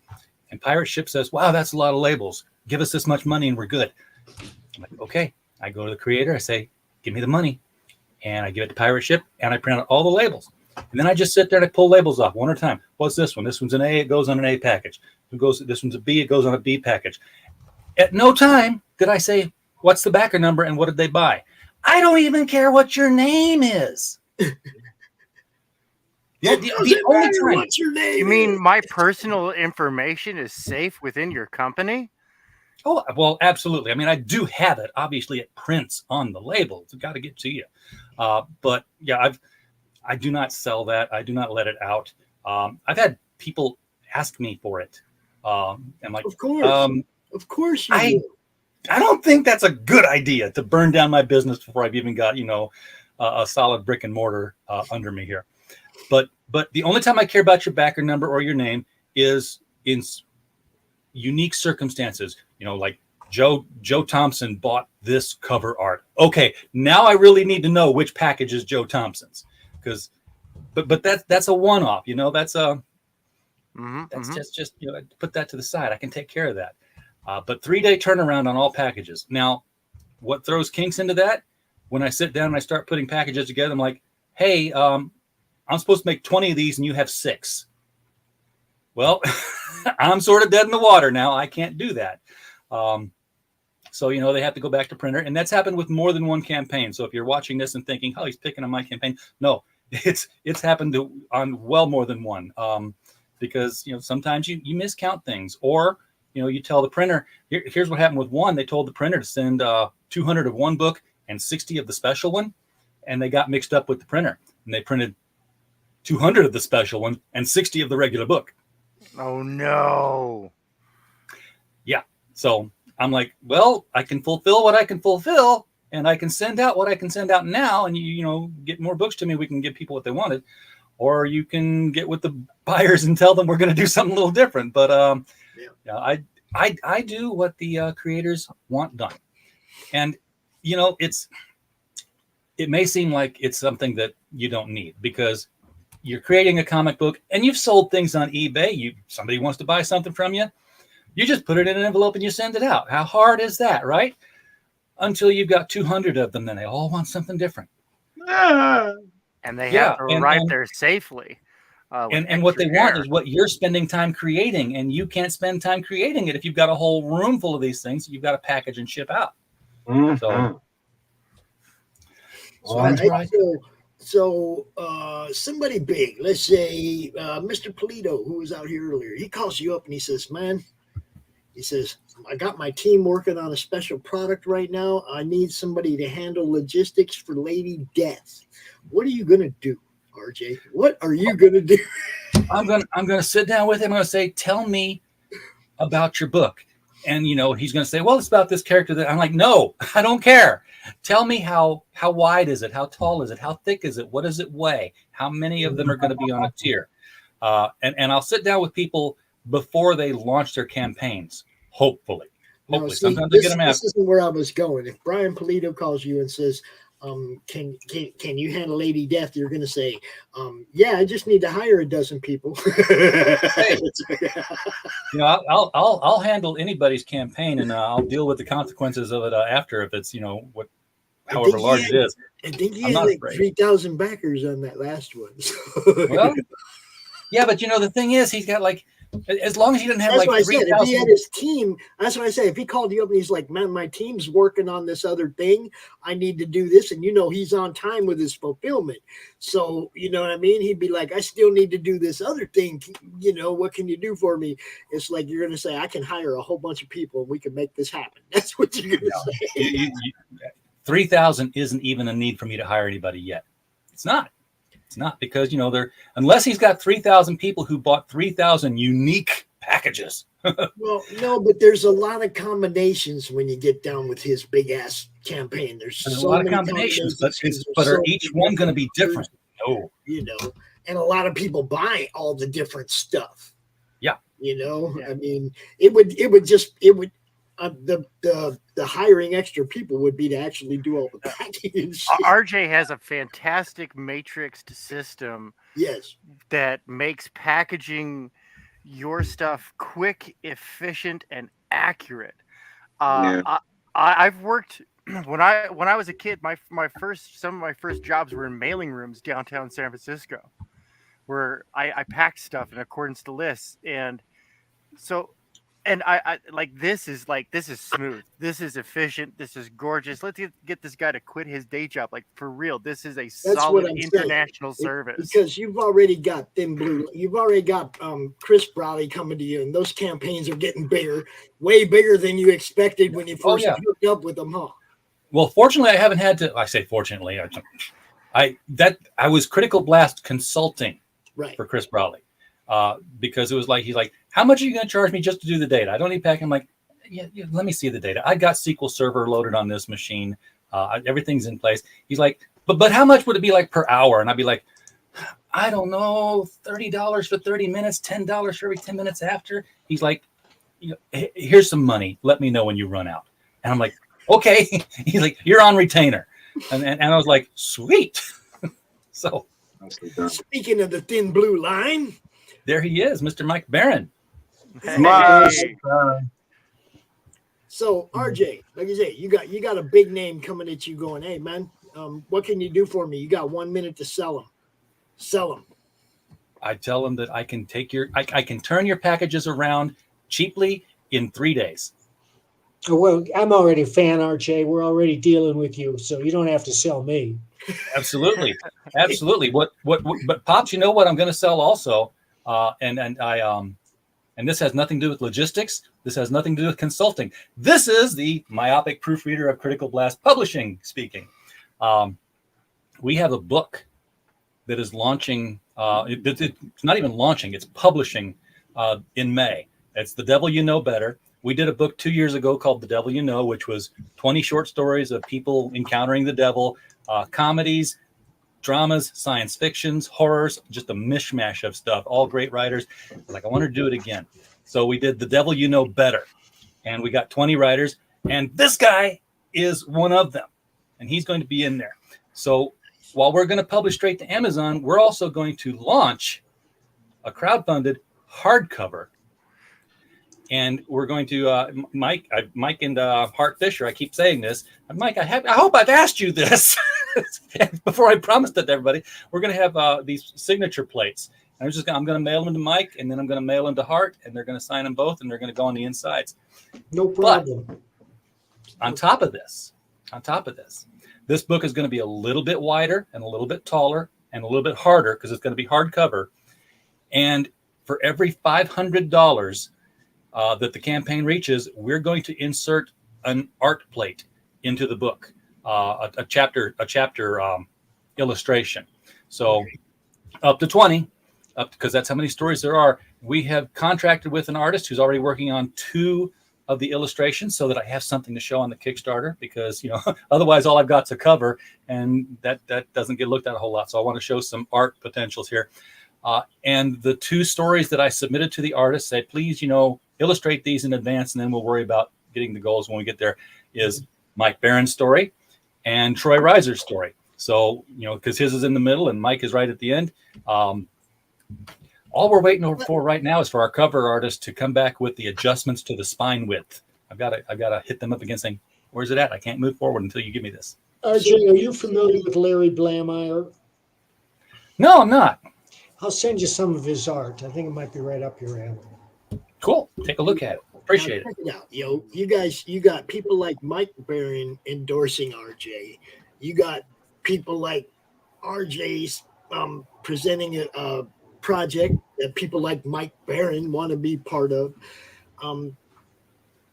And Pirate Ship says, wow, that's a lot of labels. Give us this much money and we're good. I'm like, okay. I go to the creator. I say, give me the money. And I give it to Pirate Ship and I print out all the labels. And then I just sit there and I pull labels off one at a time. What's this one? This one's an A. It goes on an A package. This one's a B. It goes on a B package. At no time did I say, what's the backer number and what did they buy? I don't even care what your name is. The only time. What's your name? You mean my personal information is safe within your company? Oh, well, absolutely. I mean, I do have it. Obviously, it prints on the label. It's got to get to you. But yeah, I do not sell that. I do not let it out. I've had people ask me for it. I'm like, of course you do. I don't think that's a good idea to burn down my business before I've even got, a solid brick and mortar under me here. But the only time I care about your backer number or your name is in unique circumstances. Like Joe Thompson bought this cover art. Okay, now I really need to know which package is Joe Thompson's, but that's a one-off. That's just put that to the side. I can take care of that. But 3-day turnaround on all packages. Now, what throws kinks into that? When I sit down and I start putting packages together, I'm like, hey, I'm supposed to make 20 of these and you have 6. Well, I'm sort of dead in the water now. I can't do that. So, they have to go back to printer. And that's happened with more than one campaign. So if you're watching this and thinking, oh, he's picking on my campaign. No, it's happened on well more than one. Because, sometimes you miscount things. Or, you tell the printer, here's what happened with one. They told the printer to send 200 of one book and 60 of the special one. And they got mixed up with the printer. And they printed 200 of the special one and 60 of the regular book. Oh, no. Yeah. So I'm like, well, I can fulfill what I can fulfill, and I can send out what I can send out now, and you get more books to me. We can give people what they wanted, or you can get with the buyers and tell them we're going to do something a little different. But I do what the creators want done, and it may seem like it's something that you don't need because you're creating a comic book and you've sold things on eBay. Somebody wants to buy something from you. You just put it in an envelope and you send it out. How hard is that, right? Until you've got 200 of them, then they all want something different. And they have to arrive there safely. And what they want is what you're spending time creating, and you can't spend time creating it if you've got a whole room full of these things you've got to package and ship out. So somebody big, let's say Mr. Pulido, who was out here earlier, he calls you up and he says, man, I got my team working on a special product right now. I need somebody to handle logistics for Lady Death. What are you going to do, RJ? What are you going to do? I'm going to sit down with him. I'm going to say, tell me about your book. And, he's going to say, well, it's about this character that I'm like, no, I don't care. Tell me how wide is it? How tall is it? How thick is it? What does it weigh? How many of them are going to be on a tier? And I'll sit down with people before they launch their campaigns, hopefully. No, see, sometimes I get them this isn't where I was going. If Brian Pulido calls you and says, can you handle Lady Death? You're going to say, yeah, I just need to hire a dozen people. I'll handle anybody's campaign, and I'll deal with the consequences of it after if it's however large it is. I think he had like 3,000 backers on that last one. Well, yeah, but the thing is, he's got like, as long as he didn't have that's like what I said. 3,000. If he had his team, that's what I say. If he called you up and he's like, man, my team's working on this other thing. I need to do this. And he's on time with his fulfillment. So, you know what I mean? He'd be like, I still need to do this other thing. What can you do for me? It's like, you're going to say, I can hire a whole bunch of people and we can make this happen. That's what you're going to say. 3,000 isn't even a need for me to hire anybody yet. It's not. It's not because, unless he's got 3,000 people who bought 3,000 unique packages. Well, no, but there's a lot of combinations when you get down with his big ass campaign. There's a so lot of many combinations, but are each one going to be different? No. And a lot of people buy all the different stuff. Yeah. I mean, it would the hiring extra people would be to actually do all the packing and shit. RJ has a fantastic matrixed system. Yes. That makes packaging your stuff quick, efficient, and accurate. I've worked when I was a kid. Some of my first jobs were in mailing rooms downtown San Francisco, where I packed stuff in accordance to lists, and so. And I like this is smooth. This is efficient. This is gorgeous. Let's get this guy to quit his day job. Like for real, this is a solid international service. Because you've already got Thin Blue. You've already got Chris Browley coming to you, and those campaigns are getting bigger, way bigger than you expected when you first hooked up with them, huh? Well, fortunately, I haven't had to. I say fortunately, I was Critical Blast consulting for Chris Browley. Because it was like, he's like, how much are you going to charge me just to do the data? I don't need packing. I'm like, yeah, let me see the data. I got SQL Server loaded on this machine. Everything's in place. He's like, but how much would it be like per hour? And I'd be like, I don't know, $30 for 30 minutes, $10 for every 10 minutes after. He's like, here's some money. Let me know when you run out. And I'm like, okay. He's like, you're on retainer. And I was like, sweet. So speaking of the Thin Blue line, there he is, Mr. Mike Barron. Hey. So RJ, like I say, you got a big name coming at you going, hey man, what can you do for me? You got 1 minute to sell them. Sell them. I tell them that I can I can turn your packages around cheaply in 3 days. Oh, well, I'm already a fan, RJ. We're already dealing with you, so you don't have to sell me. Absolutely. Absolutely. But Pops, you know what I'm going to sell also? And this has nothing to do with logistics. This has nothing to do with consulting. This is the myopic proofreader of Critical Blast Publishing speaking. We have a book that is launching. It's not even launching. It's publishing in May. It's The Devil You Know Better. We did a book 2 years ago called The Devil You Know, which was 20 short stories of people encountering the devil, comedies, dramas, science fictions, horrors, just a mishmash of stuff. All great writers. Like, I want to do it again. So we did The Devil You Know Better. And we got 20 writers. And this guy is one of them. And he's going to be in there. So while we're going to publish straight to Amazon, we're also going to launch a crowdfunded hardcover. And we're going to, Mike and Hart Fisher, I keep saying this. Mike, I hope I've asked you this before I promised it to everybody. We're going to have these signature plates. And I'm going to mail them to Mike, and then I'm going to mail them to Hart, and they're going to sign them both, and they're going to go on the insides. No problem. But on top of this, this book is going to be a little bit wider and a little bit taller and a little bit harder because it's going to be hardcover. And for every $500 that the campaign reaches, we're going to insert an art plate into the book, a chapter illustration. So up to 20, because that's how many stories there are. We have contracted with an artist who's already working on 2 of the illustrations so that I have something to show on the Kickstarter, because otherwise all I've got to cover, and that doesn't get looked at a whole lot. So I want to show some art potentials here. And the 2 stories that I submitted to the artist said, please, illustrate these in advance, and then we'll worry about getting the goals when we get there, is Mike Barron's story and Troy Reiser's story. So, because his is in the middle and Mike is right at the end. All we're waiting for right now is for our cover artist to come back with the adjustments to the spine width. I've got to hit them up again saying, where's it at? I can't move forward until you give me this. RJ, are you familiar with Larry Blameyer? No, I'm not. I'll send you some of his art. I think it might be right up your alley. Cool. Take a look at it. Appreciate Check it out. You guys, you got people like Mike Barron endorsing RJ. You got people like RJ's presenting a project that people like Mike Barron want to be part of.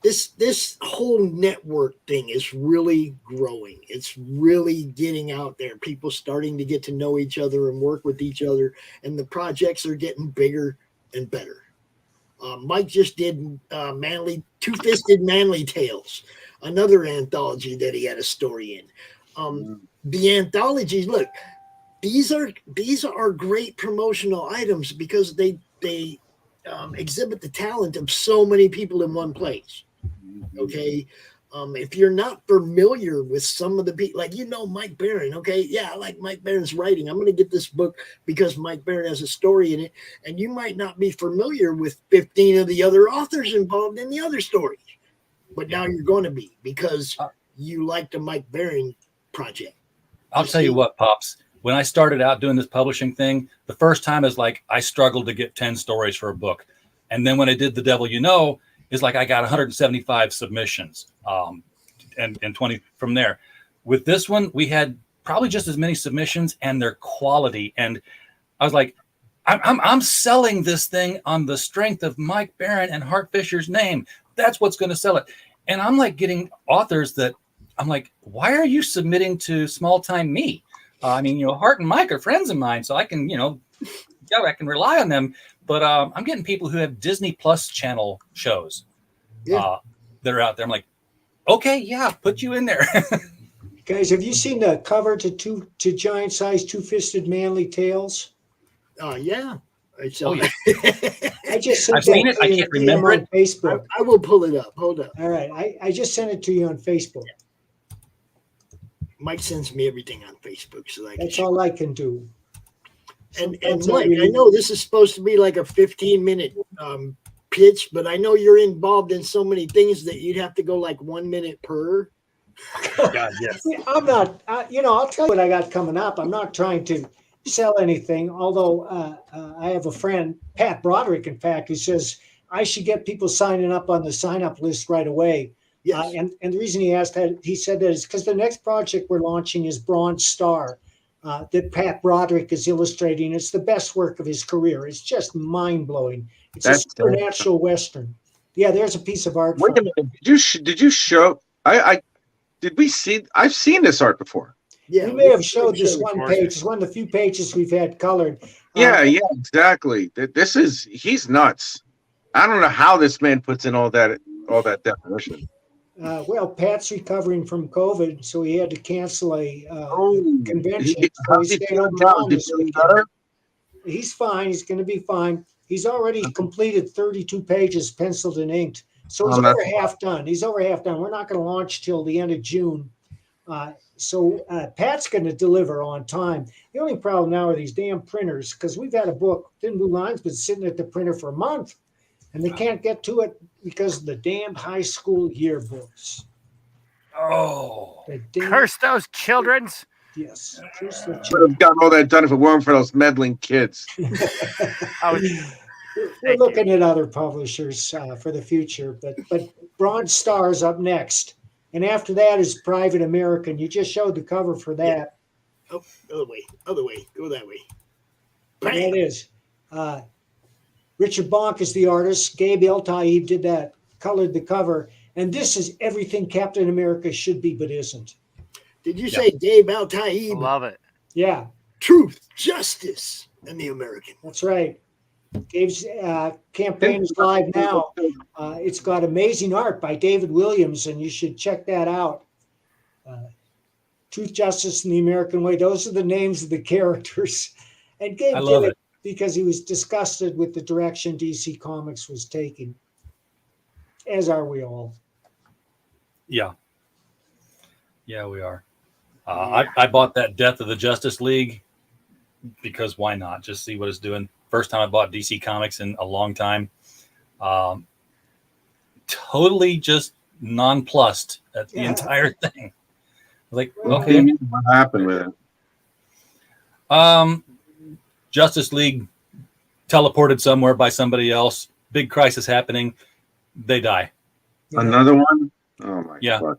This whole network thing is really growing. It's really getting out there. People starting to get to know each other and work with each other, and the projects are getting bigger and better. Mike just did Two-Fisted Manly Tales, another anthology that he had a story in. The anthologies, look, these are great promotional items because they exhibit the talent of so many people in one place. Okay. If you're not familiar with some of the people, like, Mike Barron, okay, yeah, I like Mike Barron's writing. I'm going to get this book because Mike Barron has a story in it, and you might not be familiar with 15 of the other authors involved in the other stories, but now you're going to be because you like the Mike Barron project. I'll tell you what, Pops. When I started out doing this publishing thing, the first time is like I struggled to get 10 stories for a book, and then when I did The Devil You Know, is like I got 175 submissions, and 20 from there. With this one, we had probably just as many submissions, and their quality. And I was like, I'm selling this thing on the strength of Mike Barron and Hart Fisher's name. That's what's going to sell it. And I'm like getting authors that I'm like, why are you submitting to Small Time Me? Hart and Mike are friends of mine, so I can, I can rely on them. But I'm getting people who have Disney Plus channel shows that are out there. I'm like, okay, yeah, put you in there. Guys, have you seen the cover to Giant Size Two-Fisted Manly Tales? Yeah. I just I've seen it. I can't remember it. On Facebook. I will pull it up. Hold up. All right. I just sent it to you on Facebook. Mike sends me everything on Facebook, so that's all I can do. And Mike, I know this is supposed to be like a 15-minute pitch, but I know you're involved in so many things that you'd have to go like 1 minute per. God, yes. I'm not, I'll tell you what I got coming up. I'm not trying to sell anything, although I have a friend, Pat Broderick, in fact, who says I should get people signing up on the sign-up list right away. Yes. And the reason he asked that, he said that is because the next project we're launching is Bronze Star, that Pat Broderick is illustrating. It's the best work of his career. It's just mind-blowing. It's a supernatural Western. Yeah, there's a piece of art. Wait a minute. Did you show? Did we see? I've seen this art before. Yeah, we may have showed this one page. It's one of the few pages we've had colored. Yeah, exactly. He's nuts. I don't know how this man puts in all that definition. Well, Pat's recovering from COVID, so he had to cancel a convention. He's fine. He's going to be fine. He's already completed 32 pages, penciled and inked. So he's over half done. He's over half done. We're not going to launch till the end of June. So Pat's going to deliver on time. The only problem now are these damn printers, because we've had a book, Thin Blue Line's been sitting at the printer for a month, and they can't get to it because of the damn high school yearbooks. Oh, curse those children's. Yes. Would have gotten all that done if it weren't for those meddling kids. We're looking at other publishers for the future, but Bronze Star's up next. And after that is Private American. You just showed the cover for that. Oh, other way. Go that way. That is. Richard Bonk is the artist. Gabe El-Taib did that, colored the cover. And this is everything Captain America should be, but isn't. Did you say Gabe El-Taib? Love it. Yeah. Truth, justice, and the American. That's right. Gabe's campaign is live now. It's got amazing art by David Williams, and you should check that out. Truth, Justice, and the American Way. Those are the names of the characters. And Gabe did it because he was disgusted with the direction DC Comics was taking, as are we all. Yeah. Yeah, we are. I bought that Death of the Justice League because why not? Just see what it's doing. First time I bought DC Comics in a long time. Totally just nonplussed at the entire thing. Like, okay. What happened with it? Justice League teleported somewhere by somebody else. Big crisis happening. They die. Another one? Oh my God.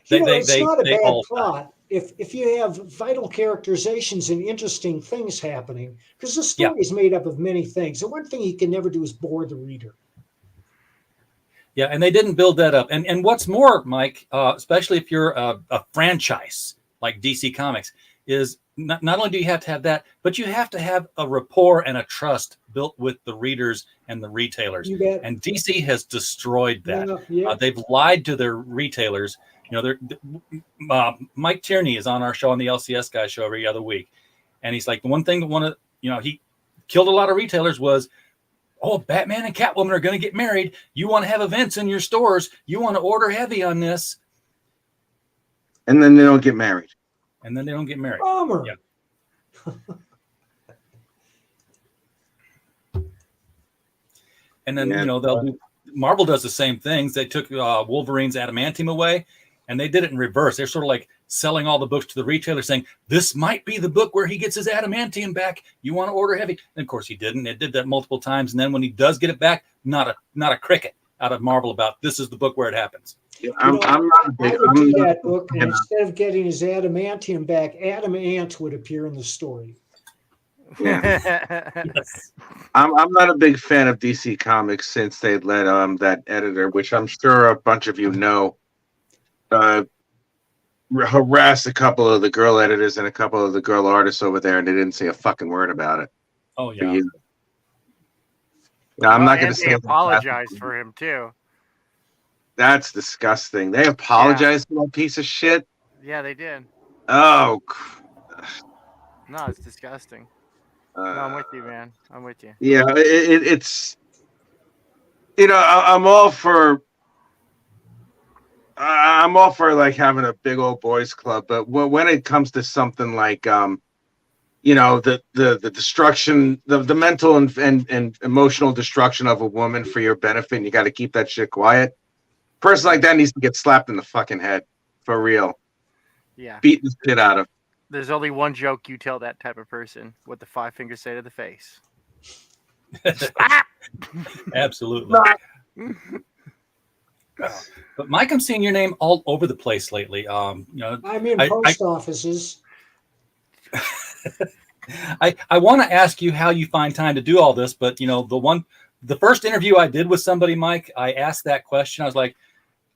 It's not a bad plot if you have vital characterizations and interesting things happening, because the story is made up of many things. The one thing you can never do is bore the reader. Yeah, and they didn't build that up. And what's more, Mike, especially if you're a franchise like DC Comics, is not only do you have to have that, but you have to have a rapport and a trust built with the readers and the retailers. And DC has destroyed that. They've lied to their retailers. You know, Mike Tierney is on our show on the LCS Guy show every other week, and he's like, the one thing that he killed a lot of retailers was, oh, Batman and Catwoman are going to get married. You want to have events in your stores. You want to order heavy on this, and then they don't get married. Bummer. Yeah. And then Marvel does the same things. They took Wolverine's adamantium away. And they did it in reverse. They're sort of like selling all the books to the retailer saying, this might be the book where he gets his adamantium back. You want to order heavy. And of course he didn't. They did that multiple times. And then when he does get it back, not a cricket out of Marvel about this is the book where it happens. Yeah, I'm not a big, I would do that book, and instead of getting his adamantium back, Adam Ant would appear in the story. Yeah. I'm not a big fan of DC Comics since they let that editor, which I'm sure a bunch of you know, harass a couple of the girl editors and a couple of the girl artists over there, and they didn't say a fucking word about it. Oh yeah. No, I'm not going to say. They apologized for him too. That's disgusting. They apologized for that piece of shit. Yeah, they did. Oh. No, it's disgusting. No, I'm with you, man. I'm with you. Yeah, it's. I'm all for like having a big old boys club, but when it comes to something like the destruction, the mental and emotional destruction of a woman for your benefit, and you got to keep that shit quiet. A person like that needs to get slapped in the fucking head for real. Yeah. Beat the shit out of. There's only one joke you tell that type of person: what the 5 fingers say to the face. Absolutely. But Mike, I'm seeing your name all over the place lately. I'm in post offices. I want to ask you how you find time to do all this, but the first interview I did with somebody, Mike, I asked that question. I was like,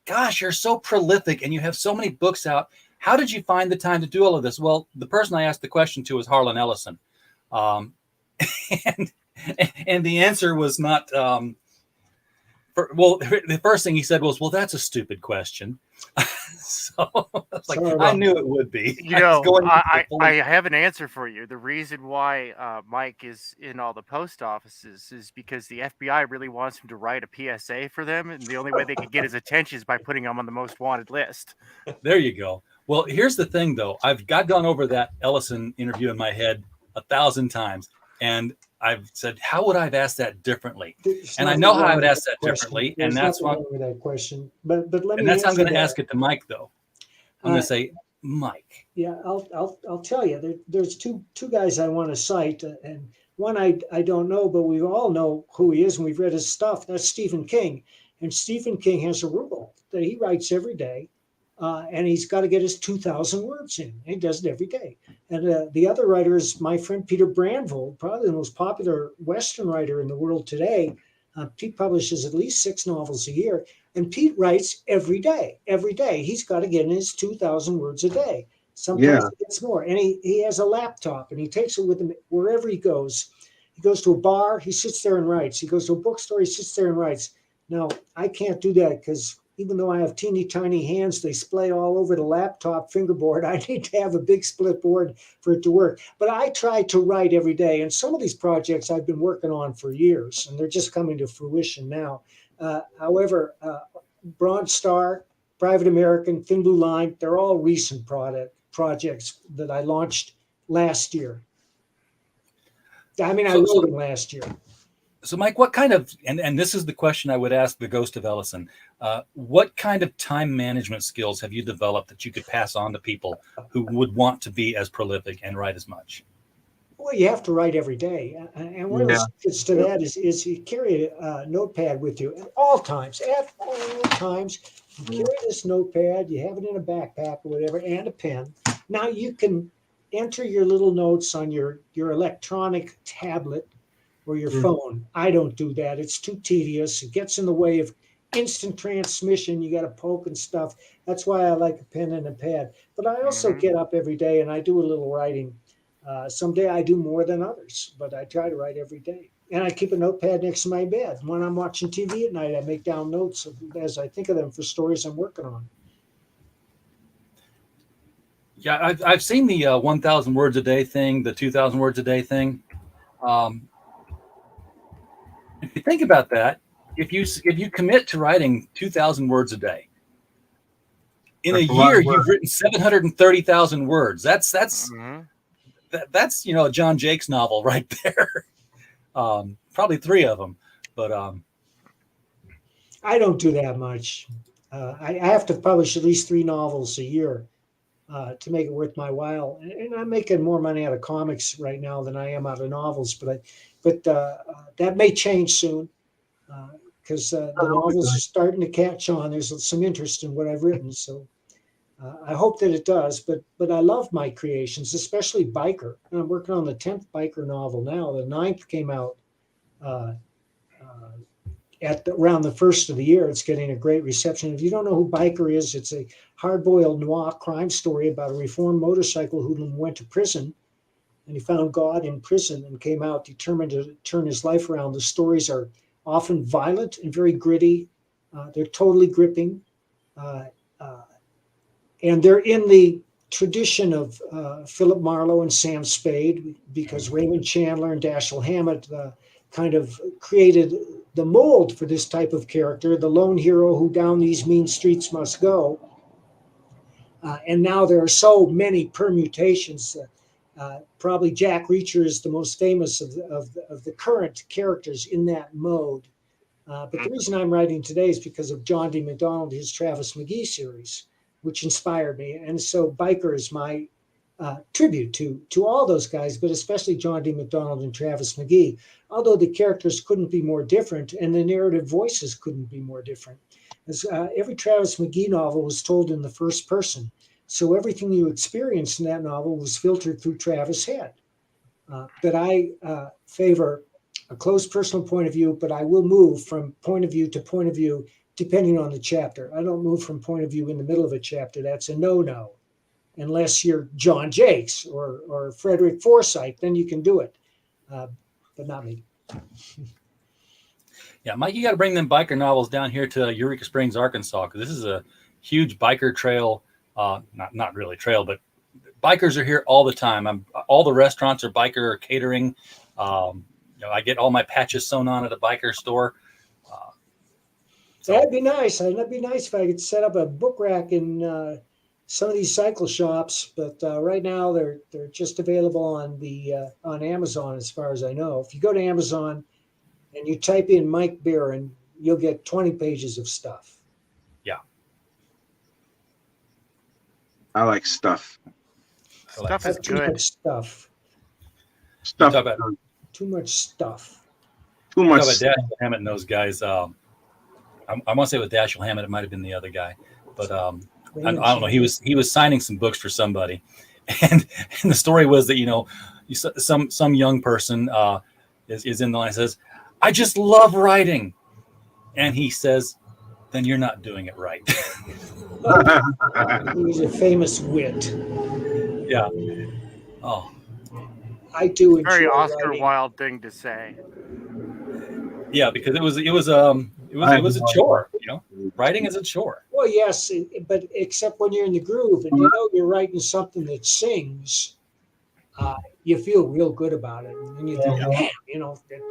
gosh, you're so prolific and you have so many books out. How did you find the time to do all of this? Well, the person I asked the question to was Harlan Ellison. And the answer was not, the first thing he said was, well, that's a stupid question. So I was like, I knew it would be. I have an answer for you. The reason why Mike is in all the post offices is because the FBI really wants him to write a PSA for them, and the only way they can get his attention is by putting him on the most wanted list. There you go. Well, here's the thing, though. I've gone over that Ellison interview in my head 1,000 times, and I've said, how would I have asked that differently? And I know how I would ask that differently, and that's why. That question, but let me. And that's how I'm going to ask it to Mike, though. I'm going to say, Mike. Yeah, I'll tell you. There's two guys I want to cite, and one I don't know, but we all know who he is, and we've read his stuff. That's Stephen King, and Stephen King has a rule that he writes every day. And he's got to get his 2,000 words in. And he does it every day. And the other writer is my friend Peter Brandvold, probably the most popular Western writer in the world today. Pete publishes at least 6 novels a year. And Pete writes every day. Every day. He's got to get in his 2,000 words a day. Sometimes he gets more. And he has a laptop, and he takes it with him wherever he goes. He goes to a bar, he sits there and writes. He goes to a bookstore, he sits there and writes. Now, I can't do that because even though I have teeny tiny hands, they splay all over the laptop fingerboard. I need to have a big split board for it to work. But I try to write every day. And some of these projects I've been working on for years, and they're just coming to fruition now. However, Bronze Star, Private American, Thin Blue Line, they're all recent projects that I launched last year. I wrote them last year. So, Mike, what kind of, and this is the question I would ask the Ghost of Ellison, what kind of time management skills have you developed that you could pass on to people who would want to be as prolific and write as much? Well, you have to write every day. And one of the secrets to that is you carry a notepad with you at all times. At all times, you carry this notepad, you have it in a backpack or whatever, and a pen. Now you can enter your little notes on your electronic tablet or your phone. I don't do that. It's too tedious. It gets in the way of instant transmission. You got to poke and stuff. That's why I like a pen and a pad. But I also get up every day and I do a little writing. Someday I do more than others, but I try to write every day. And I keep a notepad next to my bed. When I'm watching TV at night, I make down notes as I think of them for stories I'm working on. Yeah, I've seen the 1,000 words a day thing, the 2,000 words a day thing. If you think about that, if you commit to writing 2,000 words a day, in a year you've written 730,000 words. That's a John Jakes novel right there. Probably 3 of them, but I don't do that much. I have to publish at least 3 novels a year to make it worth my while. And I'm making more money out of comics right now than I am out of novels, but that may change soon because the novels are starting to catch on. There's some interest in what I've written, so I hope that it does. But I love my creations, especially biker. And I'm working on the 10th biker novel now. The 9th came out around the first of the year. It's getting a great reception. If you don't know who Biker is, it's a hard-boiled noir crime story about a reformed motorcycle hoodlum who went to prison, and he found God in prison and came out determined to turn his life around. The stories are often violent and very gritty. They're totally gripping. And they're in the tradition of Philip Marlowe and Sam Spade, because Raymond Chandler and Dashiell Hammett kind of created the mold for this type of character, the lone hero who down these mean streets must go. And now there are so many permutations. Probably Jack Reacher is the most famous of the current characters in that mode. But the reason I'm writing today is because of John D. McDonald, his Travis McGee series, which inspired me. And so Biker is my tribute to all those guys, but especially John D. McDonald and Travis McGee, although the characters couldn't be more different and the narrative voices couldn't be more different. As, every Travis McGee novel was told in the first person. So everything you experienced in that novel was filtered through Travis' head. But I favor a close personal point of view, but I will move from point of view to point of view depending on the chapter. I don't move from point of view in the middle of a chapter. That's a no-no. Unless you're John Jakes or Frederick Forsyth, then you can do it. But not me. Yeah, Mike, you got to bring them biker novels down here to Eureka Springs, Arkansas, because this is a huge biker trail. Not really trail, but bikers are here all the time. All the restaurants are biker catering. I get all my patches sewn on at a biker store. That'd be nice. That'd be nice if I could set up a book rack in some of these cycle shops. But right now they're just available on Amazon, as far as I know. If you go to Amazon and you type in Mike Barron, you'll get 20 pages of stuff. I like stuff. Stuff is Too good. much stuff. Stuff. Too much stuff. Too much. Dashiell Hammett and those guys. I want to say with Dashiell Hammett, it might have been the other guy, but I don't know. He was signing some books for somebody, and the story was that some young person is in the line and says, "I just love writing," and he says, "Then you're not doing it right." He was a famous wit. Yeah. Oh. I do enjoy Very Oscar writing. Wilde thing to say. Yeah, because it was a chore. Writing is a chore. Well, yes, but except when you're in the groove and you're writing something that sings, you feel real good about it, and you think,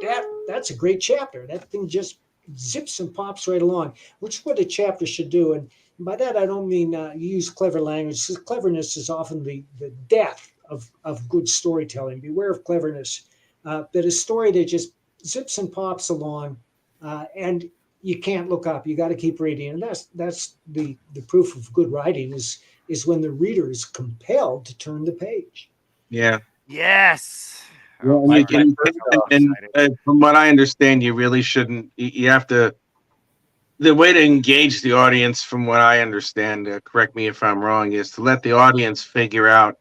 man, that's a great chapter. That thing just zips and pops right along, which is what a chapter should do. And by that, I don't mean you use clever language, because cleverness is often the death of good storytelling. Beware of cleverness. But a story that just zips and pops along, and you can't look up. You got to keep reading. And that's the proof of good writing is when the reader is compelled to turn the page. Yeah. Yes. Well, and from what I understand, you really shouldn't. You have to. The way to engage the audience, from what I understand, correct me if I'm wrong, is to let the audience figure out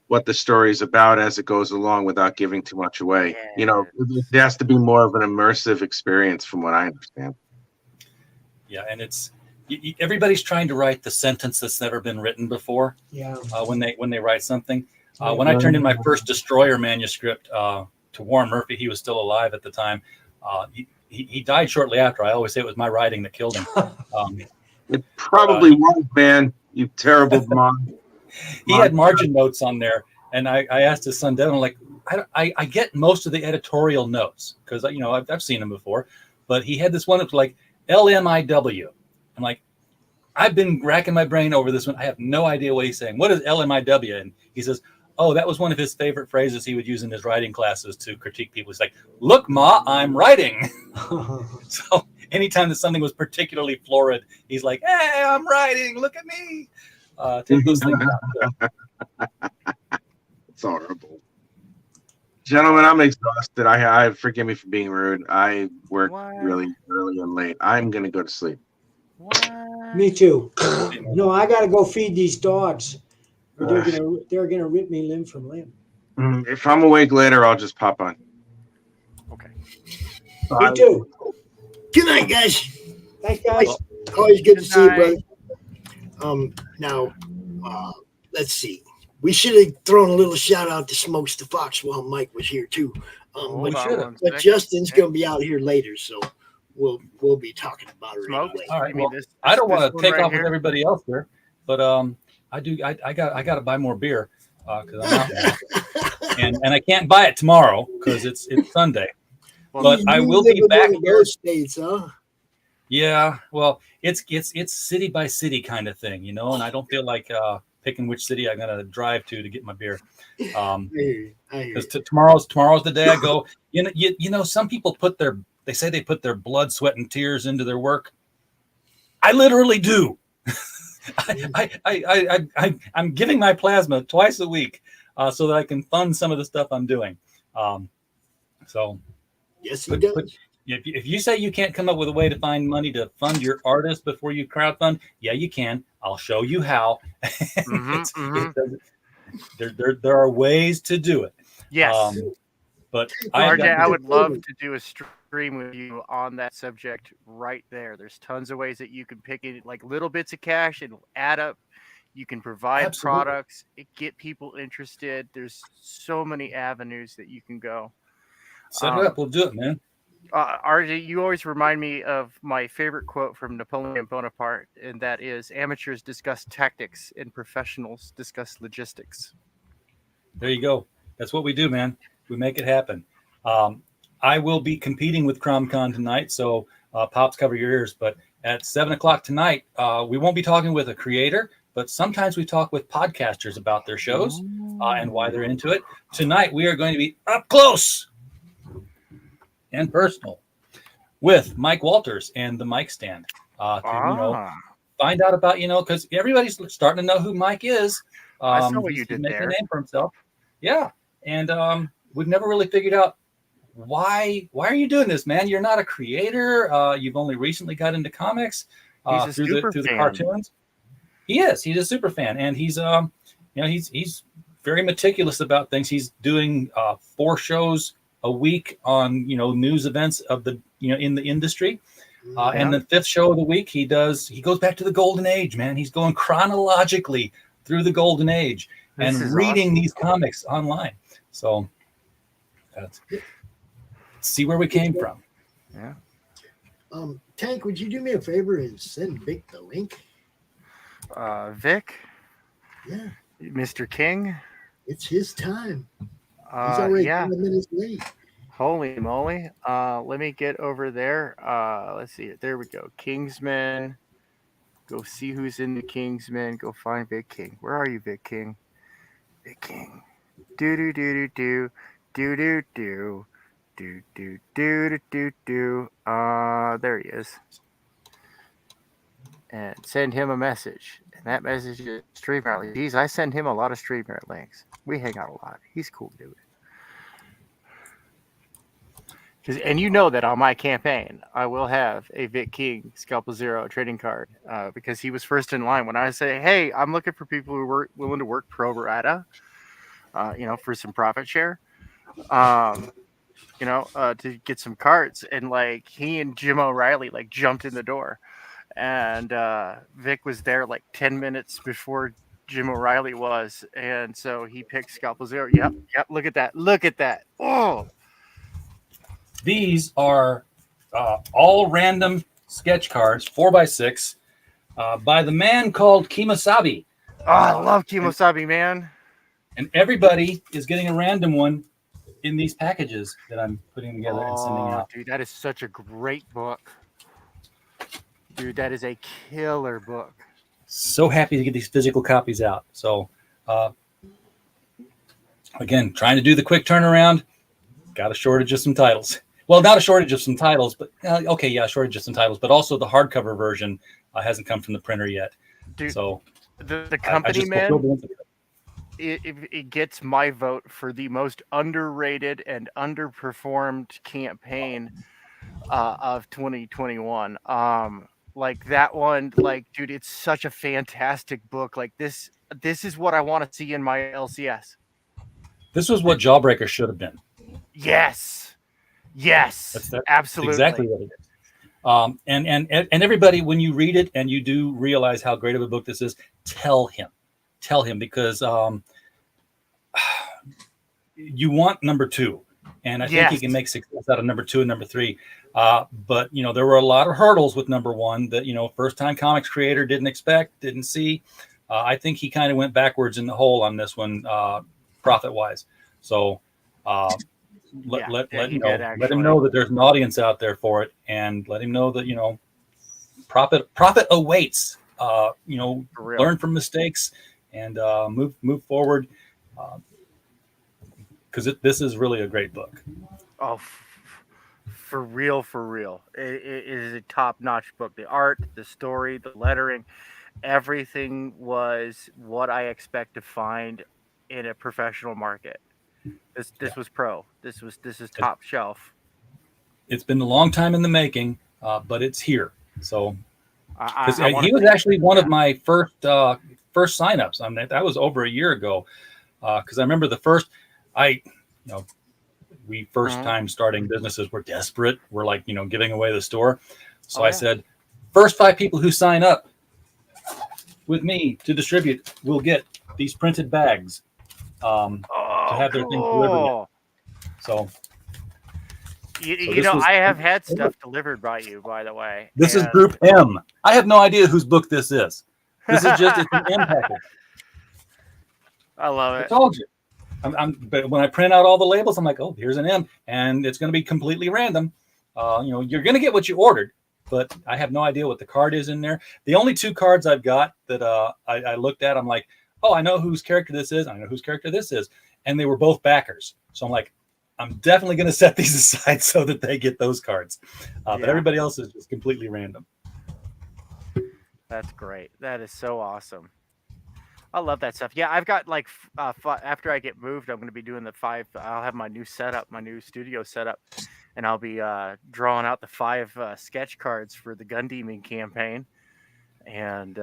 what the story is about as it goes along without giving too much away. It has to be more of an immersive experience, from what I understand. Yeah, and it's everybody's trying to write the sentence that's never been written before. Yeah. When they write something. When I turned in my first Destroyer manuscript to Warren Murphy, he was still alive at the time. He died shortly after. I always say it was my writing that killed him. It probably was, man. You terrible mom. He had margin notes on there, and I asked his son Devin, like, I get most of the editorial notes because I've seen them before, but he had this one that's like LMIW. I'm like, I've been racking my brain over this one. I have no idea what he's saying. What is LMIW? And he says, oh, that was one of his favorite phrases he would use in his writing classes to critique people. He's like, look, Ma, I'm writing. So anytime that something was particularly florid, he's like, hey, I'm writing. Look at me. Take those things out. It's horrible. Gentlemen, I'm exhausted. I forgive me for being rude. I work really early and late. I'm going to go to sleep. Me too. No, I got to go feed these dogs. Or they're gonna rip me limb from limb. If I'm awake later, I'll just pop on. Okay. Me too. Good night, guys. Thanks, guys. Always good to see you, brother. Now, let's see. We should have thrown a little shout out to Smokes the Fox while Mike was here too. But Justin's gonna be out here later, so we'll be talking about it. Anyway. All right. Well, I don't want to take off with everybody else here, but I do. I got to buy more beer because I'm out now. and I can't buy it tomorrow because it's Sunday. But I will be back in those states, huh? Yeah. Well, it's city by city kind of thing, and I don't feel like picking which city I'm gonna drive to get my beer. I hear Because tomorrow's the day I go. You know, some people they say they put their blood, sweat, and tears into their work. I literally do. I'm giving my plasma twice a week so that I can fund some of the stuff I'm doing. So yes, he does. If you say you can't come up with a way to find money to fund your artist before you crowdfund, yeah, you can. I'll show you how. There are ways to do it. Yes. But RJ, I would love to do a stream with you on that subject right there. There's tons of ways that you can pick it, like little bits of cash and add up. You can provide products, get people interested. There's so many avenues that you can go. Set it up. We'll do it, man. RJ, you always remind me of my favorite quote from Napoleon Bonaparte, and that is, amateurs discuss tactics and professionals discuss logistics. There you go. That's what we do, man. We make it happen. I will be competing with CromCon tonight, so Pops, cover your ears. But at 7:00 tonight, we won't be talking with a creator, but sometimes we talk with podcasters about their shows and why they're into it. Tonight, we are going to be up close and personal with Mike Walters and the mic stand to find out about, because everybody's starting to know who Mike is. I saw what you He's did making there. a name for himself. Yeah, and we've never really figured out why are you doing this, man? You're not a creator. You've only recently got into comics through the cartoons. He's a super fan, and he's he's very meticulous about things. He's doing 4 shows a week on news events of the in the industry, and the 5th show of the week he goes back to the golden age, man. He's going chronologically through the golden age and reading these comics online. So let's see where we came from. Yeah. Tank, would you do me a favor and send Vic the link? Vic? Yeah. Mr. King? It's his time. He's already 5 minutes late. Holy moly. Let me get over there. Let's see. There we go. Kingsman. Go see who's in the Kingsman. Go find Vic King. Where are you, Vic King? Vic King. Do-do-do-do-do. Do-do-do. Do-do-do-do-do-do. There he is. And send him a message. And that message is StreamYard. Geez, I send him a lot of StreamYard links. We hang out a lot. He's cool, dude. And you know that on my campaign, I will have a Vic King Scalpel Zero trading card because he was first in line when I say, hey, I'm looking for people who are willing to work pro rata, for some profit share, to get some cards. And like he and Jim O'Reilly like jumped in the door, and Vic was there like 10 minutes before Jim O'Reilly was. And so he picked Scalpel Zero. Yep. Look at that. Oh, these are all random sketch cards, 4x6, by the man called Kemosabe. Oh, I love Kemosabe, man. And everybody is getting a random one in these packages that I'm putting together and sending out. Dude, that is such a great book. Dude, that is a killer book. So happy to get these physical copies out. So, again, trying to do the quick turnaround. Got a shortage of some titles. Well, not a shortage of some titles, but shortage of some titles. But also the hardcover version hasn't come from the printer yet. Dude, so the company, man, it gets my vote for the most underrated and underperformed campaign of 2021. Like that one, like, dude, it's such a fantastic book. Like this is what I want to see in my LCS. This was what Jawbreaker should have been. Yes, absolutely. Exactly what it is. And everybody, when you read it and you do realize how great of a book this is, tell him because you want number 2, and I think he can make success out of number 2 and number 3. But there were a lot of hurdles with number 1 that first time comics creator didn't expect, didn't see. I think he kind of went backwards in the hole on this one, profit wise. So let him know that there's an audience out there for it, and let him know that profit awaits. Learn from mistakes and move forward, because this is really a great book. Oh, for real, for real. It is a top-notch book. The art, the story, the lettering, everything was what I expect to find in a professional market. This was pro. This is top shelf. It's been a long time in the making, but it's here. So he was actually one of my first signups. I mean, that was over a year ago. Because I remember we first time starting businesses, we're desperate. We're like, giving away the store. So I said, first 5 people who sign up with me to distribute will get these printed bags to have their things delivered. So, I have had stuff delivered by you, by the way. This is Group M. I have no idea whose book this is. This is just it's an M package. I love it. I told you. But when I print out all the labels, I'm like, oh, here's an M, and it's going to be completely random. You're going to get what you ordered, but I have no idea what the card is in there. The only 2 cards I've got that I looked at, I'm like, oh, I know whose character this is. I know whose character this is. And they were both backers. So I'm like, I'm definitely going to set these aside so that they get those cards. But everybody else is just completely random. That's great. That is so awesome. I love that stuff. Yeah, I've got after I get moved, I'm going to be doing the 5. I'll have my new setup, my new studio setup, and I'll be drawing out the 5 sketch cards for the Gun Demon campaign, and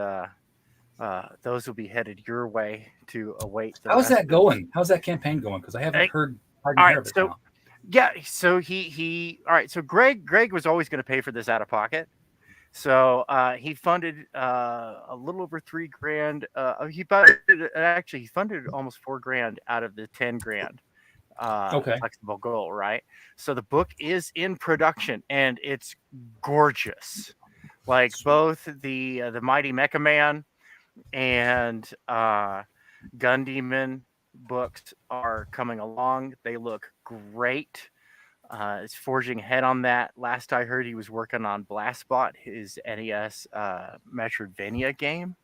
those will be headed your way to await. How's that going? How's that campaign going? Because I haven't heard. All right, so yeah, so he all right. So Greg was always going to pay for this out of pocket. So he funded a little over $3,000. He funded almost $4,000 out of the $10,000 flexible goal, right? So the book is in production and it's gorgeous. Like both the Mighty Mecha Man and Gun Demon books are coming along. They look great. Is forging ahead on that. Last I heard, he was working on Blastbot, his NES Metroidvania game,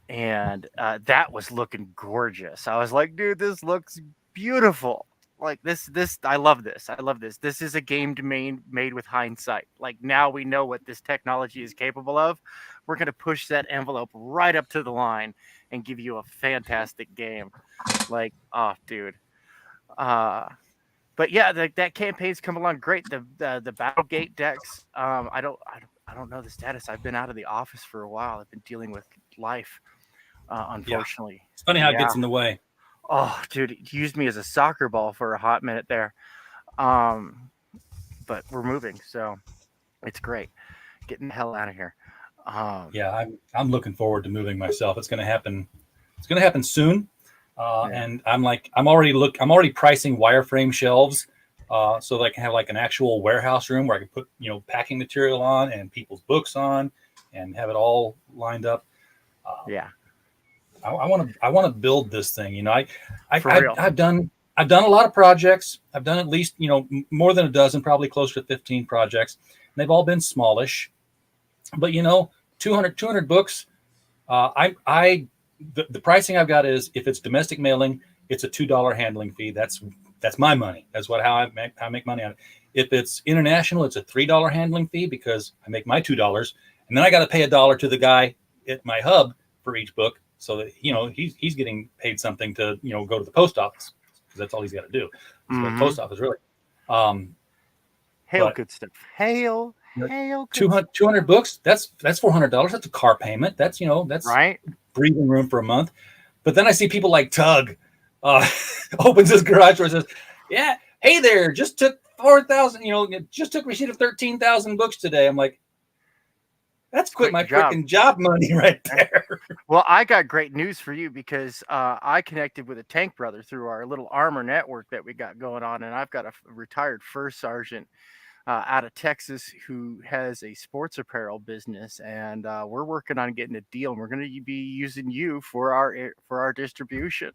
and that was looking gorgeous. I was like, dude, this looks beautiful. Like this, I love this. I love this. This is a game made with hindsight. Like now we know what this technology is capable of. We're gonna push that envelope right up to the line and give you a fantastic game. Like, oh, dude. But yeah, that campaign's come along great. The Battlegate decks. I don't know the status. I've been out of the office for a while. I've been dealing with life, unfortunately. Yeah. It's funny how it gets in the way. Oh, dude, it used me as a soccer ball for a hot minute there. But we're moving, so it's great. Getting the hell out of here. I'm looking forward to moving myself. It's going to happen. It's going to happen soon. And I'm already pricing wireframe shelves so that I can have like an actual warehouse room where I can put, packing material on and people's books on and have it all lined up. I want to build this thing. I've done a lot of projects. I've done at least, more than a dozen, probably closer to 15 projects. And they've all been smallish, but 200 books. The pricing I've got is if it's domestic mailing, it's a $2 handling fee. That's my money. That's how I make money on it. If it's international, it's a $3 handling fee because I make my $2, and then I got to pay $1 to the guy at my hub for each book, so that he's getting paid something to go to the post office because that's all he's got to do. So the post office really. Hail good stuff. Hail. 200 books. That's $400. That's a car payment. That's that's right. Breathing room for a month. But then I see people like Tug opens his garage door and says, yeah, hey there, just took 4,000, just took receipt of 13,000 books today. I'm like, that's quit my freaking job money right there. Well, I got great news for you because I connected with a tank brother through our little armor network that we got going on. And I've got a retired first sergeant out of Texas who has a sports apparel business, and we're working on getting a deal, and we're going to be using you for our distribution.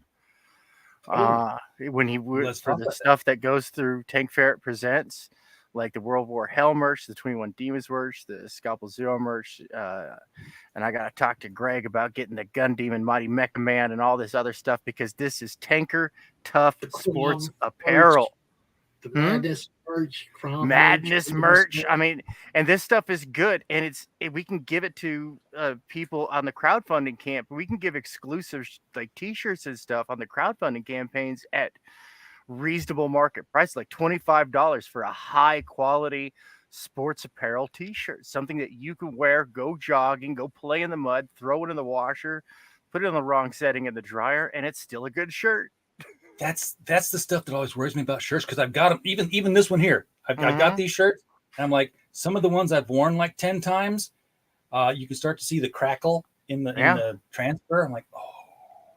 When he for the stuff that goes through Tank Ferret Presents, like the World War Hell merch, the 21 Demons merch, the Scalpel Zero merch. And I got to talk to Greg about getting the Gun Demon Mighty Mecha Man and all this other stuff, because this is Tanker Tough Sports apparel. The Madness merch, Madness merch. I mean, and this stuff is good, and we can give it to people on the crowdfunding camp. We can give exclusive like T-shirts and stuff on the crowdfunding campaigns at reasonable market price, like $25 for a high quality sports apparel T-shirt, something that you can wear, go jogging, go play in the mud, throw it in the washer, put it in the wrong setting in the dryer, and it's still a good shirt. That's the stuff that always worries me about shirts, because I've got them. Even this one here, I've got these shirts, and I'm like, some of the ones I've worn like 10 times, you can start to see the crackle in the transfer. I'm like,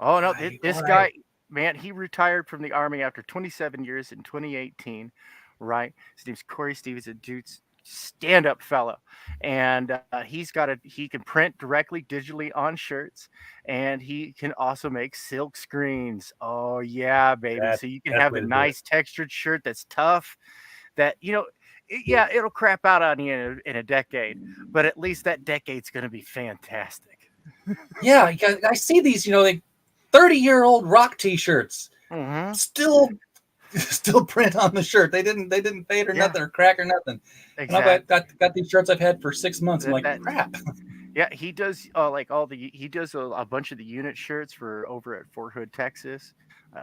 oh no, this guy, man, he retired from the Army after 27 years in 2018, right? His name's Corey Stevenson, dude's stand-up fellow, and he can print directly digitally on shirts, and he can also make silk screens. Oh yeah, baby. So you can have a nice textured shirt that's tough, that it'll crap out on you in a decade, but at least that decade's going to be fantastic. Yeah, I see these, like 30-year-old rock T-shirts, still print on the shirt. They didn't fade or nothing, or crack or nothing. Exactly. And I've got these shirts I've had for 6 months. I'm like, crap. Yeah, he does he does a bunch of the unit shirts for over at Fort Hood, Texas.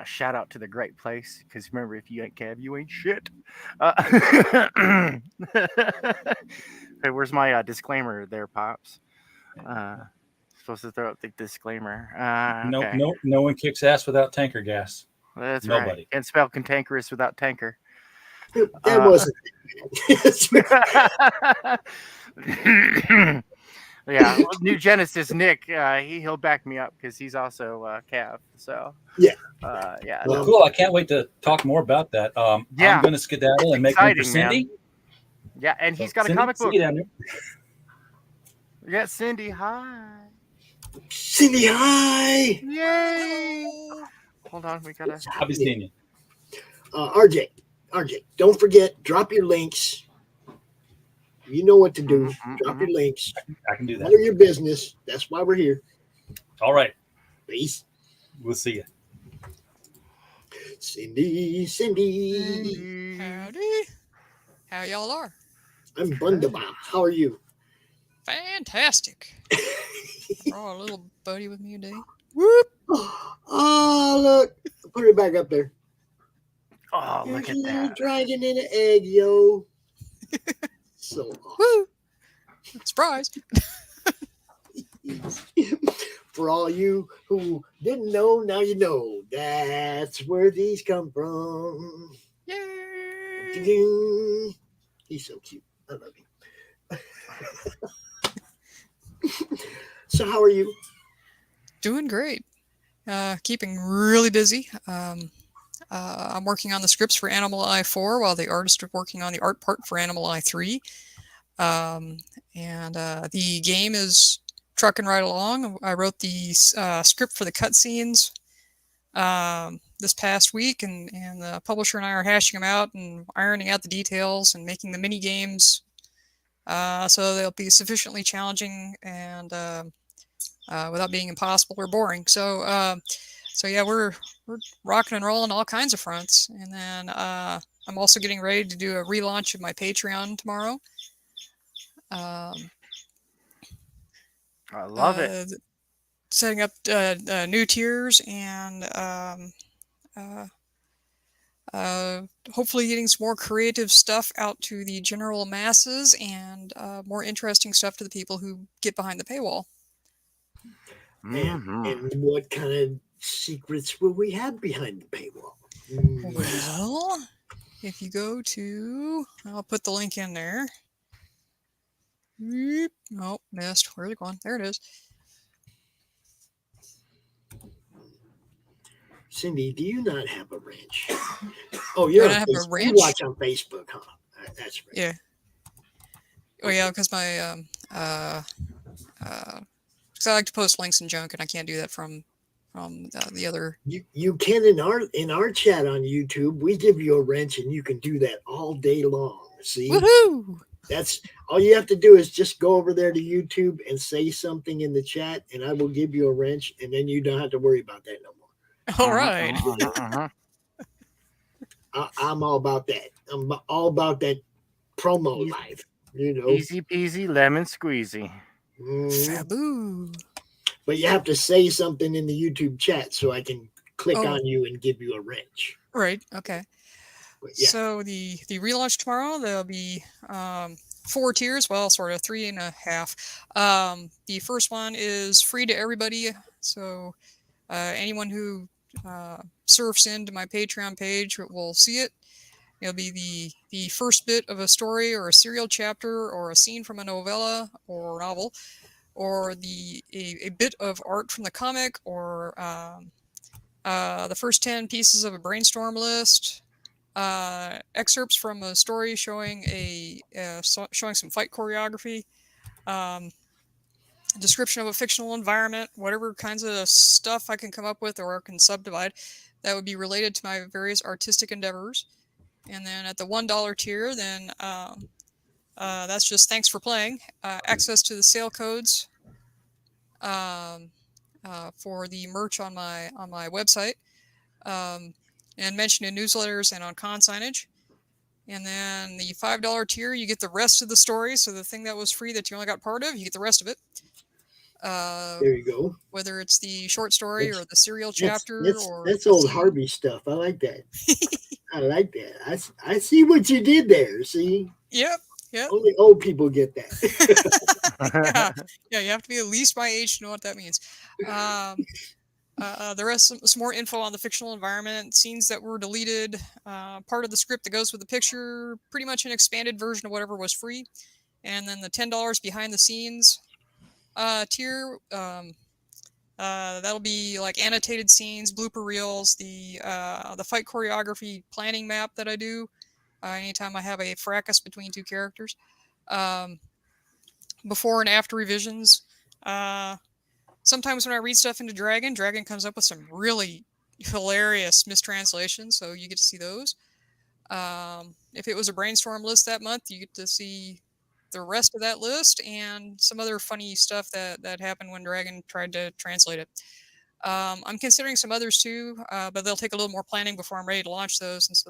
Shout out to the great place, because remember, if you ain't cab, you ain't shit. Hey, where's my disclaimer there, Pops? Supposed to throw up the disclaimer. Okay. No one kicks ass without tanker gas. That's nobody. Right. Can't spell cantankerous without tanker. That wasn't. Yeah, New Genesis Nick, he'll back me up, because he's also Cav. So yeah. Well, cool. I can't wait to talk more about that. I'm going to skedaddle and make room for Cindy. Man. Yeah, and he's got a comic book. Yeah, Cindy, hi. Cindy, hi. Yay. Hold on, we gotta. I'll be seeing you. RJ, don't forget, drop your links. You know what to do. Drop your links. I can do that. None of your business. That's why we're here. All right. Peace. We'll see you. Cindy. Howdy. How y'all are? I'm Bundaba. How are you? Fantastic. Oh, a little buddy with me today. Whoop. Oh, look. Put it back up there. Oh, look at that. Dragon in an egg, yo. So awesome. Surprise. For all you who didn't know, now you know. That's where these come from. Yay. He's so cute. I love him. So how are you? Doing great. Keeping really busy. I'm working on the scripts for Animal Eye 4 while the artists are working on the art part for Animal Eye 3. And the game is trucking right along. I wrote the script for the cutscenes this past week, and the publisher and I are hashing them out and ironing out the details and making the mini games so they'll be sufficiently challenging and without being impossible or boring. So yeah, we're rocking and rolling all kinds of fronts. And then I'm also getting ready to do a relaunch of my Patreon tomorrow. I love it. Setting up new tiers and hopefully getting some more creative stuff out to the general masses and more interesting stuff to the people who get behind the paywall. And what kind of secrets will we have behind the paywall? Well, if you go to, I'll put the link in there. Oh, missed. Where's it going? There it is. Cindy, do you not have a wrench? Oh, you're on have a Facebook. wrench? You watch on Facebook, huh? That's right. Yeah. Oh yeah, because my because I like to post links and junk, and I can't do that from the other. You can in our chat on YouTube. We give you a wrench, and you can do that all day long. See, Woohoo! That's all you have to do is just go over there to YouTube and say something in the chat, and I will give you a wrench, and then you don't have to worry about that no more. All right. I'm all about that. I'm all about that promo life. You know, Easy peasy lemon squeezy. Faboo. But you have to say something in the YouTube chat so I can click Oh. on you and give you a wrench. Right. Okay. Yeah. So the relaunch tomorrow, there'll be 4 tiers. Well, sort of 3.5. The first one is free to everybody. So anyone who surfs into my Patreon page will see it. It'll be the first bit of a story or a serial chapter or a scene from a novella or novel, or a bit of art from the comic, or the first 10 pieces of a brainstorm list, excerpts from a story showing showing some fight choreography, description of a fictional environment, whatever kinds of stuff I can come up with or can subdivide that would be related to my various artistic endeavors. And then at the $1 tier, then that's just thanks for playing, access to the sale codes for the merch on my website, and mentioned in newsletters and on con signage. And then the $5 tier, you get the rest of the story. So the thing that was free that you only got part of, you get the rest of it. There you go. Whether it's the short story or the serial chapter, that's old Harvey stuff. I like that. I like that. I see what you did there. See. Yep. Only old people get that. Yeah. You have to be at least my age to know what that means. The rest, some more info on the fictional environment, scenes that were deleted, part of the script that goes with the picture, pretty much an expanded version of whatever was free, and then the $10 behind the scenes tier. That'll be like annotated scenes, blooper reels, the fight choreography planning map that I do anytime I have a fracas between 2 characters, before and after revisions. Sometimes when I read stuff into Dragon comes up with some really hilarious mistranslations, so you get to see those. If it was a brainstorm list that month, you get to see the rest of that list and some other funny stuff that happened when Dragon tried to translate it. I'm considering some others too, but they'll take a little more planning before I'm ready to launch those. And so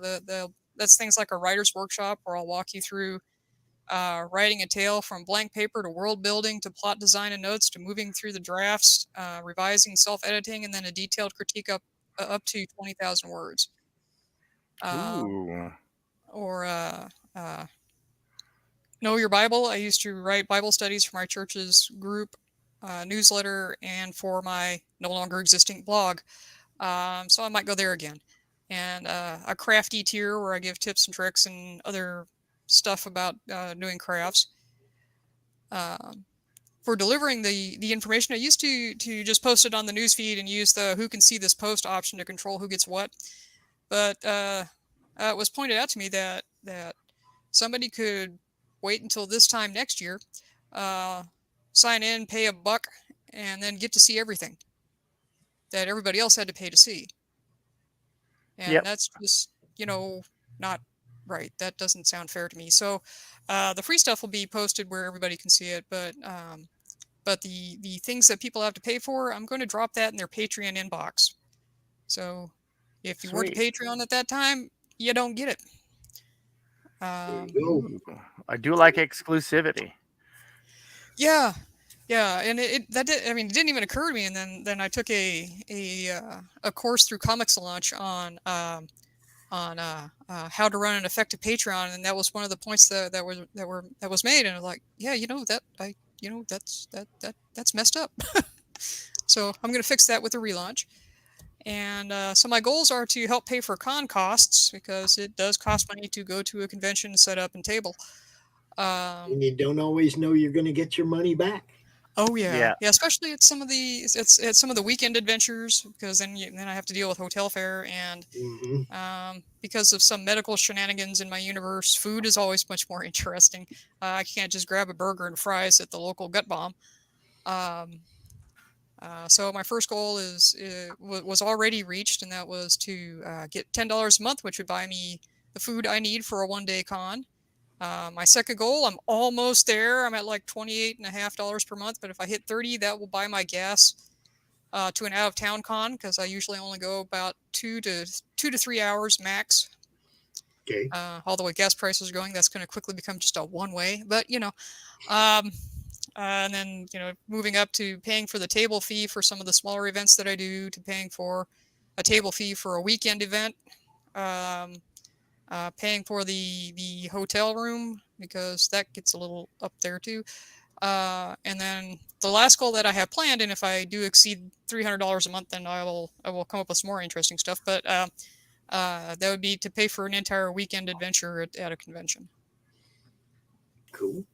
that's things like a writer's workshop where I'll walk you through writing a tale from blank paper to world building to plot design and notes to moving through the drafts, revising, self-editing, and then a detailed critique up to 20,000 words. Or Know Your Bible. I used to write Bible studies for my church's group newsletter and for my no longer existing blog. So I might go there again. And a crafty tier where I give tips and tricks and other stuff about doing crafts. For delivering the information, I used to just post it on the newsfeed and use the who can see this post option to control who gets what. But it was pointed out to me that somebody could wait until this time next year, sign in, pay $1, and then get to see everything that everybody else had to pay to see. And that's just, not right. That doesn't sound fair to me. So the free stuff will be posted where everybody can see it, but the things that people have to pay for, I'm going to drop that in their Patreon inbox. So if you weren't a Patreon at that time, you don't get it. I do like exclusivity. Yeah, and it didn't even occur to me, and then I took a course through Comics Launch on how to run an effective Patreon, and that was one of the points that was made, and I was like, that's messed up. So I'm going to fix that with the relaunch. And so my goals are to help pay for con costs, because it does cost money to go to a convention, set up, and table. And you don't always know you're going to get your money back. Oh yeah, especially at some of the weekend adventures, because then I have to deal with hotel fare, and because of some medical shenanigans in my universe, food is always much more interesting. I can't just grab a burger and fries at the local Gut Bomb. So my first goal was already reached, and that was to get $10 a month, which would buy me the food I need for a one-day con. My second goal, I'm almost there. I'm at like $28.50 per month, but if I hit 30, that will buy my gas to an out-of-town con, because I usually only go about 2 to 3 hours max. Okay. Although with gas prices are going, that's going to quickly become just a one-way. But and then moving up to paying for the table fee for some of the smaller events that I do, to paying for a table fee for a weekend event, paying for the hotel room, because that gets a little up there too. And then the last goal that I have planned, and if I do exceed $300 a month, then I will come up with some more interesting stuff. But that would be to pay for an entire weekend adventure at a convention. Cool.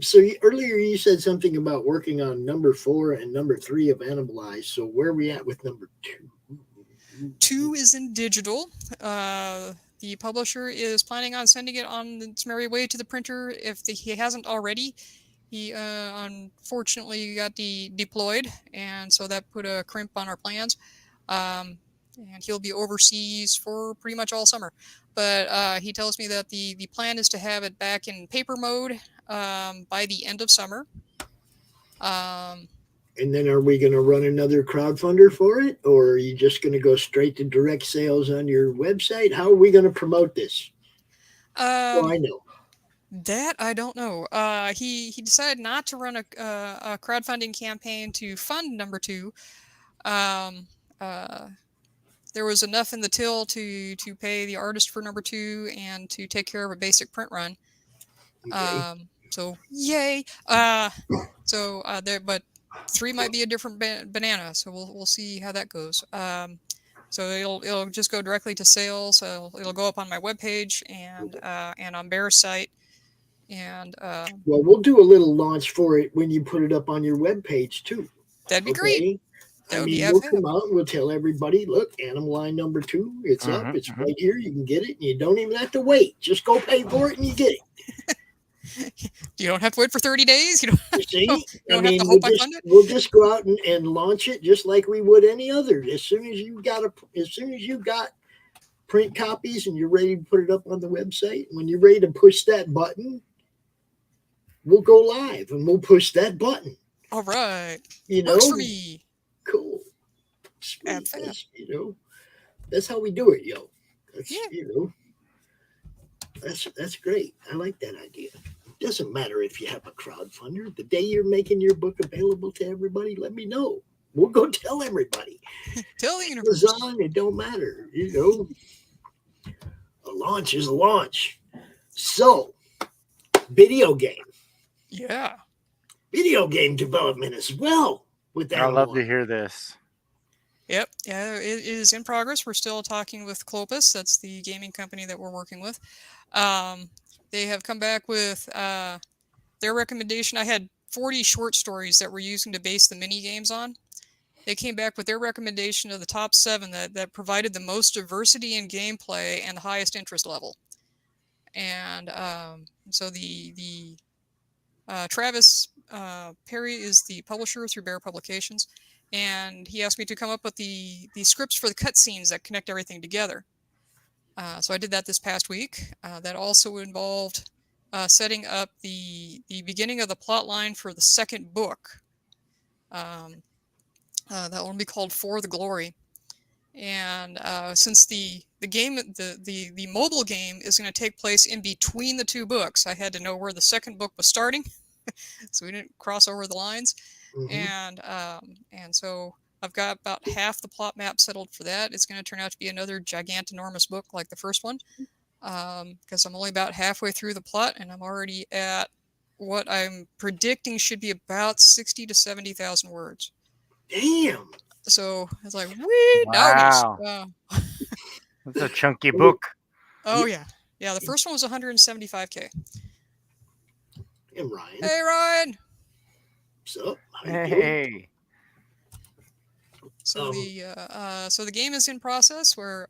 So earlier you said something about working on number 4 and number 3 of Animalize. So where are we at with number 2? 2 is in digital. The publisher is planning on sending it on its merry way to the printer. If he hasn't already, he unfortunately got deployed, and so that put a crimp on our plans. And he'll be overseas for pretty much all summer. But he tells me that the plan is to have it back in paper mode by the end of summer. And then are we going to run another crowdfunder for it, or are you just going to go straight to direct sales on your website? How are we going to promote this? I know. That I don't know. He decided not to run a crowdfunding campaign to fund number 2. There was enough in the till to pay the artist for number 2 and to take care of a basic print run. Okay. So yay! But 3 might be a different banana. So we'll see how that goes. So it'll just go directly to sales. It'll go up on my webpage and on Bear's site. And well, we'll do a little launch for it when you put it up on your webpage too. That'd be great. We'll come out and we'll tell everybody, look, Animal Line number 2, it's up, it's right here. You can get it, and you don't even have to wait. Just go pay for it, and you get it. You don't have to wait for 30 days. You don't. See, you don't have to hope I fund it. We'll just go out and launch it just like we would any other. As soon as you got print copies and you're ready to put it up on the website, when you're ready to push that button, we'll go live and we'll push that button. All right. Works for me. Cool. Sweet. That's how we do it, yo. That's great. I like that idea. It doesn't matter if you have a crowdfunder. The day you're making your book available to everybody, let me know. We'll go tell everybody. Tell the universe. It don't matter. A launch is a launch. So, video game. Yeah. Video game development as well. With that, I love to hear this. Yep. Yeah, it is in progress. We're still talking with Clopus. That's the gaming company that we're working with. They have come back with their recommendation. I had 40 short stories that we're using to base the mini games on. They came back with their recommendation of the top 7 that provided the most diversity in gameplay and the highest interest level. And so the Travis Perry is the publisher through Bear Publications, and he asked me to come up with the scripts for the cutscenes that connect everything together. So I did that this past week. That also involved setting up the beginning of the plot line for the second book. That one will be called For the Glory. And since the game, the mobile game is going to take place in between the 2 books, I had to know where the second book was starting, so we didn't cross over the lines. And so I've got about half the plot map settled for that. It's going to turn out to be another gigantinormous book like the first one, because I'm only about halfway through the plot, and I'm already at what I'm predicting should be about 60 to 70,000 words. Damn. So it's like, wee, wow. That's a chunky book. Oh yeah. The first one was 175K. And Ryan. Hey Ryan. So hey. So the game is in process. Where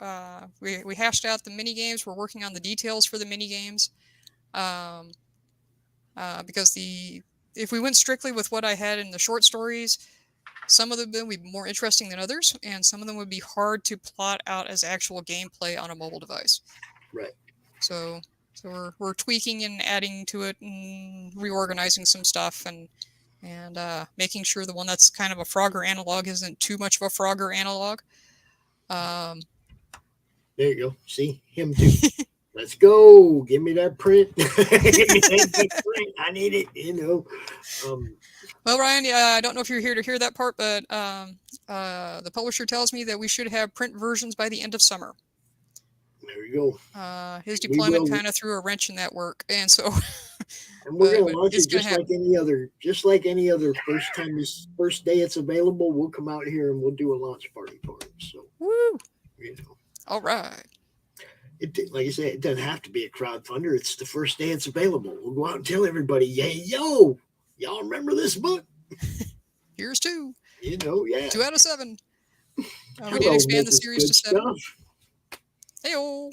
we hashed out the mini games. We're working on the details for the mini games. Because if we went strictly with what I had in the short stories, some of them would be more interesting than others, and some of them would be hard to plot out as actual gameplay on a mobile device. Right. So So we're tweaking and adding to it and reorganizing some stuff and making sure the one that's kind of a Frogger analog isn't too much of a Frogger analog. There you go. See him too. Let's go. Give me that print. Give me that big print. I need it. Well, Ryan, I don't know if you're here to hear that part, but the publisher tells me that we should have print versions by the end of summer. There you go. His deployment kind of threw a wrench in that work, and so. And we're going to launch it just like any other first day it's available. We'll come out here and we'll do a launch party for it. So, woo! All right. Like I said, it doesn't have to be a crowdfunder. It's the first day it's available. We'll go out and tell everybody, "Hey, yo, y'all remember this book? Here's 2. Yeah. 2 out of 7. We Hello, did expand the Mrs. series to 7. Goodstuff. Hey-o.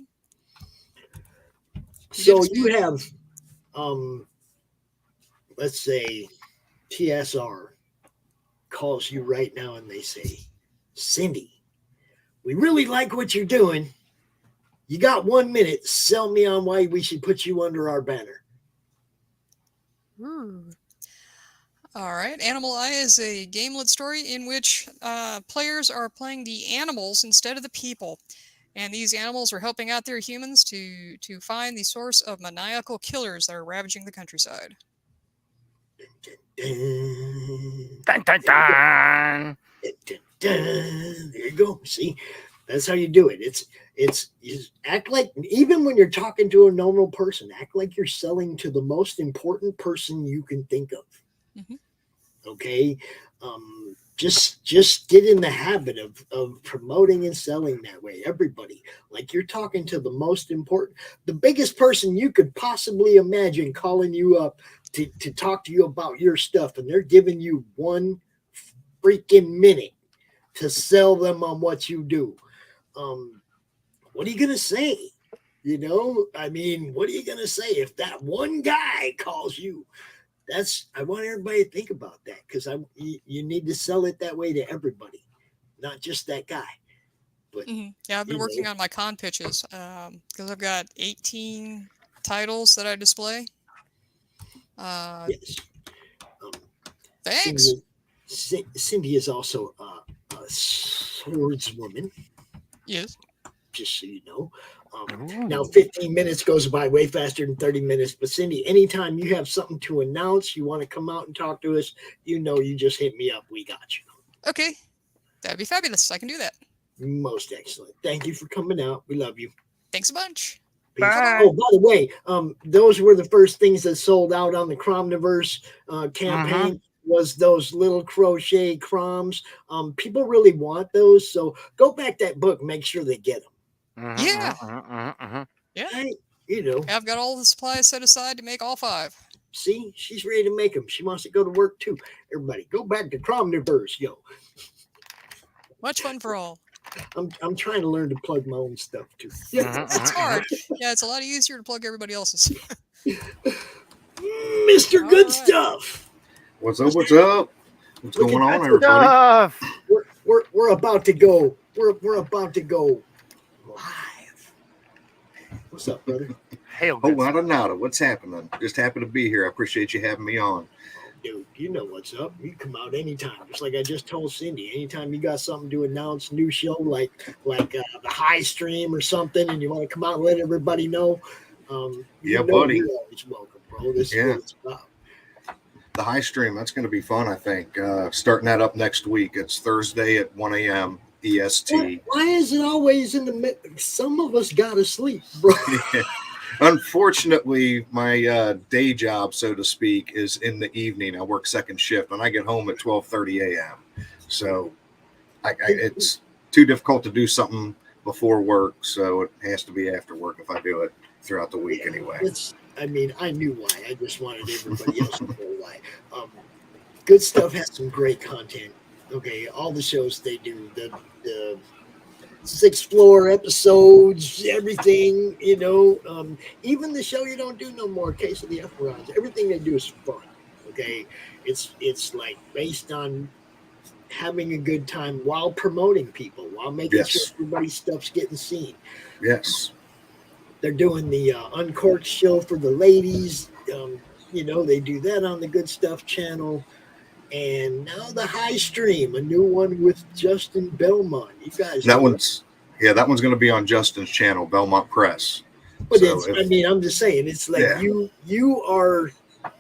So you have, let's say, TSR calls you right now and they say, "Cindy, we really like what you're doing. You got 1 minute. Sell me on why we should put you under our banner." All right. Animal Eye is a gamelet story in which players are playing the animals instead of the people. And these animals are helping out their humans to find the source of maniacal killers that are ravaging the countryside. Dun, dun, dun. There you go. See, that's how you do it. It's you act like, even when you're talking to a normal person, act like you're selling to the most important person you can think of. Mm-hmm. Okay. Just get in the habit of promoting and selling that way. Everybody, like you're talking to the most important, the biggest person you could possibly imagine calling you up to talk to you about your stuff, and they're giving you 1 freaking minute to sell them on what you do. What are you gonna say? I mean, what are you gonna say if that one guy calls you? I want everybody to think about that, because you need to sell it that way to everybody, not just that guy. But yeah, I've been working on my con pitches because I've got 18 titles that I display. Yes. Thanks. Cindy is also a swordswoman. Yes. Just so you know. Now 15 minutes goes by way faster than 30 minutes. But Cindy, anytime you have something to announce, you want to come out and talk to us, you just hit me up. We got you. Okay. That'd be fabulous. I can do that. Most excellent. Thank you for coming out. We love you. Thanks a bunch. Peace. Oh, by the way, those were the first things that sold out on the CRoMniverse campaign. Was those little crochet CRoMs. People really want those, so go back that book, make sure they get them. Yeah. Yeah. Right? I've got all the supplies set aside to make all 5. See, she's ready to make them. She wants to go to work too. Everybody, go back to CRoMniverse, yo. Much fun for all. I'm trying to learn to plug my own stuff too. It's hard. Yeah, it's a lot easier to plug everybody else's. Mr. Goodstuff. What's up? What's up? What's going on, everybody? We're about to go. We're about to go live. What's up, brother? Oh, nada, nada. What's happening? Just happy to be here. I appreciate you having me on. Dude, you know what's up. You come out anytime. Just like I just told Cindy, anytime you got something to announce, new show like the High Stream or something, and you want to come out and let everybody know, yeah, buddy. You're always welcome, bro. This is what it's about. The High Stream, that's going to be fun, I think. Starting that up next week. It's Thursday at 1 a.m. EST. Why is it always in the middle? Some of us got to sleep, bro. Unfortunately, my day job, so to speak, is in the evening. I work second shift, and I get home at 12:30 a.m. So it's too difficult to do something before work, so it has to be after work if I do it throughout the week anyway. I knew why. I just wanted everybody else to know why. Goodstuff has some great content. Okay, all the shows they do, the 6th floor episodes, everything, even the show you don't do no more, Case of the F-Rods, everything they do is fun. Okay, it's like based on having a good time while promoting people, while making sure everybody's stuff's getting seen. Yes. They're doing the Uncorked show for the ladies. They do that on the Good Stuff channel. And now the High Stream, a new one with Justin Belmont. You guys That know one's going to be on Justin's channel, Belmont Press. But So I'm just saying, it's like you are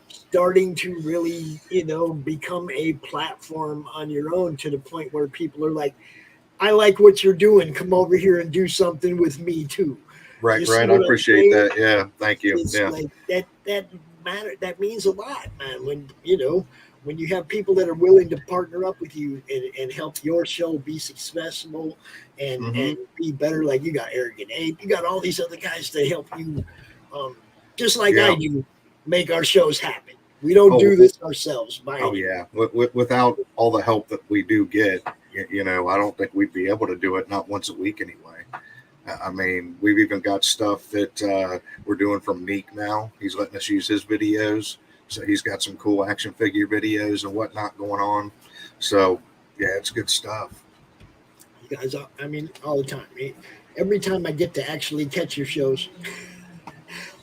starting to really, become a platform on your own to the point where people are like, I like what you're doing. Come over here and do something with me too. Right. I appreciate that. Yeah. Thank you. It's like that matter. That means a lot, man. When you have people that are willing to partner up with you and help your show be successful and be better, like you got Arrogant Ape, you got all these other guys to help you, just like I do, make our shows happen. We don't do this ourselves. Without all the help that we do get, I don't think we'd be able to do it, not once a week anyway. I mean, we've even got stuff that we're doing from Neek now. He's letting us use his videos. So he's got some cool action figure videos and whatnot going on. So, yeah, it's good stuff. You guys, all the time. Every time I get to actually catch your shows,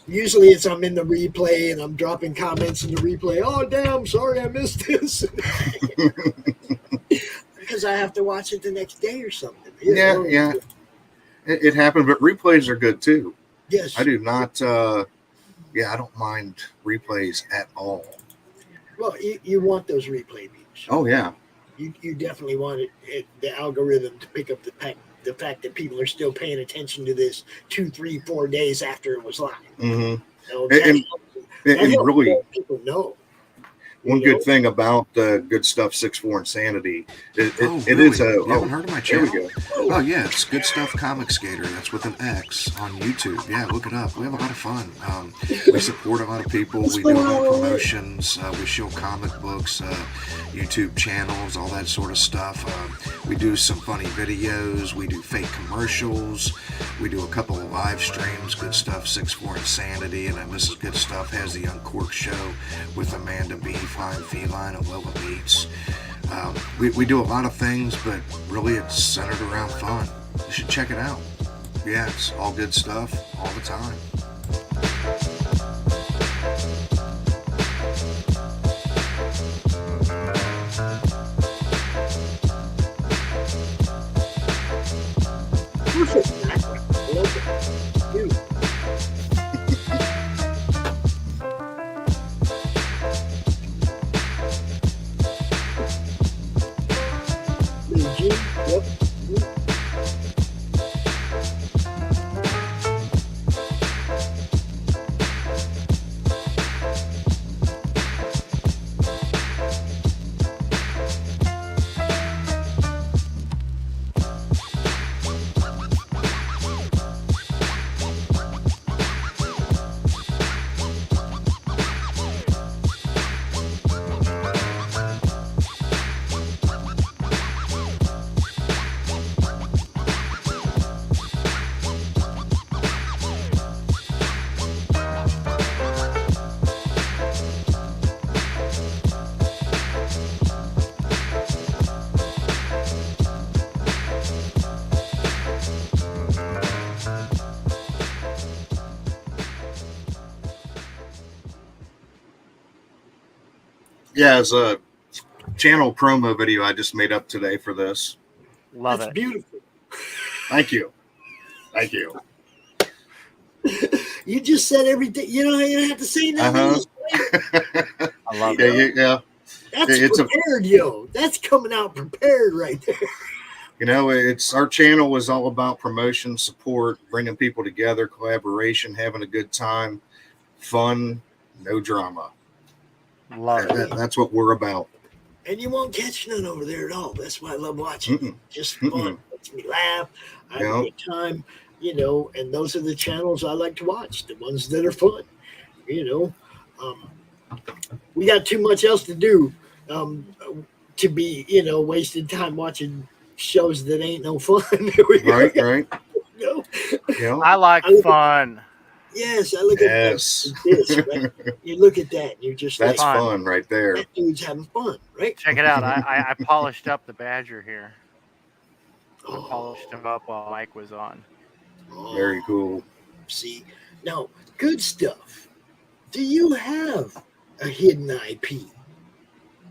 usually it's I'm in the replay and I'm dropping comments in the replay. Oh, damn, sorry I missed this. Because I have to watch it the next day or something. Yeah. It happened, but replays are good too. Yes. I do not, I don't mind replays at all. Well, you want those replay views. Oh, yeah. You definitely want the algorithm to pick up the fact that people are still paying attention to this 2, 3, 4 days after it was live. Mm-hmm. That helps really, people know. One good thing about Good Stuff 6'4 Insanity, it really? is a. You haven't heard of my channel? There we go. Oh yeah, it's Good Stuff Comicsgater. That's with an X on YouTube. Yeah, look it up. We have a lot of fun. We support a lot of people. We do a lot of promotions. We show comic books, YouTube channels, all that sort of stuff. We do some funny videos. We do fake commercials. We do a couple of live streams. Good Stuff 6'4 Insanity, and then Mrs. Good Stuff has the Uncorked show with Amanda B. Flying Feline and Lola Beats. We do a lot of things, but really it's centered around fun. You should check it out. Yeah, it's all good stuff all the time. Yeah, it's a channel promo video I just made up today for this. Love That's it. Beautiful. Thank you. Thank you. You just said everything. You don't have to say nothing. I love it. Yeah. That's prepared, yo. That's coming out prepared right there. It's our channel is all about promotion, support, bringing people together, collaboration, having a good time, fun, no drama. Love it. That's what we're about. And you won't catch none over there at all. That's why I love watching. Just fun. Makes me laugh. I have a good time. And those are the channels I like to watch. The ones that are fun. We got too much else to do to be, wasting time watching shows that ain't no fun. Right. I like fun. Yes, I look at this. Right? You look at that, and you're just that's like, fun right there. That dude's having fun, right? Check it out. I polished up the Badger here. I polished him up while Mike was on. Very cool. See, now, good stuff. Do you have a hidden IP?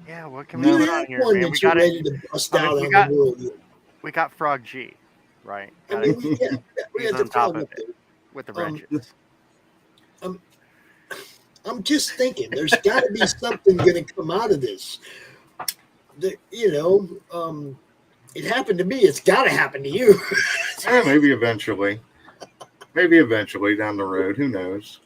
Yeah, what can Do we you put have on here, one man? that We you're got ready it. to bust I mean, out on the world with? we got Frog G, right? I mean, we He's had the on top frog of up it there. with the wrenches. I'm just thinking, there's got to be something going to come out of this. It happened to me. It's got to happen to you. Yeah, maybe eventually. Maybe eventually down the road. Who knows?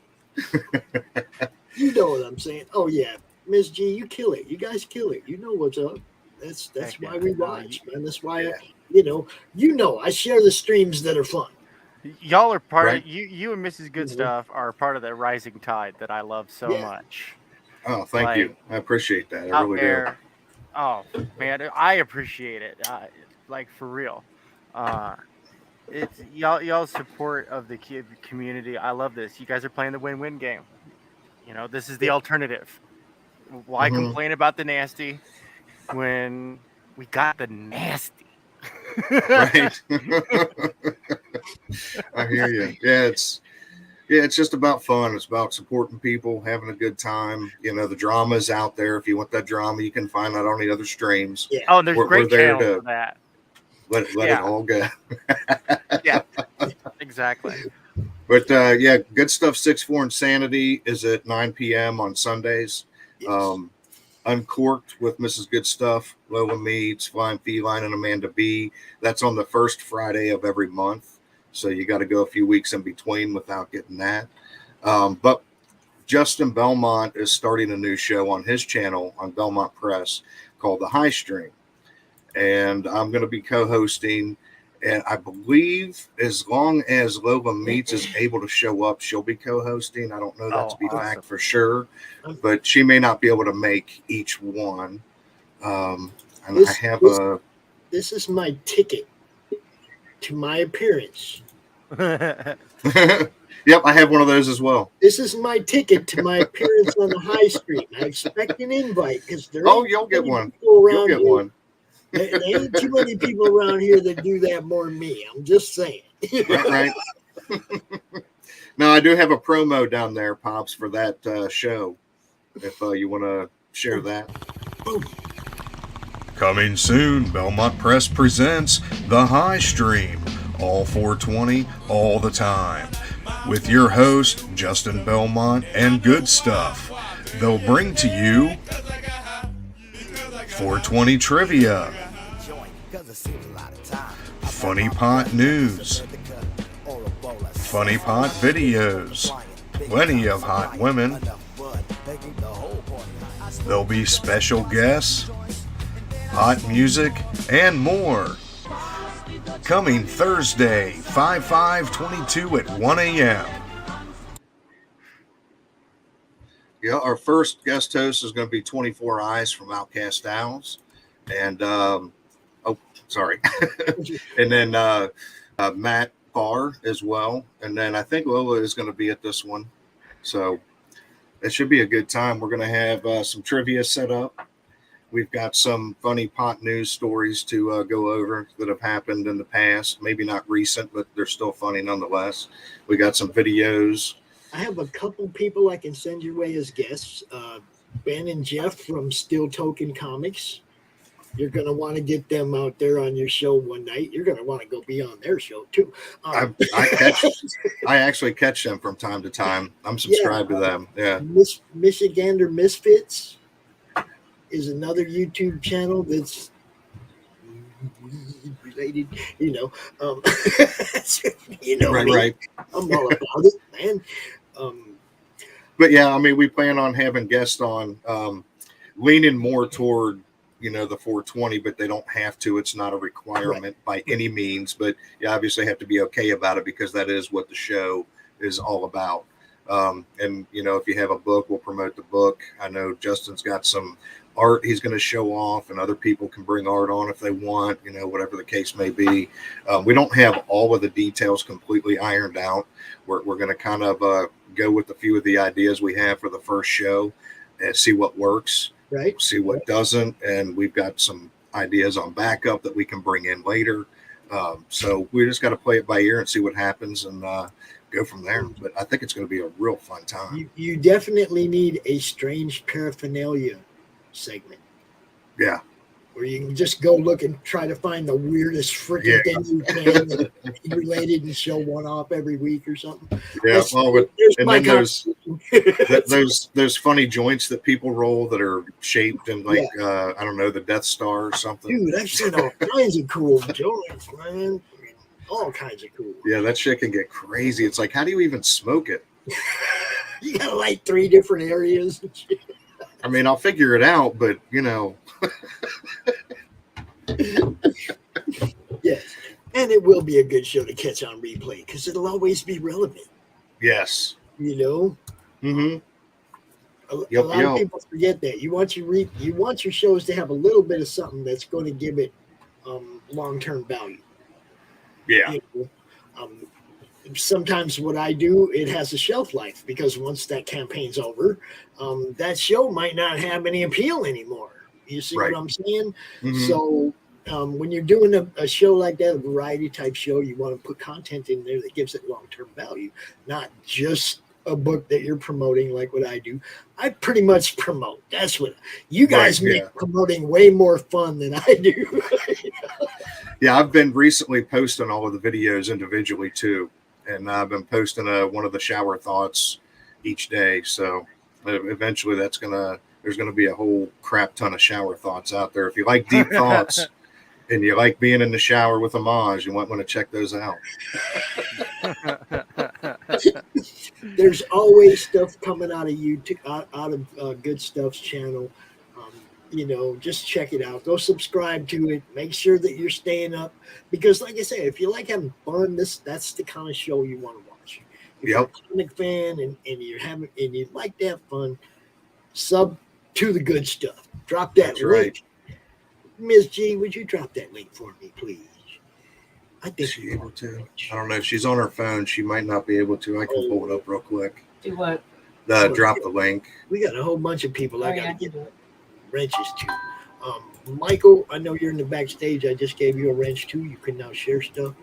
You know what I'm saying? Oh yeah, Miss G, you kill it. You guys kill it. You know what's up. That's why we watch, man. That's why I share the streams that are fun. Y'all are part Right. of you and Mrs. Goodstuff are part of the rising tide that I love so much. Oh, thank you. I appreciate that. I Out really there, oh man, I appreciate it. Like for real. It's y'all's support of the community. I love this. You guys are playing the win-win game. You know, this is the alternative. Why complain about the nasty when we got the nasty? Right. I hear you. It's just about fun. It's about supporting people, having a good time. You know, the drama is out there. If you want that drama, you can find that on the other streams. Yeah. Oh, there's great channels for that. Let it all go. Yeah, exactly. But Good Stuff 6'4" Insanity is at 9 p.m. on Sundays. Yes. Uncorked with Mrs. Good Stuff, Lola Meads, Flying Feline, and Amanda B. That's on the first Friday of every month. So you got to go a few weeks in between without getting that. But Justin Belmont is starting a new show on his channel on Belmont Press called The High Stream. And I'm going to be co-hosting. And I believe as long as Lola Meats is able to show up, she'll be co-hosting. I don't know that to be fact for sure, but she may not be able to make each one. This is my ticket to my appearance. Yep, I have one of those as well. This is my ticket to my appearance on the High Street. I expect an invite because you'll get one. You'll get one. There ain't too many people around here that do that more than me. I'm just saying. Right. Now, I do have a promo down there, Pops, for that show. If you want to share that. Coming soon, Belmont Press presents The High Stream, all 420, all the time. With your host, Justin Belmont, and Good Stuff. They'll bring to you 420 trivia, funny pot news, funny pot videos, plenty of hot women. There'll be special guests, hot music, and more. Coming Thursday, 5/5/22 at 1 a.m. Yeah, our first guest host is going to be 24 Eyes from Outcast Owls. And, and then Matt Barr as well. And then I think Lola is going to be at this one. So it should be a good time. We're going to have some trivia set up. We've got some funny pot news stories to go over that have happened in the past. Maybe not recent, but they're still funny nonetheless. We got some videos. I have a couple people I can send your way as guests. Ben and Jeff from Steel Token Comics. You're going to want to get them out there on your show one night. You're going to want to go be on their show too. I actually catch them from time to time. I'm subscribed to them. Yeah. Michigander Misfits is another YouTube channel that's related, Right. I'm all about it, man. But yeah, I mean, we plan on having guests on, leaning more toward, the 420, but they don't have to. It's not a requirement by any means, but you obviously have to be okay about it because that is what the show is all about. And, if you have a book, we'll promote the book. I know Justin's got some art he's going to show off, and other people can bring art on if they want, whatever the case may be. We don't have all of the details completely ironed out. We're going to kind of go with a few of the ideas we have for the first show and see what works, see what doesn't. And we've got some ideas on backup that we can bring in later. So we just got to play it by ear and see what happens. And go from there. But I think it's going to be a real fun time. You definitely need a strange paraphernalia segment. Yeah. Where you can just go look and try to find the weirdest freaking thing you can and be related and show one off every week or something. Yeah, and then those funny joints that people roll that are shaped in like I don't know, the Death Star or something. Dude, I've seen all kinds of cool joints, man. All kinds of cool. Yeah, that shit can get crazy. It's like, how do you even smoke it? You gotta light 3 different areas. I mean, I'll figure it out, but you know. Yes, and it will be a good show to catch on replay because it'll always be relevant. Yes, you know. Mm-hmm. A lot of people forget that you want your shows to have a little bit of something that's going to give it long-term value. Yeah. You know? Sometimes what I do, it has a shelf life because once that campaign's over, that show might not have any appeal anymore. You see what I'm saying? Mm-hmm. So when you're doing a show like that, a variety type show, you want to put content in there that gives it long-term value, not just a book that you're promoting like what I do. I pretty much promote. That's what you guys make promoting way more fun than I do. Yeah, I've been recently posting all of the videos individually too. And I've been posting one of the shower thoughts each day. So eventually there's going to be a whole crap ton of shower thoughts out there. If you like deep thoughts and you like being in the shower with a Maj, you might want to check those out. There's always stuff coming out of YouTube, out of Goodstuff's channel. You know, just check it out. Go subscribe to it. Make sure that you're staying up because, like I said, if you like having fun, that's the kind of show you want to watch. If you're a comic fan and you like that fun, sub to the good stuff. Drop that That's link. Right. Ms. G, would you drop that link for me, please? I think she's able to. I don't know. If she's on her phone, she might not be able to. I can pull it up real quick. Do what? Drop the link. We got a whole bunch of people I got to get wrenches to. Michael, I know you're in the backstage. I just gave you a wrench too. You can now share stuff.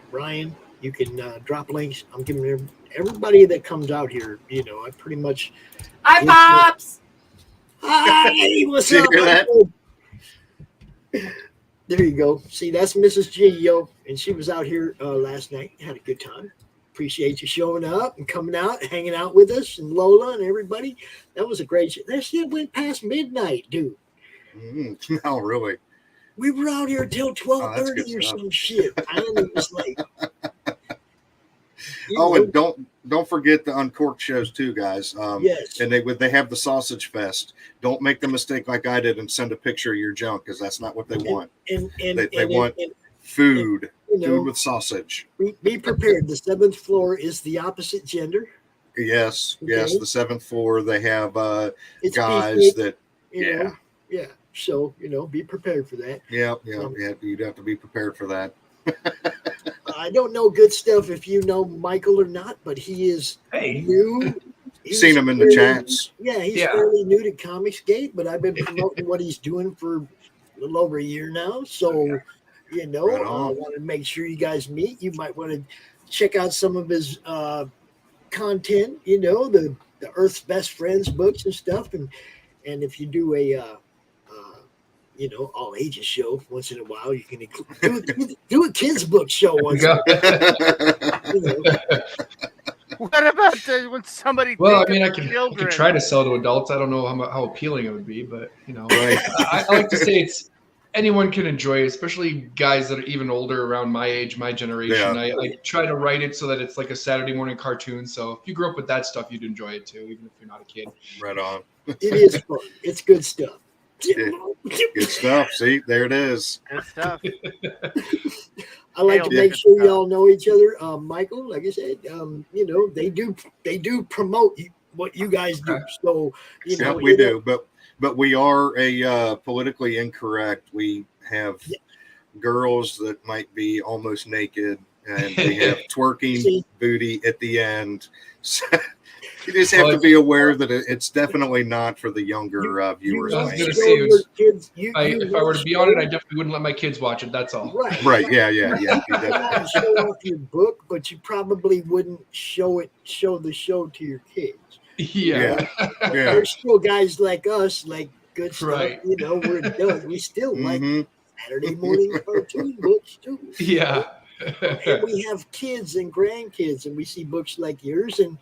Brian, you can drop links. I'm giving everybody that comes out here, you know, I pretty much. Hi, Pops. Hi, what's up? There you go. See, that's Mrs. G, yo. And she was out here last night. Had a good time. Appreciate you showing up and coming out, hanging out with us, and Lola and everybody. That was a great show. That shit went past midnight, dude. No, really. We were out here till 12:30 or some shit. And it was like. And don't forget the Uncorked shows too, guys. Yes. And they have the Sausage Fest. Don't make the mistake like I did and send a picture of your junk because that's not what they want. They want food. Food with sausage. Be prepared. The 7th floor is the opposite gender. Yes, Okay. yes. The 7th floor, they have It's guys beefy, that, you know, yeah. So, you know, be prepared for that. Yeah. You'd have to be prepared for that. I don't know Goodstuff if you know Michael or not, but he is new. He's Seen him in the chats. Yeah, he's fairly new to Comicsgate, but I've been promoting what he's doing for a little over a year now. So, you know, I want to make sure you guys meet. You might want to check out some of his content, you know, the Earth's Best Friends books and stuff. And if you do a you know, all ages show once in a while, you can do a kids book show once in a while. You know. What about when somebody? Well, I mean, I can try to sell to adults. I don't know how appealing it would be, but you know, I like to say anyone can enjoy it, especially guys that are even older, around my age, my generation. Yeah. I try to write it so that it's like a Saturday morning cartoon. So if you grew up with that stuff, you'd enjoy it too, even if you're not a kid. Right on. It is fun. It's good stuff. Good stuff. See, there it is. Good stuff. I like to make sure y'all know each other. Michael, like I said, you know, they do promote what you guys do. So you know, we do, but we are a politically incorrect. We have girls that might be almost naked and we have twerking booty at the end. So you just have to be aware that it's definitely not for the younger viewers. I was going to say, if I were to be on it, I definitely wouldn't let my kids watch it. That's all. Right. Yeah. You might show off your book, but you probably wouldn't show the show to your kids. Yeah. There's still guys like us, like good stuff. You know, we're done. We still like Saturday morning cartoon books too. Yeah. And we have kids and grandkids, and we see books like yours, and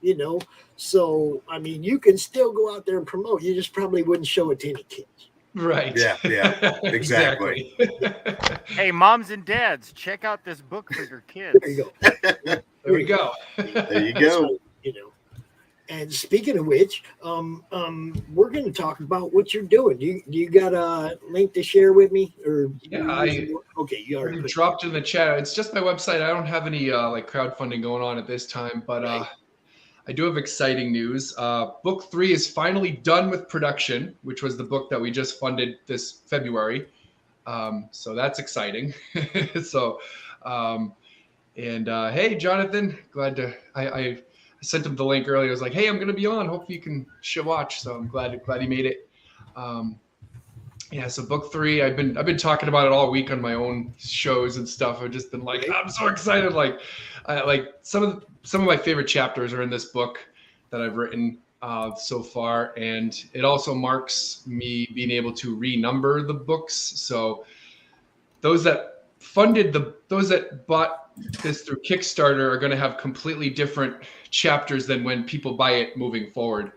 you know, so I mean, you can still go out there and promote. You just probably wouldn't show it to any kids. Right. Yeah. Exactly. Hey, moms and dads, check out this book for your kids. There you go. There we go. There you go. So, you know. And speaking of which, we're going to talk about what you're doing. You got a link to share with me, or okay, you already dropped it in the chat. It's just my website. I don't have any like crowdfunding going on at this time, but I do have exciting news. Book 3 is finally done with production, which was the book that we just funded this February. So that's exciting. So, hey, Jonathan, glad to. I sent him the link earlier. I was like, hey, I'm going to be on. Hope you can watch. So I'm glad he made it. So book 3, I've been talking about it all week on my own shows and stuff. I've just been like, I'm so excited. Like some of my favorite chapters are in this book that I've written so far. And it also marks me being able to renumber the books. So those that bought this through Kickstarter are going to have completely different chapters than when people buy it moving forward.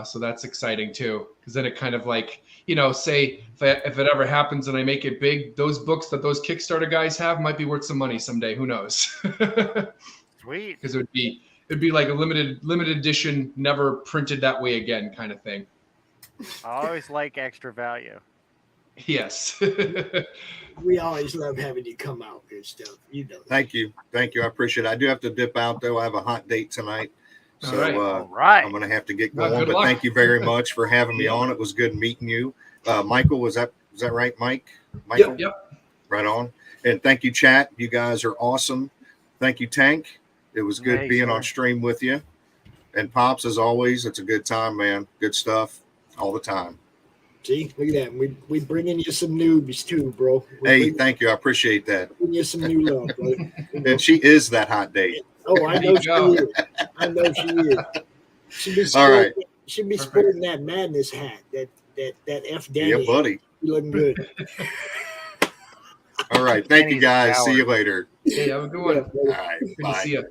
So that's exciting too, because then it kind of like, you know, say if it ever happens and I make it big, those books that those Kickstarter guys have might be worth some money someday. Who knows? Sweet. Because it'd be like a limited edition, never printed that way again kind of thing. I always like extra value. Yes. We always love having you come out and stuff. You know. Thank you. I appreciate it. I do have to dip out though. I have a hot date tonight. So All right. I'm going to have to get Well, going, good but luck. thank you very much for having me on. It was good meeting you. Michael, was that right, Mike? Michael? Yep. Right on. And thank you, chat. You guys are awesome. Thank you, Tank. It was good Hey, being sure. on stream with you. And Pops, as always, it's a good time, man. Good stuff all the time. See, look at that. We bringing you some newbies too, bro. Hey, thank you. I appreciate that. Bringing you some new love, brother. And she is that hot date. Oh, I know she is. I know she is. All right. She'd be sporting that Madness hat. That F Danny. Yeah, buddy. Hat. You looking good. All right. Thank you, guys. See you later. Hey, have a good one. All right. Good to Bye. see you.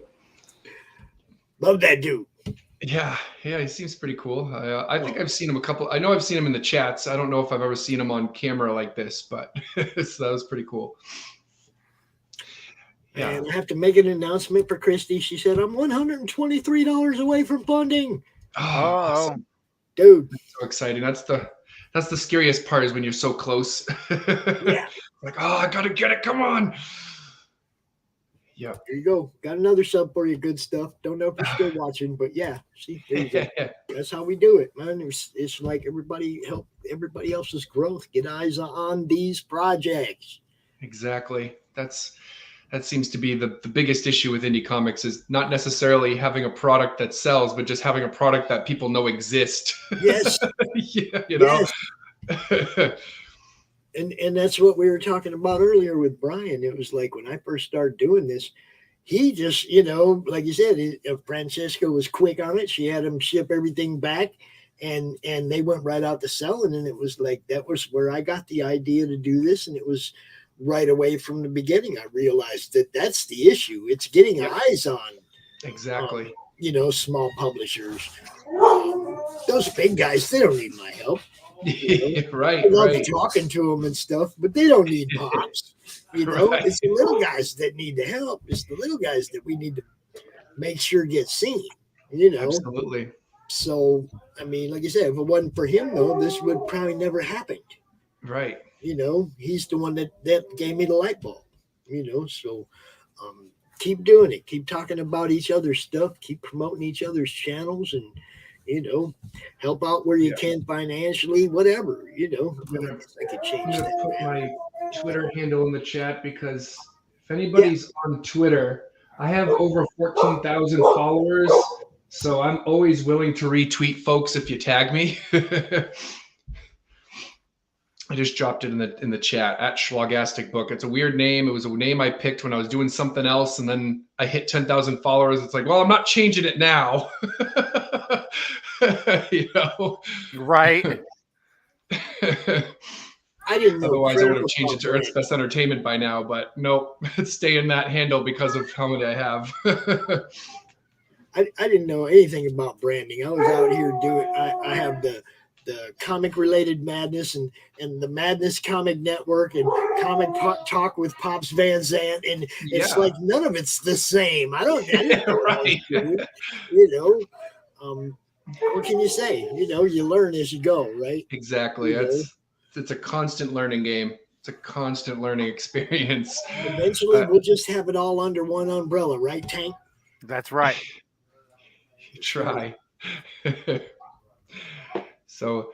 Love that dude. Yeah, he seems pretty cool. I think I've seen him I know I've seen him in the chats. I don't know if I've ever seen him on camera like this, but so that was pretty cool. Yeah. And I have to make an announcement for Christie. She said, I'm $123 away from funding. Oh, awesome. Dude. That's so exciting. That's the scariest part is when you're so close. Yeah. Like, oh, I gotta get it. Come on. Yeah. There you go. Got another sub for you. Good stuff. Don't know if you're still watching, but yeah. See, there you go. That's how we do it, man. It's like everybody help everybody else's growth. Get eyes on these projects. Exactly. That seems to be the biggest issue with indie comics is not necessarily having a product that sells, but just having a product that people know exist. Yes. Yeah, you know. Yes. And that's what we were talking about earlier with Brian. It was like when I first started doing this, he just, you know, like you said, Francesca was quick on it. She had him ship everything back, and they went right out to selling. And it was like that was where I got the idea to do this, and it was right away from the beginning. I realized that that's the issue. It's getting eyes on. Exactly. You know, small publishers. Those big guys, they don't need my help. You know? Right. I love talking to them and stuff, but they don't need pops. You know, Right. It's the little guys that need the help. It's the little guys that we need to make sure get seen. You know, Absolutely. So, I mean, like I said, if it wasn't for him, though, this would probably never happen. Right. You know, he's the one that gave me the light bulb. You know, so keep doing it. Keep talking about each other's stuff. Keep promoting each other's channels, and you know, help out where you can financially, whatever. You know, I could change I'm gonna that. put my Twitter handle in the chat because If anybody's on Twitter, I have over 14,000 followers, so I'm always willing to retweet folks if you tag me. I just dropped it in the chat at Schlogastic Book. It's a weird name. It was a name I picked when I was doing something else, and then I hit 10,000 followers. It's like, well, I'm not changing it now. You know, right? I didn't know. Otherwise, I would have changed it to Earth's Best Entertainment by now. But nope, it's staying that handle because of how many I have. I didn't know anything about branding. I was out here doing. I have the comic related madness and the Madness Comic Network and Comic Talk with Pops Van Zandt, and it's like none of it's the same. I didn't know right. You know, what can you say? You know, you learn as you go, right? Exactly. It's a constant learning game. It's a constant learning experience. Eventually, we'll just have it all under one umbrella, right, Tank? That's right. Try. So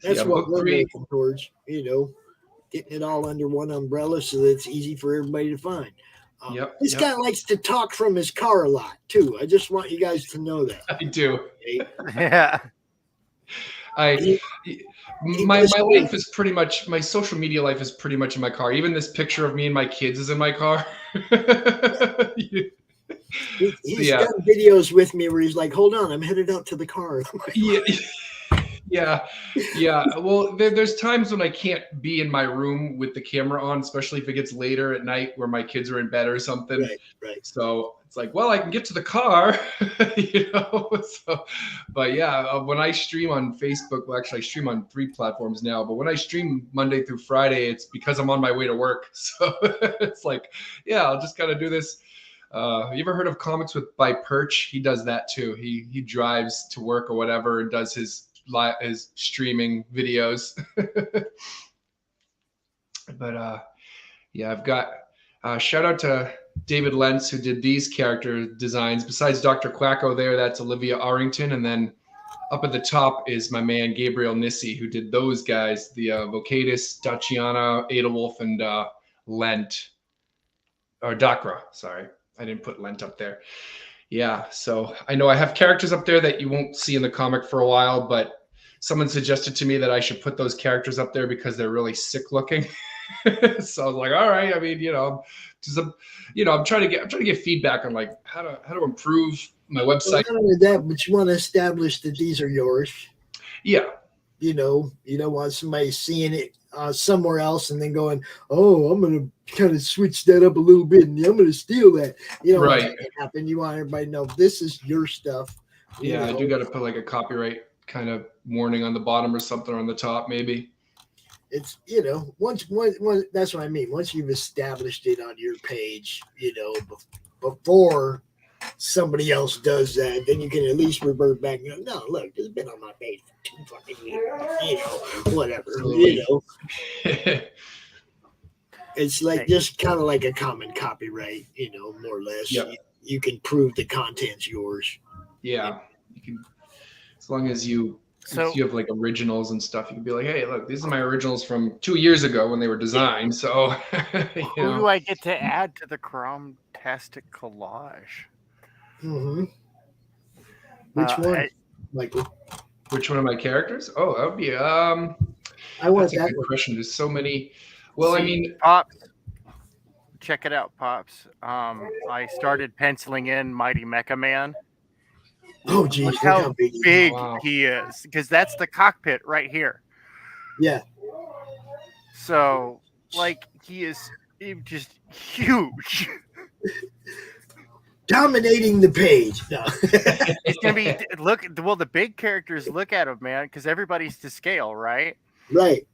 that's what we're working towards, you know, getting it all under one umbrella so that it's easy for everybody to find. This guy likes to talk from his car a lot too. I just want you guys to know that. I do. Okay? Yeah. My life is pretty much, my social media life is pretty much in my car. Even this picture of me and my kids is in my car. He's done videos with me where he's like, hold on, I'm headed out to the car. Yeah. Well, there's times when I can't be in my room with the camera on, especially if it gets later at night where my kids are in bed or something. Right. So it's like, well, I can get to the car, you know. So, but yeah, when I stream on Facebook, well, actually I stream on 3 platforms now, but when I stream Monday through Friday, it's because I'm on my way to work. So it's like, yeah, I'll just kind of do this. You ever heard of Comics by Perch? He does that too. He drives to work or whatever and does his streaming videos. But yeah, I've got shout out to David Lentz, who did these character designs. Besides Dr. Quacko there, that's Olivia Arrington, and then up at the top is my man Gabriel Nissi, who did those guys, the Vocatus, Daciana, Adolwolf, and Lent, or Dakra, sorry. I didn't put Lent up there. Yeah, so I know I have characters up there that you won't see in the comic for a while, but someone suggested to me that I should put those characters up there because they're really sick looking. So I was like, all right. I mean, you know, I'm trying to get feedback on like how to improve my website. Well, not only that, but you want to establish that these are yours. Yeah. You know, you don't want somebody seeing it somewhere else and then going, oh, I'm going to kind of switch that up a little bit and I'm going to steal that. You know, right. What happen. You want everybody to know this is your stuff. Yeah, I do got to put like a copyright kind of warning on the bottom or something on the top, maybe. It's, you know, once that's what I mean. Once you've established it on your page, you know, before somebody else does that, then you can at least revert back and go, no, look, it's been on my page for 2 fucking years, you know, whatever, you know. It's like just kind of like a common copyright, you know, more or less. Yep. You can prove the content's yours. Yeah, you can, as long as you have like originals and stuff, you can be like, hey, look, these are my originals from 2 years ago when they were designed. So, who do I get to add to the CRoM-tastic collage? Mm-hmm. Which one, Michael? Which one of my characters? Oh, that would be I want that's a good question. There's so many. Well, I mean, Pops, check it out, Pops. I started penciling in Mighty Mecha Man. Oh, geez, look how big Wow. he is, because that's the cockpit right here. Yeah. So, like, he is just huge. Dominating the page. No. It's gonna be the big characters look at him, man, because everybody's to scale, right? Right.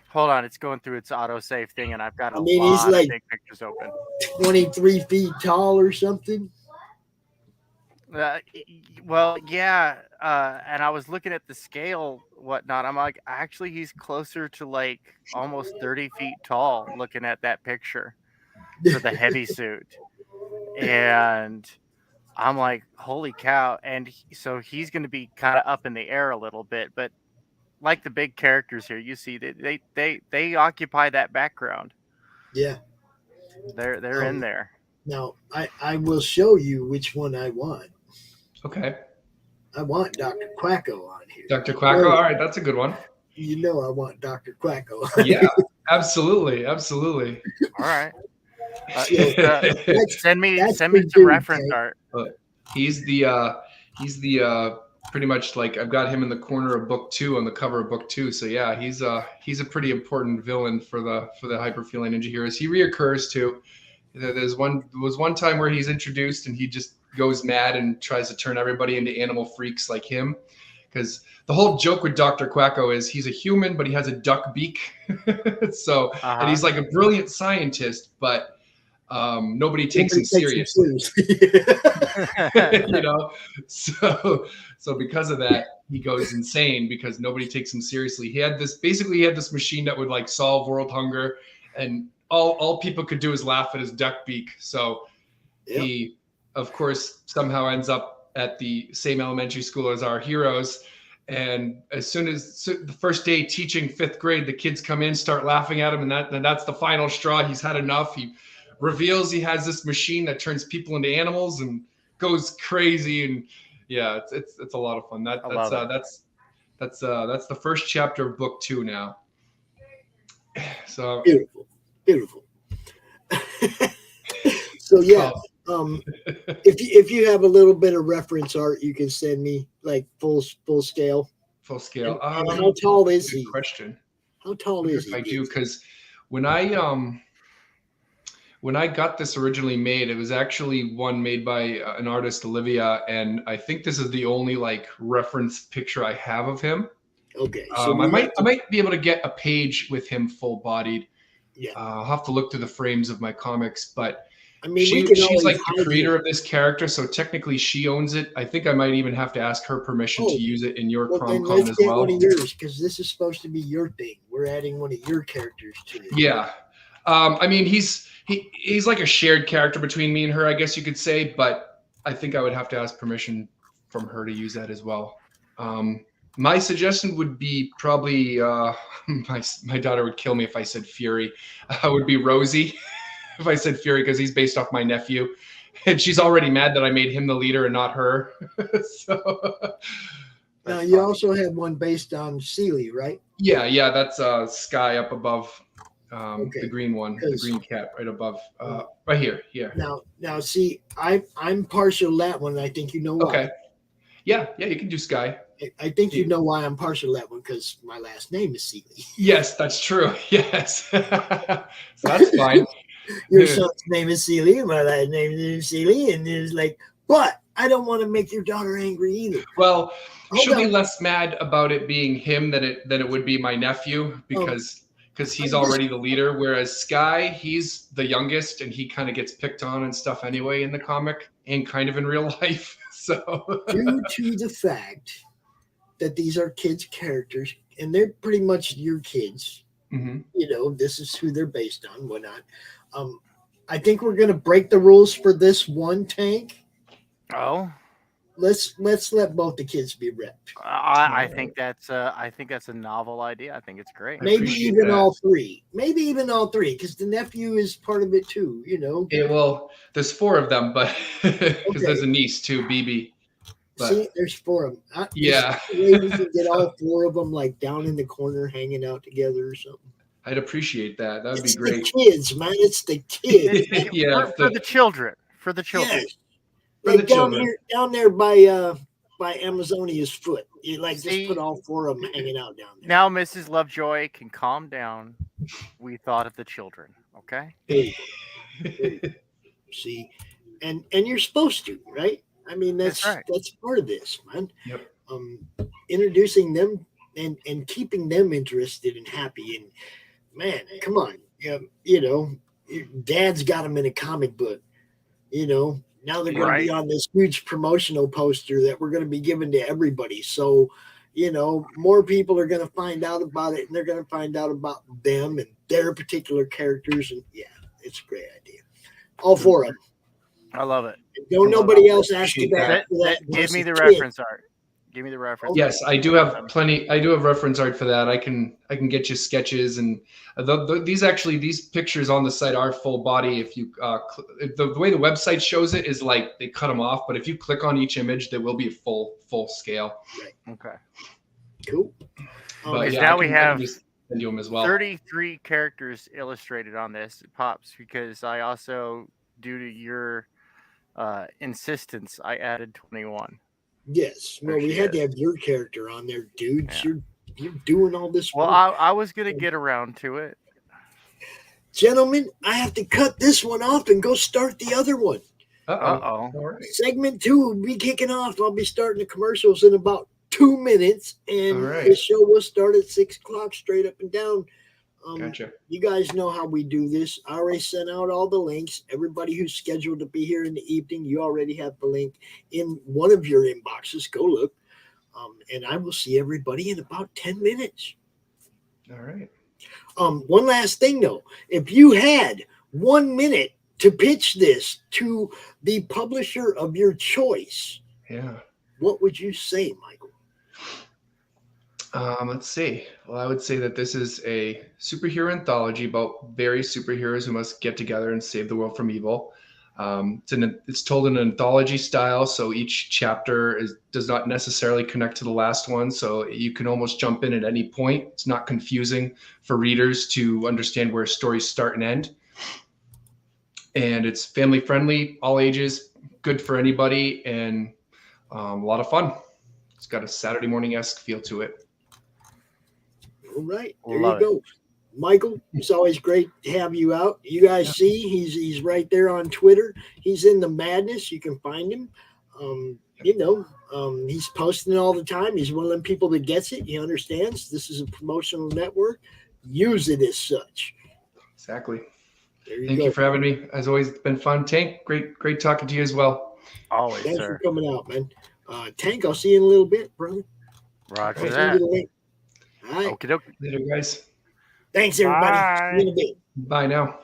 Hold on, it's going through its autosave thing, and I've got a lot he's like of big pictures open. 23 feet tall or something. Well, yeah, and I was looking at the scale, whatnot. I'm like, actually, he's closer to like almost 30 feet tall. Looking at that picture for the heavy suit, and I'm like, holy cow! And so he's going to be kind of up in the air a little bit, but like the big characters here, you see that they occupy that background. Yeah. They're in there. Now, I will show you which one I want. Okay. I want Dr. Quacko on here. Dr. Quacko? All right, that's a good one. You know I want Dr. Quacko. Yeah, absolutely. Absolutely. All right. That's- send me that's some the dude, reference Tank. art. He's the pretty much like I've got him in the corner of book 2 on the cover of book 2. So yeah, he's a pretty important villain for the Hyperfeeling Ninja Heroes. He reoccurs too. There was one time where he's introduced and he just goes mad and tries to turn everybody into animal freaks like him. Because the whole joke with Dr. Quacko is he's a human, but he has a duck beak. So and he's like a brilliant scientist, but nobody takes him seriously. You know, so because of that, he goes insane because nobody takes him seriously. He had this machine that would like solve world hunger, and all people could do is laugh at his duck beak. So he, of course, somehow ends up at the same elementary school as our heroes. And as soon as the first day teaching 5th grade, the kids come in, start laughing at him, and that's the final straw. He's had enough. He reveals he has this machine that turns people into animals and goes crazy. And yeah, it's a lot of fun. That's the first chapter of book 2 now. So beautiful. So yeah, if you have a little bit of reference art, you can send me like full scale. Full scale. And how tall is he? Good question. How tall is he? I do, because when I got this originally made, it was actually one made by an artist, Olivia, and I think this is the only like reference picture I have of him. Okay. So I might be able to get a page with him full bodied. Yeah. I'll have to look through the frames of my comics, but I mean, she's like the creator of this character, so technically she owns it. I think I might even have to ask her permission to use it in your CRoM let's as get well. one of yours, because this is supposed to be your thing. We're adding one of your characters to it. Yeah. I mean, he's like a shared character between me and her, I guess you could say, but I think I would have to ask permission from her to use that as well. My suggestion would be probably my daughter would kill me if I said Fury. Would be Rosie if I said Fury, because he's based off my nephew, and she's already mad that I made him the leader and not her. So now you also had one based on Sealy, right? Yeah, that's Sky up above. The green one, the green cat right above, right here. Now, see, I'm partial to that one. I think you know why. Okay. Yeah, you can do Sky. I think you know why I'm partial to that one, because my last name is Sealy. Yes, that's true. Yes, so that's fine. Your son's name is Sealy, and my last name is Sealy, and it's like, but I don't want to make your daughter angry either. Well, she'll be less mad about it being him than it would be my nephew, because he's already the leader, whereas Sky, he's the youngest and he kind of gets picked on and stuff anyway in the comic and kind of in real life. So due to the fact that these are kids' characters and they're pretty much your kids, you know, this is who they're based on, whatnot. I think we're going to break the rules for this one, Tank. Oh. Let's let both the kids be repped. I think that's a novel idea. I think it's great. Maybe even all three, because the nephew is part of it too. You know. Yeah, well, there's 4 of them, but because there's a niece too, BB. But, see, there's 4 of them. Yeah. Maybe we can get all 4 of them like down in the corner, hanging out together or something. I'd appreciate that. That'd be great. It's the kids, man. It's the kids. Yeah, for the children. For the children. Yes. Like down there by Amazonia's foot. You just put all 4 of them hanging out down there. Now Mrs. Lovejoy can calm down. We thought of the children, okay? See, and you're supposed to, right? I mean, that's part of this, man. Yep. Introducing them and keeping them interested and happy. And man, come on, you know, Dad's got them in a comic book, you know. Now they're going to be on this huge promotional poster that we're going to be giving to everybody. So, you know, more people are going to find out about it, and they're going to find out about them and their particular characters. And yeah, it's a great idea. All 4 of them. I love it. Don't nobody else ask you that. Give me the reference art. Give me the reference. Yes, I do have plenty. I do have reference art for that. I can get you sketches, and these pictures on the site are full body. If you the way the website shows it is like they cut them off, but if you click on each image, there will be a full scale. Okay. Cool. Because now we have as well. 33 characters illustrated on this, Pops, because I also, due to your insistence, I added 21. Yes. Well, we had to have your character on there, dude. Yeah. You're doing all this work. Well, I was going to get around to it. Gentlemen, I have to cut this one off and go start the other one. Uh-oh. Right. Segment 2 will be kicking off. I'll be starting the commercials in about 2 minutes, and the show will start at 6 o'clock straight up and down. Gotcha. You guys know how we do this. I already sent out all the links. Everybody who's scheduled to be here in the evening, you already have the link in one of your inboxes. Go look. And I will see everybody in about 10 minutes. All right. One last thing, though. If you had 1 minute to pitch this to the publisher of your choice, what would you say, Michael? Let's see. Well, I would say that this is a superhero anthology about various superheroes who must get together and save the world from evil. It's told in an anthology style, so each chapter does not necessarily connect to the last one, so you can almost jump in at any point. It's not confusing for readers to understand where stories start and end. And it's family friendly, all ages, good for anybody, and a lot of fun. It's got a Saturday morning-esque feel to it. All right, there you go. Michael, it's always great to have you out. You guys see he's right there on Twitter. He's in the Madness. You can find him. He's posting all the time. He's one of them people that gets it. He understands this is a promotional network. Use it as such. Exactly. Thank you for having me. As always, it's been fun. Tank, great talking to you as well. Always, Thanks for coming out, man. Tank, I'll see you in a little bit, brother. Roger that. All right. Okie dokie. Later, guys. Thanks, everybody. Bye. Bye now.